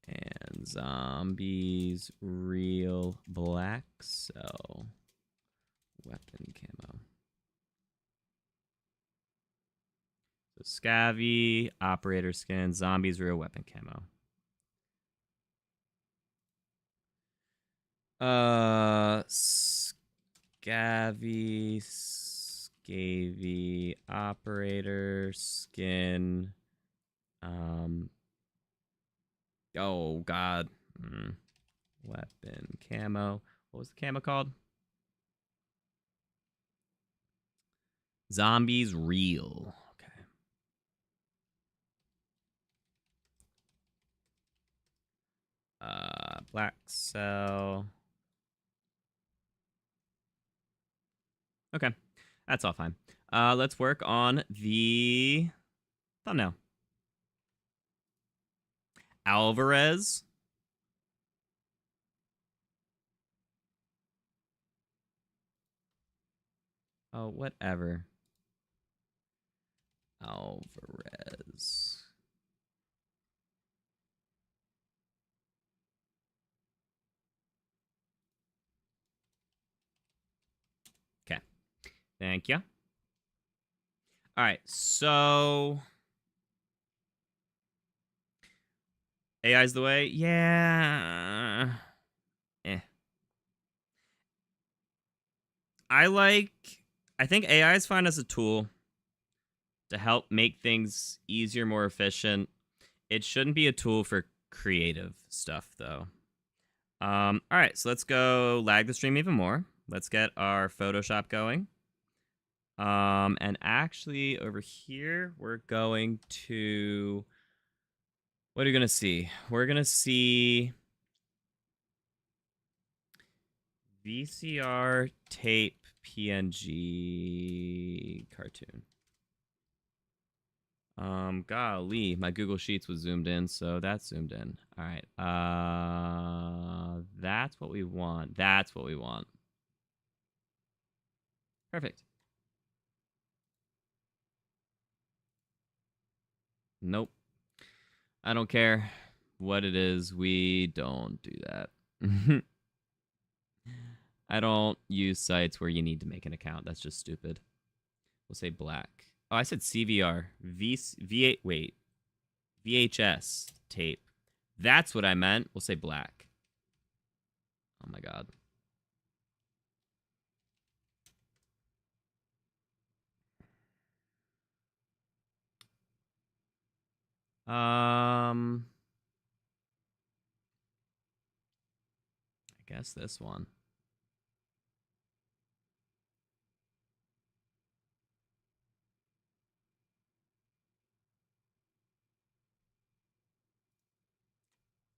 And zombies real black cell weapon camo. So Scavvy operator skin, zombies real weapon camo. Scavvy operator skin. Oh god. Weapon camo. What was the camo called? Zombies real. Okay. Black cell. Okay. That's all fine. Let's work on the thumbnail. Alvarez. Oh, whatever. Alvarez. Okay. Thank you. All right, so AI's the way? Yeah. I think AI is fine as a tool to help make things easier, more efficient. It shouldn't be a tool for creative stuff, though. All right, so let's go lag the stream even more. Let's get our Photoshop going. And actually over here, we're going to... What are you going to see? We're going to see VCR tape PNG cartoon. Golly, my Google Sheets was zoomed in, so that's zoomed in. All right. That's what we want. That's what we want. Perfect. Nope. I don't care what it is. We don't do that. I don't use sites where you need to make an account. That's just stupid. We'll say black. Oh, I said CVR. Wait. VHS tape. That's what I meant. We'll say black. Oh my god. I guess this one.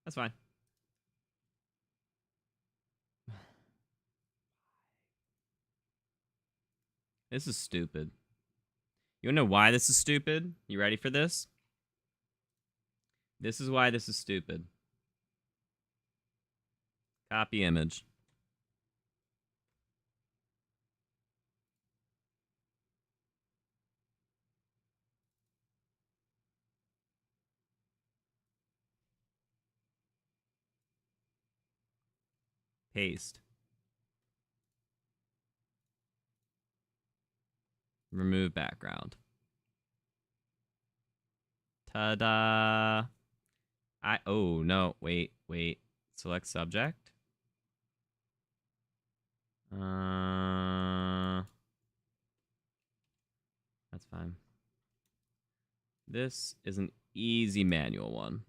That's fine. This is stupid. You wanna know why this is stupid? You ready for this? This is why this is stupid. Copy image. Paste. Remove background. Ta-da! Oh, no. Wait. Select subject. That's fine. This is an easy manual one.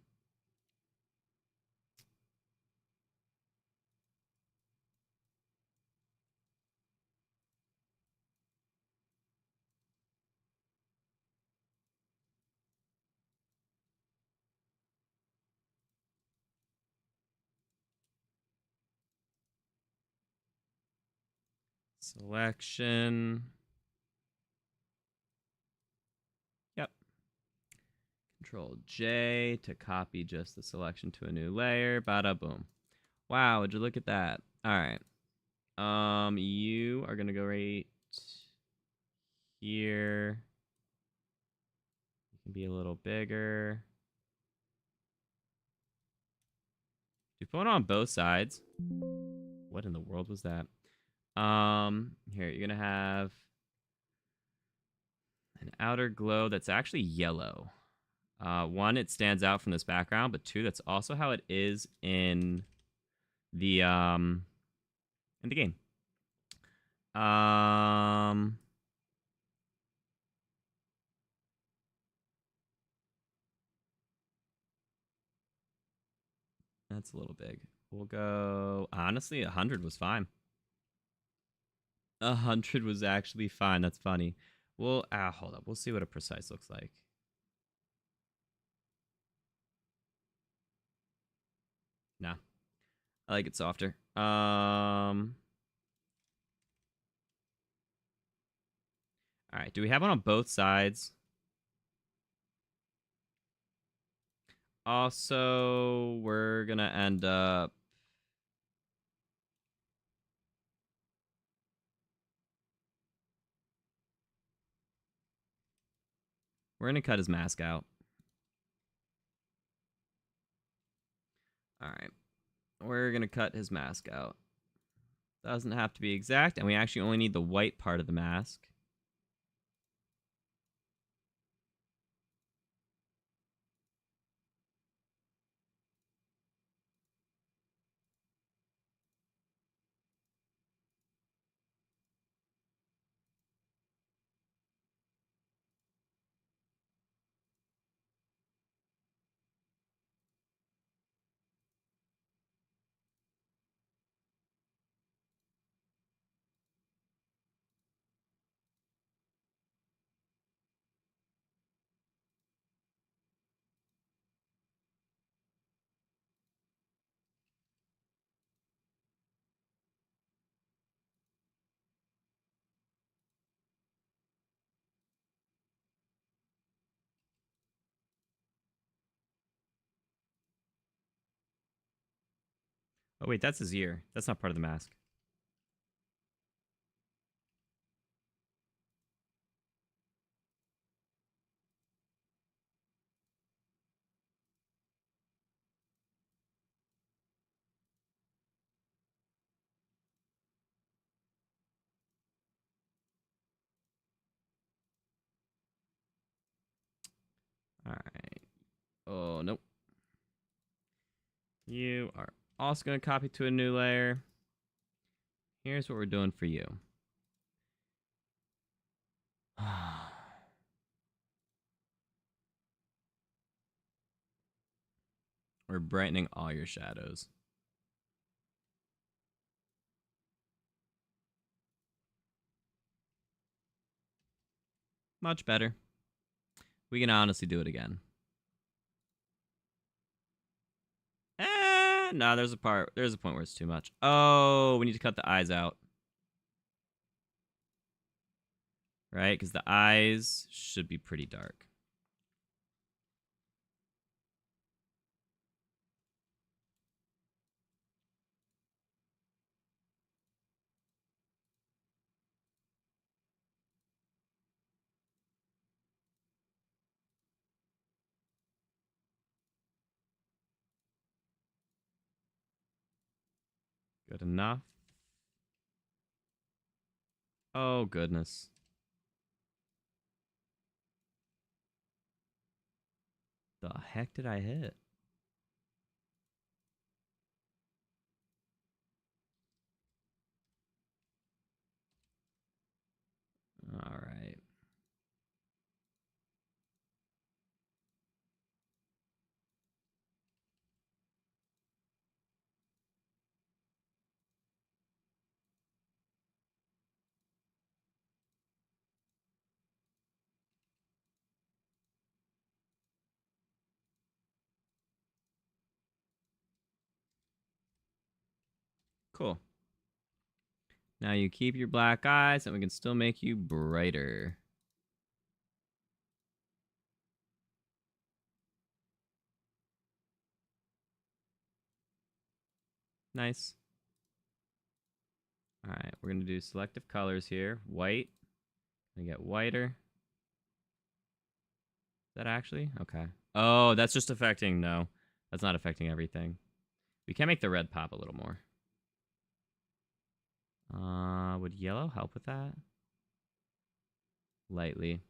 Selection. Yep. Control J to copy just the selection to a new layer. Bada boom. Wow, would you look at that? All right. You are gonna go right here. You can be a little bigger. Do you put it on both sides? What in the world was that? Here, you're gonna have an outer glow that's actually yellow. One, it stands out from this background, but two, that's also how it is in the game. That's a little big. We'll go, honestly, 100 was fine. 100 was actually fine. That's funny. Well, hold up. We'll see what a precise looks like. Nah. I like it softer. All right. Do we have one on both sides? Also, we're going to end up... We're going to cut his mask out. All right. We're going to cut his mask out. Doesn't have to be exact, and we actually only need the white part of the mask. Oh, wait, that's his ear. That's not part of the mask. All right. Oh, nope. You are also going to copy to a new layer. Here's what we're doing for you. We're brightening all your shadows. Much better. We can honestly do it again. No, there's a point where it's too much. Oh, we need to cut the eyes out. Right? Because the eyes should be pretty dark. Good enough. Oh, goodness. The heck did I hit? All right. Cool. Now you keep your black eyes, and we can still make you brighter. Nice. All right, we're going to do selective colors here. White. We get whiter. Is that actually? Okay. Oh, that's just affecting... No, that's not affecting everything. We can make the red pop a little more. Would yellow help with that? Lightly.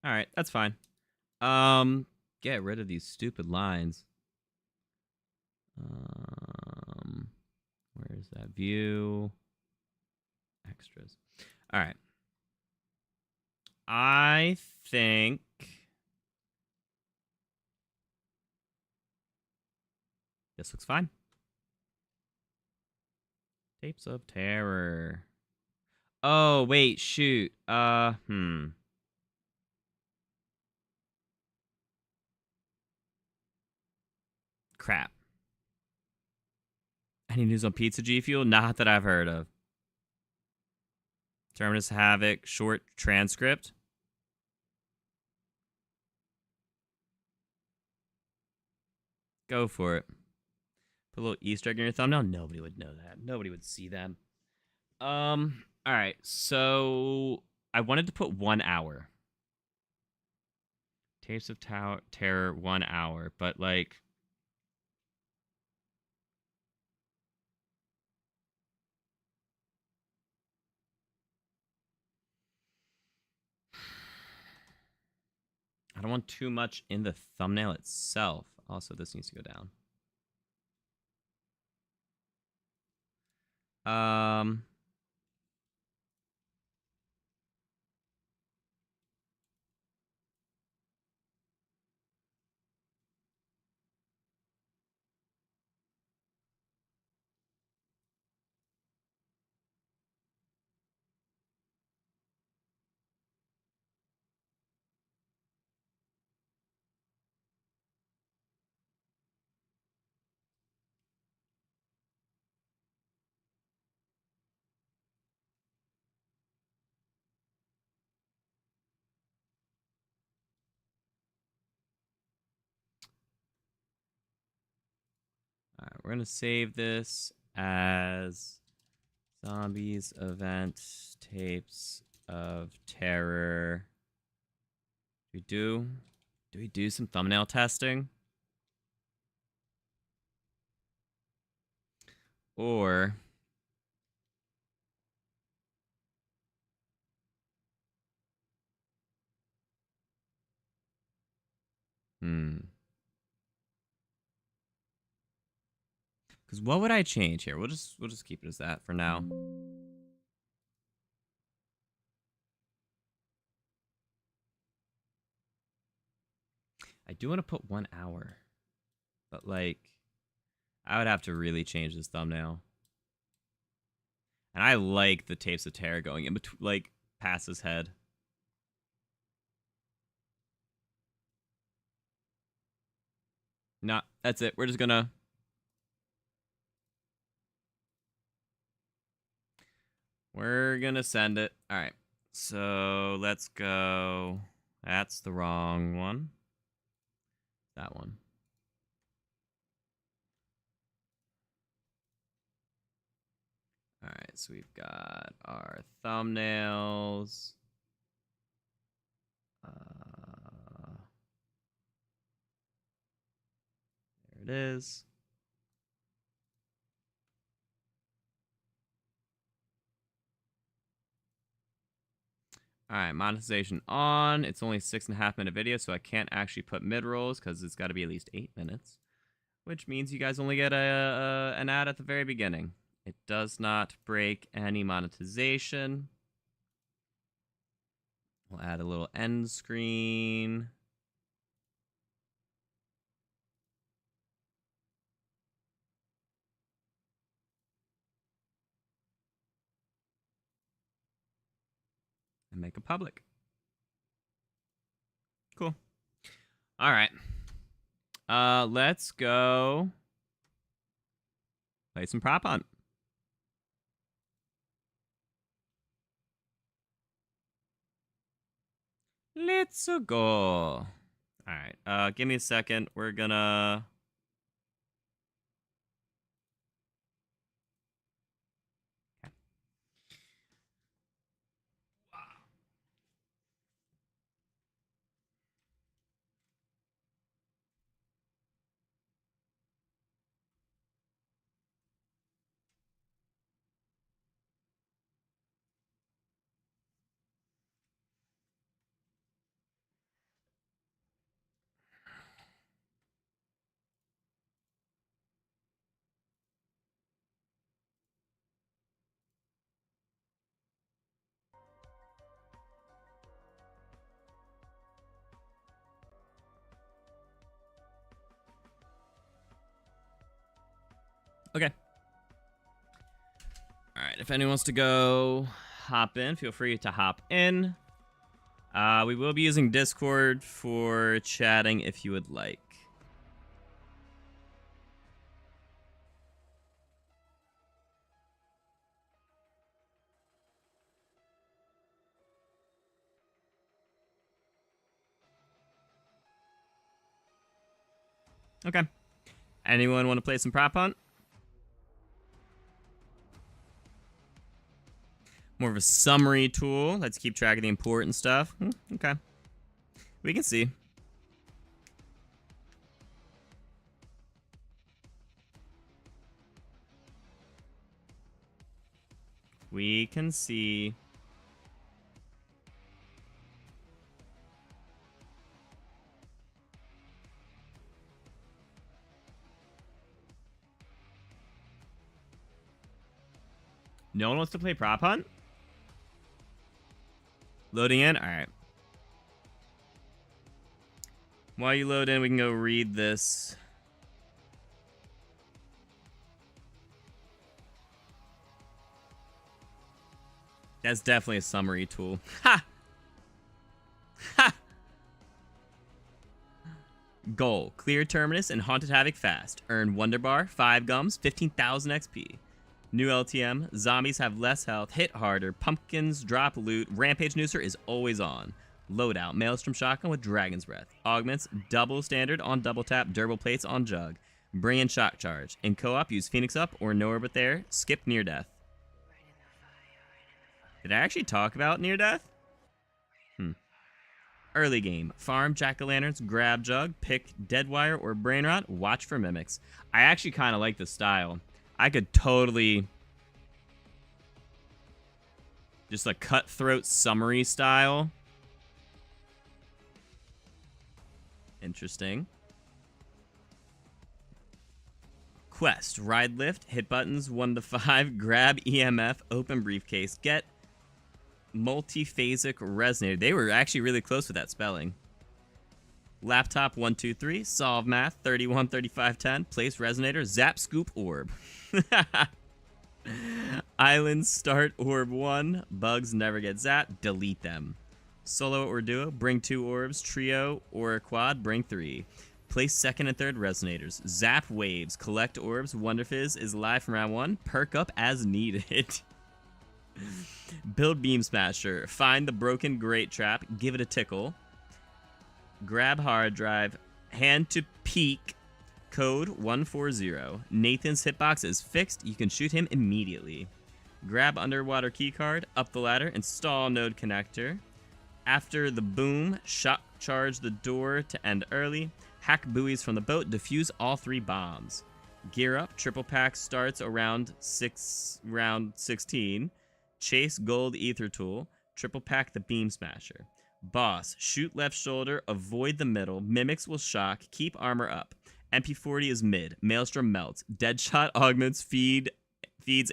All right, that's fine. Get rid of these stupid lines. Where's that view? Extras. All right. I think this looks fine. Tapes of Terror. Oh, wait, shoot. Crap. Any news on Pizza G Fuel? Not that I've heard of. Terminus Havoc, short transcript. Go for it. Put a little Easter egg in your thumbnail. Nobody would know that. Nobody would see that. All right. So I wanted to put 1 hour. Tapes of Terror, 1 hour. But, like... I don't want too much in the thumbnail itself. Also, this needs to go down. we're gonna save this as Zombies Event Tapes of Terror. Do we do some thumbnail testing? Or because what would I change here? We'll just keep it as that for now. I do want to put 1 hour, but like, I would have to really change this thumbnail. And I like the tapes of terror going in between, like, past his head. Nah, that's it. We're just gonna. We're gonna send it. All right. So let's go. That's the wrong one. That one. All right. So we've got our thumbnails. There it is. All right, monetization on. It's only 6.5 minute video, so I can't actually put mid rolls because it's got to be at least 8 minutes, which means you guys only get an ad at the very beginning. It does not break any monetization. We'll add a little end screen. And make it public. Cool. All right. Let's go play some prop hunt. Let's go. All right. Give me a second. We're gonna. Okay. All right. If anyone wants to go hop in, feel free to hop in. We will be using Discord for chatting if you would like. Okay. Anyone want to play some prop hunt? More of a summary tool. Let's keep track of the important stuff. Okay. We can see. We can see. No one wants to play prop hunt? Loading in? All right. While you load in, we can go read this. That's definitely a summary tool. Ha! Ha! Goal. Clear Terminus and Haunted Havoc fast. Earn Wonder Bar, 5 gums, 15,000 XP. New LTM. Zombies have less health, hit harder, pumpkins drop loot, Rampage Nooser is always on. Loadout. Maelstrom Shotgun with Dragon's Breath. Augments. Double standard on double tap, durable plates on jug. Bring in shock charge. In co-op, use Phoenix up or no orbit there. Skip near death. Did I actually talk about near death? Early game. Farm jack-o'-lanterns, grab jug, pick dead wire or brain rot, watch for mimics. I actually kind of like the style. I could totally... just a cutthroat summary style. Interesting. Quest. Ride lift. Hit buttons 1 to 5. Grab EMF. Open briefcase. Get multiphasic resonator. They were actually really close with that spelling. Laptop 1, 2, 3. Solve math 31, 35, 10. Place resonator. Zap scoop orb. Island start orb 1. Bugs never get zapped. Delete them. Solo or duo. Bring 2 orbs. Trio or quad. Bring 3. Place second and third resonators. Zap waves. Collect orbs. Wonder Fizz is live from round 1. Perk up as needed. Build Beam Smasher. Find the broken Great Trap. Give it a tickle. Grab hard drive. Hand to peak. Code 140. Nathan's hitbox is fixed. You can shoot him immediately. Grab underwater keycard. Up the ladder. Install node connector. After the boom, shock charge the door to end early. Hack buoys from the boat. Defuse all 3 bombs. Gear up. Triple pack starts around round 16. Chase gold ether tool. Triple pack the beam smasher. Boss. Shoot left shoulder. Avoid the middle. Mimics will shock. Keep armor up. MP40 is mid. Maelstrom melts. Deadshot augments feeds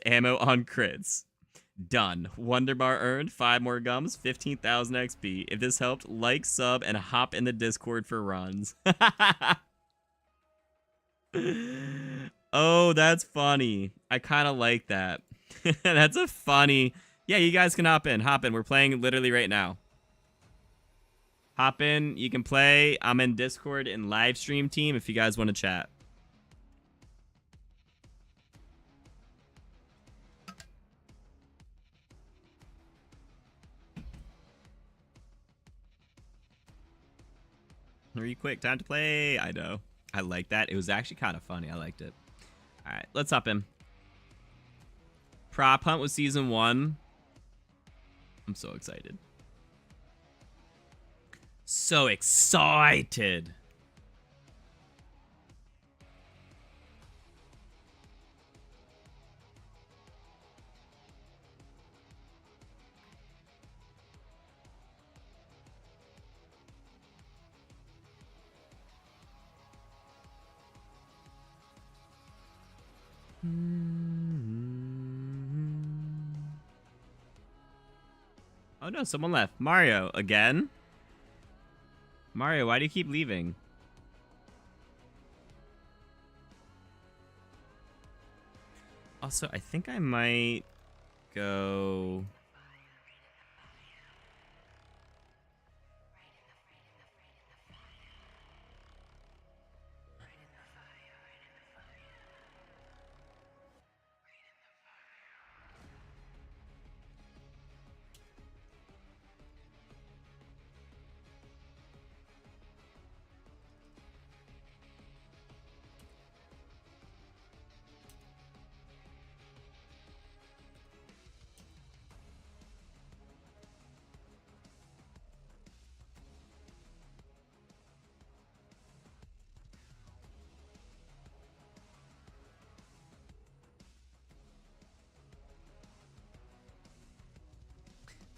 ammo on crits. Done. Wonder bar earned. 5 more gums. 15,000 XP. If this helped, like, sub, and hop in the Discord for runs. Oh, that's funny. I kind of like that. That's a funny... Yeah, you guys can hop in. Hop in. We're playing literally right now. Hop in. You can play. I'm in Discord and live stream team if you guys want to chat. Hurry quick. Time to play. I know. I like that. It was actually kind of funny. I liked it. All right, let's hop in. Prop hunt was season 1. I'm so excited. So excited. Oh no, someone left. Mario, again? Mario, why do you keep leaving? Also, I think I might go...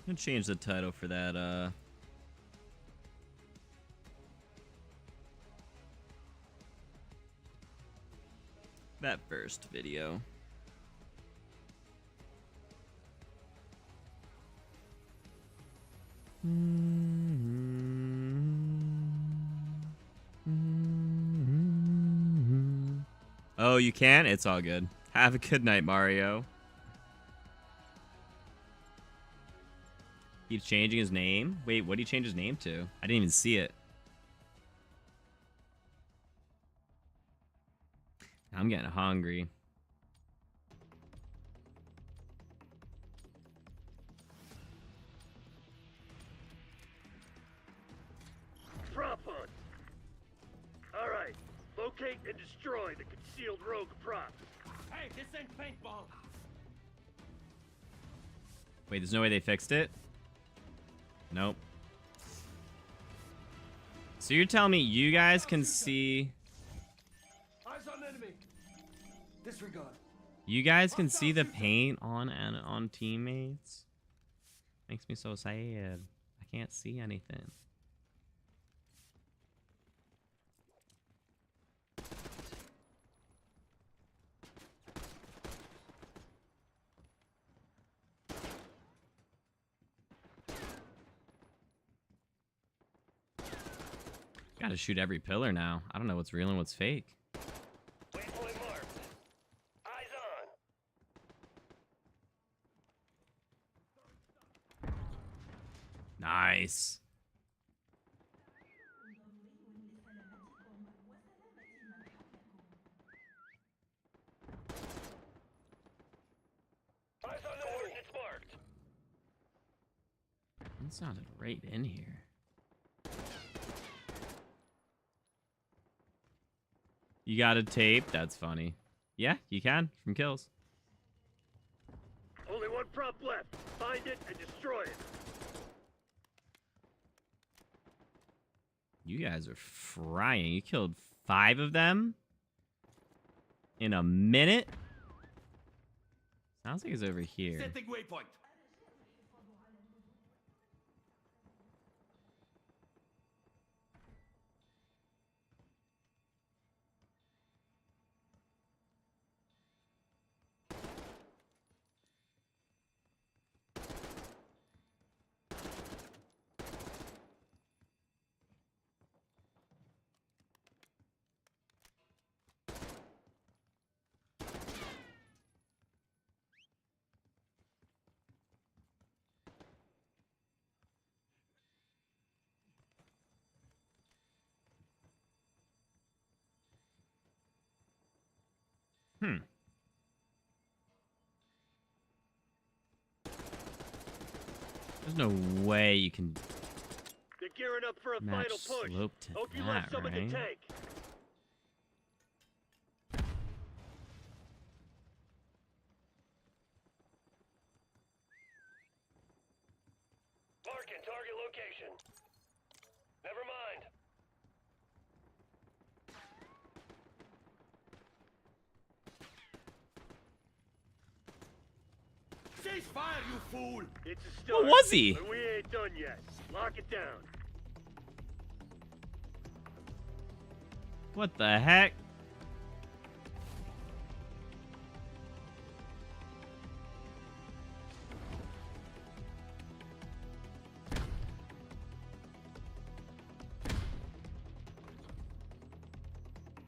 I'm gonna change the title for that, that first video. Oh, you can? It's all good. Have a good night, Mario. He's changing his name? Wait, what did he change his name to? I didn't even see it. I'm getting hungry. Prop hunt. All right, locate Locate and destroy the concealed rogue prop. Hey, this ain't paintball. Wait, there's no way they fixed it? Nope. So you're telling me you guys can see... Eyes on enemy. Disregard. You guys can see the paint on teammates? Makes me so sad. I can't see anything. Gotta shoot every pillar now. I don't know what's real and what's fake. Waypoint marked. Eyes on. Nice. Eyes on the coordinates marked. That sounded right in here. You got a tape? That's funny. Yeah, you can from kills. Only one prop left. Find it and destroy it. You guys are frying. You killed 5 of them in a minute? Sounds like it's over here. Setting waypoint. There's no way you can They're gearing up for a match final push. slope to Hope you left that, some in the right? tank. Marking target location. Never mind. Cease fire, you fool! It's a start. What was he? But we ain't done yet. Lock it down. What the heck?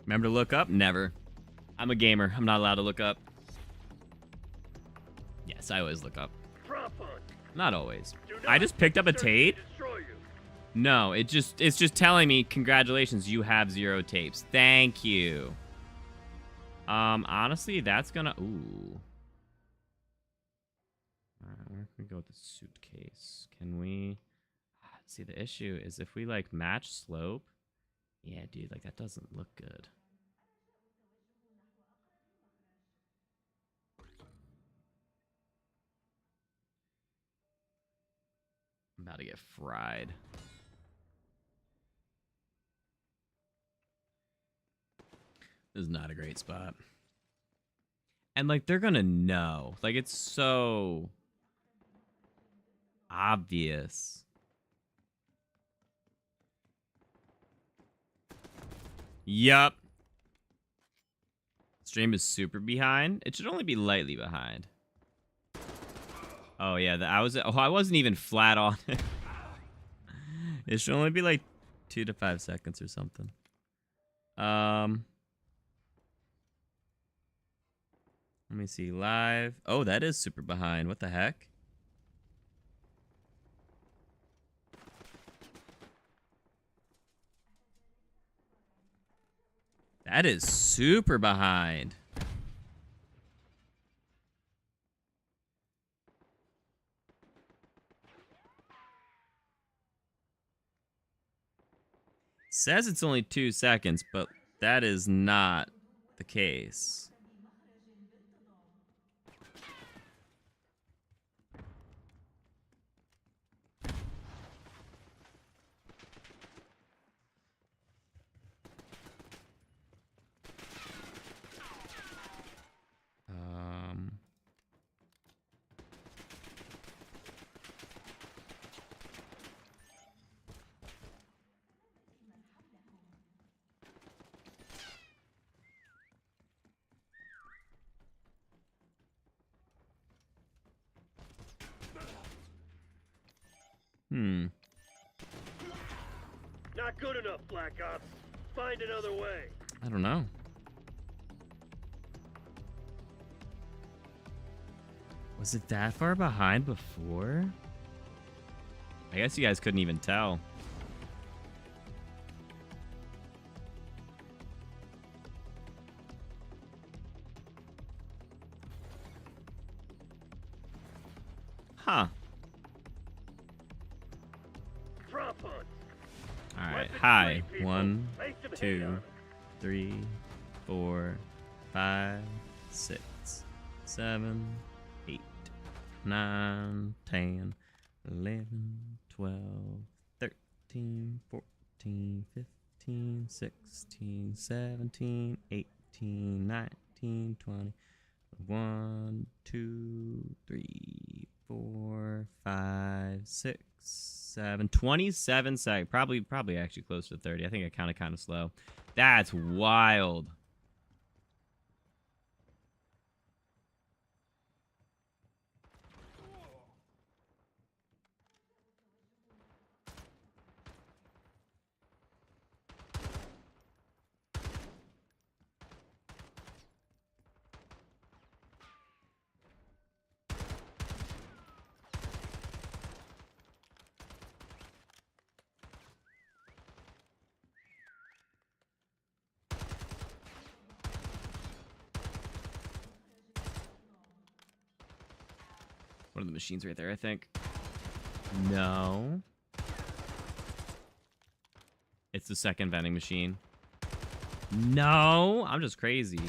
Remember to look up? Never. I'm a gamer. I'm not allowed to look up. Yes, I always look up. Prop on. Not always. Do not I just picked up a tape. destroy you. No, it's just telling me congratulations, you have 0 tapes. Thank you. Honestly, that's gonna ooh. Alright, where can we go with the suitcase? Can we see the issue is if we like match slope? Yeah, dude, like that doesn't look good. I'm about to get fried. This is not a great spot. And like they're gonna know. Like it's so obvious. Yup. Stream is super behind. It should only be lightly behind. Oh yeah, I wasn't even flat on it. It should only be like 2 to 5 seconds or something. Let me see live. Oh, that is super behind. What the heck? That is super behind. Says it's only 2 seconds, but that is not the case. Not good enough, Black Ops. Find another way. I don't know. Was it that far behind before? I guess you guys couldn't even tell. Huh. Alright, hi. 1, 2, 3, 4, 5, 6, 7, 8, 9, 10, 11, 12, 13, 14, 15, 16, 17, 18, 19, 20. 1, 2, 3, 4, 5, 6, 7, 27 seconds. Probably actually close to 30. I think I counted kind of slow. That's wild. One of the machines right there, I think. No. It's the second vending machine. No, I'm just crazy.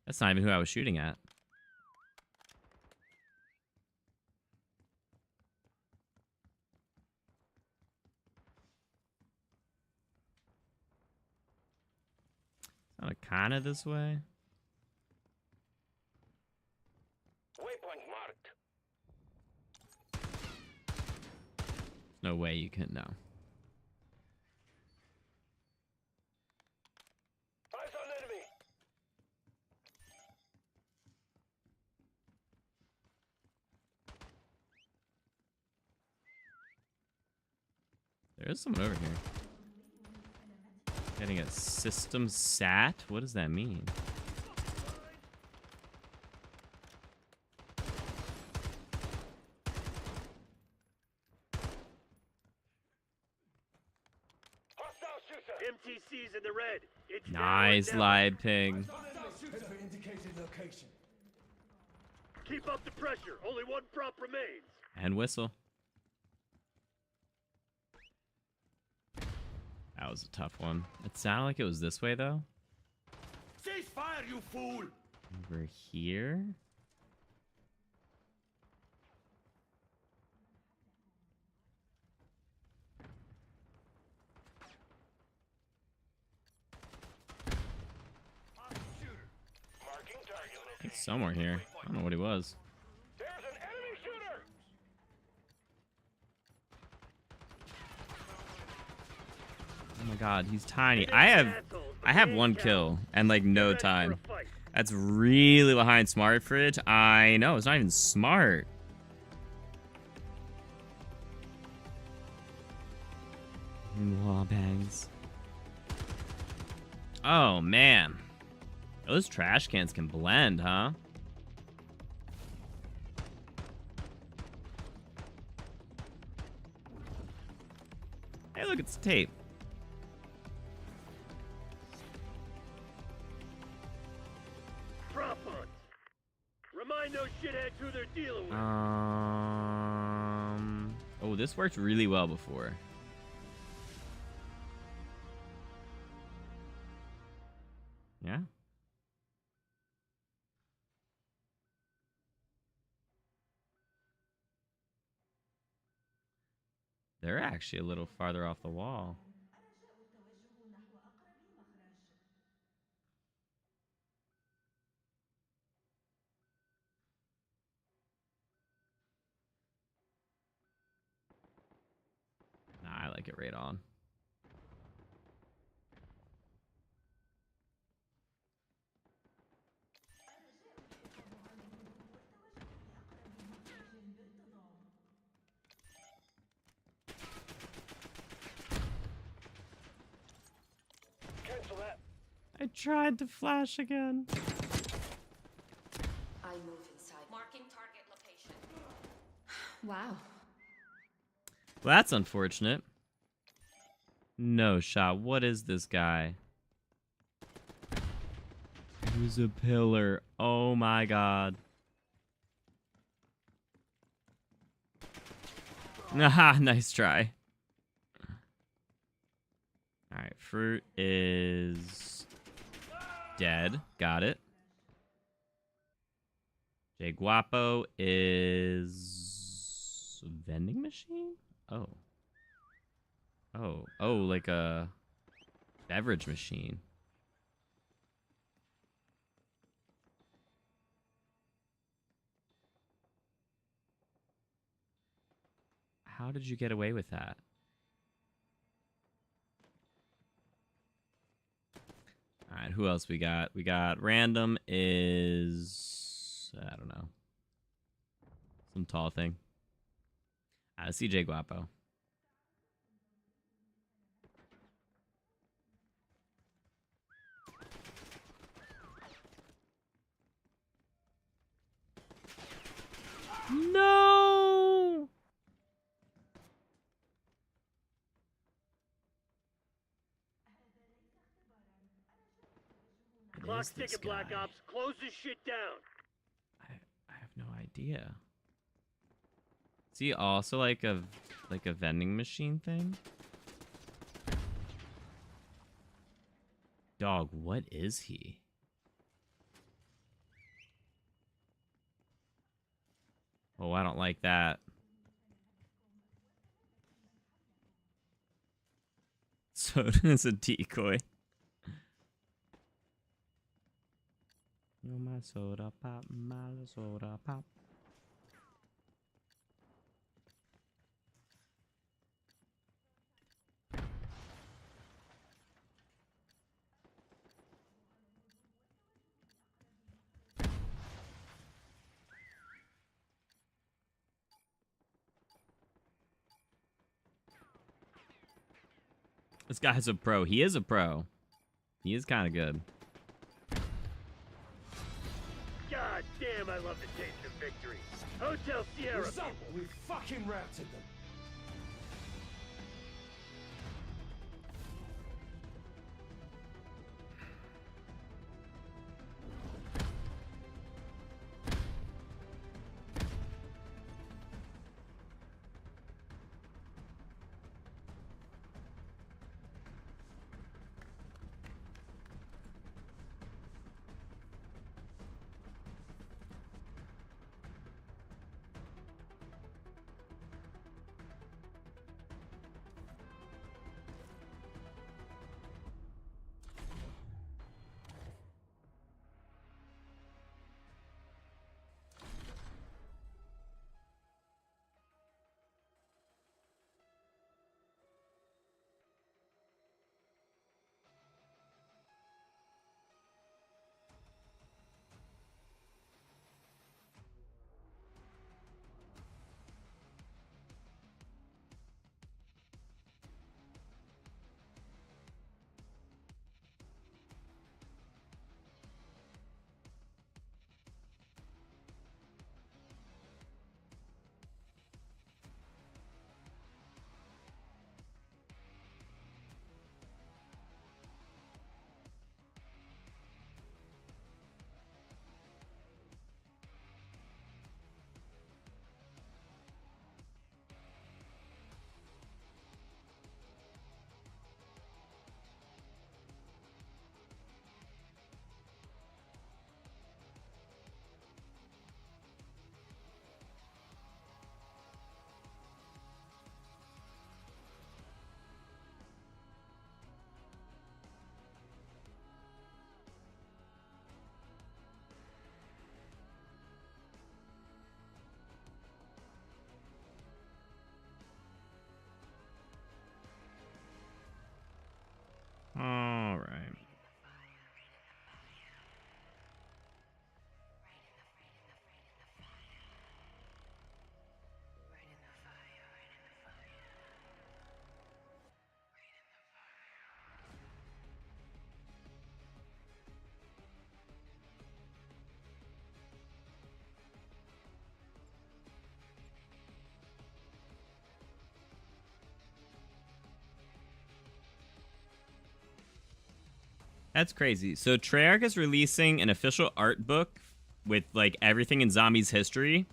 That's not even who I was shooting at. Kind of this way. Waypoint marked. No way you can know. Eyes on enemy. There is someone over here. Getting a system sat? What does that mean? MTC's in the red. It's nice live ping. Keep up the pressure. Only one prop remains. And whistle. That was a tough one. It sounded like it was this way, though. Cease fire, you fool! Over here? Marking target location. It's somewhere here. I don't know what he was. There's an enemy shooter! Oh my god, he's tiny. I have one kill and like no time. That's really behind Smart Fridge. I know, it's not even smart. Wall bangs. Oh man. Those trash cans can blend, huh? Hey, look, it's tape. Remind those shitheads who they're dealing with. Oh, this worked really well before. Yeah. They're actually a little farther off the wall. Nah, I like it right on. Cancel that. I tried to flash again. I move inside. Marking target location. Wow. Well, that's unfortunate. No shot. What is this guy? Who's a pillar? Oh my god. Aha, nice try. Alright, fruit is dead. Got it. J Guapo is vending machine? Oh. Oh, like a beverage machine. How did you get away with that? All right, who else we got? We got random is, I don't know, some tall thing. CJ Guapo. No! Clock's ticking, Black Ops. Close this shit down. I have no idea. Is he also like a vending machine thing? Dog, what is he? Oh, I don't like that. So it's a decoy. No, my soda pop, my soda pop. This guy's a pro. He is a pro. He is kind of good. God damn, I love the taste of victory. Hotel Sierra. Result, we fucking routed them. That's crazy. So Treyarch is releasing an official art book with like everything in zombies history.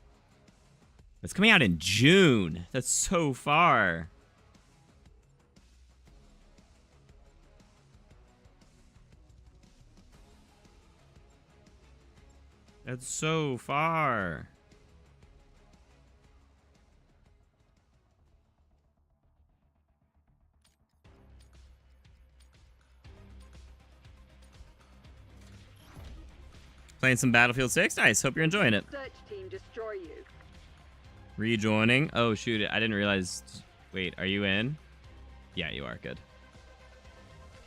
It's coming out in June. That's so far. That's so far. Playing some Battlefield 6? Nice. Hope you're enjoying it. Search team destroy you. Rejoining. Oh, shoot. I didn't realize. Wait, are you in? Yeah, you are. Good.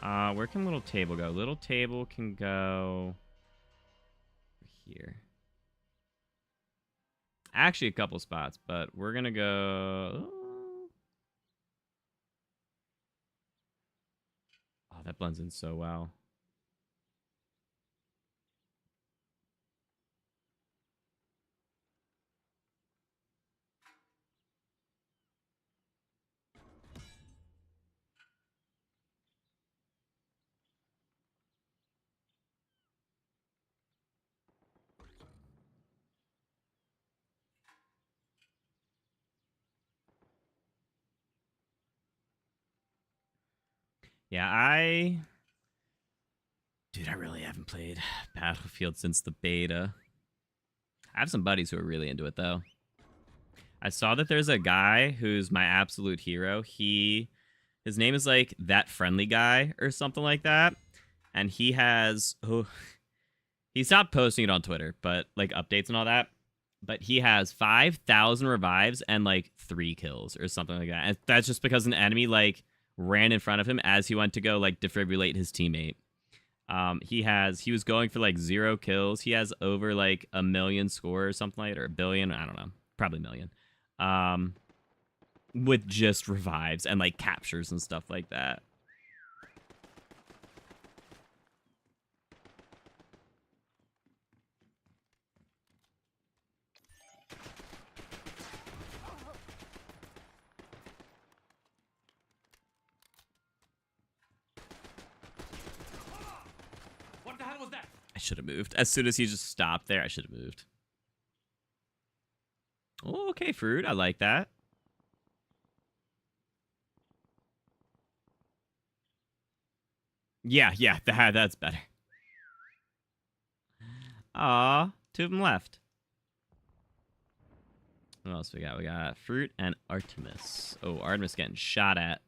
Where can little table go? Little table can go here. Actually, a couple spots, but we're going to go... Oh, that blends in so well. Yeah, Dude, I really haven't played Battlefield since the beta. I have some buddies who are really into it, though. I saw that there's a guy who's my absolute hero. His name is, like, That Friendly Guy or something like that. And he has... Oh, he stopped posting it on Twitter, but, like, updates and all that. But he has 5,000 revives and, like, 3 kills or something like that. And that's just because an enemy, like, ran in front of him as he went to go, like, defibrillate his teammate. He was going for, like, 0 kills. He has over, like, 1 million score or something like that, or 1 billion. I don't know. Probably 1 million. With just revives and, like, captures and stuff like that. What the hell was that? I should have moved. As soon as he just stopped there, I should have moved. Oh, okay, fruit. I like that. Yeah, that's better. Aw, 2 of them left. What else we got? We got Fruit and Artemis. Oh, Artemis getting shot at.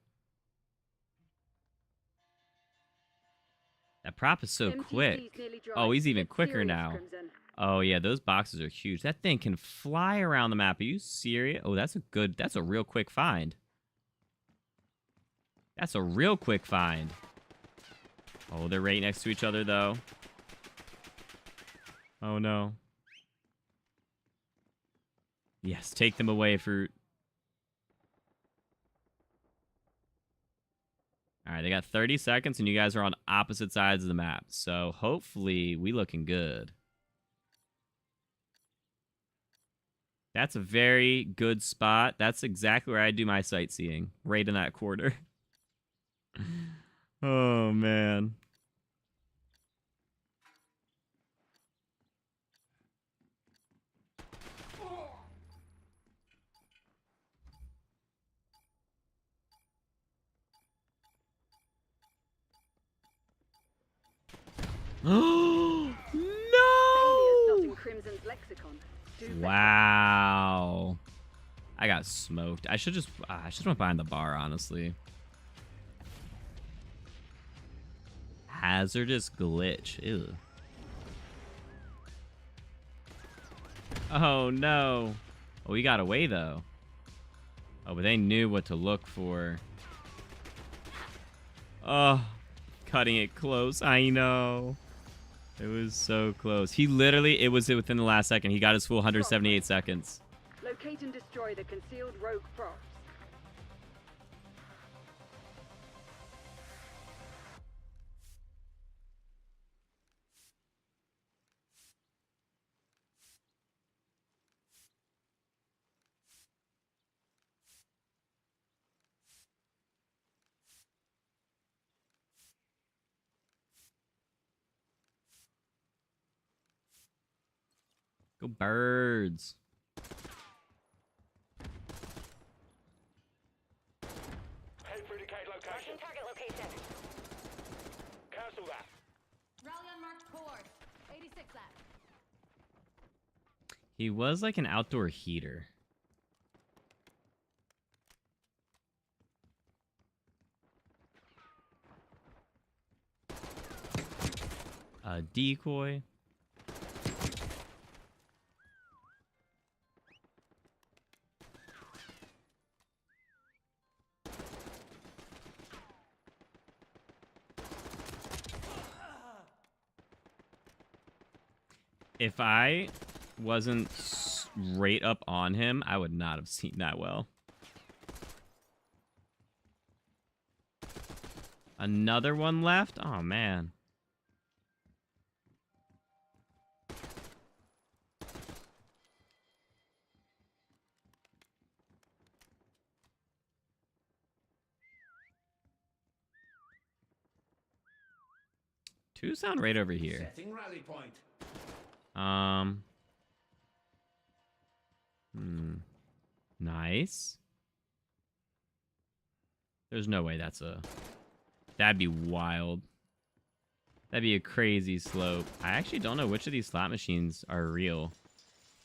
That prop is so quick. Oh, he's even quicker now. Oh, yeah, those boxes are huge. That thing can fly around the map. Are you serious? Oh, that's a real quick find. That's a real quick find. Oh, they're right next to each other, though. Oh, no. Yes, take them away, Fruit. All right, they got 30 seconds, and you guys are on opposite sides of the map. So hopefully we looking good. That's a very good spot. That's exactly where I do my sightseeing, right in that quarter. Oh, man. Oh, no! Wow. I got smoked. I should just went behind the bar, honestly. Hazardous glitch. Ew. Oh, no. Oh, we got away, though. Oh, but they knew what to look for. Oh, cutting it close. I know. It was so close. He literally, it was within the last second. He got his full 178 seconds. Locate and destroy the concealed rogue props. Go birds. Head for indicate location. Target location. Cancel that. Rally on marked course. 86 left. He was like an outdoor heater. A decoy. If I wasn't straight up on him, I would not have seen that well. Another one left? Oh, man. Two sound right over here. Setting rally point. Nice. There's no way that's a... That'd be wild. That'd be a crazy slope. I actually don't know which of these slot machines are real.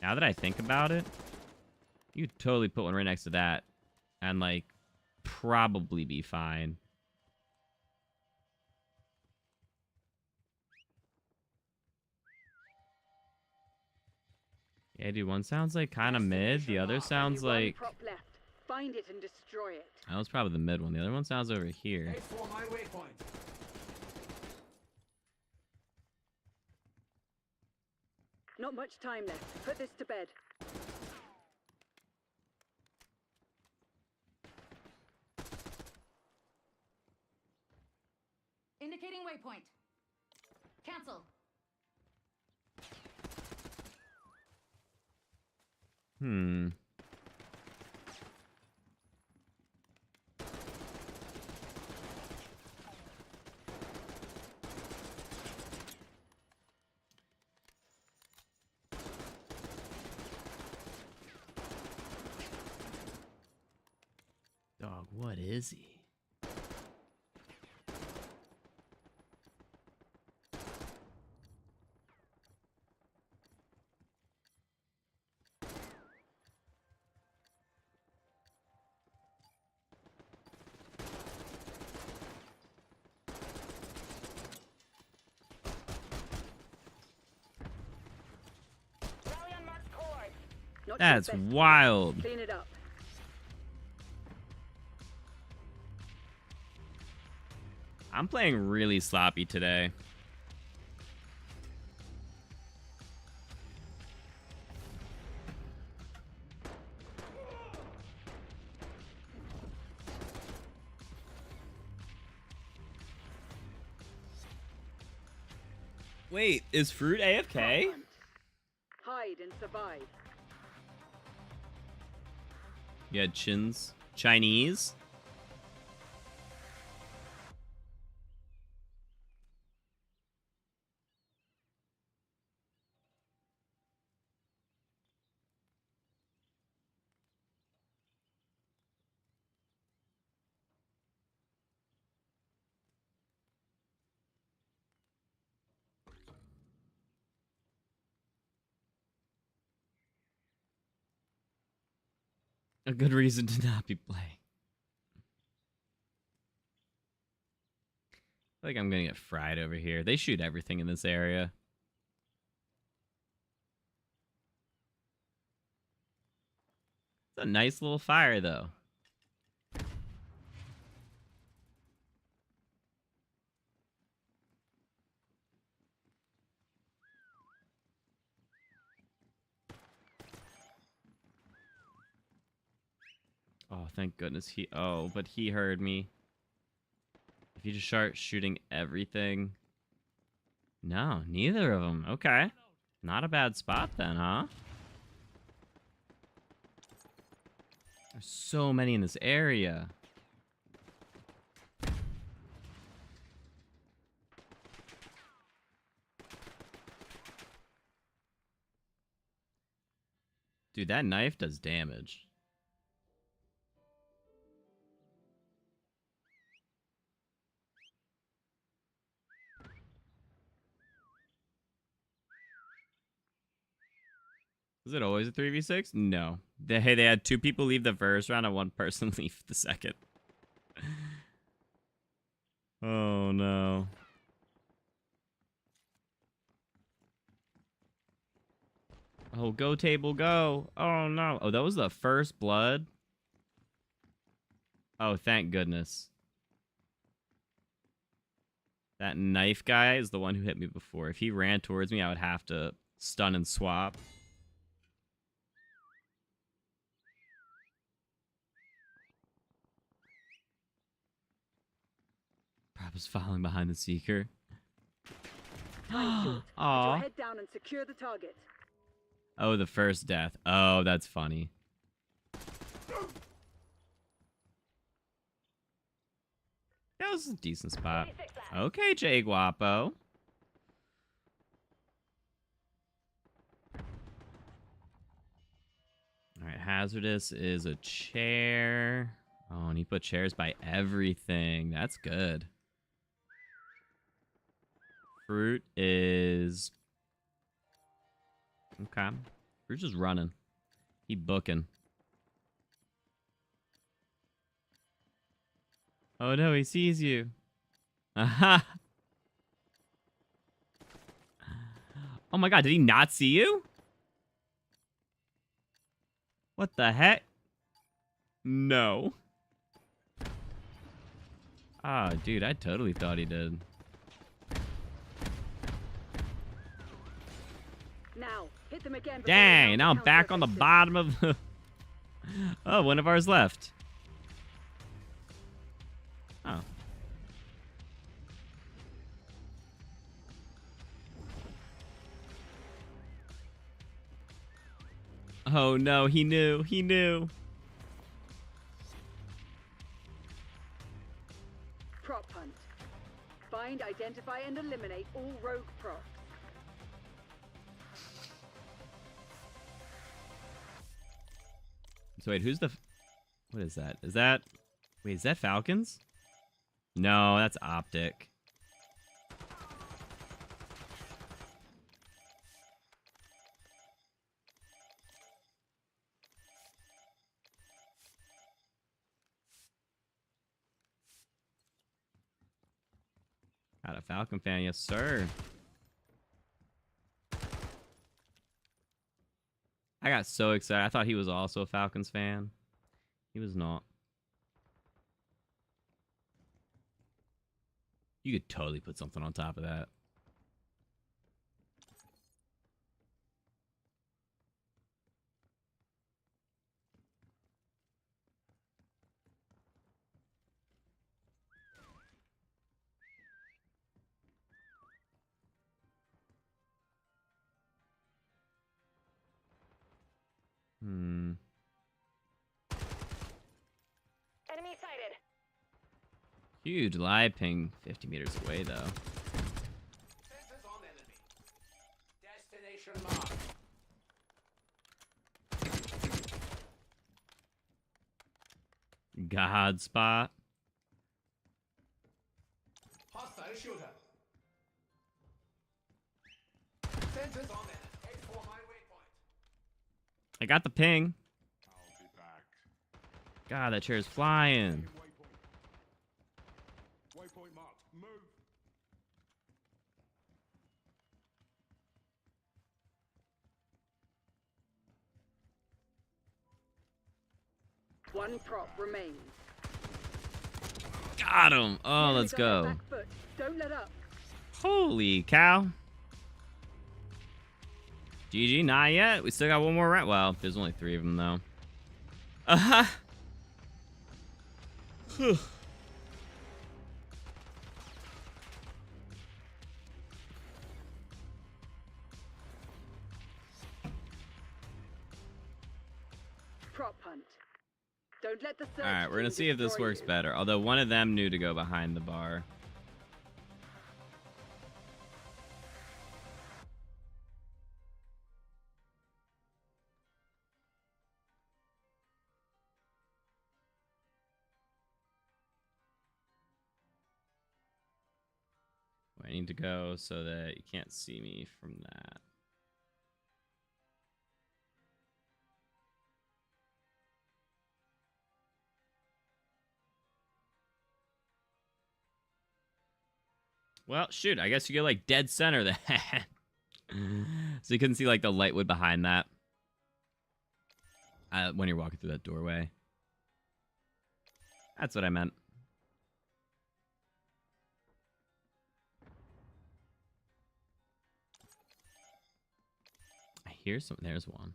Now that I think about it, you could totally put one right next to that and, like, probably be fine. Yeah, dude, one sounds like kind of mid. The other sounds like... Prop left. Find it and destroy it. That was probably the mid one. The other one sounds over here. Head for my waypoint. Not much time left. Put this to bed. Indicating waypoint. Cancel. Dog, what is he? Rally on marked course. Not That's your best. wild. Clean it up. I'm playing really sloppy today. Wait, is Fruit AFK? Hide and survive. You had Chins. Chinese? A good reason to not be playing. I feel like I'm gonna get fried over here. They shoot everything in this area. It's a nice little fire, though. Oh, thank goodness he... Oh, but he heard me. If you just start shooting everything... No, neither of them. Okay. Not a bad spot then, huh? There's so many in this area. Dude, that knife does damage. Is it always a 3v6? No. They had 2 people leave the first round and 1 person leave the second. Oh, no. Oh, go table, go. Oh, no. Oh, that was the first blood? Oh, thank goodness. That knife guy is the one who hit me before. If he ran towards me, I would have to stun and swap. Prop is following behind the Seeker. Put your head down and secure the target. Oh, the first death. Oh, that's funny. That was a decent spot. Okay, Jay Guapo. Alright, hazardous is a chair. Oh, and he put chairs by everything. That's good. Fruit is... Okay. Fruit's just running. He booking. Oh no, he sees you. Aha! Oh my god, did he not see you? What the heck? No. Ah, dude, I totally thought he did. Now, hit them again. Dang, now I'm back on the bottom of the... Oh, one of ours left. Oh. Oh no, he knew. He knew. Prop hunt. Find, identify, and eliminate all rogue props. So wait, who's the... What is that? Is that... Wait, is that Falcons? No, that's Optic. Got a Falcon fan, yes sir. I got so excited. I thought he was also a Falcons fan. He was not. You could totally put something on top of that. Hmm. Enemy sighted. Huge live ping 50 meters away, though. Sensors on enemy. Destination marked. God spot. Hostile shooter. Sensors on enemy. Head for my waypoint. I got the ping. I'll be back. God, that chair is flying. Waypoint marked. Move. One prop remains. Got him. Oh, let's go. Back foot. Don't let up. Holy cow. GG, not yet. We still got one more round. Well, there's only 3 of them, though. Uh-huh. Prop hunt. Don't let the search All right, we're going to team see if this destroy works you. better. Although one of them knew to go behind the bar. I need to go so that you can't see me from that. Well, shoot, I guess you get like dead center then. So you couldn't see like the lightwood behind that when you're walking through that doorway. That's what I meant. I hear some. There's one.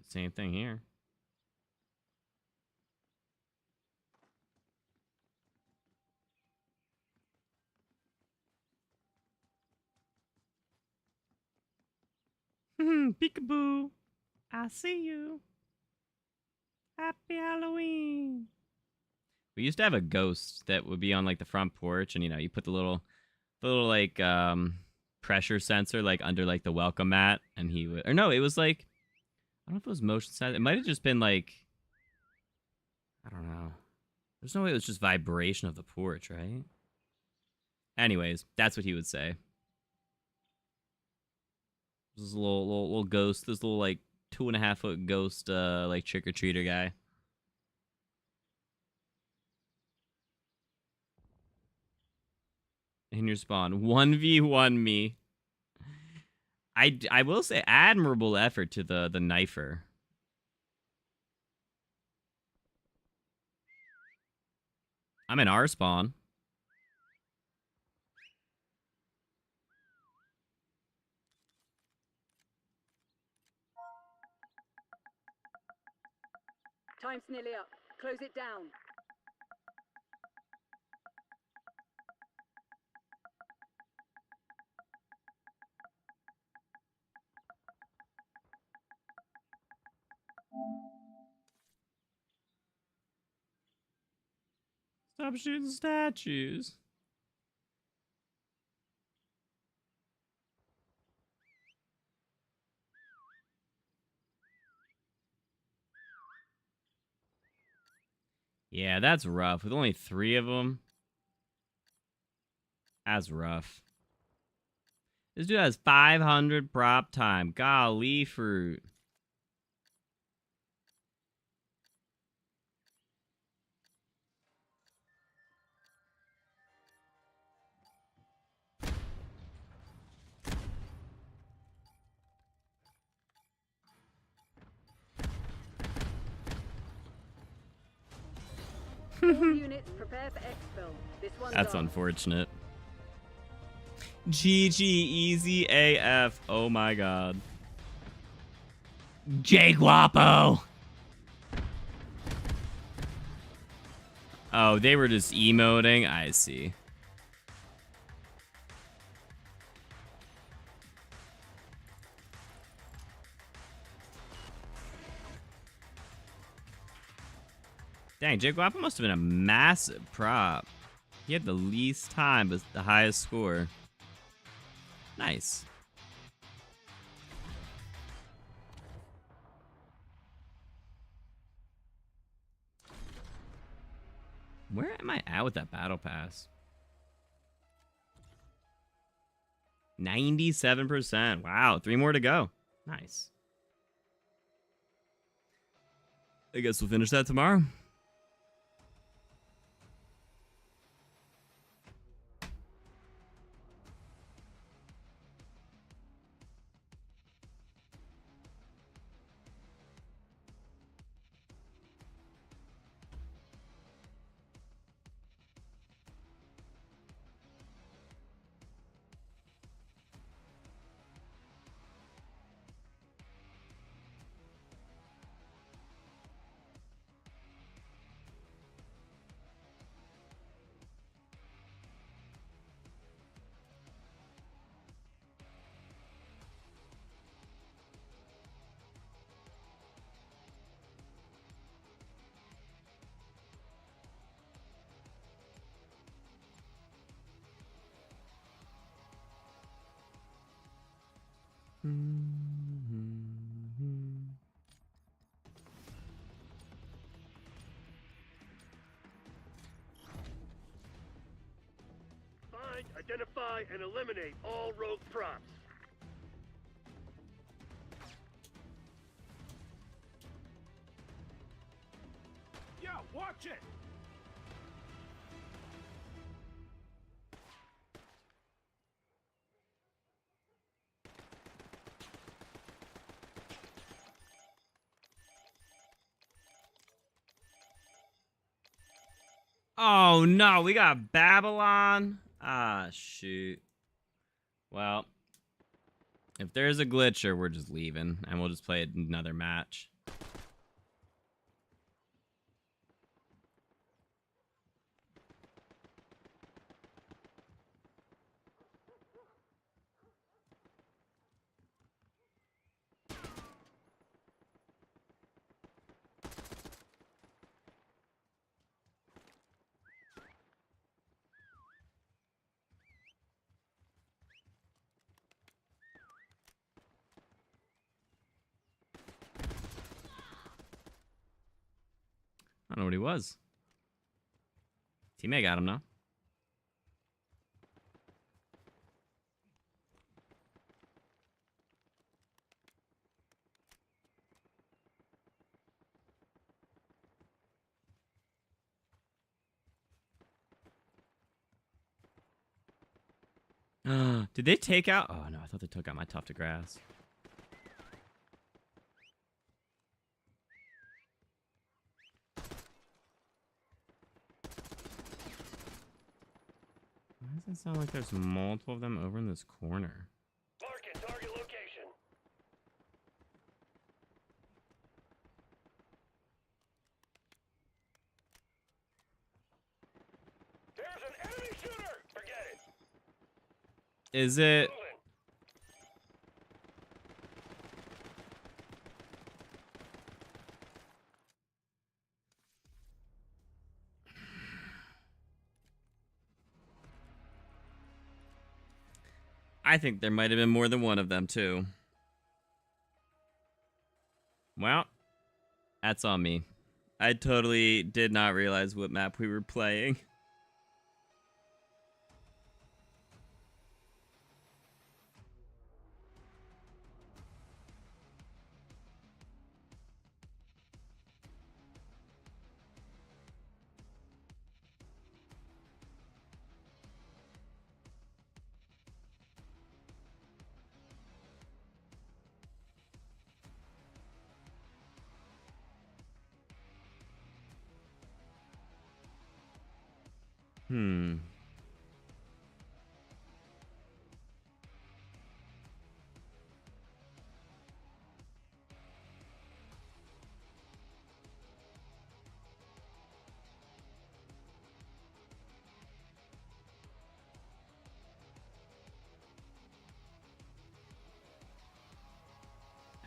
Same thing here. Peekaboo. I see you. Happy Halloween. We used to have a ghost that would be on like the front porch, and you know, you put the little like pressure sensor like under like the welcome mat, and he would, or no, it was like, I don't know if it was motion sensor. It might have just been like, I don't know. There's no way it was just vibration of the porch, right? Anyways, that's what he would say. This little ghost, this little like 2.5-foot ghost, like trick or treater guy. In your spawn, 1v1 me. I will say, admirable effort to the knifer. I'm in our spawn. Time's nearly up. Close it down. Stop shooting statues. Yeah, that's rough. With only 3 of them. That's rough. This dude has 500 prop time. Golly fruit. Units, prepare for exfil. This one's That's on. unfortunate. GG easy AF. Oh my god. J Guapo. Oh, they were just emoting. I see. Dang, J Guapo must have been a massive prop. He had the least time, but the highest score. Nice. Where am I at with that battle pass? 97%. Wow, 3 more to go. Nice. I guess we'll finish that tomorrow. Find, identify, and eliminate all rogue props. Yeah, watch it! Oh no, we got Babylon. Ah, shoot. Well, if there's a glitcher, we're just leaving, and we'll just play another match. I don't know what he was. Teammate got him now. Did they take out? Oh no, I thought they took out my tuft of grass. Why does it sound like there's multiple of them over in this corner? Marking target location. There's an enemy shooter! Forget it. Is it? I think there might have been more than one of them, too. Well, that's on me. I totally did not realize what map we were playing.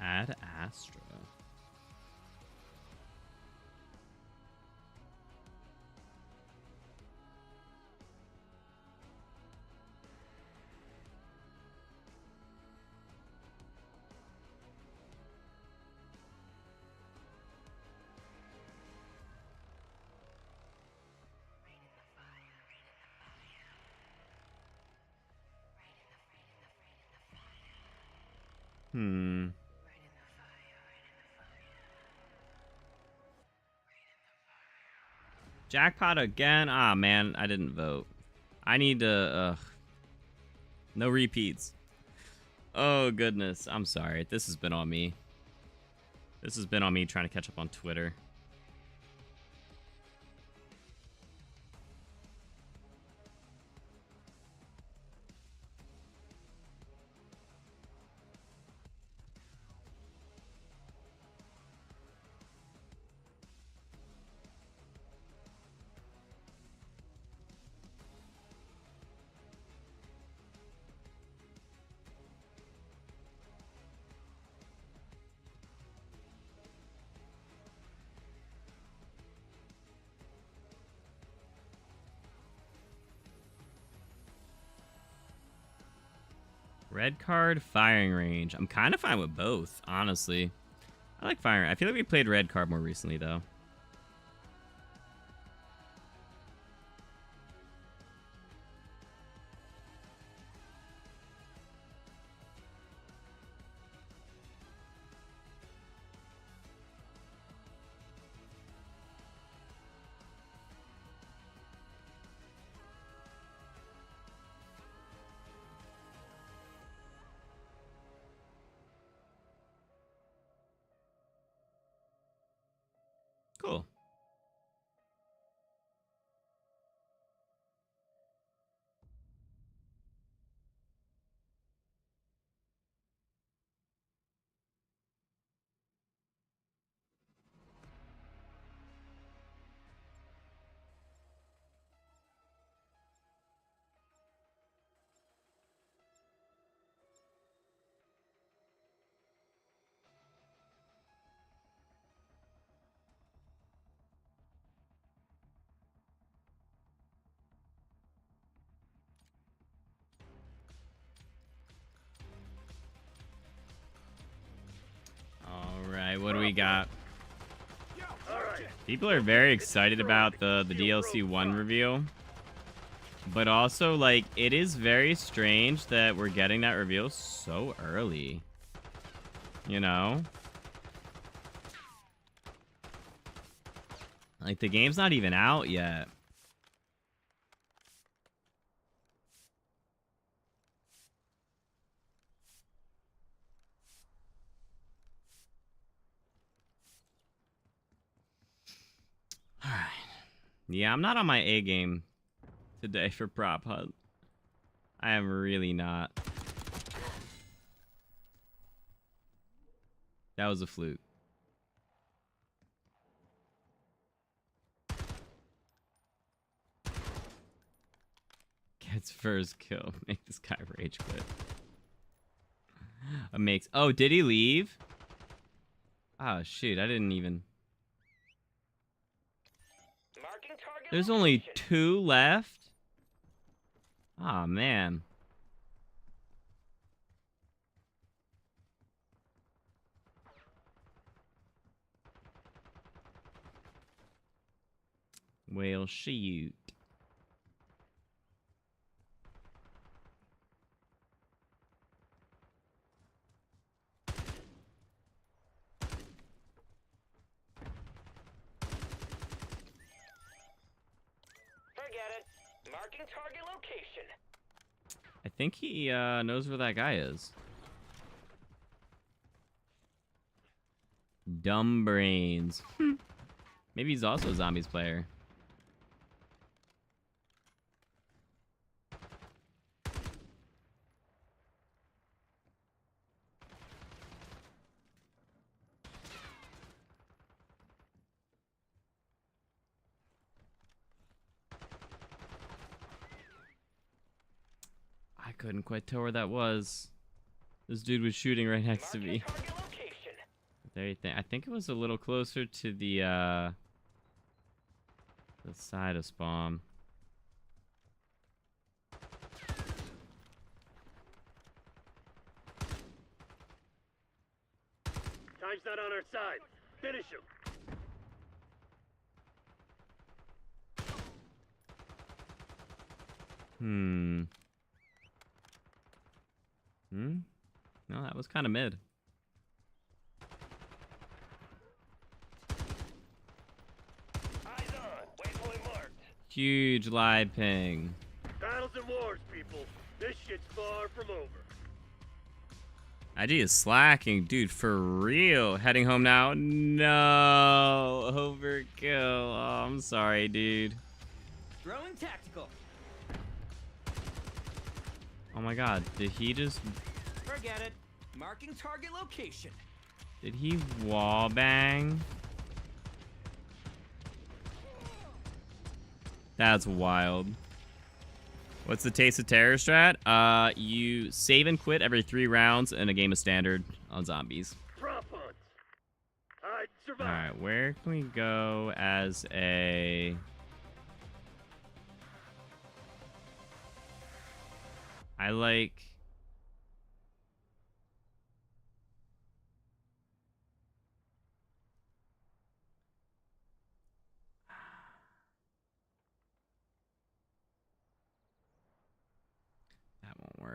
Ad Astra. Jackpot again? Ah, man, I didn't vote. I need to, no repeats. Oh, goodness. I'm sorry. This has been on me. This has been on me trying to catch up on Twitter. Red card, firing range. I'm kind of fine with both, honestly. I like firing. I feel like we played red card more recently, though. Cool. All right, what do we got? People are very excited about the DLC 1 reveal. But also, like, it is very strange that we're getting that reveal so early. You know? Like, the game's not even out yet. Alright. Yeah, I'm not on my A game today for prop hunt. I am really not. That was a fluke. Gets first kill. Make this guy rage quit. Makes. Oh, did he leave? Oh, shoot. I didn't even. There's only 2 left? Aw, man. Well, shoot. Forget it. Marking target location. I think he knows where that guy is. Dumb brains. Maybe he's also a zombies player. I couldn't quite tell where that was. This dude was shooting right next to me. There you think. I think it was a little closer to the side of spawn. Time's not on our side. Finish him. No, that was kind of mid. Eyes on. Waypoint marked. Huge live ping. Battles and wars, people. This shit's far from over. IG is slacking, dude, for real. Heading home now? No, overkill. Oh, I'm sorry, dude. Throwing tactical. Oh my god, did he just... Forget it. Marking target location. Did he wallbang? That's wild. What's the taste of terror strat? You save and quit every 3 rounds in a game of standard on zombies. Prop hunt. I'd survive. Alright, where can we go as a... I like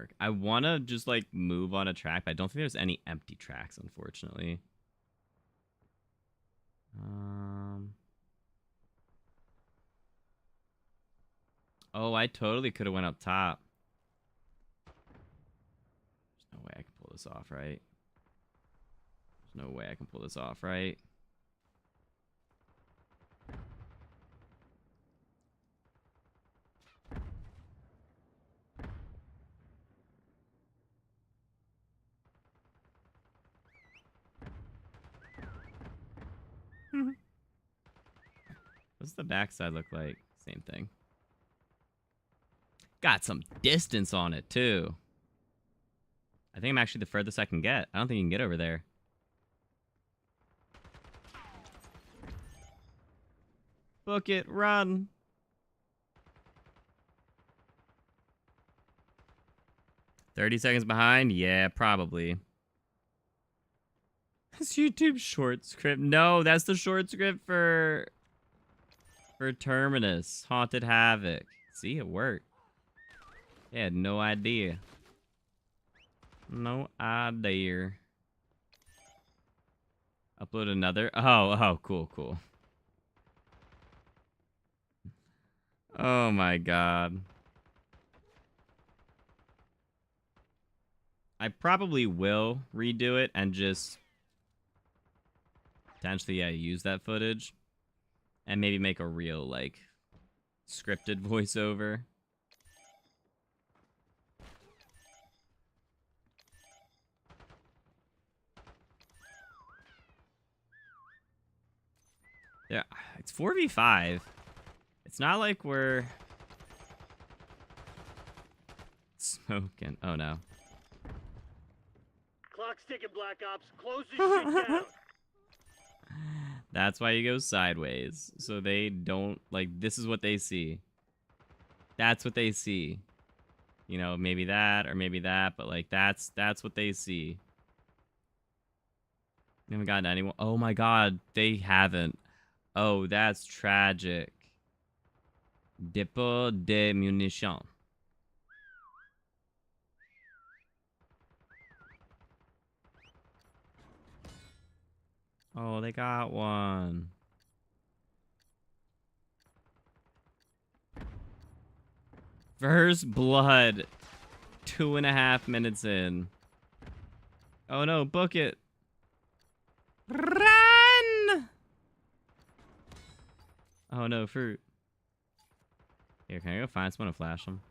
work. I want to just, like, move on a track, but I don't think there's any empty tracks, unfortunately. Oh, I totally could have went up top. There's no way I can pull this off, right? There's no way I can pull this off, right? What's the backside look like? Same thing. Got some distance on it, too. I think I'm actually the furthest I can get. I don't think you can get over there. Book it, run. "30 seconds behind? Yeah, probably. This YouTube short script. No, that's the short script for Terminus. Haunted Havoc. See, it worked. I had no idea. No idea. Upload another. Oh, cool. Oh my god. I probably will redo it and just potentially, yeah, use that footage and maybe make a real, like, scripted voiceover. Yeah, it's 4v5. It's not like we're smoking. Oh no. Clock's ticking, Black Ops. Close this shit down. That's why you go sideways. So they don't, like, this is what they see. That's what they see. You know, maybe that or maybe that, but, like, that's what they see. We haven't gotten anyone. Oh my god, they haven't. Oh, that's tragic. Dépôt de munitions. Oh, they got one. First blood. 2.5 minutes in. Oh no, book it. Run! Oh no, fruit. Here, can I go find someone to flash them?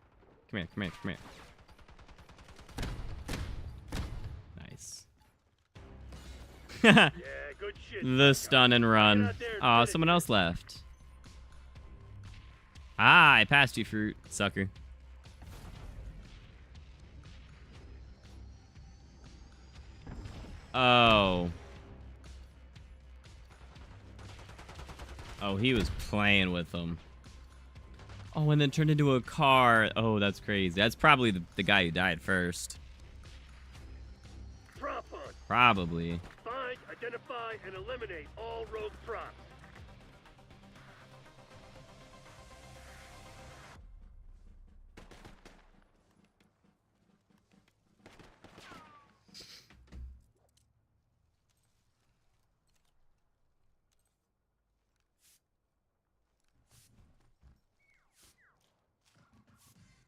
Come here. Nice. Yeah, good shit. The stun and run. Aw, someone else left. Ah, I passed you, fruit, sucker. Oh. Oh, he was playing with them. Oh, and then turned into a car. Oh, that's crazy. That's probably the guy who died first. Prop hunt. Probably. Find, identify, and eliminate all rogue props.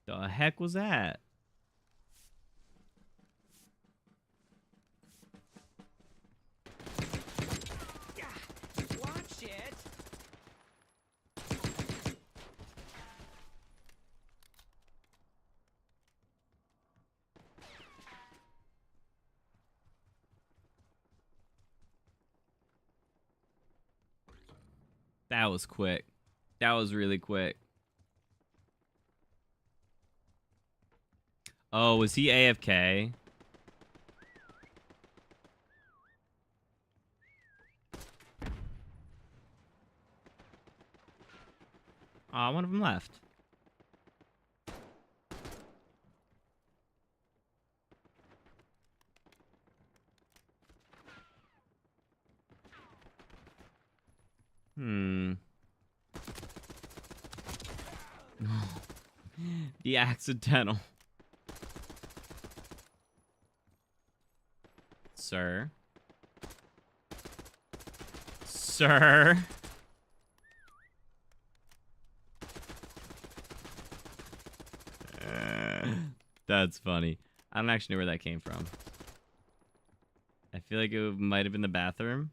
The heck was that? Watch it. That was quick. That was really quick. Oh, was he AFK? Aw, one of them left. The accidental. sir. Sir. That's funny. I don't actually know where that came from. I feel like it might have been the bathroom.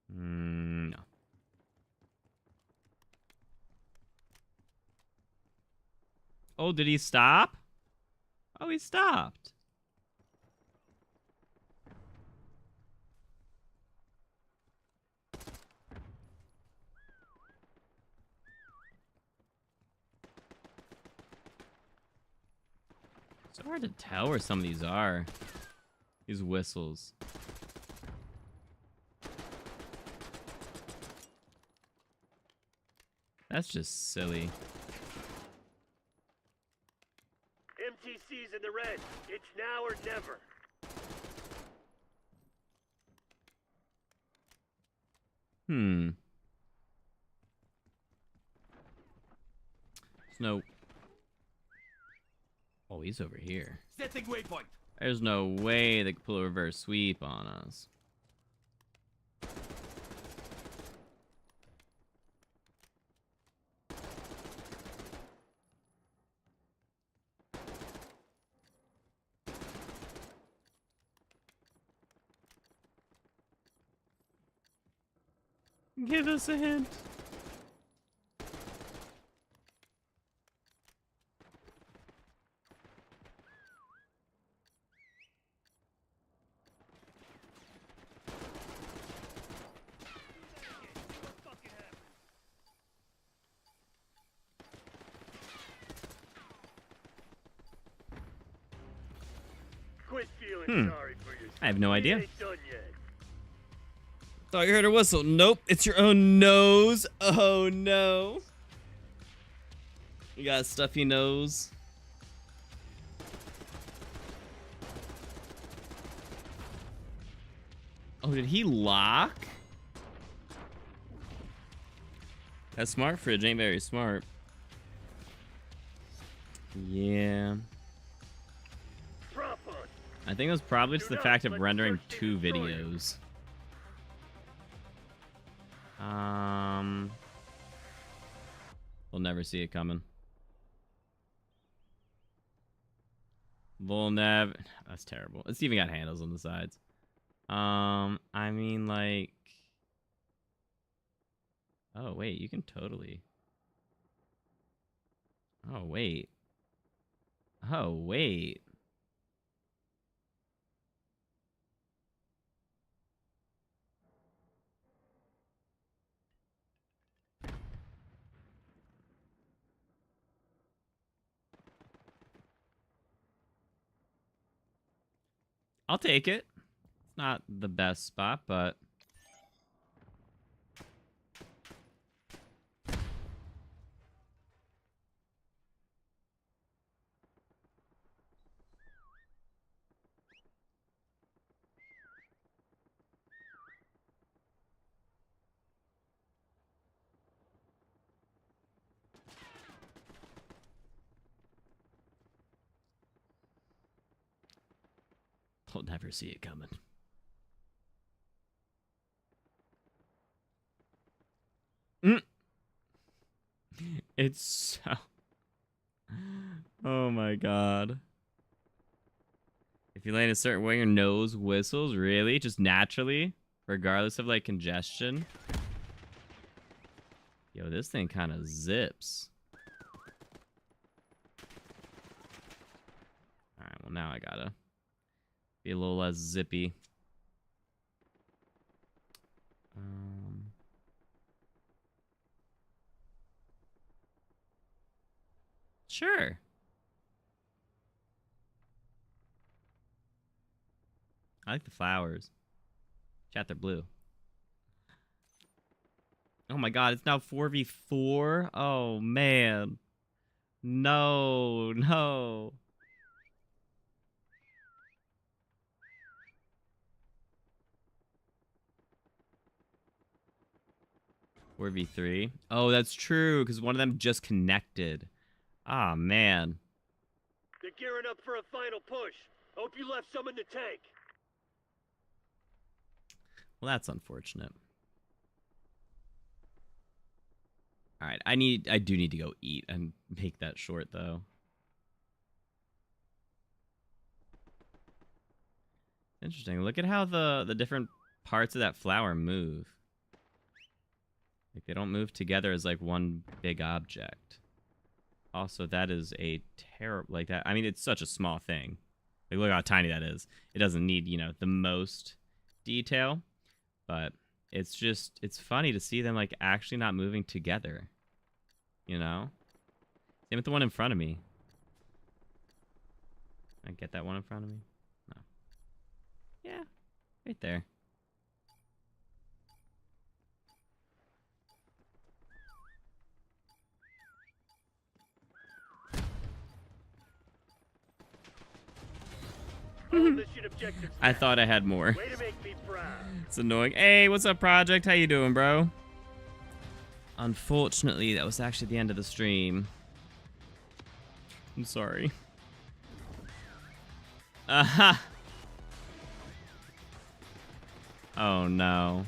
No. Oh, did he stop? Oh, he stopped. So hard to tell where some of these are. These whistles. That's just silly. MTC's in the red. It's now or never. There's no... Oh, he's over here. Setting waypoint. There's no way they could pull a reverse sweep on us. Give us a hint. Quit feeling sorry for yourself. I have no idea. It ain't done yet. Thought you heard a whistle. Nope, it's your own nose. Oh no. You got a stuffy nose. Oh, did he lock? That smart fridge ain't very smart. Yeah. I think it was probably just the fact of rendering 2 videos. We'll never see it coming. We'll never... That's terrible. It's even got handles on the sides. I mean, like... Oh, wait, you can totally... Oh, wait. Oh, wait. I'll take it. It's not the best spot, but... I'll never see it coming. It's so... Oh my god. If you land a certain way, your nose whistles, really? Just naturally? Regardless of, like, congestion? Yo, this thing kind of zips. Alright, well now I gotta be a little less zippy. Sure. I like the flowers. Chat, they're blue. Oh my god, it's now 4v4? Oh man. No, no. Or V3. Oh, that's true, because one of them just connected. Ah, man. They're gearing up for a final push. Hope you left some in the tank. Well, that's unfortunate. All right, I do need to go eat and make that short though. Interesting. Look at how the different parts of that flower move. Like they don't move together as like one big object. Also, that is a terrible like that. I mean, it's such a small thing. Like look how tiny that is. It doesn't need, you know, the most detail, but it's funny to see them like actually not moving together. You know? Same with the one in front of me. I get that one in front of me? No. Yeah, right there. I thought I had more. Way to make me proud. It's annoying. Hey, what's up, Project? How you doing, bro? Unfortunately, that was actually the end of the stream. I'm sorry. Aha! Oh, no.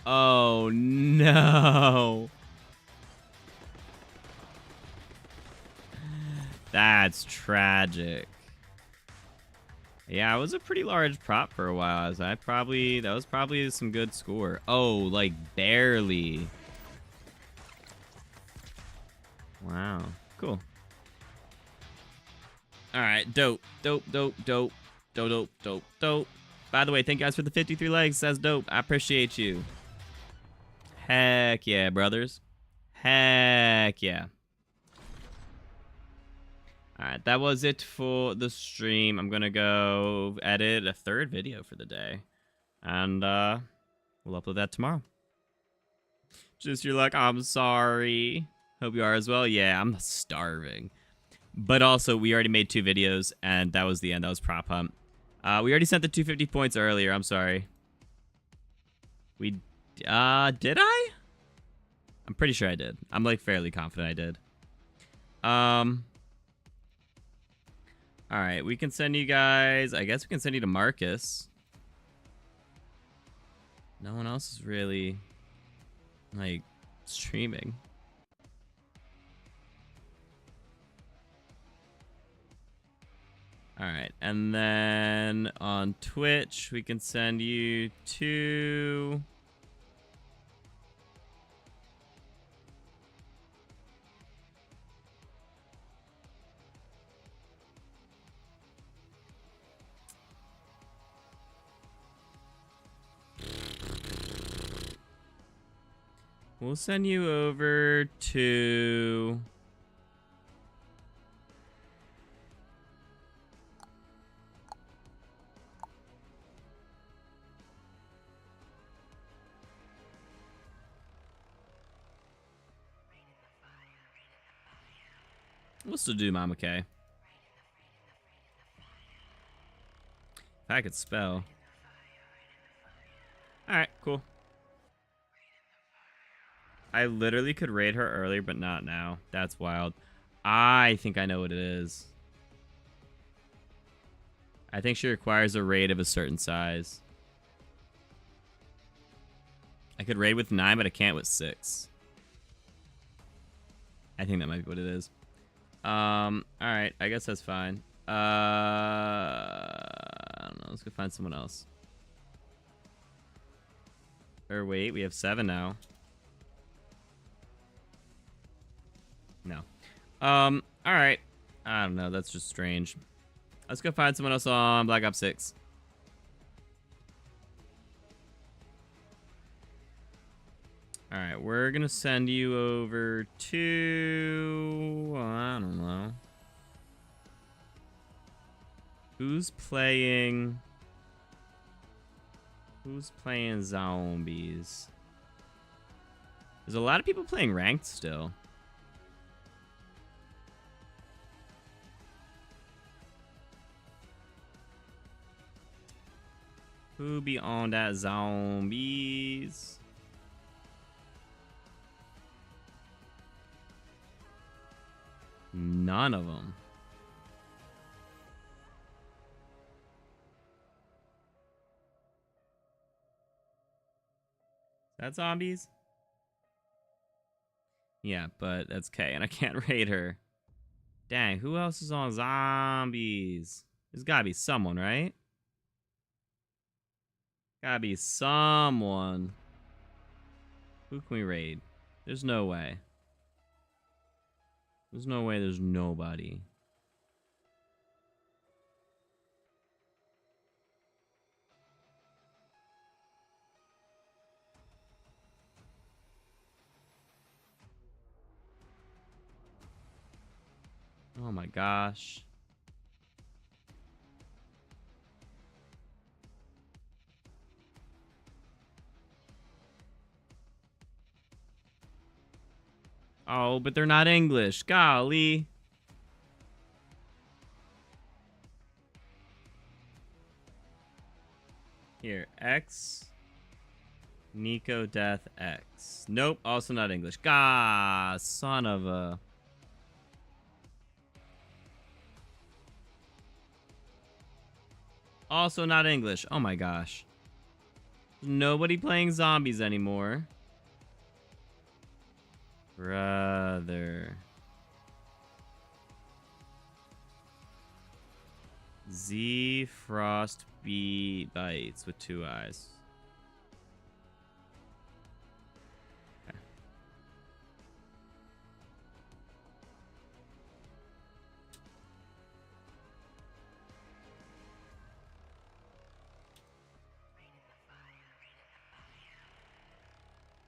Oh, no. That's tragic. Yeah, it was a pretty large prop for a while. That was probably some good score. Oh, like barely. Wow, cool. All right, dope. By the way, thank you guys for the 53 likes. That's dope. I appreciate you. Heck yeah, brothers. Heck yeah. Alright, that was it for the stream. I'm gonna go edit a third video for the day. And, we'll upload that tomorrow. Just, you're like, I'm sorry. Hope you are as well. Yeah, I'm starving. But also, we already made 2 videos, and that was the end. That was prop hunt. We already sent the 250 points earlier. I'm sorry. We, did I? I'm pretty sure I did. I'm, like, fairly confident I did. Alright, we can send you guys... I guess we can send you to Marcus. No one else is really, like, streaming. Alright, and then on Twitch, we can send you to... We'll send you over to... We'll still do Mama K. If I could spell. Alright, cool. I literally could raid her earlier, but not now. That's wild. I think I know what it is. I think she requires a raid of a certain size. I could raid with 9, but I can't with 6. I think that might be what it is. Alright, I guess that's fine. I don't know, let's go find someone else. Or wait, we have 7 now. No. Alright. I don't know, that's just strange. Let's go find someone else on Black Ops 6. Alright, we're gonna send you over to... I don't know. Who's playing zombies? There's a lot of people playing ranked still. Who be on that zombies? None of them. that zombies? Yeah, but that's K, and I can't raid her. Dang, who else is on zombies? There's gotta be someone, right? Gotta be someone. Who can we raid? There's no way. There's no way there's nobody. Oh my gosh. Oh, but they're not English. Golly. Here, X. Nico Death X. Nope, also not English. Gah, son of a... Also not English. Oh my gosh. Nobody playing zombies anymore. Brother. Z Frost B Bites with 2 eyes. Okay.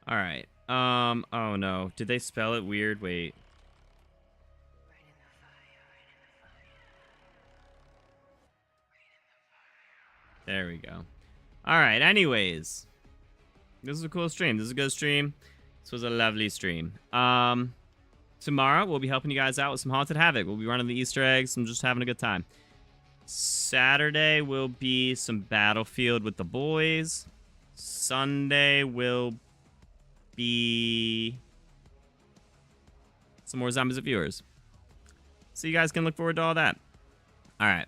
All right. Oh no. Did they spell it weird? Wait. There we go. All right. Anyways, this is a cool stream. This is a good stream. This was a lovely stream. Tomorrow we'll be helping you guys out with some Haunted Havoc. We'll be running the Easter eggs and just having a good time. Saturday will be some Battlefield with the boys. Sunday will be some more Zombies of Viewers. So you guys can look forward to all that. All right.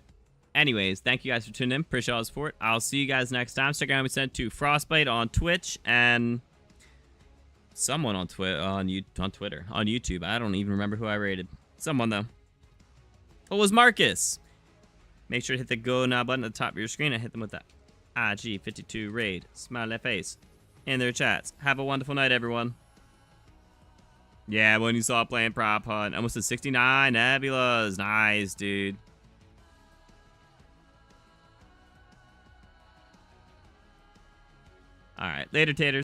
Anyways, thank you guys for tuning in. Appreciate all the support. I'll see you guys next time. Stick around. We sent to Frostbite on Twitch and someone on Twitter, on YouTube. I don't even remember who I rated. Someone though. It was Marcus. Make sure to hit the go now button at the top of your screen and hit them with that IG52 raid. Smiley face in their chats. Have a wonderful night, everyone. Yeah, when you saw playing Prop Hunt, almost a 69 Nebulas. Nice, dude. All right, later, taters.